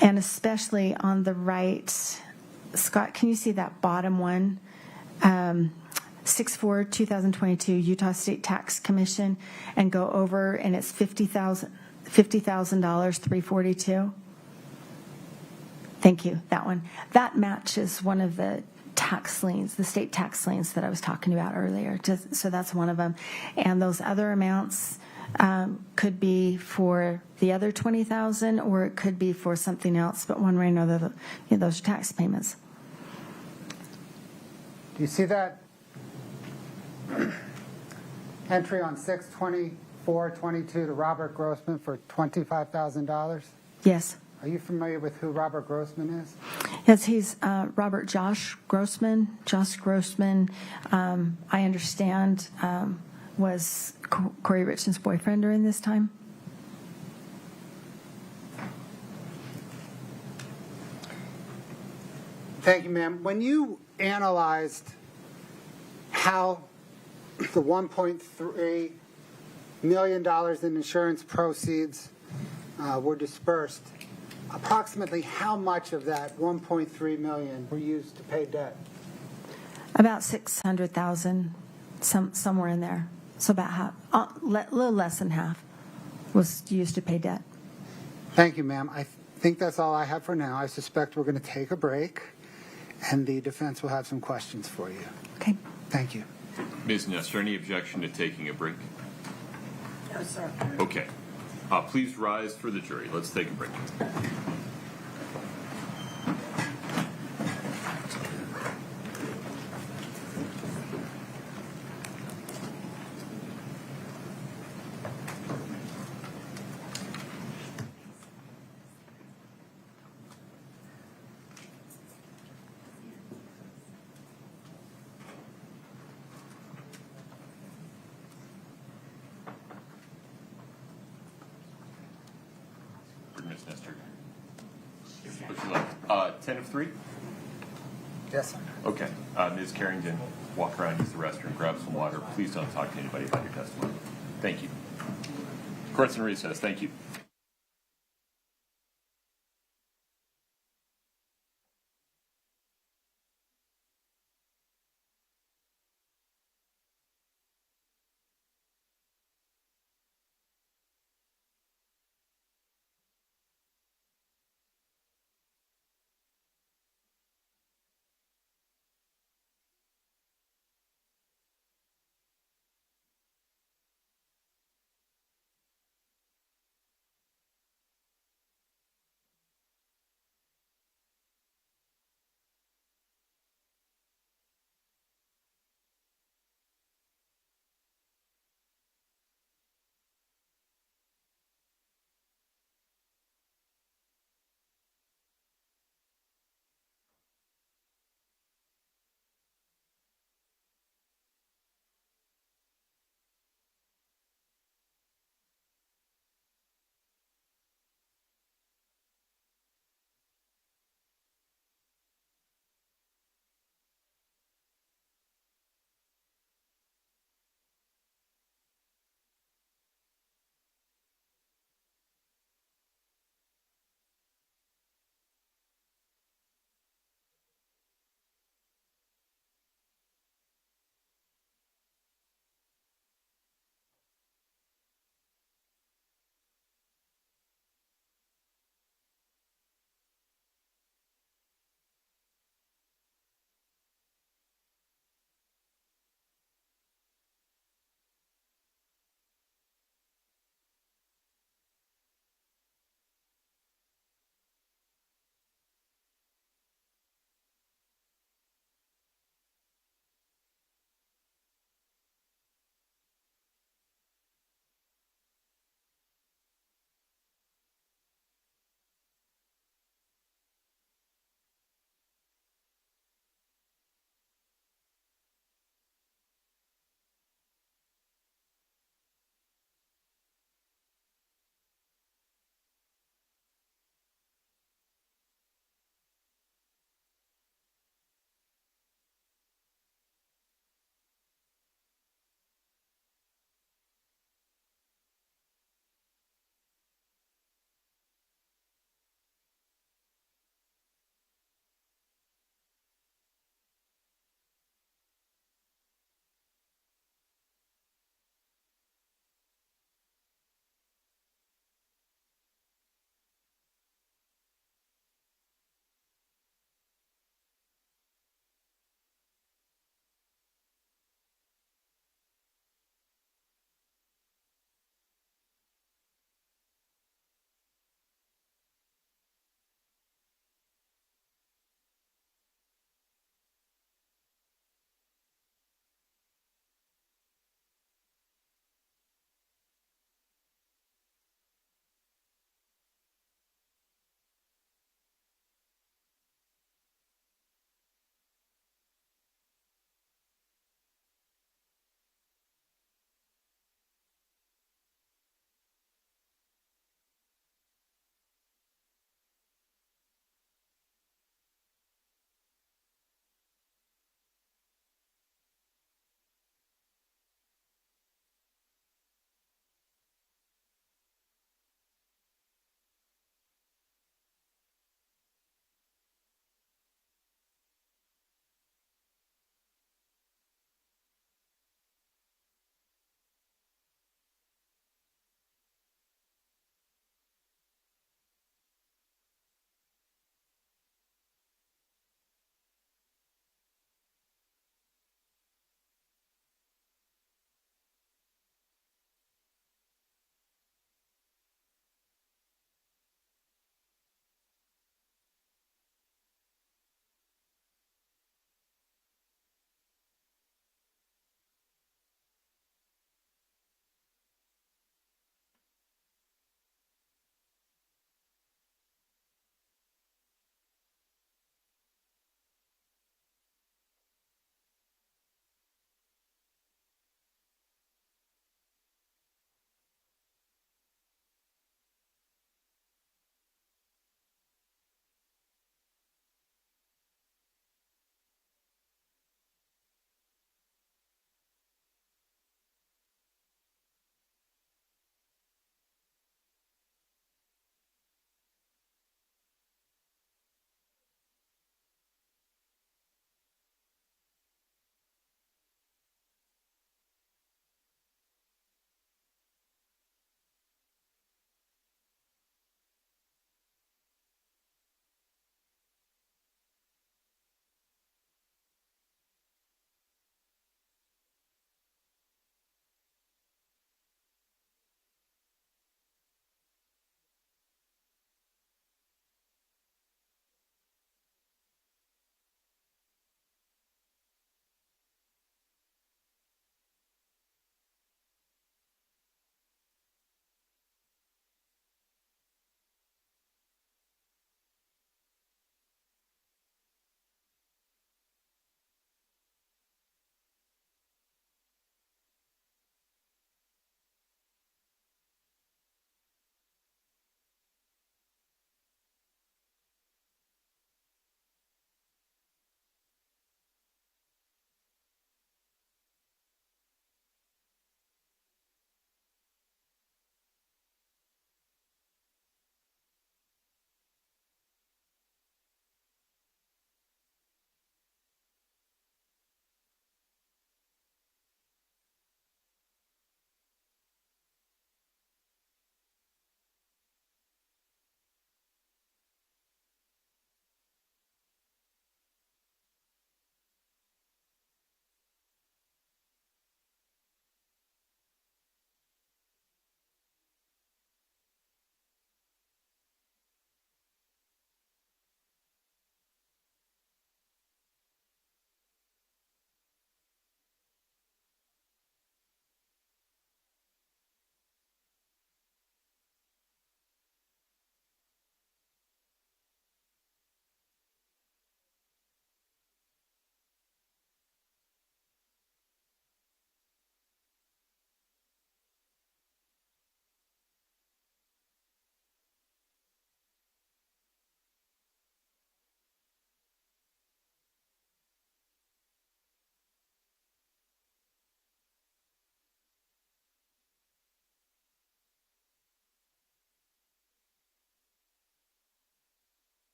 And especially on the right, Scott, can you see that bottom one? 6/4/2022 Utah State Tax Commission, and go over, and it's $50,000, $342. Thank you, that one. That matches one of the tax liens, the state tax liens that I was talking about earlier. So that's one of them. And those other amounts could be for the other $20,000, or it could be for something else. But one way or another, those are tax payments. Do you see that entry on 6/24/22 to Robert Grossman for $25,000? Yes. Are you familiar with who Robert Grossman is? Yes, he's Robert Josh Grossman. Josh Grossman, I understand, was Kouri Richins' boyfriend during this time. Thank you, ma'am. When you analyzed how the $1.3 million in insurance proceeds were dispersed, approximately how much of that $1.3 million were used to pay debt? About $600,000, somewhere in there. So about half, a little less than half, was used to pay debt. Thank you, ma'am. I think that's all I have for now. I suspect we're going to take a break, and the defense will have some questions for you. Okay. Thank you. Ms. Nestor, any objection to taking a break? No, sir. Okay. Please rise for the jury. Let's take a break. Ms. Nestor. Would you like 10 of 3? Yes, sir. Okay. Ms. Carrington, walk around, use the restroom, grab some water. Please don't talk to anybody about your testimony. Thank you. Court's in recess. Thank you.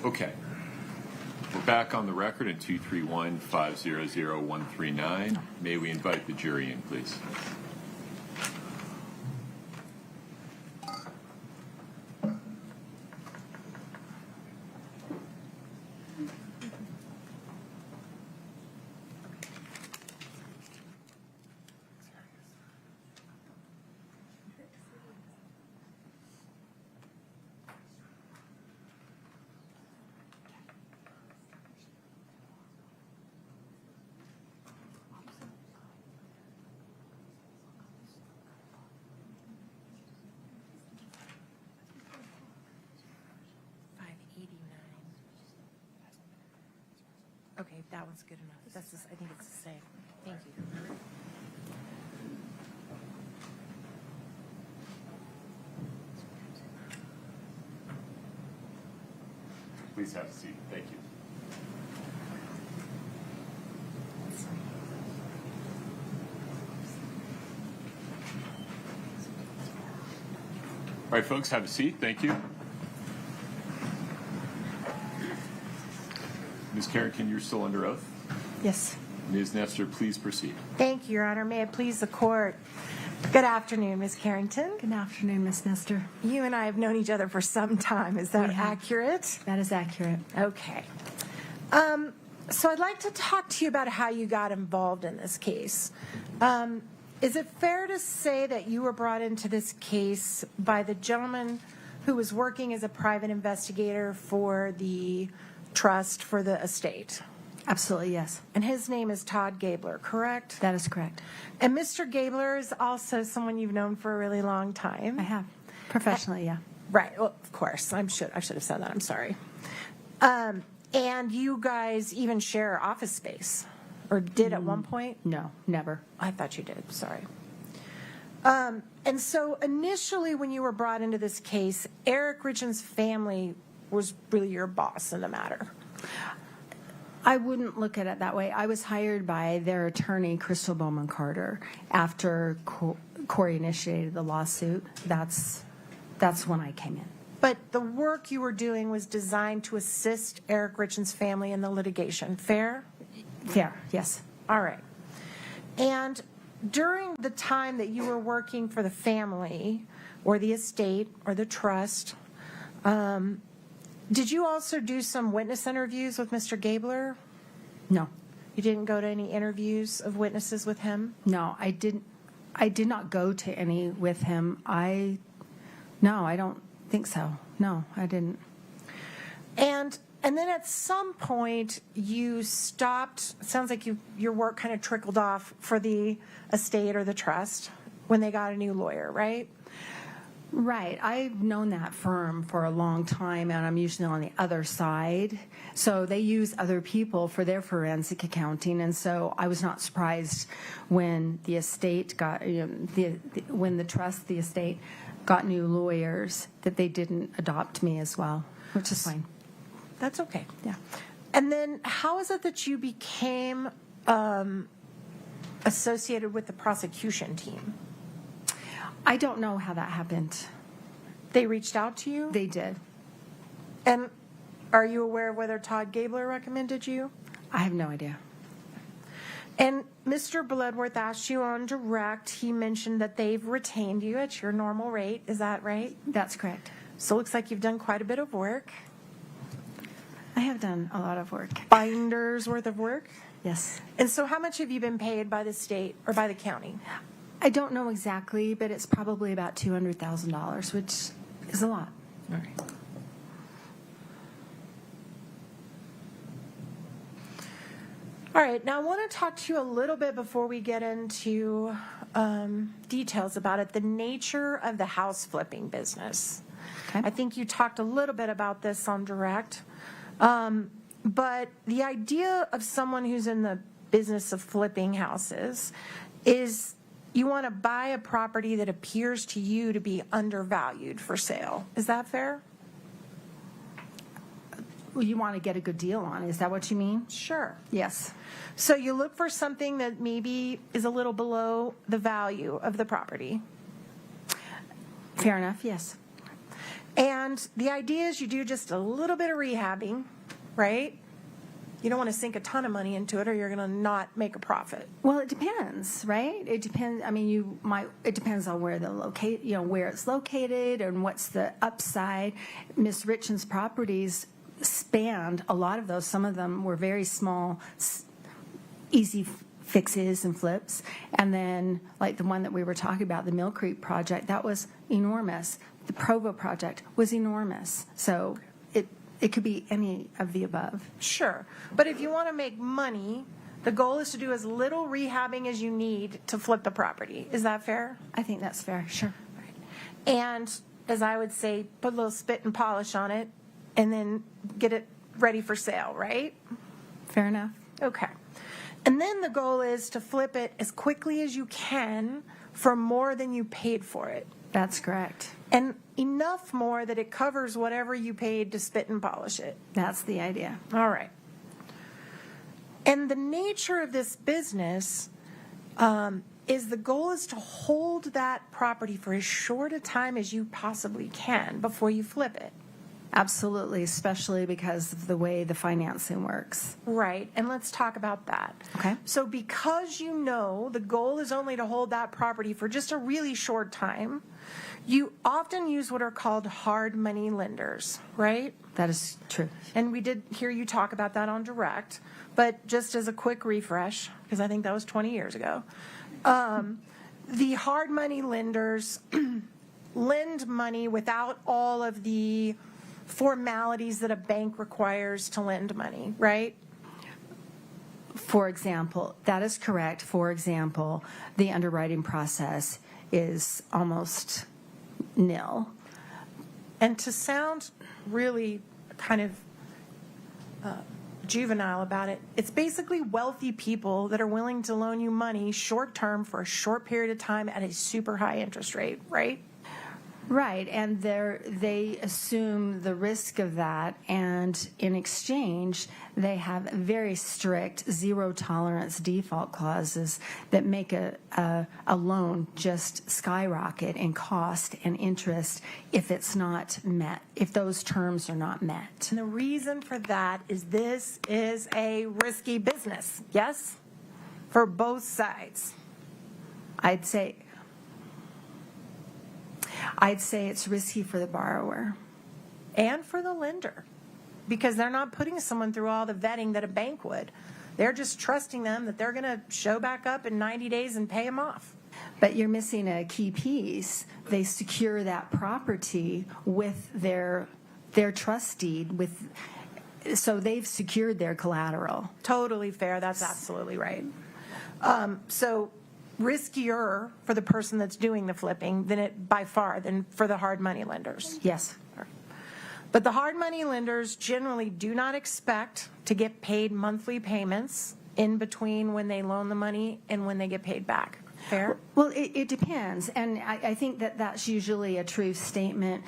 Okay. We're back on the record in 231-500-139. May we invite the jury in, please? Okay, that one's good enough. That's just, I think it's the same. Thank you. Please have a seat. Thank you. All right, folks, have a seat. Thank you. Ms. Carrington, you're still under oath. Yes. Ms. Nestor, please proceed. Thank you, Your Honor. May it please the court. Good afternoon, Ms. Carrington. Good afternoon, Ms. Nestor. You and I have known each other for some time. Is that We have. accurate? That is accurate. Okay. So I'd like to talk to you about how you got involved in this case. Is it fair to say that you were brought into this case by the gentleman who was working as a private investigator for the trust for the estate? Absolutely, yes. And his name is Todd Gabler, correct? That is correct. And Mr. Gabler is also someone you've known for a really long time. I have. Professionally, yeah. Right. Well, of course. I should have said that. I'm sorry. And you guys even share office space, or did at one point? No, never. I thought you did. Sorry. And so initially when you were brought into this case, Eric Richins' family was really your boss in the matter. I wouldn't look at it that way. I was hired by their attorney, Crystal Bowman Carter, after Kouri initiated the lawsuit. That's when I came in. But the work you were doing was designed to assist Eric Richins' family in the litigation. Fair? Fair, yes. All right. And during the time that you were working for the family or the estate or the trust, did you also do some witness interviews with Mr. Gabler? No. You didn't go to any interviews of witnesses with him? No, I did not go to any with him. No, I don't think so. No, I didn't. And then at some point you stopped. It sounds like your work kind of trickled off for the estate or the trust when they got a new lawyer, right? Right. I've known that firm for a long time, and I'm usually on the other side. So they use other people for their forensic accounting, and so I was not surprised when the estate got, when the trust, the estate, got new lawyers, that they didn't adopt me as well, which is fine. That's okay. Yeah. And then how is it that you became associated with the prosecution team? I don't know how that happened. They reached out to you? They did. And are you aware of whether Todd Gabler recommended you? I have no idea. And Mr. Bloodworth asked you on direct, he mentioned that they've retained you at your normal rate. Is that right? That's correct. So it looks like you've done quite a bit of work. I have done a lot of work. Binders worth of work? Yes. And so how much have you been paid by the state or by the county? I don't know exactly, but it's probably about $200,000, which is a lot. All right. All right, now I want to talk to you a little bit before we get into details about it, the nature of the house flipping business. Okay. I think you talked a little bit about this on direct, but the idea of someone who's in the business of flipping houses is you want to buy a property that appears to you to be undervalued for sale. Is that fair? Well, you want to get a good deal on. Is that what you mean? Sure. Yes. So you look for something that maybe is a little below the value of the property. Fair enough, yes. And And the idea is you do just a little bit of rehabbing, right? You don't want to sink a ton of money into it or you're going to not make a profit. Well, it depends, right? It depends. I mean, it depends on where where it's located and what's the upside. Ms. Richins' properties spanned a lot of those. Some of them were very small, easy fixes and flips. And then, like the one that we were talking about, the Mill Creek project, that was enormous. The Provo project was enormous. So it could be any of the above. Sure. But if you want to make money, the goal is to do as little rehabbing as you need to flip the property. Is that fair? I think that's fair, sure. And as I would say, put a little spit and polish on it and then get it ready for sale, right? Fair enough. Okay. And then the goal is to flip it as quickly as you can for more than you paid for it. That's correct. And enough more that it covers whatever you paid to spit and polish it. That's the idea. All right. And the nature of this business is the goal is to hold that property for as short a time as you possibly can before you flip it. Absolutely, especially because of the way the financing works. Right, and let's talk about that. Okay. So because you know the goal is only to hold that property for just a really short time, you often use what are called hard money lenders, right? That is true. And we did hear you talk about that on direct, but just as a quick refresh, because I think that was 20 years ago, the hard money lenders lend money without all of the formalities that a bank requires to lend money, right? For example, that is correct. For example, the underwriting process is almost nil. And to sound really kind of juvenile about it, it's basically wealthy people that are willing to loan you money short term for a short period of time at a super high interest rate, right? Right, and they assume the risk of that, and in exchange, they have very strict zero-tolerance default clauses that make a loan just skyrocket in cost and interest if it's not met, if those terms are not met. And the reason for that is this is a risky business, yes? For both sides. I'd say it's risky for the borrower. And for the lender, because they're not putting someone through all the vetting that a bank would. They're just trusting them that they're going to show back up in 90 days and pay them off. But you're missing a key piece. They secure that property with their trust deed, so they've secured their collateral. Totally fair. That's absolutely right. So riskier for the person that's doing the flipping by far than for the hard money lenders. Yes. But the hard money lenders generally do not expect to get paid monthly payments in between when they loan the money and when they get paid back. Fair? Well, it depends, and I think that's usually a true statement.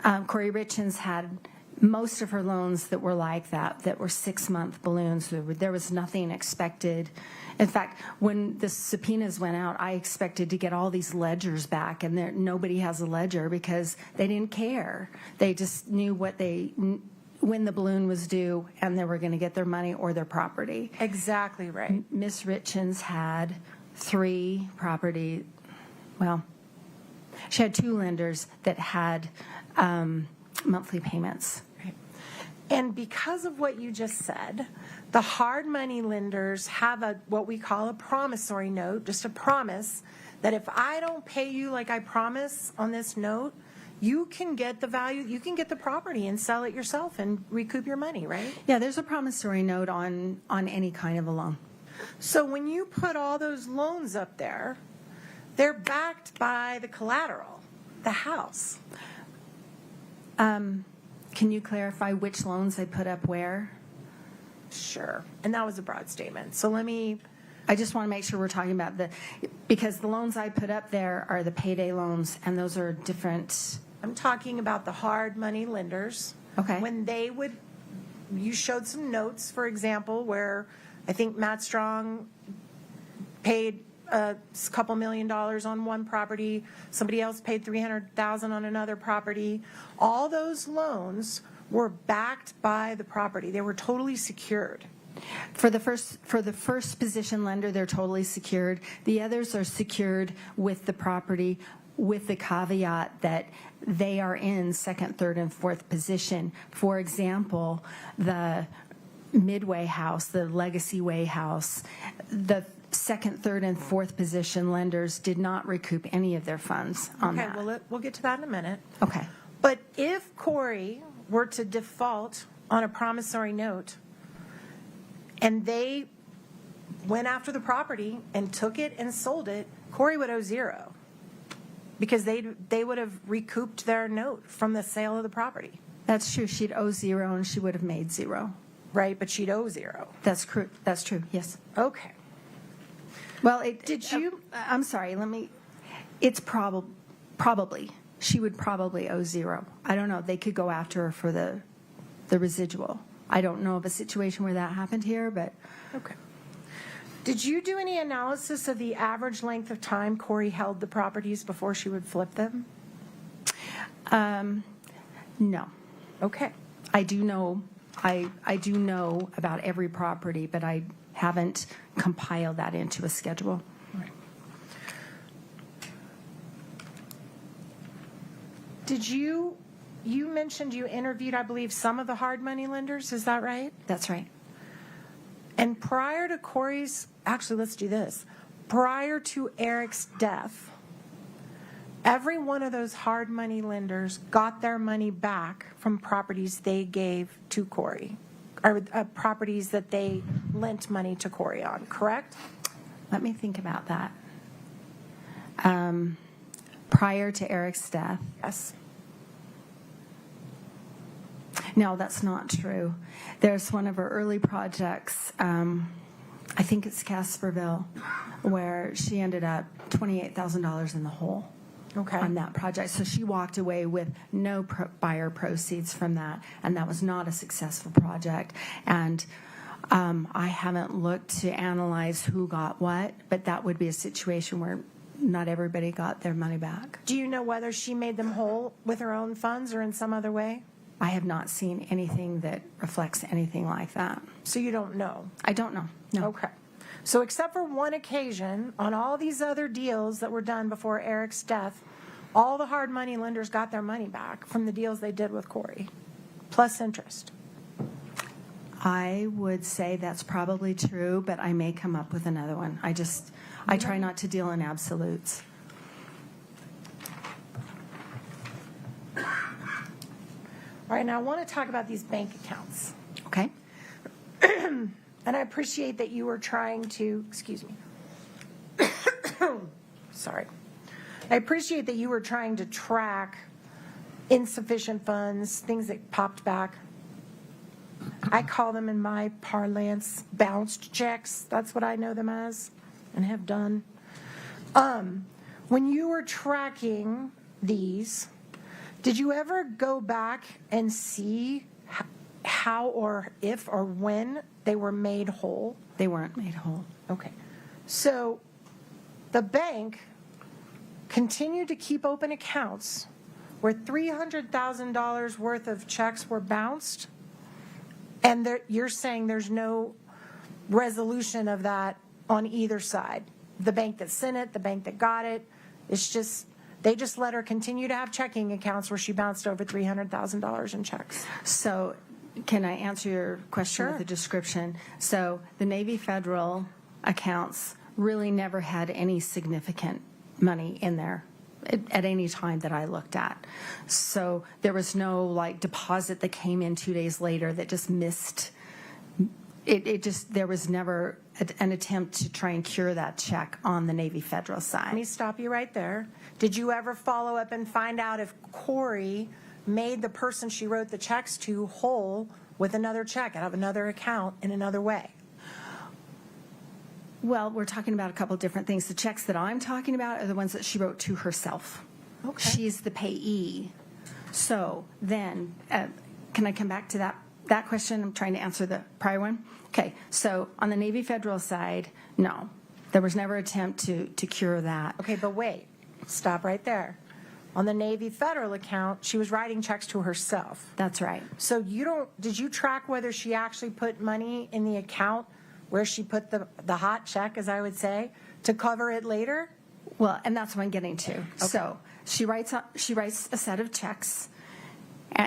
Kouri Richins had most of her loans that were like that were 6-month balloons. There was nothing expected. In fact, when the subpoenas went out, I expected to get all these ledgers back, and nobody has a ledger because they didn't care. They just knew when the balloon was due, and they were going to get their money or their property. Exactly right. Ms. Richins had 3 property. Well, she had 2 lenders that had monthly payments. And because of what you just said, the hard money lenders have what we call a promissory note, just a promise that if I don't pay you like I promise on this note, you can get the value, you can get the property and sell it yourself and recoup your money, right? Yeah, there's a promissory note on any kind of a loan. So when you put all those loans up there, they're backed by the collateral, the house. Can you clarify which loans I put up where? Sure. And that was a broad statement. So I just want to make sure we're talking about because the loans I put up there are the payday loans, and those are different. I'm talking about the hard money lenders. Okay. When you showed some notes, for example, where I think Matt Strong paid a couple $1 million on one property. Somebody else paid $300,000 on another property. All those loans were backed by the property. They were totally secured. For the first position lender, they're totally secured. The others are secured with the property, with the caveat that they are in second, third, and fourth position. For example, the Midway house, the Legacy Way house, the second, third, and fourth position lenders did not recoup any of their funds on that. Okay, well, we'll get to that in a minute. Okay. But if Kouri were to default on a promissory note and they went after the property and took it and sold it, Kouri would owe zero because they would have recouped their note from the sale of the property. That's true. She'd owe zero and she would have made zero. Right, but she'd owe zero. That's true. That's true. Yes. Okay. Well, I'm sorry. It's probably. She would probably owe zero. I don't know. They could go after her for the residual. I don't know of a situation where that happened here, but. Okay. Did you do any analysis of the average length of time Kouri held the properties before she would flip them? No. Okay. I do know. I do know about every property, but I haven't compiled that into a schedule. Right. Did you mentioned you interviewed, I believe, some of the hard money lenders, is that right? That's right. And prior to Kouri's, actually, let's do this. Prior to Eric's death, every one of those hard money lenders got their money back from properties they gave to Kouri, or properties that they lent money to Kouri on, correct? Let me think about that. Prior to Eric's death. Yes. No, that's not true. There's one of her early projects, I think it's Casperville, where she ended up $28,000 in the hole. Okay. On that project. So she walked away with no buyer proceeds from that, and that was not a successful project. And I haven't looked to analyze who got what, but that would be a situation where not everybody got their money back. Do you know whether she made them whole with her own funds or in some other way? I have not seen anything that reflects anything like that. So you don't know? I don't know. No. Okay. So except for one occasion, on all these other deals that were done before Eric's death, all the hard money lenders got their money back from the deals they did with Kouri, plus interest. I would say that's probably true, but I may come up with another one. I try not to deal in absolutes. All right, now I want to talk about these bank accounts. Okay. And I appreciate that you were trying to, excuse me. Sorry. I appreciate that you were trying to track insufficient funds, things that popped back. I call them in my parlance bounced checks. That's what I know them as and have done. When you were tracking these, did you ever go back and see how or if or when they were made whole? They weren't made whole. Okay. So the bank continued to keep open accounts where $300,000 worth of checks were bounced, and you're saying there's no resolution of that on either side. The bank that sent it, the bank that got it, it's just they just let her continue to have checking accounts where she bounced over $300,000 in checks. So can I answer your question Sure. with a description? So the Navy Federal accounts really never had any significant money in there at any time that I looked at. So there was no deposit that came in 2 days later that just missed. There was never an attempt to try and cure that check on the Navy Federal side. Let me stop you right there. Did you ever follow up and find out if Kouri made the person she wrote the checks to whole with another check out of another account in another way? Well, we're talking about a couple of different things. The checks that I'm talking about are the ones that she wrote to herself. Okay. She's the payee. So then, can I come back to that question? I'm trying to answer the prior one. Okay, so on the Navy Federal side, no. There was never an attempt to cure that. Okay, but wait, stop right there. On the Navy Federal account, she was writing checks to herself. That's right. So did you track whether she actually put money in the account where she put the hot check, as I would say, to cover it later? Well, and that's what I'm getting to. So she writes a set of checks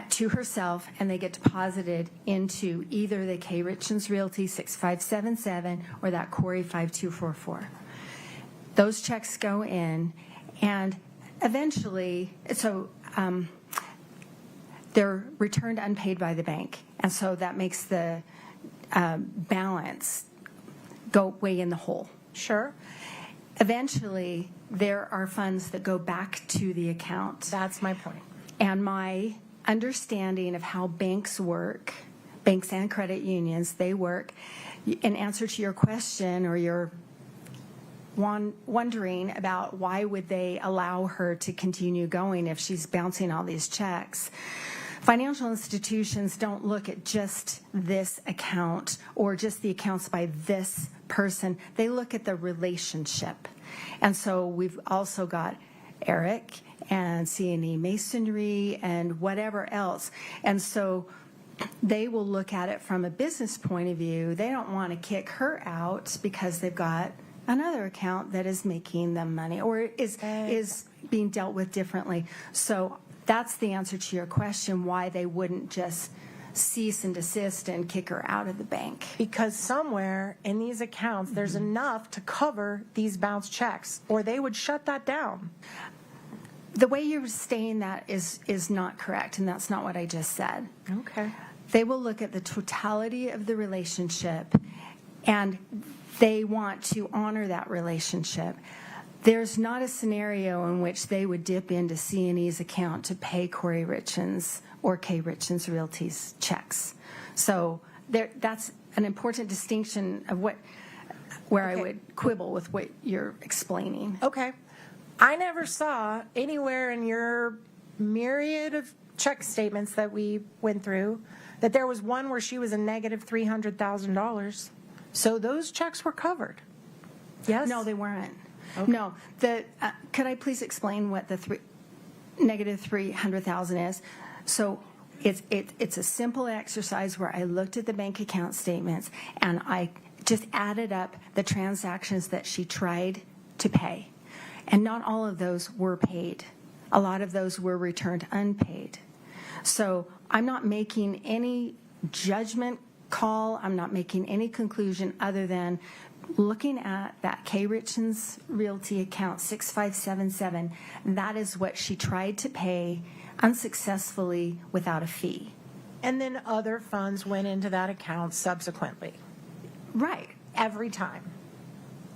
to herself, and they get deposited into either the K. Richins Realty 6577 or that Kouri 5244. Those checks go in, and eventually, they're returned unpaid by the bank, and so that makes the balance go way in the hole. Sure. Eventually, there are funds that go back to the account. That's my point. And my understanding of how banks work, banks and credit unions, they work, in answer to your question or your wondering about why would they allow her to continue going if she's bouncing all these checks. Financial institutions don't look at just this account or just the accounts by this person. They look at the relationship. And so we've also got Eric and C&E Masonry and whatever else. And so they will look at it from a business point of view. They don't want to kick her out because they've got another account that is making them money or is being dealt with differently. So that's the answer to your question, why they wouldn't just cease and desist and kick her out of the bank. Because somewhere in these accounts, there's enough to cover these bounce checks, or they would shut that down. The way you're stating that is not correct, and that's not what I just said. Okay. They will look at the totality of the relationship, and they want to honor that relationship. There's not a scenario in which they would dip into C&E's account to pay Kouri Richins or K. Richins Realty's checks. So that's an important distinction of where I would quibble with what you're explaining. Okay. I never saw anywhere in your myriad of check statements that we went through that there was one where she was a negative $300,000. So those checks were covered. Yes? No, they weren't. Okay. No. Could I please explain what the negative $300,000 is? So it's a simple exercise where I looked at the bank account statements and I just added up the transactions that she tried to pay. And not all of those were paid. A lot of those were returned unpaid. So I'm not making any judgment call. I'm not making any conclusion other than looking at that K. Richins Realty account 6577. That is what she tried to pay unsuccessfully without a fee. And then other funds went into that account subsequently. Right. Every time.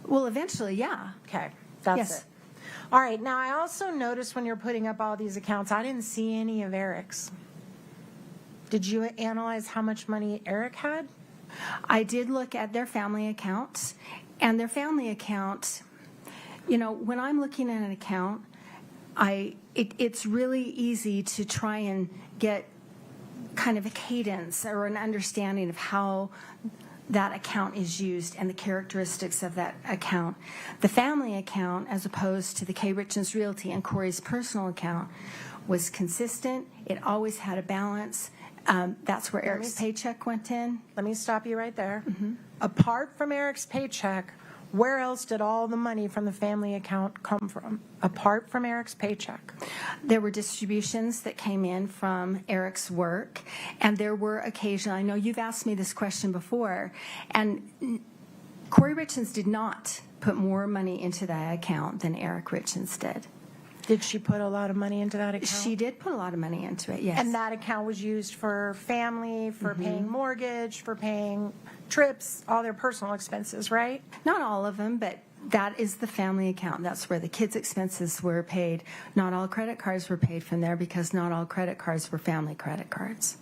Well, eventually, yeah. Okay. That's Yes. it. All right. Now, I also noticed when you're putting up all these accounts, I didn't see any of Eric's. Did you analyze how much money Eric had? I did look at their family accounts, and their family account, when I'm looking at an account, it's really easy to try and get kind of a cadence or an understanding of how that account is used and the characteristics of that account. The family account, as opposed to the K. Richins Realty and Kouri's personal account, was consistent. It always had a balance. That's where Eric's paycheck went in. Let me stop you right there. Mm-hmm. Apart from Eric's paycheck, where else did all the money from the family account come from? Apart from Eric's paycheck. There were distributions that came in from Eric's work, and there were occasionally, I know you've asked me this question before, and Kouri Richins did not put more money into that account than Eric Richins did. Did she put a lot of money into that account? She did put a lot of money into it, yes. And that account was used for family, for paying mortgage, for paying trips, all their personal expenses, right? Not all of them, but that is the family account. That's where the kids' expenses were paid. Not all credit cards were paid from there because not all credit cards were family credit cards.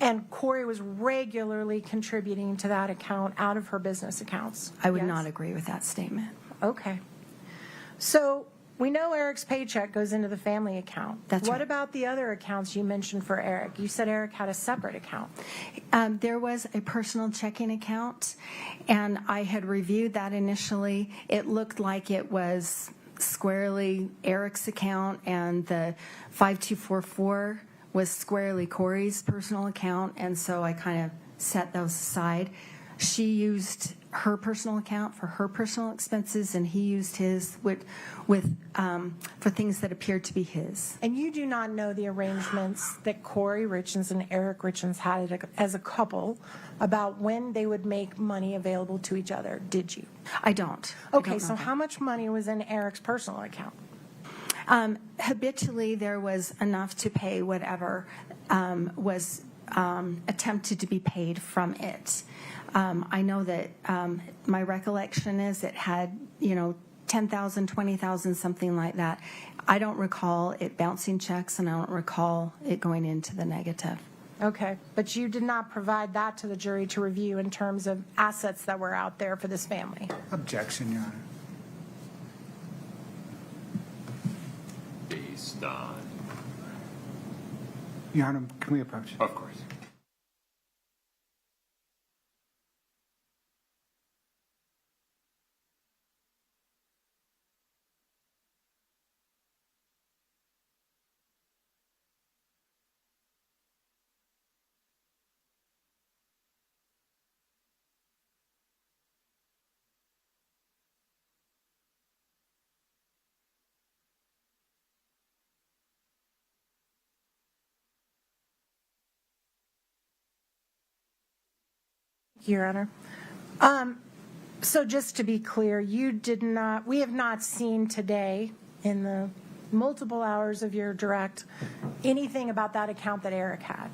And Kouri was regularly contributing to that account out of her business accounts. I would Yes? not agree with that statement. Okay. So we know Eric's paycheck goes into the family account. That's What right. about the other accounts you mentioned for Eric? You said Eric had a separate account. There was a personal checking account, and I had reviewed that initially. It looked like it was squarely Eric's account, and the 5244 was squarely Kouri's personal account, and so I kind of set those aside. She used her personal account for her personal expenses, and he used his for things that appeared to be his. And you do not know the arrangements that Kouri Richins and Eric Richins had as a couple about when they would make money available to each other, did you? I don't. Okay, so how much money was in Eric's personal account? Habitually, there was enough to pay whatever was attempted to be paid from it. I know that my recollection is it had, $10,000, $20,000, something like that. I don't recall it bouncing checks, and I don't recall it going into the negative. Okay, but you did not provide that to the jury to review in terms of assets that were out there for this family? Objection, Your Honor. Based on, Your Honor, can we approach? of course. Your Honor. So just to be clear, we have not seen today in the multiple hours of your direct anything about that account that Eric had.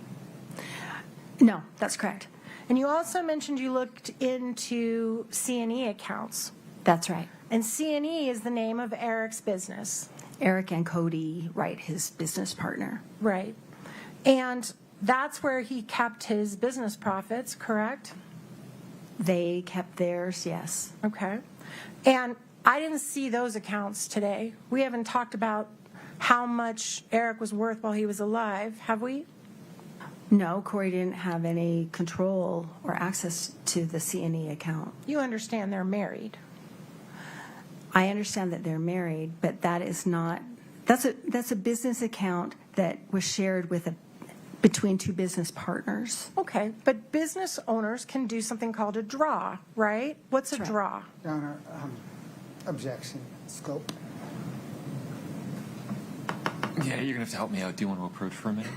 No, that's correct. And you also mentioned you looked into C&E accounts. That's right. And C&E is the name of Eric's business. Eric and Cody Wright, his business partner. Right. And that's where he kept his business profits, correct? They kept theirs, yes. Okay. And I didn't see those accounts today. We haven't talked about how much Eric was worth while he was alive, have we? No, Kouri didn't have any control or access to the C&E account. You understand they're married. I understand that they're married, but that is not, that's a business account that was shared between two business partners. Okay, but business owners can do something called a draw, right? What's a That's right. draw? Your Honor, objection. Scope. Yeah, you're going to have to help me out. Do you want to approach for a minute?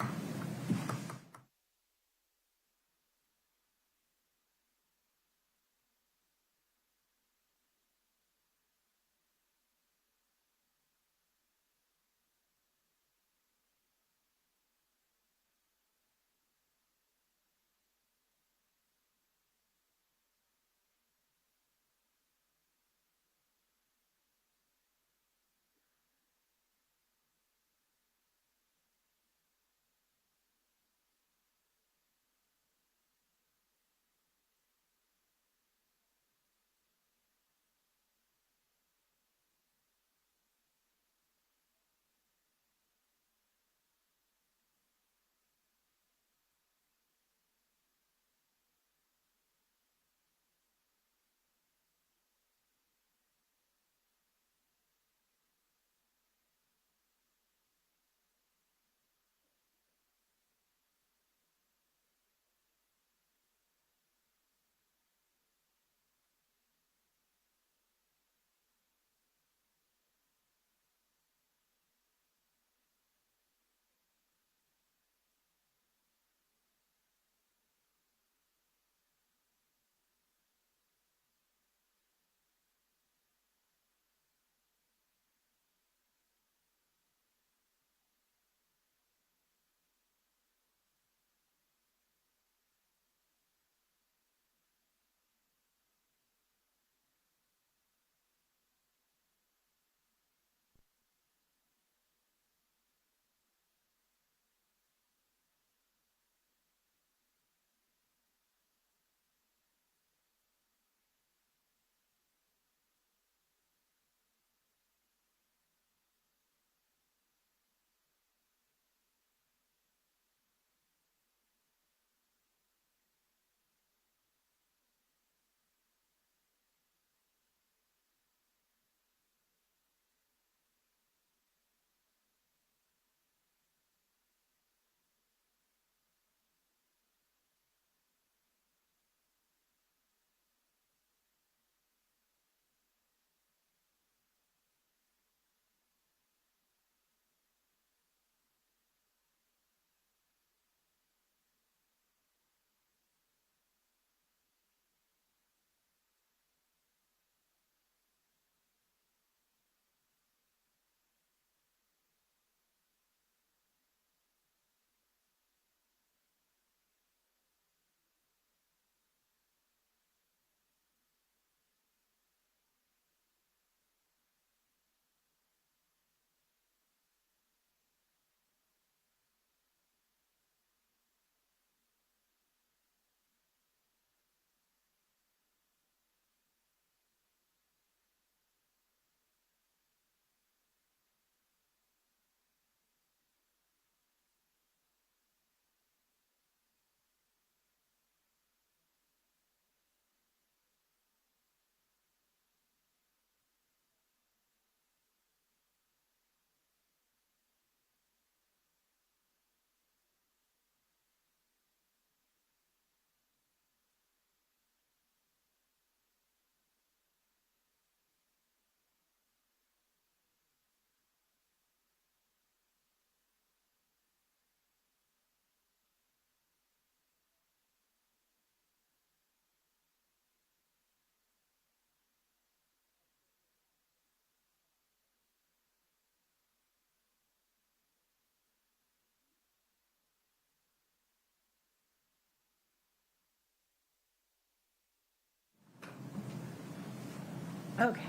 Okay.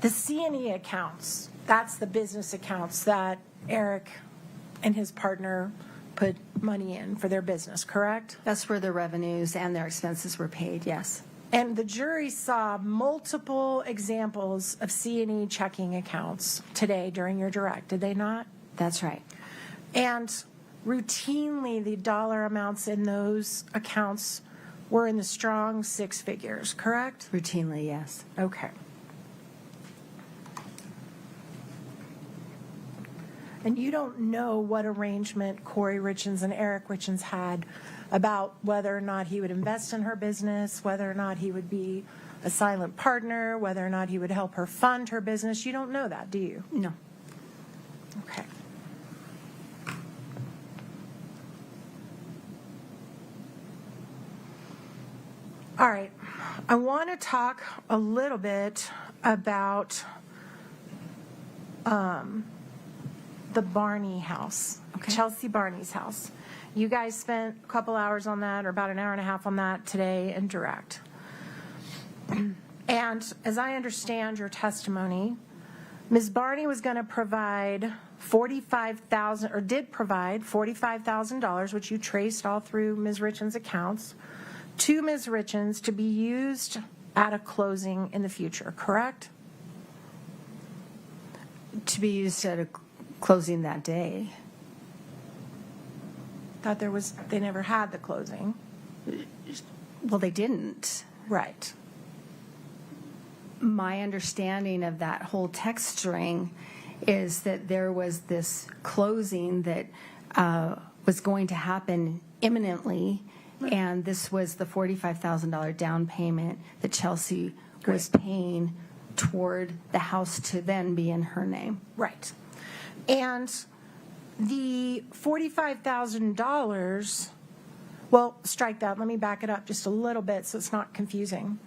The C&E accounts, that's the business accounts that Eric and his partner put money in for their business, correct? That's where their revenues and their expenses were paid, yes. And the jury saw multiple examples of C&E checking accounts today during your direct, did they not? That's right. And routinely, the dollar amounts in those accounts were in the strong six figures, correct? Routinely, yes. Okay. And you don't know what arrangement Kouri Richins and Eric Richins had about whether or not he would invest in her business, whether or not he would be a silent partner, whether or not he would help her fund her business. You don't know that, do you? No. Okay. All right. I want to talk a little bit about the Barney house, Chelsea Barney's house. You guys spent a couple hours on that, or about an hour and a half on that today in direct. And as I understand your testimony, Ms. Barney was going to provide $45,000, or did provide $45,000, which you traced all through Ms. Richins' accounts, to Ms. Richins to be used at a closing in the future, correct? To be used at a closing that day. Thought they never had the closing. Well, they didn't. Right. My understanding of that whole text string is that there was this closing that was going to happen imminently, and this was the $45,000 down payment that Chelsea was paying toward the house to then be in her name. Right. And the $45,000, well, strike that. Let me back it up just a little bit so it's not confusing.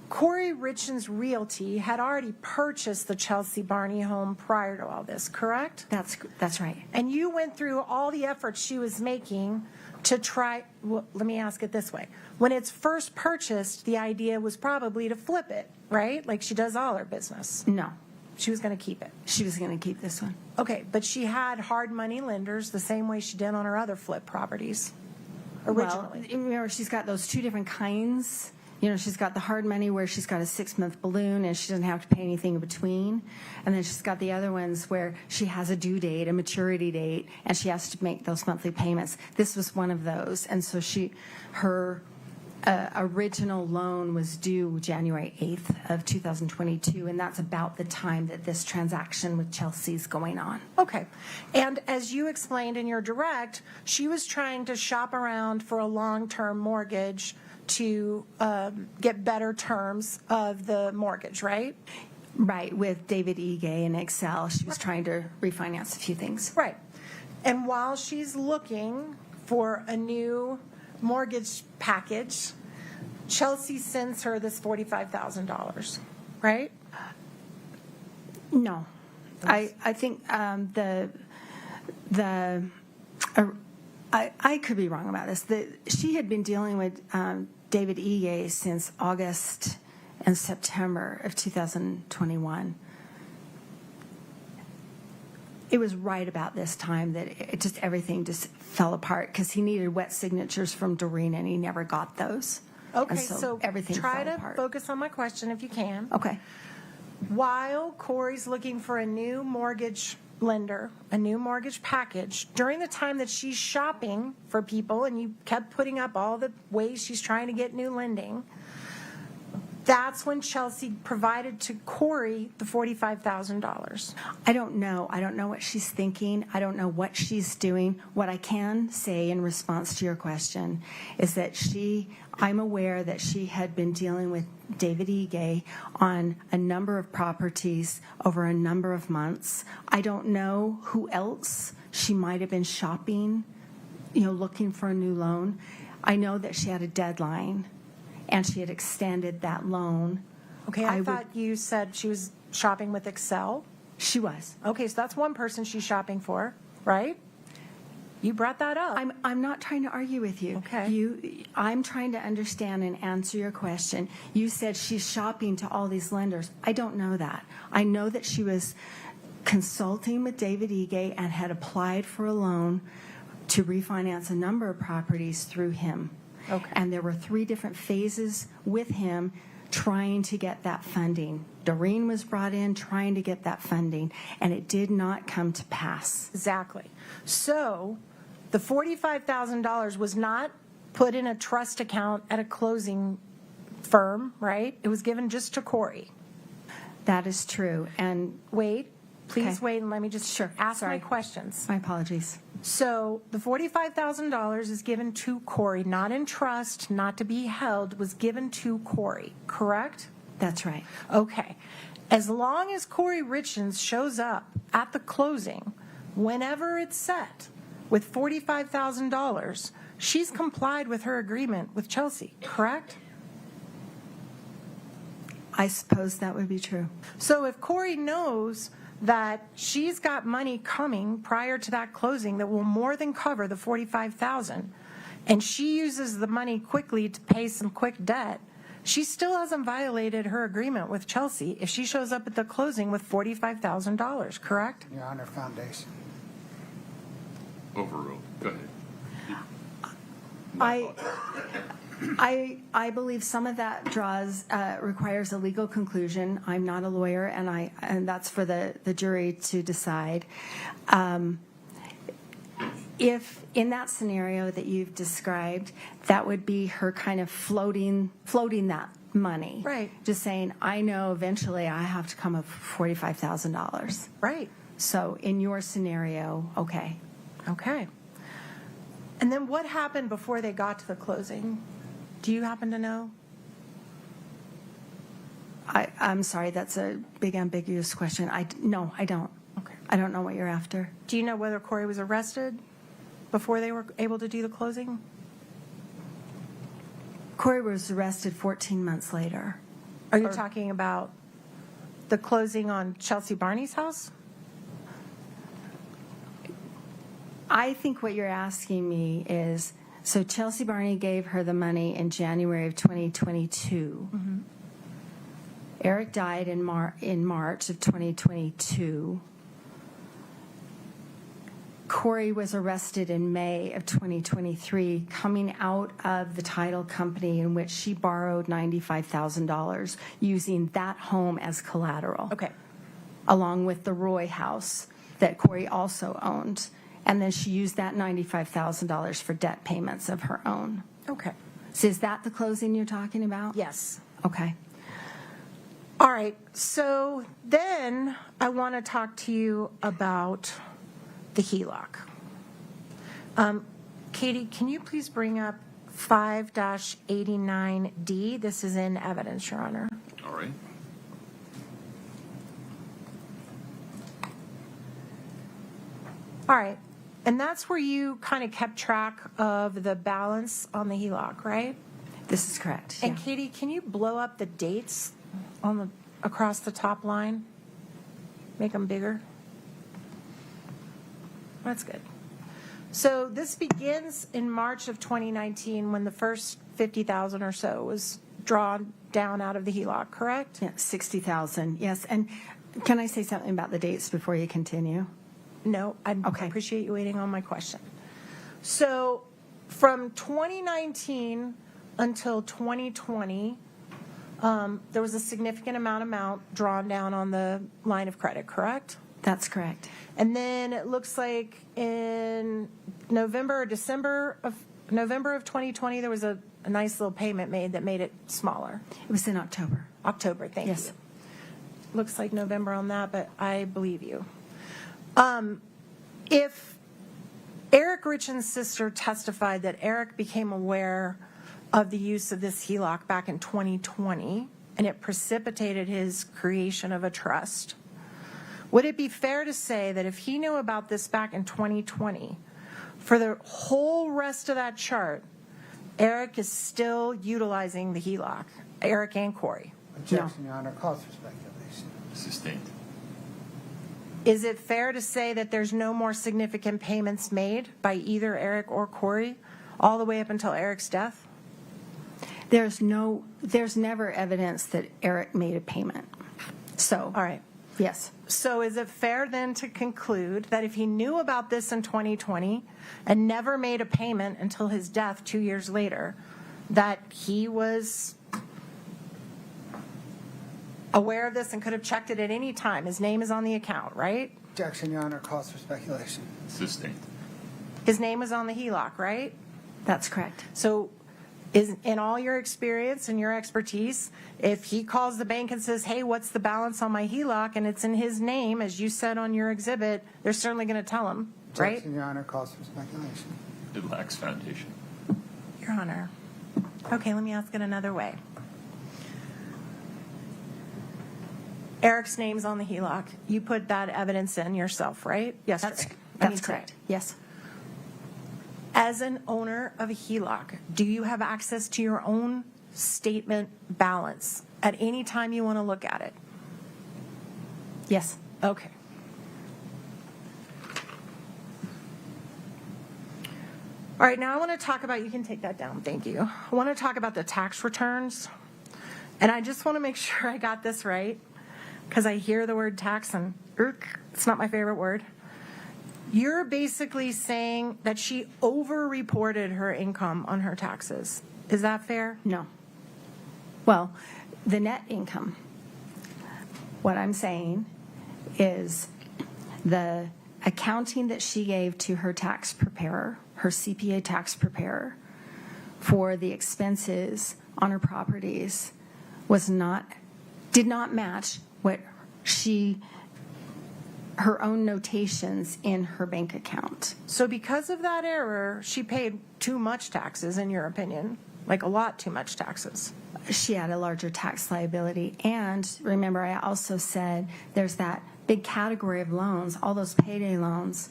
Kouri Richins Realty had already purchased the Chelsea Barney home prior to all this, correct? That's right. And you went through all the efforts she was making to try, well, let me ask it this way. When it's first purchased, the idea was probably to flip it, right? Like she does all her business. No. She was going to keep it. She was going to keep this one. Okay, but she had hard money lenders the same way she did on her other flip properties originally. Well, remember, she's got those two different kinds. You know, she's got the hard money where she's got a 6-month balloon and she doesn't have to pay anything in between. And then she's got the other ones where she has a due date, a maturity date, and she has to make those monthly payments. This was one of those. And so her original loan was due January 8th of 2022, and that's about the time that this transaction with Chelsea's going on. Okay. And as you explained in your direct, she was trying to shop around for a long-term mortgage to get better terms of the mortgage, right? Right, with David Ige and Excel. She was trying to refinance a few things. Right. And while she's looking for a new mortgage package, Chelsea sends her this $45,000, right? No. I think I could be wrong about this. She had been dealing with David Ige since August and September of 2021. It was right about this time that everything just fell apart because he needed wet signatures from Doreen and he never got those. Okay, And so everything try fell to apart. focus on my question if you can. Okay. While Kouri's looking for a new mortgage lender, a new mortgage package, during the time that she's shopping for people, and you kept putting up all the ways she's trying to get new lending, that's when Chelsea provided to Kouri the $45,000. I don't know. I don't know what she's thinking. I don't know what she's doing. What I can say in response to your question is that I'm aware that she had been dealing with David Ige on a number of properties over a number of months. I don't know who else she might have been shopping, looking for a new loan. I know that she had a deadline and she had extended that loan. Okay, I thought you said she was shopping with Excel. She was. Okay, so that's one person she's shopping for, right? You brought that up. I'm not trying to argue with you. Okay. I'm trying to understand and answer your question. You said she's shopping to all these lenders. I don't know that. I know that she was consulting with David Ige and had applied for a loan to refinance a number of properties through him. Okay. And there were 3 different phases with him trying to get that funding. Doreen was brought in trying to get that funding, and it did not come to pass. Exactly. So the $45,000 was not put in a trust account at a closing firm, right? It was given just to Kouri. That is true. And Wait, please Okay. wait and let me just ask my questions. my apologies. So the $45,000 is given to Kouri, not in trust, not to be held, was given to Kouri, correct? That's right. Okay. As long as Kouri Richins shows up at the closing, whenever it's set, with $45,000, she's complied with her agreement with Chelsea, correct? I suppose that would be true. So if Kouri knows that she's got money coming prior to that closing that will more than cover the $45,000, and she uses the money quickly to pay some quick debt, she still hasn't violated her agreement with Chelsea if she shows up at the closing with $45,000, correct? Your Honor, foundation. Overruled. Go ahead. I believe some of that requires a legal conclusion. I'm not a lawyer, and that's for the jury to decide. If in that scenario that you've described, that would be her kind of floating that money. Right. Just saying, I know eventually I have to come up with $45,000. Right. So in your scenario, okay. Okay. And then what happened before they got to the closing? Do you happen to know? I'm sorry, that's a big ambiguous question. No, I don't. Okay. I don't know what you're after. Do you know whether Kouri was arrested before they were able to do the closing? Kouri was arrested 14 months later. Are you talking about the closing on Chelsea Barney's house? I think what you're asking me is, so Chelsea Barney gave her the money in January of 2022. Mm-hmm. Eric died in March of 2022. Kouri was arrested in May of 2023, coming out of the title company in which she borrowed $95,000, using that home as collateral. Okay. Along with the Roy house that Kouri also owned. And then she used that $95,000 for debt payments of her own. Okay. So is that the closing you're talking about? Yes. Okay. All right. So then I want to talk to you about the HELOC. Katie, can you please bring up 5-89D? This is in evidence, Your Honor. All right. All right. And that's where you kind of kept track of the balance on the HELOC, right? This is correct. And yeah. Katie, can you blow up the dates on across the top line? Make them bigger. That's good. So this begins in March of 2019 when the first $50,000 or so was drawn down out of the HELOC, correct? Yeah, $60,000. Yes. And can I say something about the dates before you continue? No, I Okay. appreciate you waiting on my question. So from 2019 until 2020, there was a significant amount drawn down on the line of credit, correct? That's correct. And then it looks like in November or December of 2020, there was a nice little payment made that made it smaller. It was in October. October, thank you. Yes. Looks like November on that, but I believe you. If Eric Richins' sister testified that Eric became aware of the use of this HELOC back in 2020 and it precipitated his creation of a trust, would it be fair to say that if he knew about this back in 2020, for the whole rest of that chart, Eric is still utilizing the HELOC, Eric and Kouri? Objection, Your Honor. Calls for speculation. Sustained. Is it fair to say that there's no more significant payments made by either Eric or Kouri all the way up until Eric's death? There's never evidence that Eric made a payment. So, All right. yes. So is it fair then to conclude that if he knew about this in 2020 and never made a payment until his death 2 years later, that he was aware of this and could have checked it at any time? His name is on the account, right? Objection, Your Honor, calls for speculation. Sustained. His name was on the HELOC, right? That's correct. So is, in all your experience and your expertise, if he calls the bank and says, hey, what's the balance on my HELOC, and it's in his name, as you said on your exhibit, they're certainly going to tell him, right? Objection, Your Honor, calls for speculation. It lacks foundation. Your Honor. Okay, let me ask it another way. Eric's name's on the HELOC. You put that evidence in yourself, right? Yes, That's correct. Yes. As an owner of a HELOC, do you have access to your own statement balance at any time you want to look at it? Yes. Okay. All right, now I want to talk about, you can take that down, thank you. I want to talk about the tax returns. And I just want to make sure I got this right, because I hear the word tax and it's not my favorite word. You're basically saying that she over-reported her income on her taxes. Is that fair? No. Well, the net income. What I'm saying is the accounting that she gave to her tax preparer, her CPA tax preparer, for the expenses on her properties did not match what her own notations in her bank account. So because of that error, she paid too much taxes, in your opinion, like a lot too much taxes. She had a larger tax liability. And remember, I also said there's that big category of loans. All those payday loans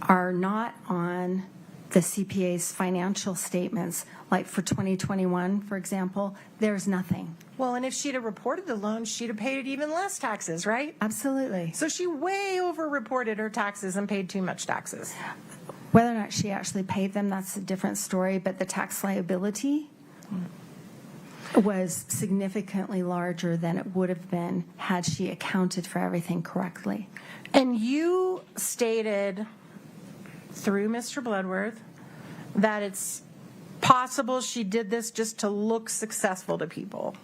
are not on the CPA's financial statements. Like for 2021, for example, there's nothing. Well, and if she'd have reported the loan, she'd have paid even less taxes, right? Absolutely. So she way over-reported her taxes and paid too much taxes. Whether or not she actually paid them, that's a different story. But the tax liability was significantly larger than it would have been had she accounted for everything correctly. And you stated through Mr. Bloodworth that it's possible she did this just to look successful to people.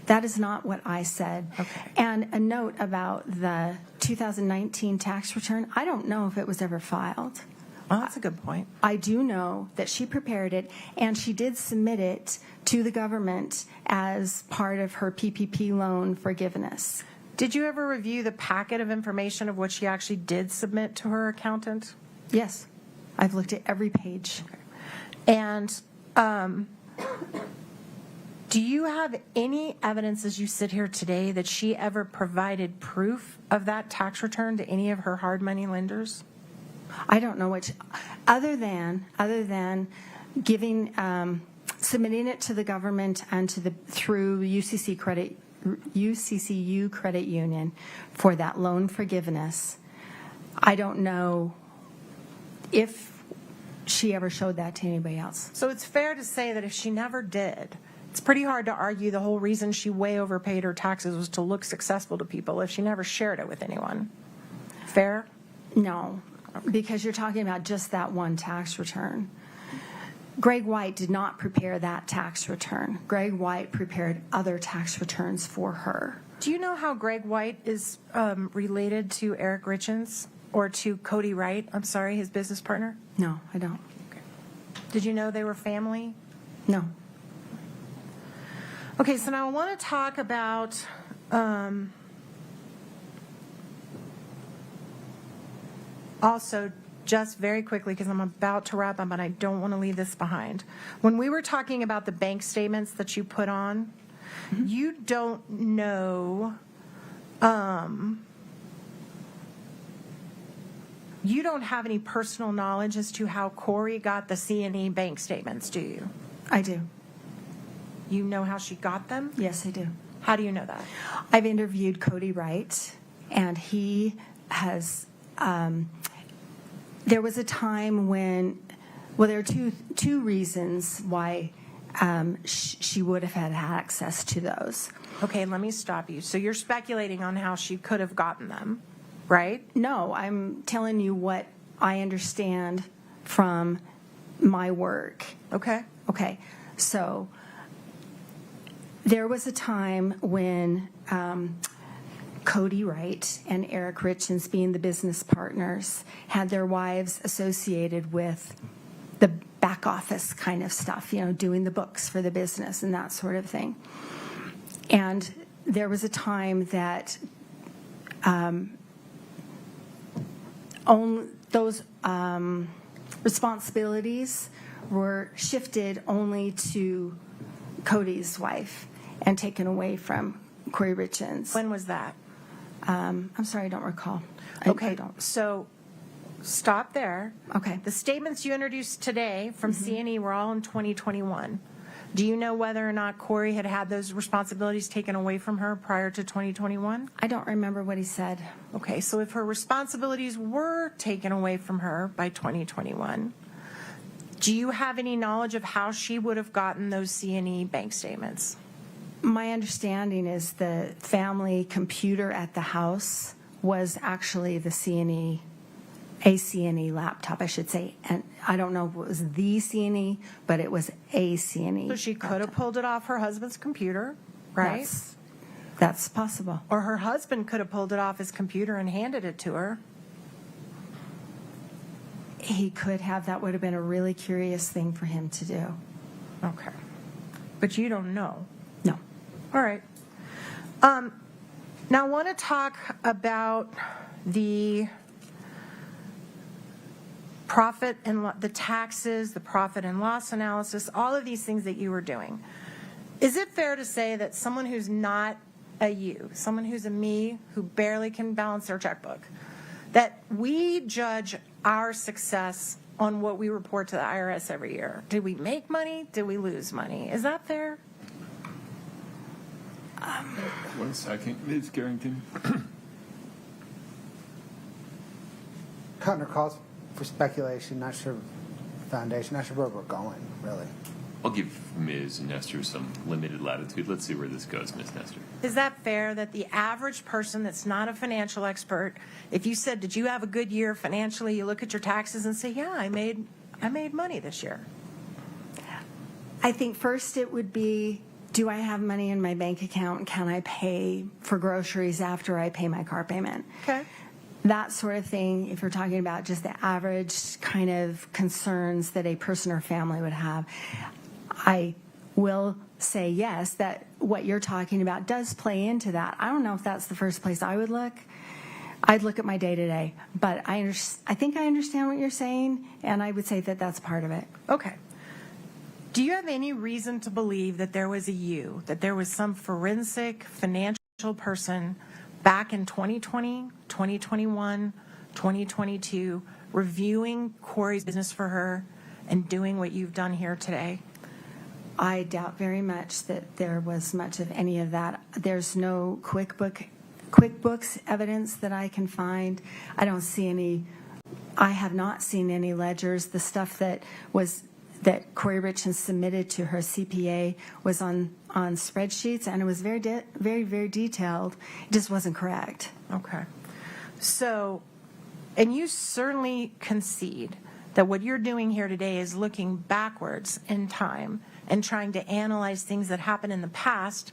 That is not what I said. Okay. And a note about the 2019 tax return, I don't know if it was ever filed. Well, that's a good point. I do know that she prepared it, and she did submit it to the government as part of her PPP loan forgiveness. Did you ever review the packet of information of what she actually did submit to her accountant? Yes. I've looked at every page. And do you have any evidence as you sit here today that she ever provided proof of that tax return to any of her hard money lenders? I don't know which, other than giving, submitting it to the government and through UCCU Credit Union for that loan forgiveness. I don't know if she ever showed that to anybody else. So it's fair to say that if she never did, it's pretty hard to argue the whole reason she way overpaid her taxes was to look successful to people if she never shared it with anyone. Fair? No, because you're talking about just that one tax return. Greg White did not prepare that tax return. Greg White prepared other tax returns for her. Do you know how Greg White is related to Eric Richins or to Kouri Wright? I'm sorry, his business partner? No, I don't. Okay. Did you know they were family? No. Okay, so now I want to talk about also, just very quickly, because I'm about to wrap up and I don't want to leave this behind. When we were talking about the bank statements that you put on, you don't know, you don't have any personal knowledge as to how Kouri got the C&E bank statements, do you? I do. You know how she got them? Yes, I do. How do you know that? I've interviewed Kouri Wright, and he has, there was a time when, well, there are two reasons why she would have had access to those. Okay, let me stop you. So you're speculating on how she could have gotten them, right? No, I'm telling you what I understand from my work. Okay. Okay, so there was a time when Kouri Richins and Eric Richins, being the business partners, had their wives associated with the back office kind of stuff, doing the books for the business and that sort of thing. And there was a time that those responsibilities were shifted only to Cody's wife and taken away from Kouri Richins. When was that? I'm sorry, I don't recall. Okay, I don't. so stop there. Okay. The statements you introduced today from C&E were all in 2021. Do you know whether or not Kouri had had those responsibilities taken away from her prior to 2021? I don't remember what he said. Okay, so if her responsibilities were taken away from her by 2021, do you have any knowledge of how she would have gotten those C&E bank statements? My understanding is the family computer at the house was actually the C&E, a C&E laptop, I should say. And I don't know if it was the C&E, but it was a C&E. So she could have pulled it off her husband's computer, right? That's possible. Or her husband could have pulled it off his computer and handed it to her. He could have. That would have been a really curious thing for him to do. Okay. But you don't know. No. All right. Now I want to talk about the profit and the taxes, the profit and loss analysis, all of these things that you were doing. Is it fair to say that someone who's not a you, someone who's a me, who barely can balance their checkbook, that we judge our success on what we report to the IRS every year? Did we make money? Did we lose money? Is that fair? 1 second, Ms. Carrington. Cutting calls for speculation, not sure foundation, not sure where we're going, really. I'll give Ms. Nestor some limited latitude. Let's see where this goes, Ms. Nestor. Is that fair that the average person that's not a financial expert, if you said, did you have a good year financially, you look at your taxes and say, yeah, I made money this year? I think first it would be, do I have money in my bank account? Can I pay for groceries after I pay my car payment? Okay. That sort of thing, if you're talking about just the average kind of concerns that a person or family would have, I will say yes, that what you're talking about does play into that. I don't know if that's the first place I would look. I'd look at my day-to-day, but I think I understand what you're saying, and I would say that that's part of it. Okay. Do you have any reason to believe that there was a you, that there was some forensic financial person back in 2020, 2021, 2022, reviewing Kouri's business for her and doing what you've done here today? I doubt very much that there was much of any of that. There's no QuickBooks evidence that I can find. I don't see any. I have not seen any ledgers. The stuff that Kouri Richins submitted to her CPA was on spreadsheets, and it was very, very detailed. It just wasn't correct. Okay. So, and you certainly concede that what you're doing here today is looking backwards in time and trying to analyze things that happened in the past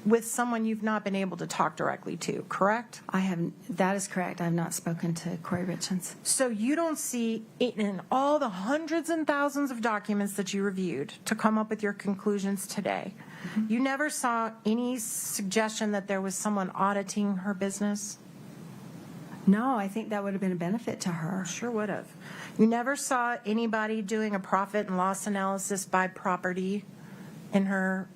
with someone you've not been able to talk directly to, correct? That is correct. I have not spoken to Kouri Richins. So you don't see in all the hundreds and thousands of documents that you reviewed to come up with your conclusions today, you never saw any suggestion that there was someone auditing her business? No, I think that would have been a benefit to her. Sure would have. You never saw anybody doing a profit and loss analysis by property in her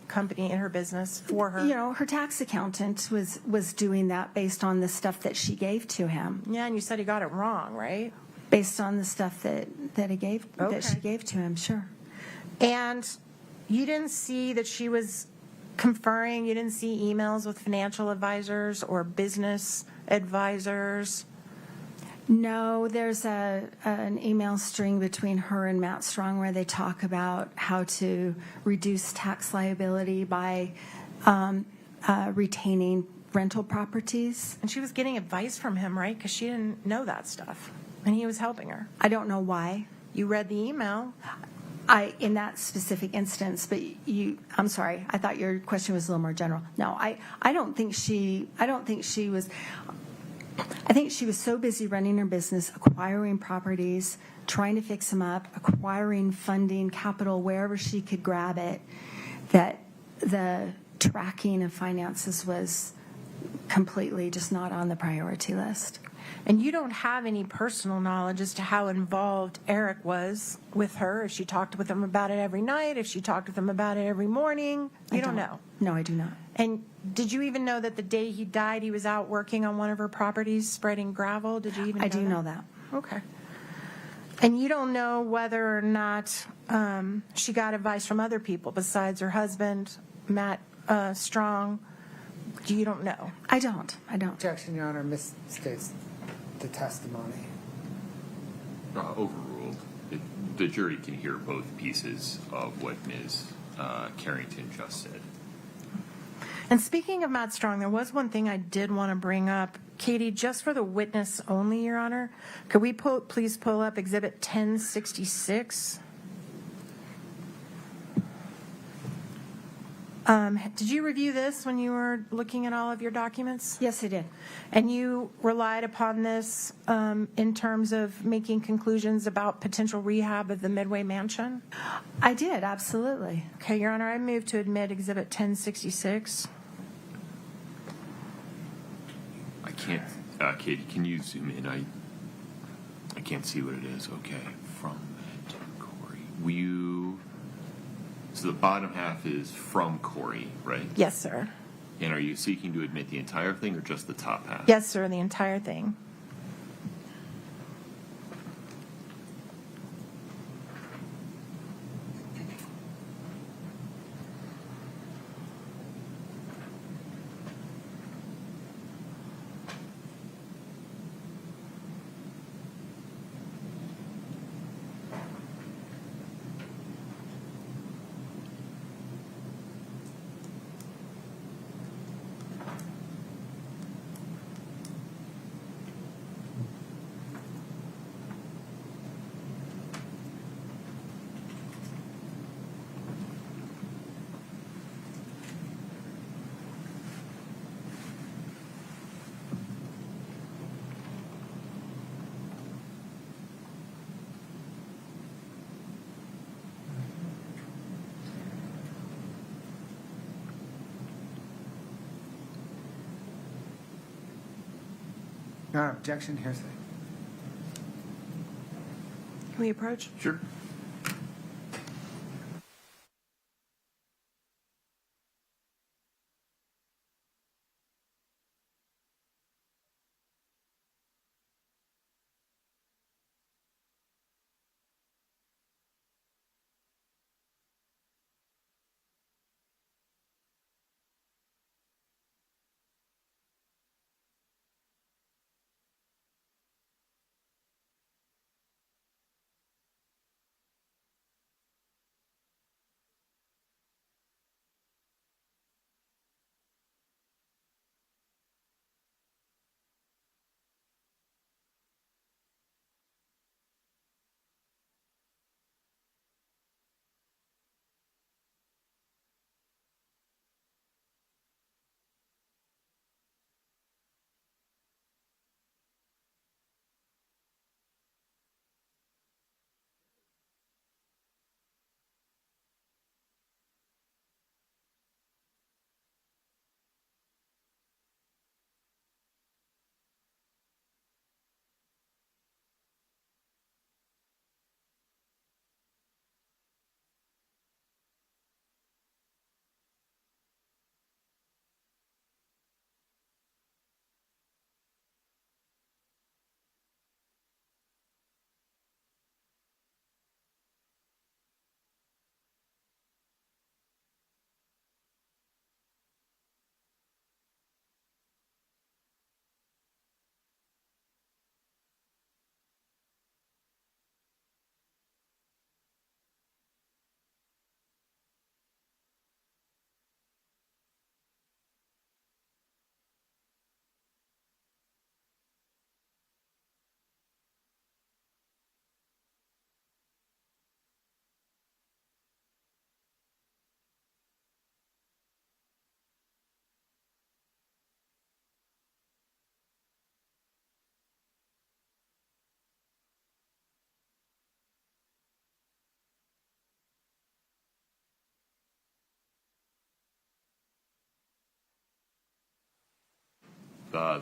company, in her business for her? You know, her tax accountant was doing that based on the stuff that she gave to him. Yeah, and you said he got it wrong, right? Based on the stuff that she gave to him, sure. And you didn't see that she was conferring, you didn't see emails with financial advisors or business advisors? No, there's an email string between her and Matt Strong where they talk about how to reduce tax liability by retaining rental properties. And she was getting advice from him, right? Because she didn't know that stuff. And he was helping her. I don't know why. You read the email. In that specific instance, but I'm sorry, I thought your question was a little more general. No, I think she was so busy running her business, acquiring properties, trying to fix them up, acquiring funding, capital, wherever she could grab it, that the tracking of finances was completely just not on the priority list. And you don't have any personal knowledge as to how involved Eric was with her, if she talked with him about it every night, if she talked with him about it every morning. You don't know. No, I do not. And did you even know that the day he died, he was out working on one of her properties, spreading gravel? Did you even know I do know that. Okay. And you don't know whether or not she got advice from other people besides her husband, Matt Strong? You don't know? I don't. Objection, Your Honor, misstates the testimony. Overruled. The jury can hear both pieces of what Ms. Carrington just said. And speaking of Matt Strong, there was one thing I did want to bring up. Katie, just for the witness only, Your Honor, could we please pull up Exhibit 1066? Did you review this when you were looking at all of your documents? Yes, I did. And you relied upon this in terms of making conclusions about potential rehab of the Midway Mansion? I did, absolutely. Okay, Your Honor, I move to admit Exhibit 1066. I can't, Katie, can you zoom in? I can't see what it is. Okay, from Matt to Kouri. Will you... So the bottom half is from Kouri, right? Yes, sir. And are you seeking to admit the entire thing or just the top half? Yes, sir, the entire thing. Your Honor, objection, hearsay. Can we approach? Sure.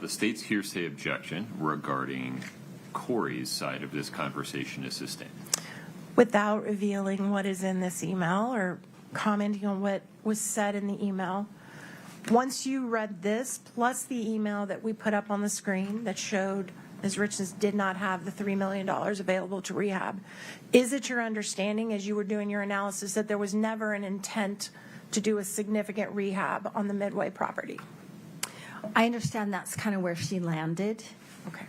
the state's hearsay objection regarding Kouri's side of this conversation is sustained. Without revealing what is in this email or commenting on what was said in the email, once you read this, plus the email that we put up on the screen that showed Ms. Richins did not have the $3 million available to rehab, is it your understanding as you were doing your analysis that there was never an intent to do a significant rehab on the Midway property? I understand that's kind of where she landed. Okay.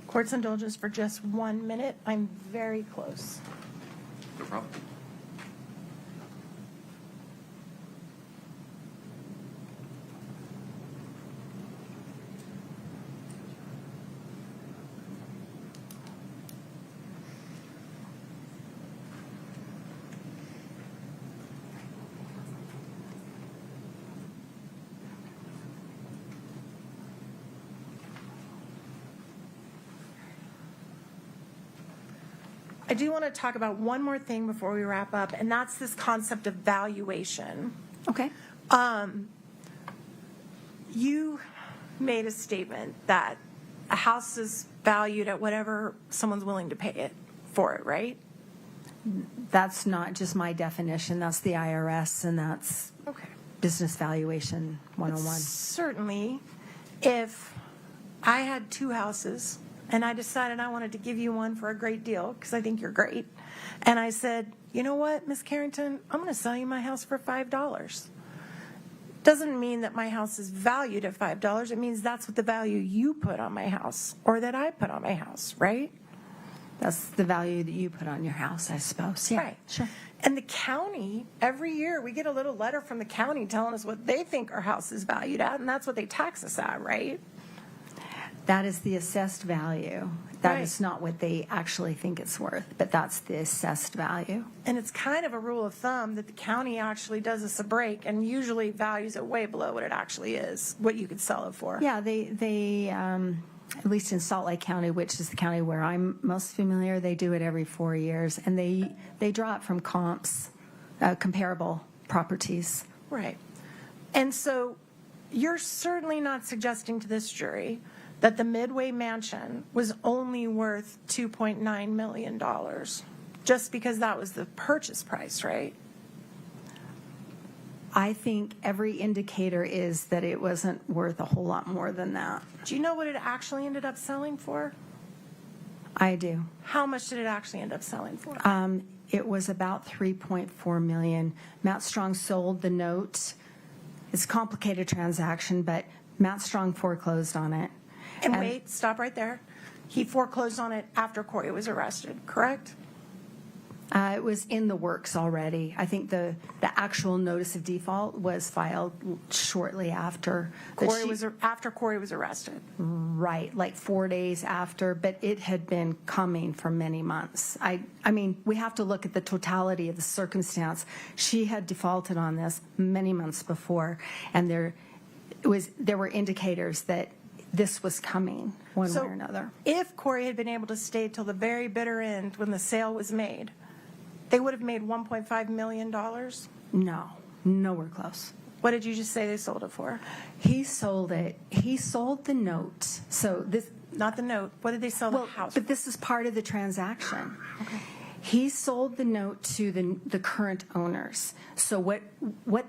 Court's indulgence for just 1 minute. I'm very close. No problem. I do want to talk about one more thing before we wrap up, and that's this concept of valuation. Okay. You made a statement that a house is valued at whatever someone's willing to pay it for it, right? That's not just my definition. That's the IRS, and that's Okay. Business Valuation 101. Certainly, if I had 2 houses and I decided I wanted to give you one for a great deal because I think you're great, and I said, you know what, Miss Carrington, I'm going to sell you my house for $5. Doesn't mean that my house is valued at $5. It means that's what the value you put on my house or that I put on my house, right? That's the value that you put on your house, I suppose. Yeah, Right. sure. And the county, every year we get a little letter from the county telling us what they think our house is valued at, and that's what they tax us at, right? That is the assessed value. That Right. is not what they actually think it's worth, but that's the assessed value. And it's kind of a rule of thumb that the county actually does us a break and usually values it way below what it actually is, what you could sell it for. Yeah, they at least in Salt Lake County, which is the county where I'm most familiar, they do it every 4 years, and they draw it from comps, comparable properties. Right. And so you're certainly not suggesting to this jury that the Midway Mansion was only worth $2.9 million just because that was the purchase price, right? I think every indicator is that it wasn't worth a whole lot more than that. Do you know what it actually ended up selling for? I do. How much did it actually end up selling for? It was about $3.4 million. Matt Strong sold the note. It's a complicated transaction, but Matt Strong foreclosed on it. And wait, stop right there. He foreclosed on it after Kouri was arrested, correct? It was in the works already. I think the actual notice of default was filed shortly after. After Kouri was arrested. Right, like 4 days after, but it had been coming for many months. I mean, we have to look at the totality of the circumstance. She had defaulted on this many months before, and there were indicators that this was coming one way or another. If Kouri had been able to stay till the very bitter end when the sale was made, they would have made $1.5 million? No, nowhere close. What did you just say they sold it for? He sold it. He sold the note. So this, not the note. What did they sell the house for? But this is part of the transaction. Okay. He sold the note to the current owners. So what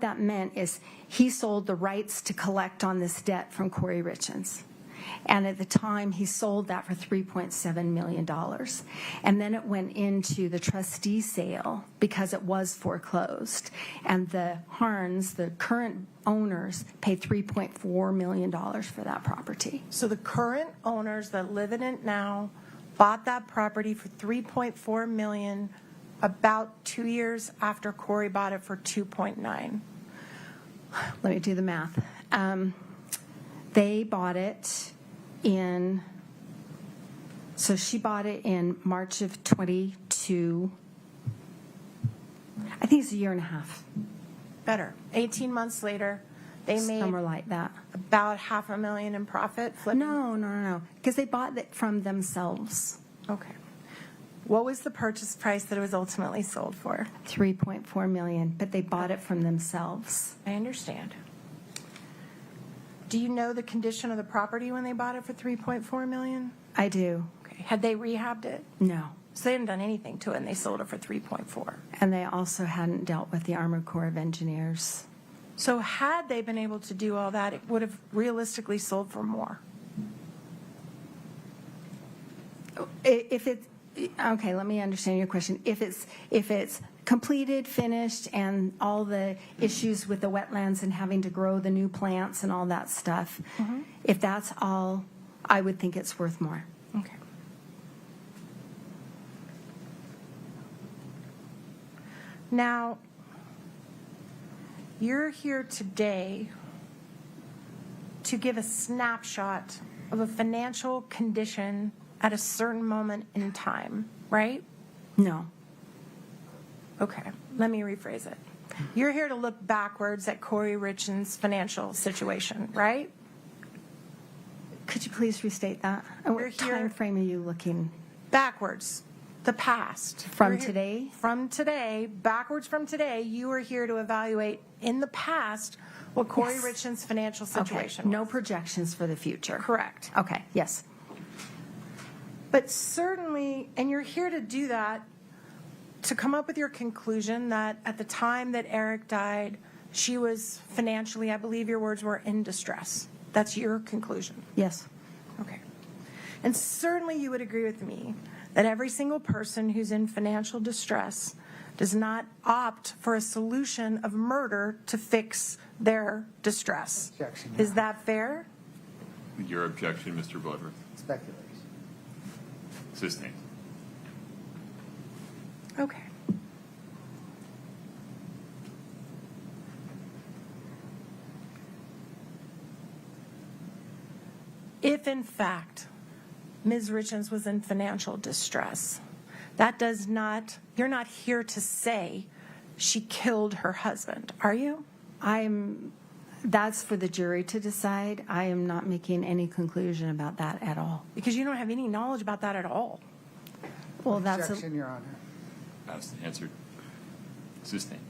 that meant is he sold the rights to collect on this debt from Kouri Richins. And at the time, he sold that for $3.7 million. And then it went into the trustee sale because it was foreclosed. And the Harns, the current owners, paid $3.4 million for that property. So the current owners that live in it now bought that property for $3.4 million about 2 years after Kouri bought it for $2.9. Let me do the math. They bought it so she bought it in March of 22. I think it's a year and a half. Better. 18 months later, they made somewhere like that. About $500,000 in profit. Flipping. No. Because they bought it from themselves. Okay. What was the purchase price that it was ultimately sold for? $3.4 million, but they bought it from themselves. I understand. Do you know the condition of the property when they bought it for $3.4 million? I do. Okay. Had they rehabbed it? No. So they hadn't done anything to it, and they sold it for $3.4. And they also hadn't dealt with the Armored Corps of Engineers. So had they been able to do all that, it would have realistically sold for more. If it's, okay, let me understand your question. If it's completed, finished, and all the issues with the wetlands and having to grow the new plants and all that stuff, if that's all, I would think it's worth more. Okay. Now, you're here today to give a snapshot of a financial condition at a certain moment in time, right? No. Okay, let me rephrase it. You're here to look backwards at Kouri Richins' financial situation, right? Could you please restate that? And We're what here- time frame are you looking? Backwards, the past. From You're here- today? From today, backwards from today, you are here to evaluate in the past what Kouri Yes. Richins' financial Okay, situation no was. projections for the future. Correct. Okay, yes. But certainly, and you're here to do that, to come up with your conclusion that at the time that Eric died, she was financially, I believe your words were, in distress. That's your conclusion. Yes. Okay. And certainly you would agree with me that every single person who's in financial distress does not opt for a solution of murder to fix their distress. Objection. Is that fair? Your objection, Mr. Bloodworth? Speculation. Sustained. Okay. If in fact Ms. Richins was in financial distress, that does not, you're not here to say she killed her husband, are you? That's for the jury to decide. I am not making any conclusion about that at all. Because you don't have any knowledge about that at all. Well, that's Objection, Your Honor. Asked, answered. Sustained.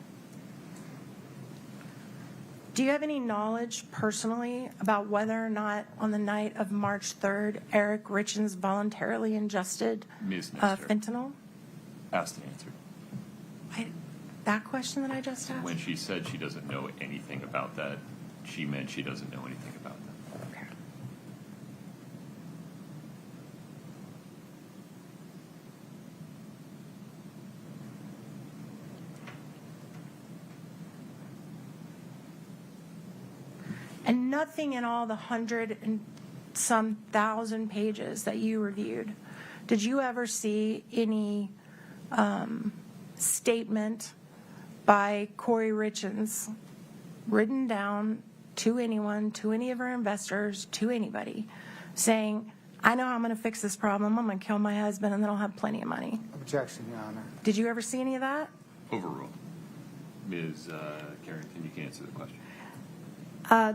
Do you have any knowledge personally about whether or not on the night of March 3rd, Eric Richins voluntarily ingested Ms. Nestor. fentanyl? Asked and answered. That question that I just asked? When she said she doesn't know anything about that, she meant she doesn't know anything about that. Okay. And nothing in all the 100 and some thousand pages that you reviewed, did you ever see any statement by Kouri Richins written down to anyone, to any of our investors, to anybody, saying, I know how I'm going to fix this problem. I'm going to kill my husband, and then I'll have plenty of money. Objection, Your Honor. Did you ever see any of that? Overruled. Ms. Carrington, you can answer the question.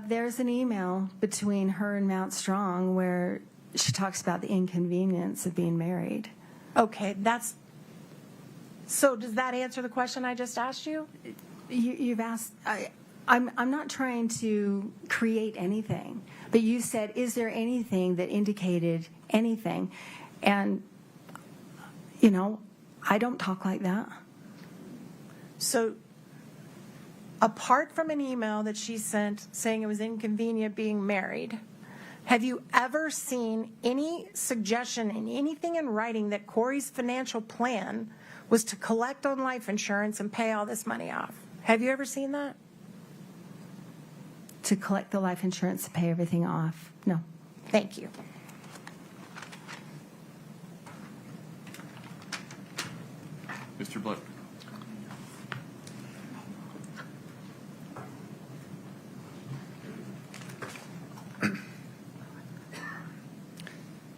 there's an email between her and Mount Strong where she talks about the inconvenience of being married. Okay, so does that answer the question I just asked you? You've asked. I'm not trying to create anything, but you said, is there anything that indicated anything? And, I don't talk like that. So apart from an email that she sent saying it was inconvenient being married, have you ever seen any suggestion in anything in writing that Kouri's financial plan was to collect on life insurance and pay all this money off? Have you ever seen that? To collect the life insurance to pay everything off. No. Thank you. Mr. Blood.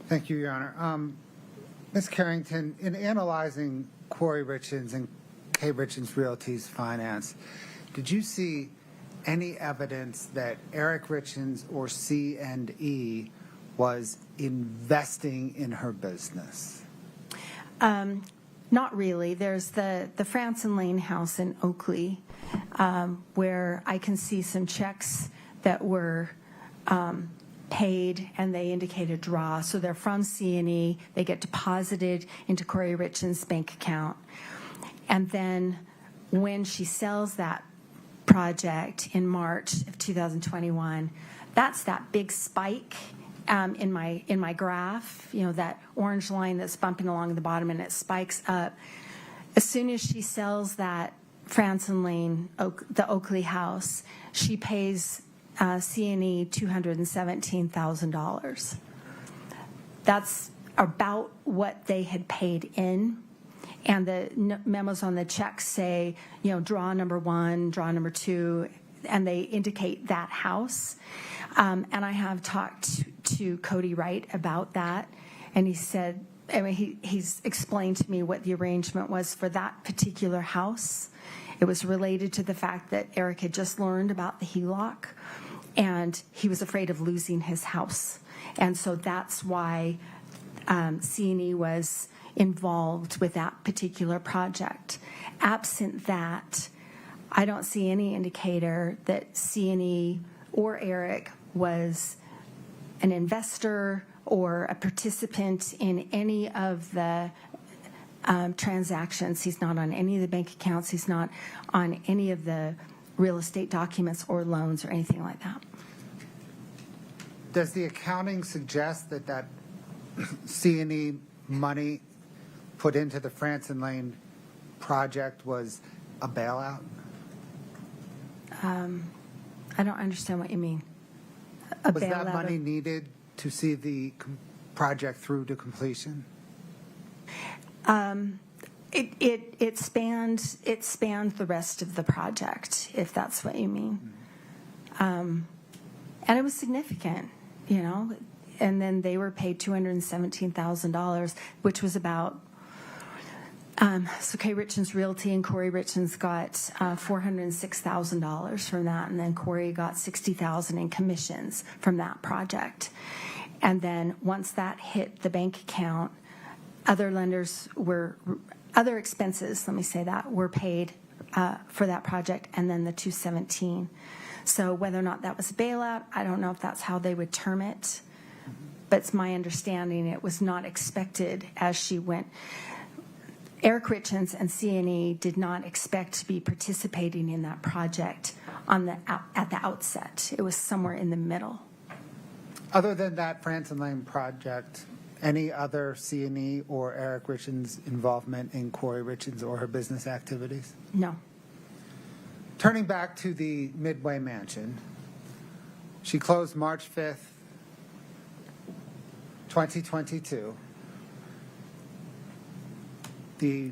Thank you, Your Honor. Ms. Carrington, in analyzing Kouri Richins and K. Richins Realty's finance, did you see any evidence that Eric Richins or C&E was investing in her business? Not really. There's the Franson Lane house in Oakley, where I can see some checks that were paid, and they indicate a draw. So they're from C&E. They get deposited into Kouri Richins' bank account. And then when she sells that project in March of 2021, that's that big spike in my graph, that orange line that's bumping along the bottom, and it spikes up. As soon as she sells that Franson Lane, the Oakley house, she pays C&E $217,000. That's about what they had paid in. And the memos on the checks say, draw number 1, draw number 2, and they indicate that house. And I have talked to Cody Wright about that, and he said, he's explained to me what the arrangement was for that particular house. It was related to the fact that Eric had just learned about the HELOC, and he was afraid of losing his house. And so that's why C&E was involved with that particular project. Absent that, I don't see any indicator that C&E or Eric was an investor or a participant in any of the transactions. He's not on any of the bank accounts. He's not on any of the real estate documents or loans or anything like that. Does the accounting suggest that C&E money put into the Franson Lane project was a bailout? I don't understand what you mean. Was that money needed to see the project through to completion? It spanned the rest of the project, if that's what you mean. And it was significant, And then they were paid $217,000, which was about. So Kouri Richins Realty and Kouri Richins got $406,000 from that, and then Kouri got $60,000 in commissions from that project. And then once that hit the bank account, other expenses, let me say that, were paid for that project, and then the $217,000. So whether or not that was a bailout, I don't know if that's how they would term it, but it's my understanding it was not expected as she went. Eric Richins and C&E did not expect to be participating in that project at the outset. It was somewhere in the middle. Other than that Franson Lane project, any other C&E or Eric Richins involvement in Kouri Richins or her business activities? No. Turning back to the Midway Mansion, she closed March 5th, 2022. The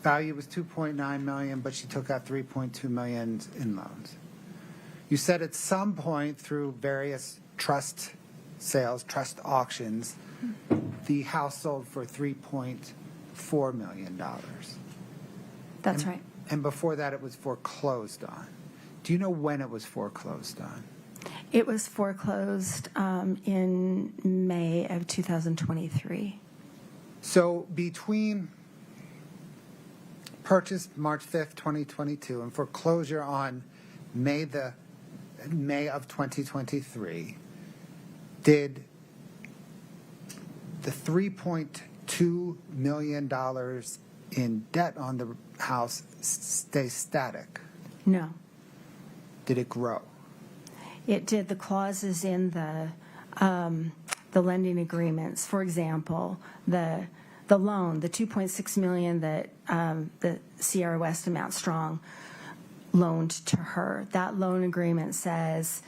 value was $2.9 million, but she took out $3.2 million in loans. You said at some point through various trust sales, trust auctions, the house sold for $3.4 million. That's right. And before that, it was foreclosed on. Do you know when it was foreclosed on? It was foreclosed in May of 2023. So between purchase March 5th, 2022, and foreclosure on May of 2023, did the $3.2 million in debt on the house stay static? No. Did it grow? It did. The clauses in the lending agreements, for example, the loan, the $2.6 million that the Sierra West and Mount Strong loaned to her, that loan agreement says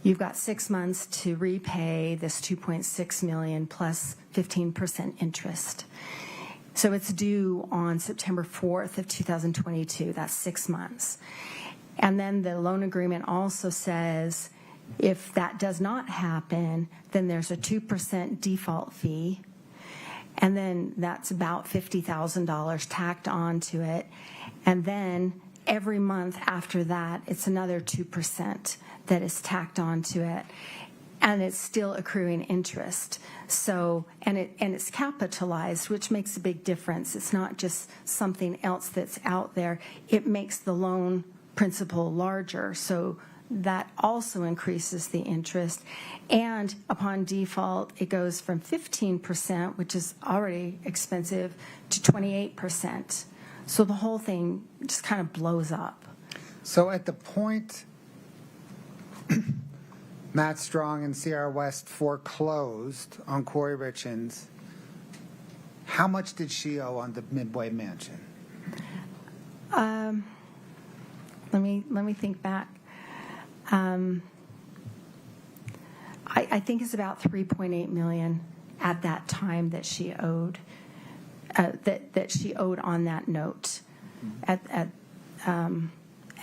you've got 6 months to repay this $2.6 million plus 15% interest. So it's due on September 4th of 2022. That's 6 months. And then the loan agreement also says if that does not happen, then there's a 2% default fee. And then that's about $50,000 tacked onto it. And then every month after that, it's another 2% that is tacked onto it. and it's still accruing interest. So, and it's capitalized, which makes a big difference. It's not just something else that's out there. It makes the loan principal larger, so that also increases the interest. And upon default, it goes from 15%, which is already expensive, to 28%. So the whole thing just kind of blows up. So at the point Matt Strong and Sierra West foreclosed on Kouri Richins, how much did she owe on the Midway Mansion? Let me think back. I think it's about $3.8 million at that time that she owed, that she owed on that note, and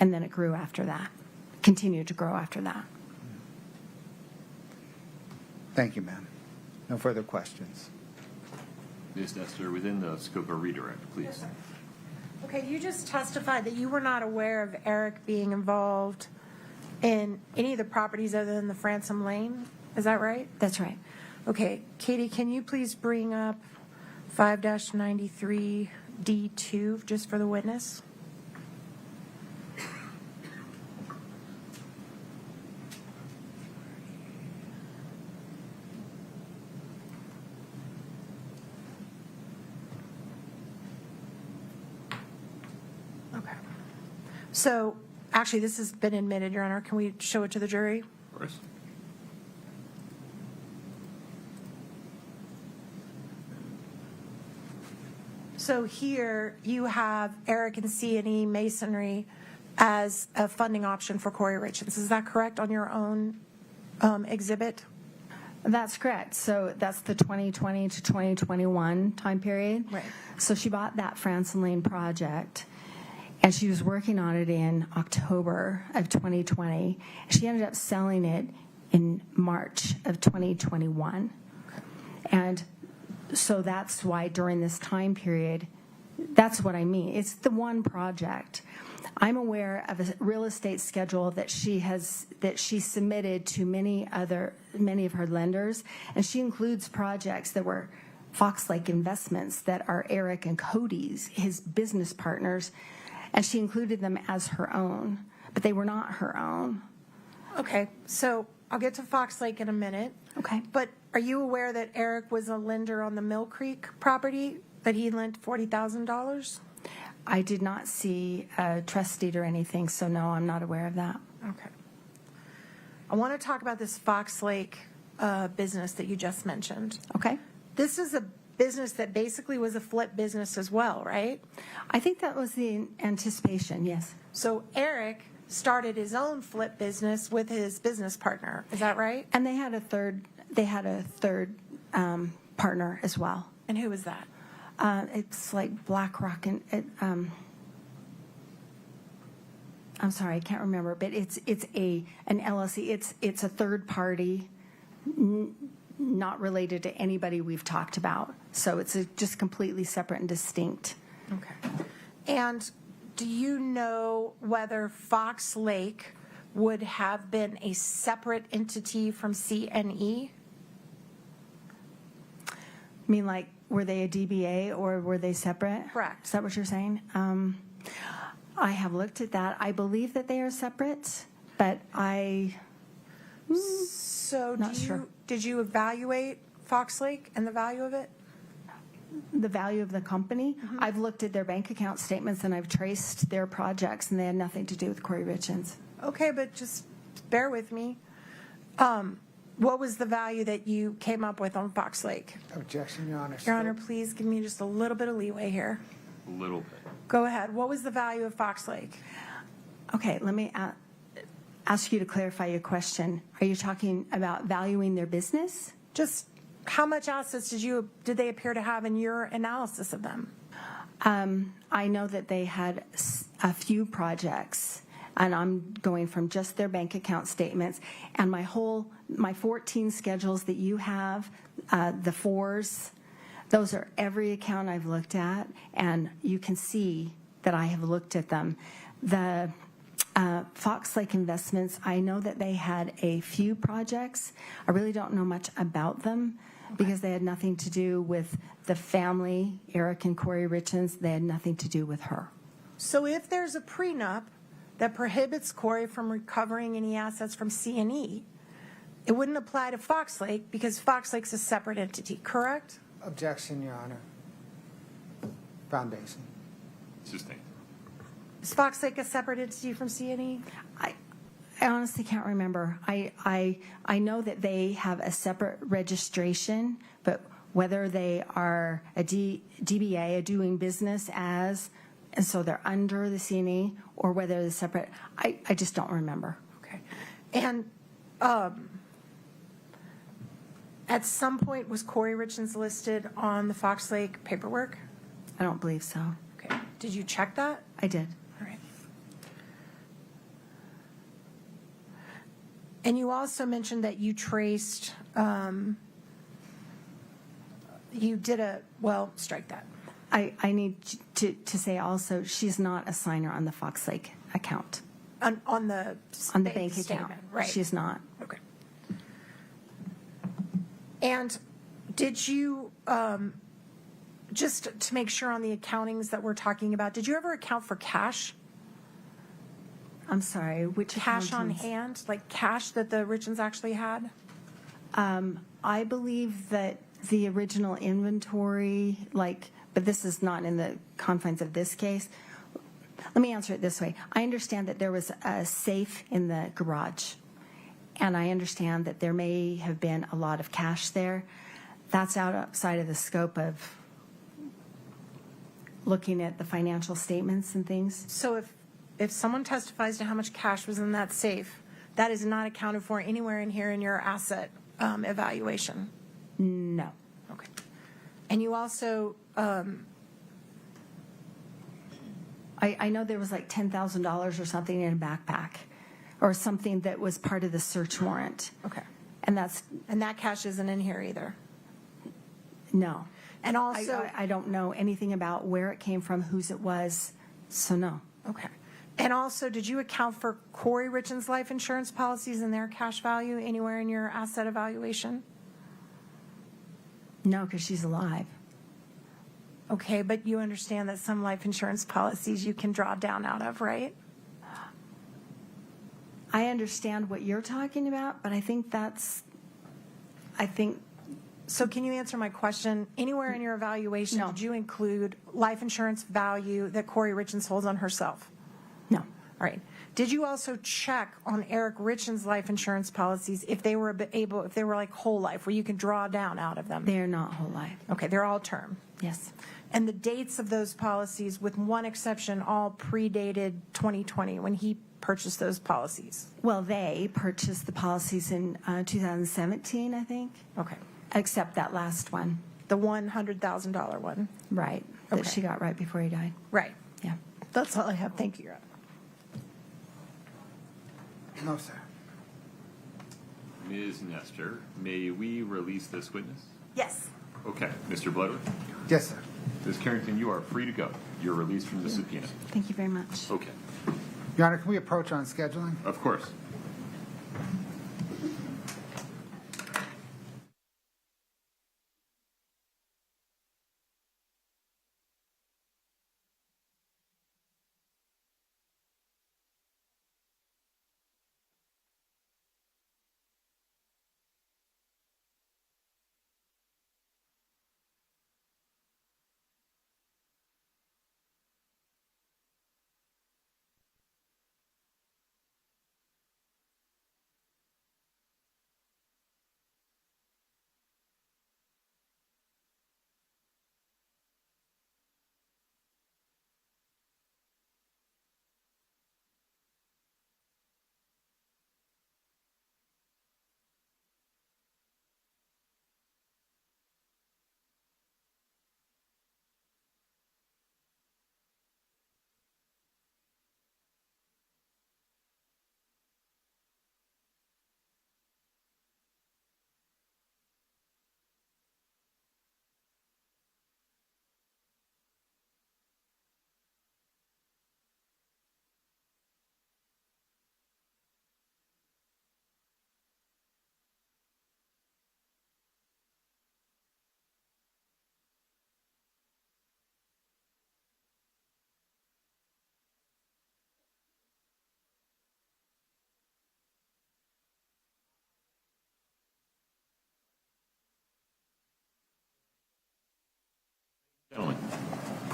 then it grew after that, continued to grow after that. Thank you, ma'am. No further questions. Ms. Nestor, within the scope of redirect, please. Yes, sir. Okay, you just testified that you were not aware of Eric being involved in any of the properties other than the Fransom Lane. Is that right? That's right. Okay, Katie, can you please bring up 5-93D2 just for the witness? Okay. So, actually, this has been admitted, Your Honor. Can we show it to the jury? Of course. So here you have Eric and C&E Masonry as a funding option for Kouri Richins. Is that correct on your own exhibit? That's correct. So that's the 2020 to 2021 time period. Right. So she bought that Franson Lane project, and she was working on it in October of 2020. She ended up selling it in March of 2021. And so that's why during this time period, that's what I mean. It's the one project. I'm aware of a real estate schedule that she submitted to many of her lenders, and she includes projects that were Fox Lake Investments that are Eric and Cody's, his business partners, and she included them as her own, but they were not her own. Okay, so I'll get to Fox Lake in a minute. Okay. But are you aware that Eric was a lender on the Mill Creek property, that he lent $40,000? I did not see a trust deed or anything, so no, I'm not aware of that. Okay. I want to talk about this Fox Lake business that you just mentioned. Okay. This is a business that basically was a flip business as well, right? I think that was the anticipation, yes. So Eric started his own flip business with his business partner. Is that right? And they had a third partner as well. And who was that? It's like BlackRock, and I'm sorry, I can't remember, but it's an LLC. It's a third party, not related to anybody we've talked about. So it's just completely separate and distinct. Okay. And do you know whether Fox Lake would have been a separate entity from CNE? I mean, like, were they a DBA or were they separate? Correct. Is that what you're saying? I have looked at that. I believe that they are separate, but So Not sure. Did you evaluate Fox Lake and the value of it? the value of the company. Mm-hmm. I've looked at their bank account statements and I've traced their projects, and they had nothing to do with Kouri Richins. Okay, but just bear with me. What was the value that you came up with on Fox Lake? Objection, Your Honor. Your Honor, please give me just a little bit of leeway here. A little bit. Go ahead. What was the value of Fox Lake? Okay, let me ask you to clarify your question. Are you talking about valuing their business? Just how much assets did they appear to have in your analysis of them? I know that they had a few projects, and I'm going from just their bank account statements, and my 14 schedules that you have, the fours, those are every account I've looked at, and you can see that I have looked at them. Fox Lake Investments, I know that they had a few projects. I really don't know much about them because they had nothing to do with the family, Eric and Kouri Richins. They had nothing to do with her. So if there's a prenup that prohibits Kouri from recovering any assets from C&E, it wouldn't apply to Fox Lake because Fox Lake's a separate entity, correct? Objection, Your Honor. Foundation. Sustained. Is Fox Lake a separate entity from C&E? I honestly can't remember. I know that they have a separate registration, but whether they are a DBA, a doing business as, and so they're under the C&E, or whether they're separate, I just don't remember. Okay. And at some point, was Kouri Richins listed on the Fox Lake paperwork? I don't believe so. Okay. Did you check that? I did. All right. And you also mentioned that you traced, you did strike that. I need to say also, she's not a signer on the Fox Lake account. On the Bank account. statement, right? She's not. Okay. And did you, just to make sure on the accountings that we're talking about, did you ever account for cash? I'm sorry, which Cash on accountants? hand, like cash that the Richins actually had? I believe that the original inventory, but this is not in the confines of this case. Let me answer it this way. I understand that there was a safe in the garage, and I understand that there may have been a lot of cash there. That's outside of the scope of looking at the financial statements and things. So if someone testifies to how much cash was in that safe, that is not accounted for anywhere in here in your asset evaluation? No. Okay. And you also, I know there was like $10,000 or something in a backpack or something that was part of the search warrant. okay. And that cash isn't in here either? no. And also, I don't know anything about where it came from, whose it was, so no. okay. And also, did you account for Kouri Richins' life insurance policies and their cash value anywhere in your asset evaluation? No, because she's alive. Okay, but you understand that some life insurance policies you can draw down out of, right? I understand what you're talking about, but I think So can you answer my question? Anywhere in your evaluation, No. did you include life insurance value that Kouri Richins holds on herself? no. All right. Did you also check on Eric Richins' life insurance policies if they were if they were like whole life, where you can draw down out of them? They're not whole life. Okay, they're all term. Yes. And the dates of those policies, with one exception, all predated 2020 when he purchased those policies. Well, they purchased the policies in 2017, I think, Okay. except that last one. The $100,000 one. Right. Okay. That she got right before he died. Right. Yeah. That's all I have. Thank you, Your Honor. No, sir. Ms. Nestor, may we release this witness? Yes. Okay. Mr. Bloodworth? Yes, sir. Ms. Carrington, you are free to go. You're released from the subpoena. Thank you very much. Okay. Your Honor, can we approach on scheduling? Of course.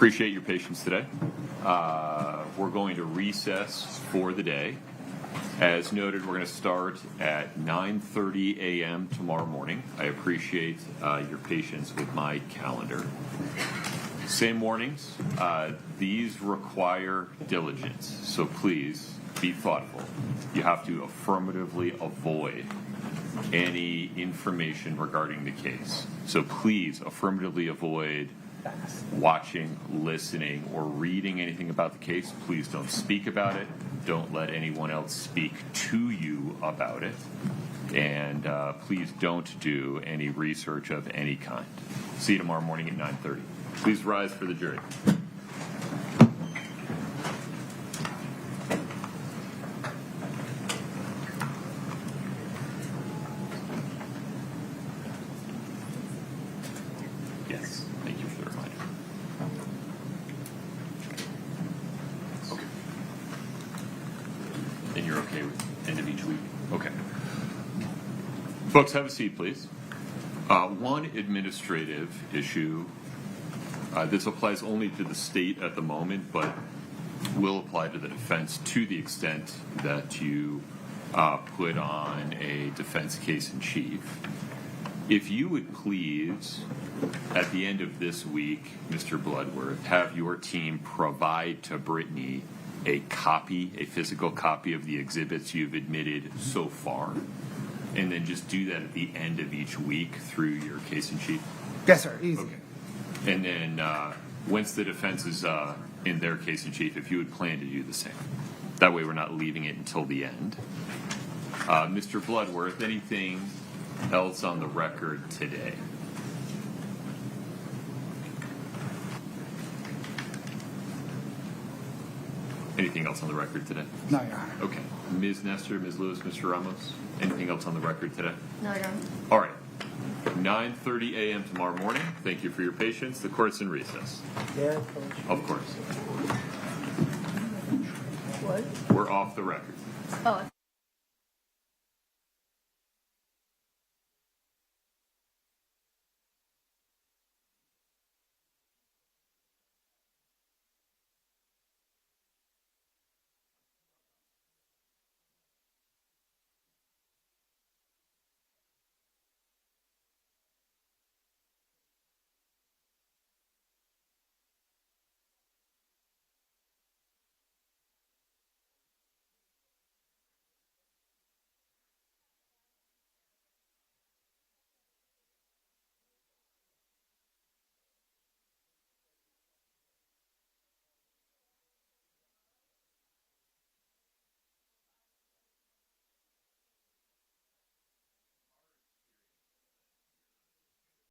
Appreciate your patience today. We're going to recess for the day. As noted, we're going to start at 9:30 a.m. tomorrow morning. I appreciate your patience with my calendar. Same warnings. These require diligence, so please be thoughtful. You have to affirmatively avoid any information regarding the case. So please affirmatively avoid watching, listening, or reading anything about the case. Please don't speak about it. Don't let anyone else speak to you about it. And please don't do any research of any kind. See you tomorrow morning at 9:30. Please rise for the jury. Yes, thank you for the reminder. Okay. And you're okay with end of each week? Okay. Folks, have a seat, please. One administrative issue. This applies only to the state at the moment, but will apply to the defense to the extent that you put on a defense case in chief. If you would please, at the end of this week, Mr. Bloodworth, have your team provide to Brittany a physical copy of the exhibits you've admitted so far, and then just do that at the end of each week through your case in chief. Yes, sir. Easy. Okay. And then once the defense is in their case in chief, if you would plan to do the same. That way we're not leaving it until the end. Mr. Bloodworth, anything else on the record today? Anything else on the record today? No, Your Honor. Okay. Ms. Nestor, Ms. Lewis, Mr. Ramos, anything else on the record today? No, Your Honor. All right. 9:30 a.m. tomorrow morning. Thank you for your patience. The court's in recess. Yeah, Of course. What? We're off the record. Oh.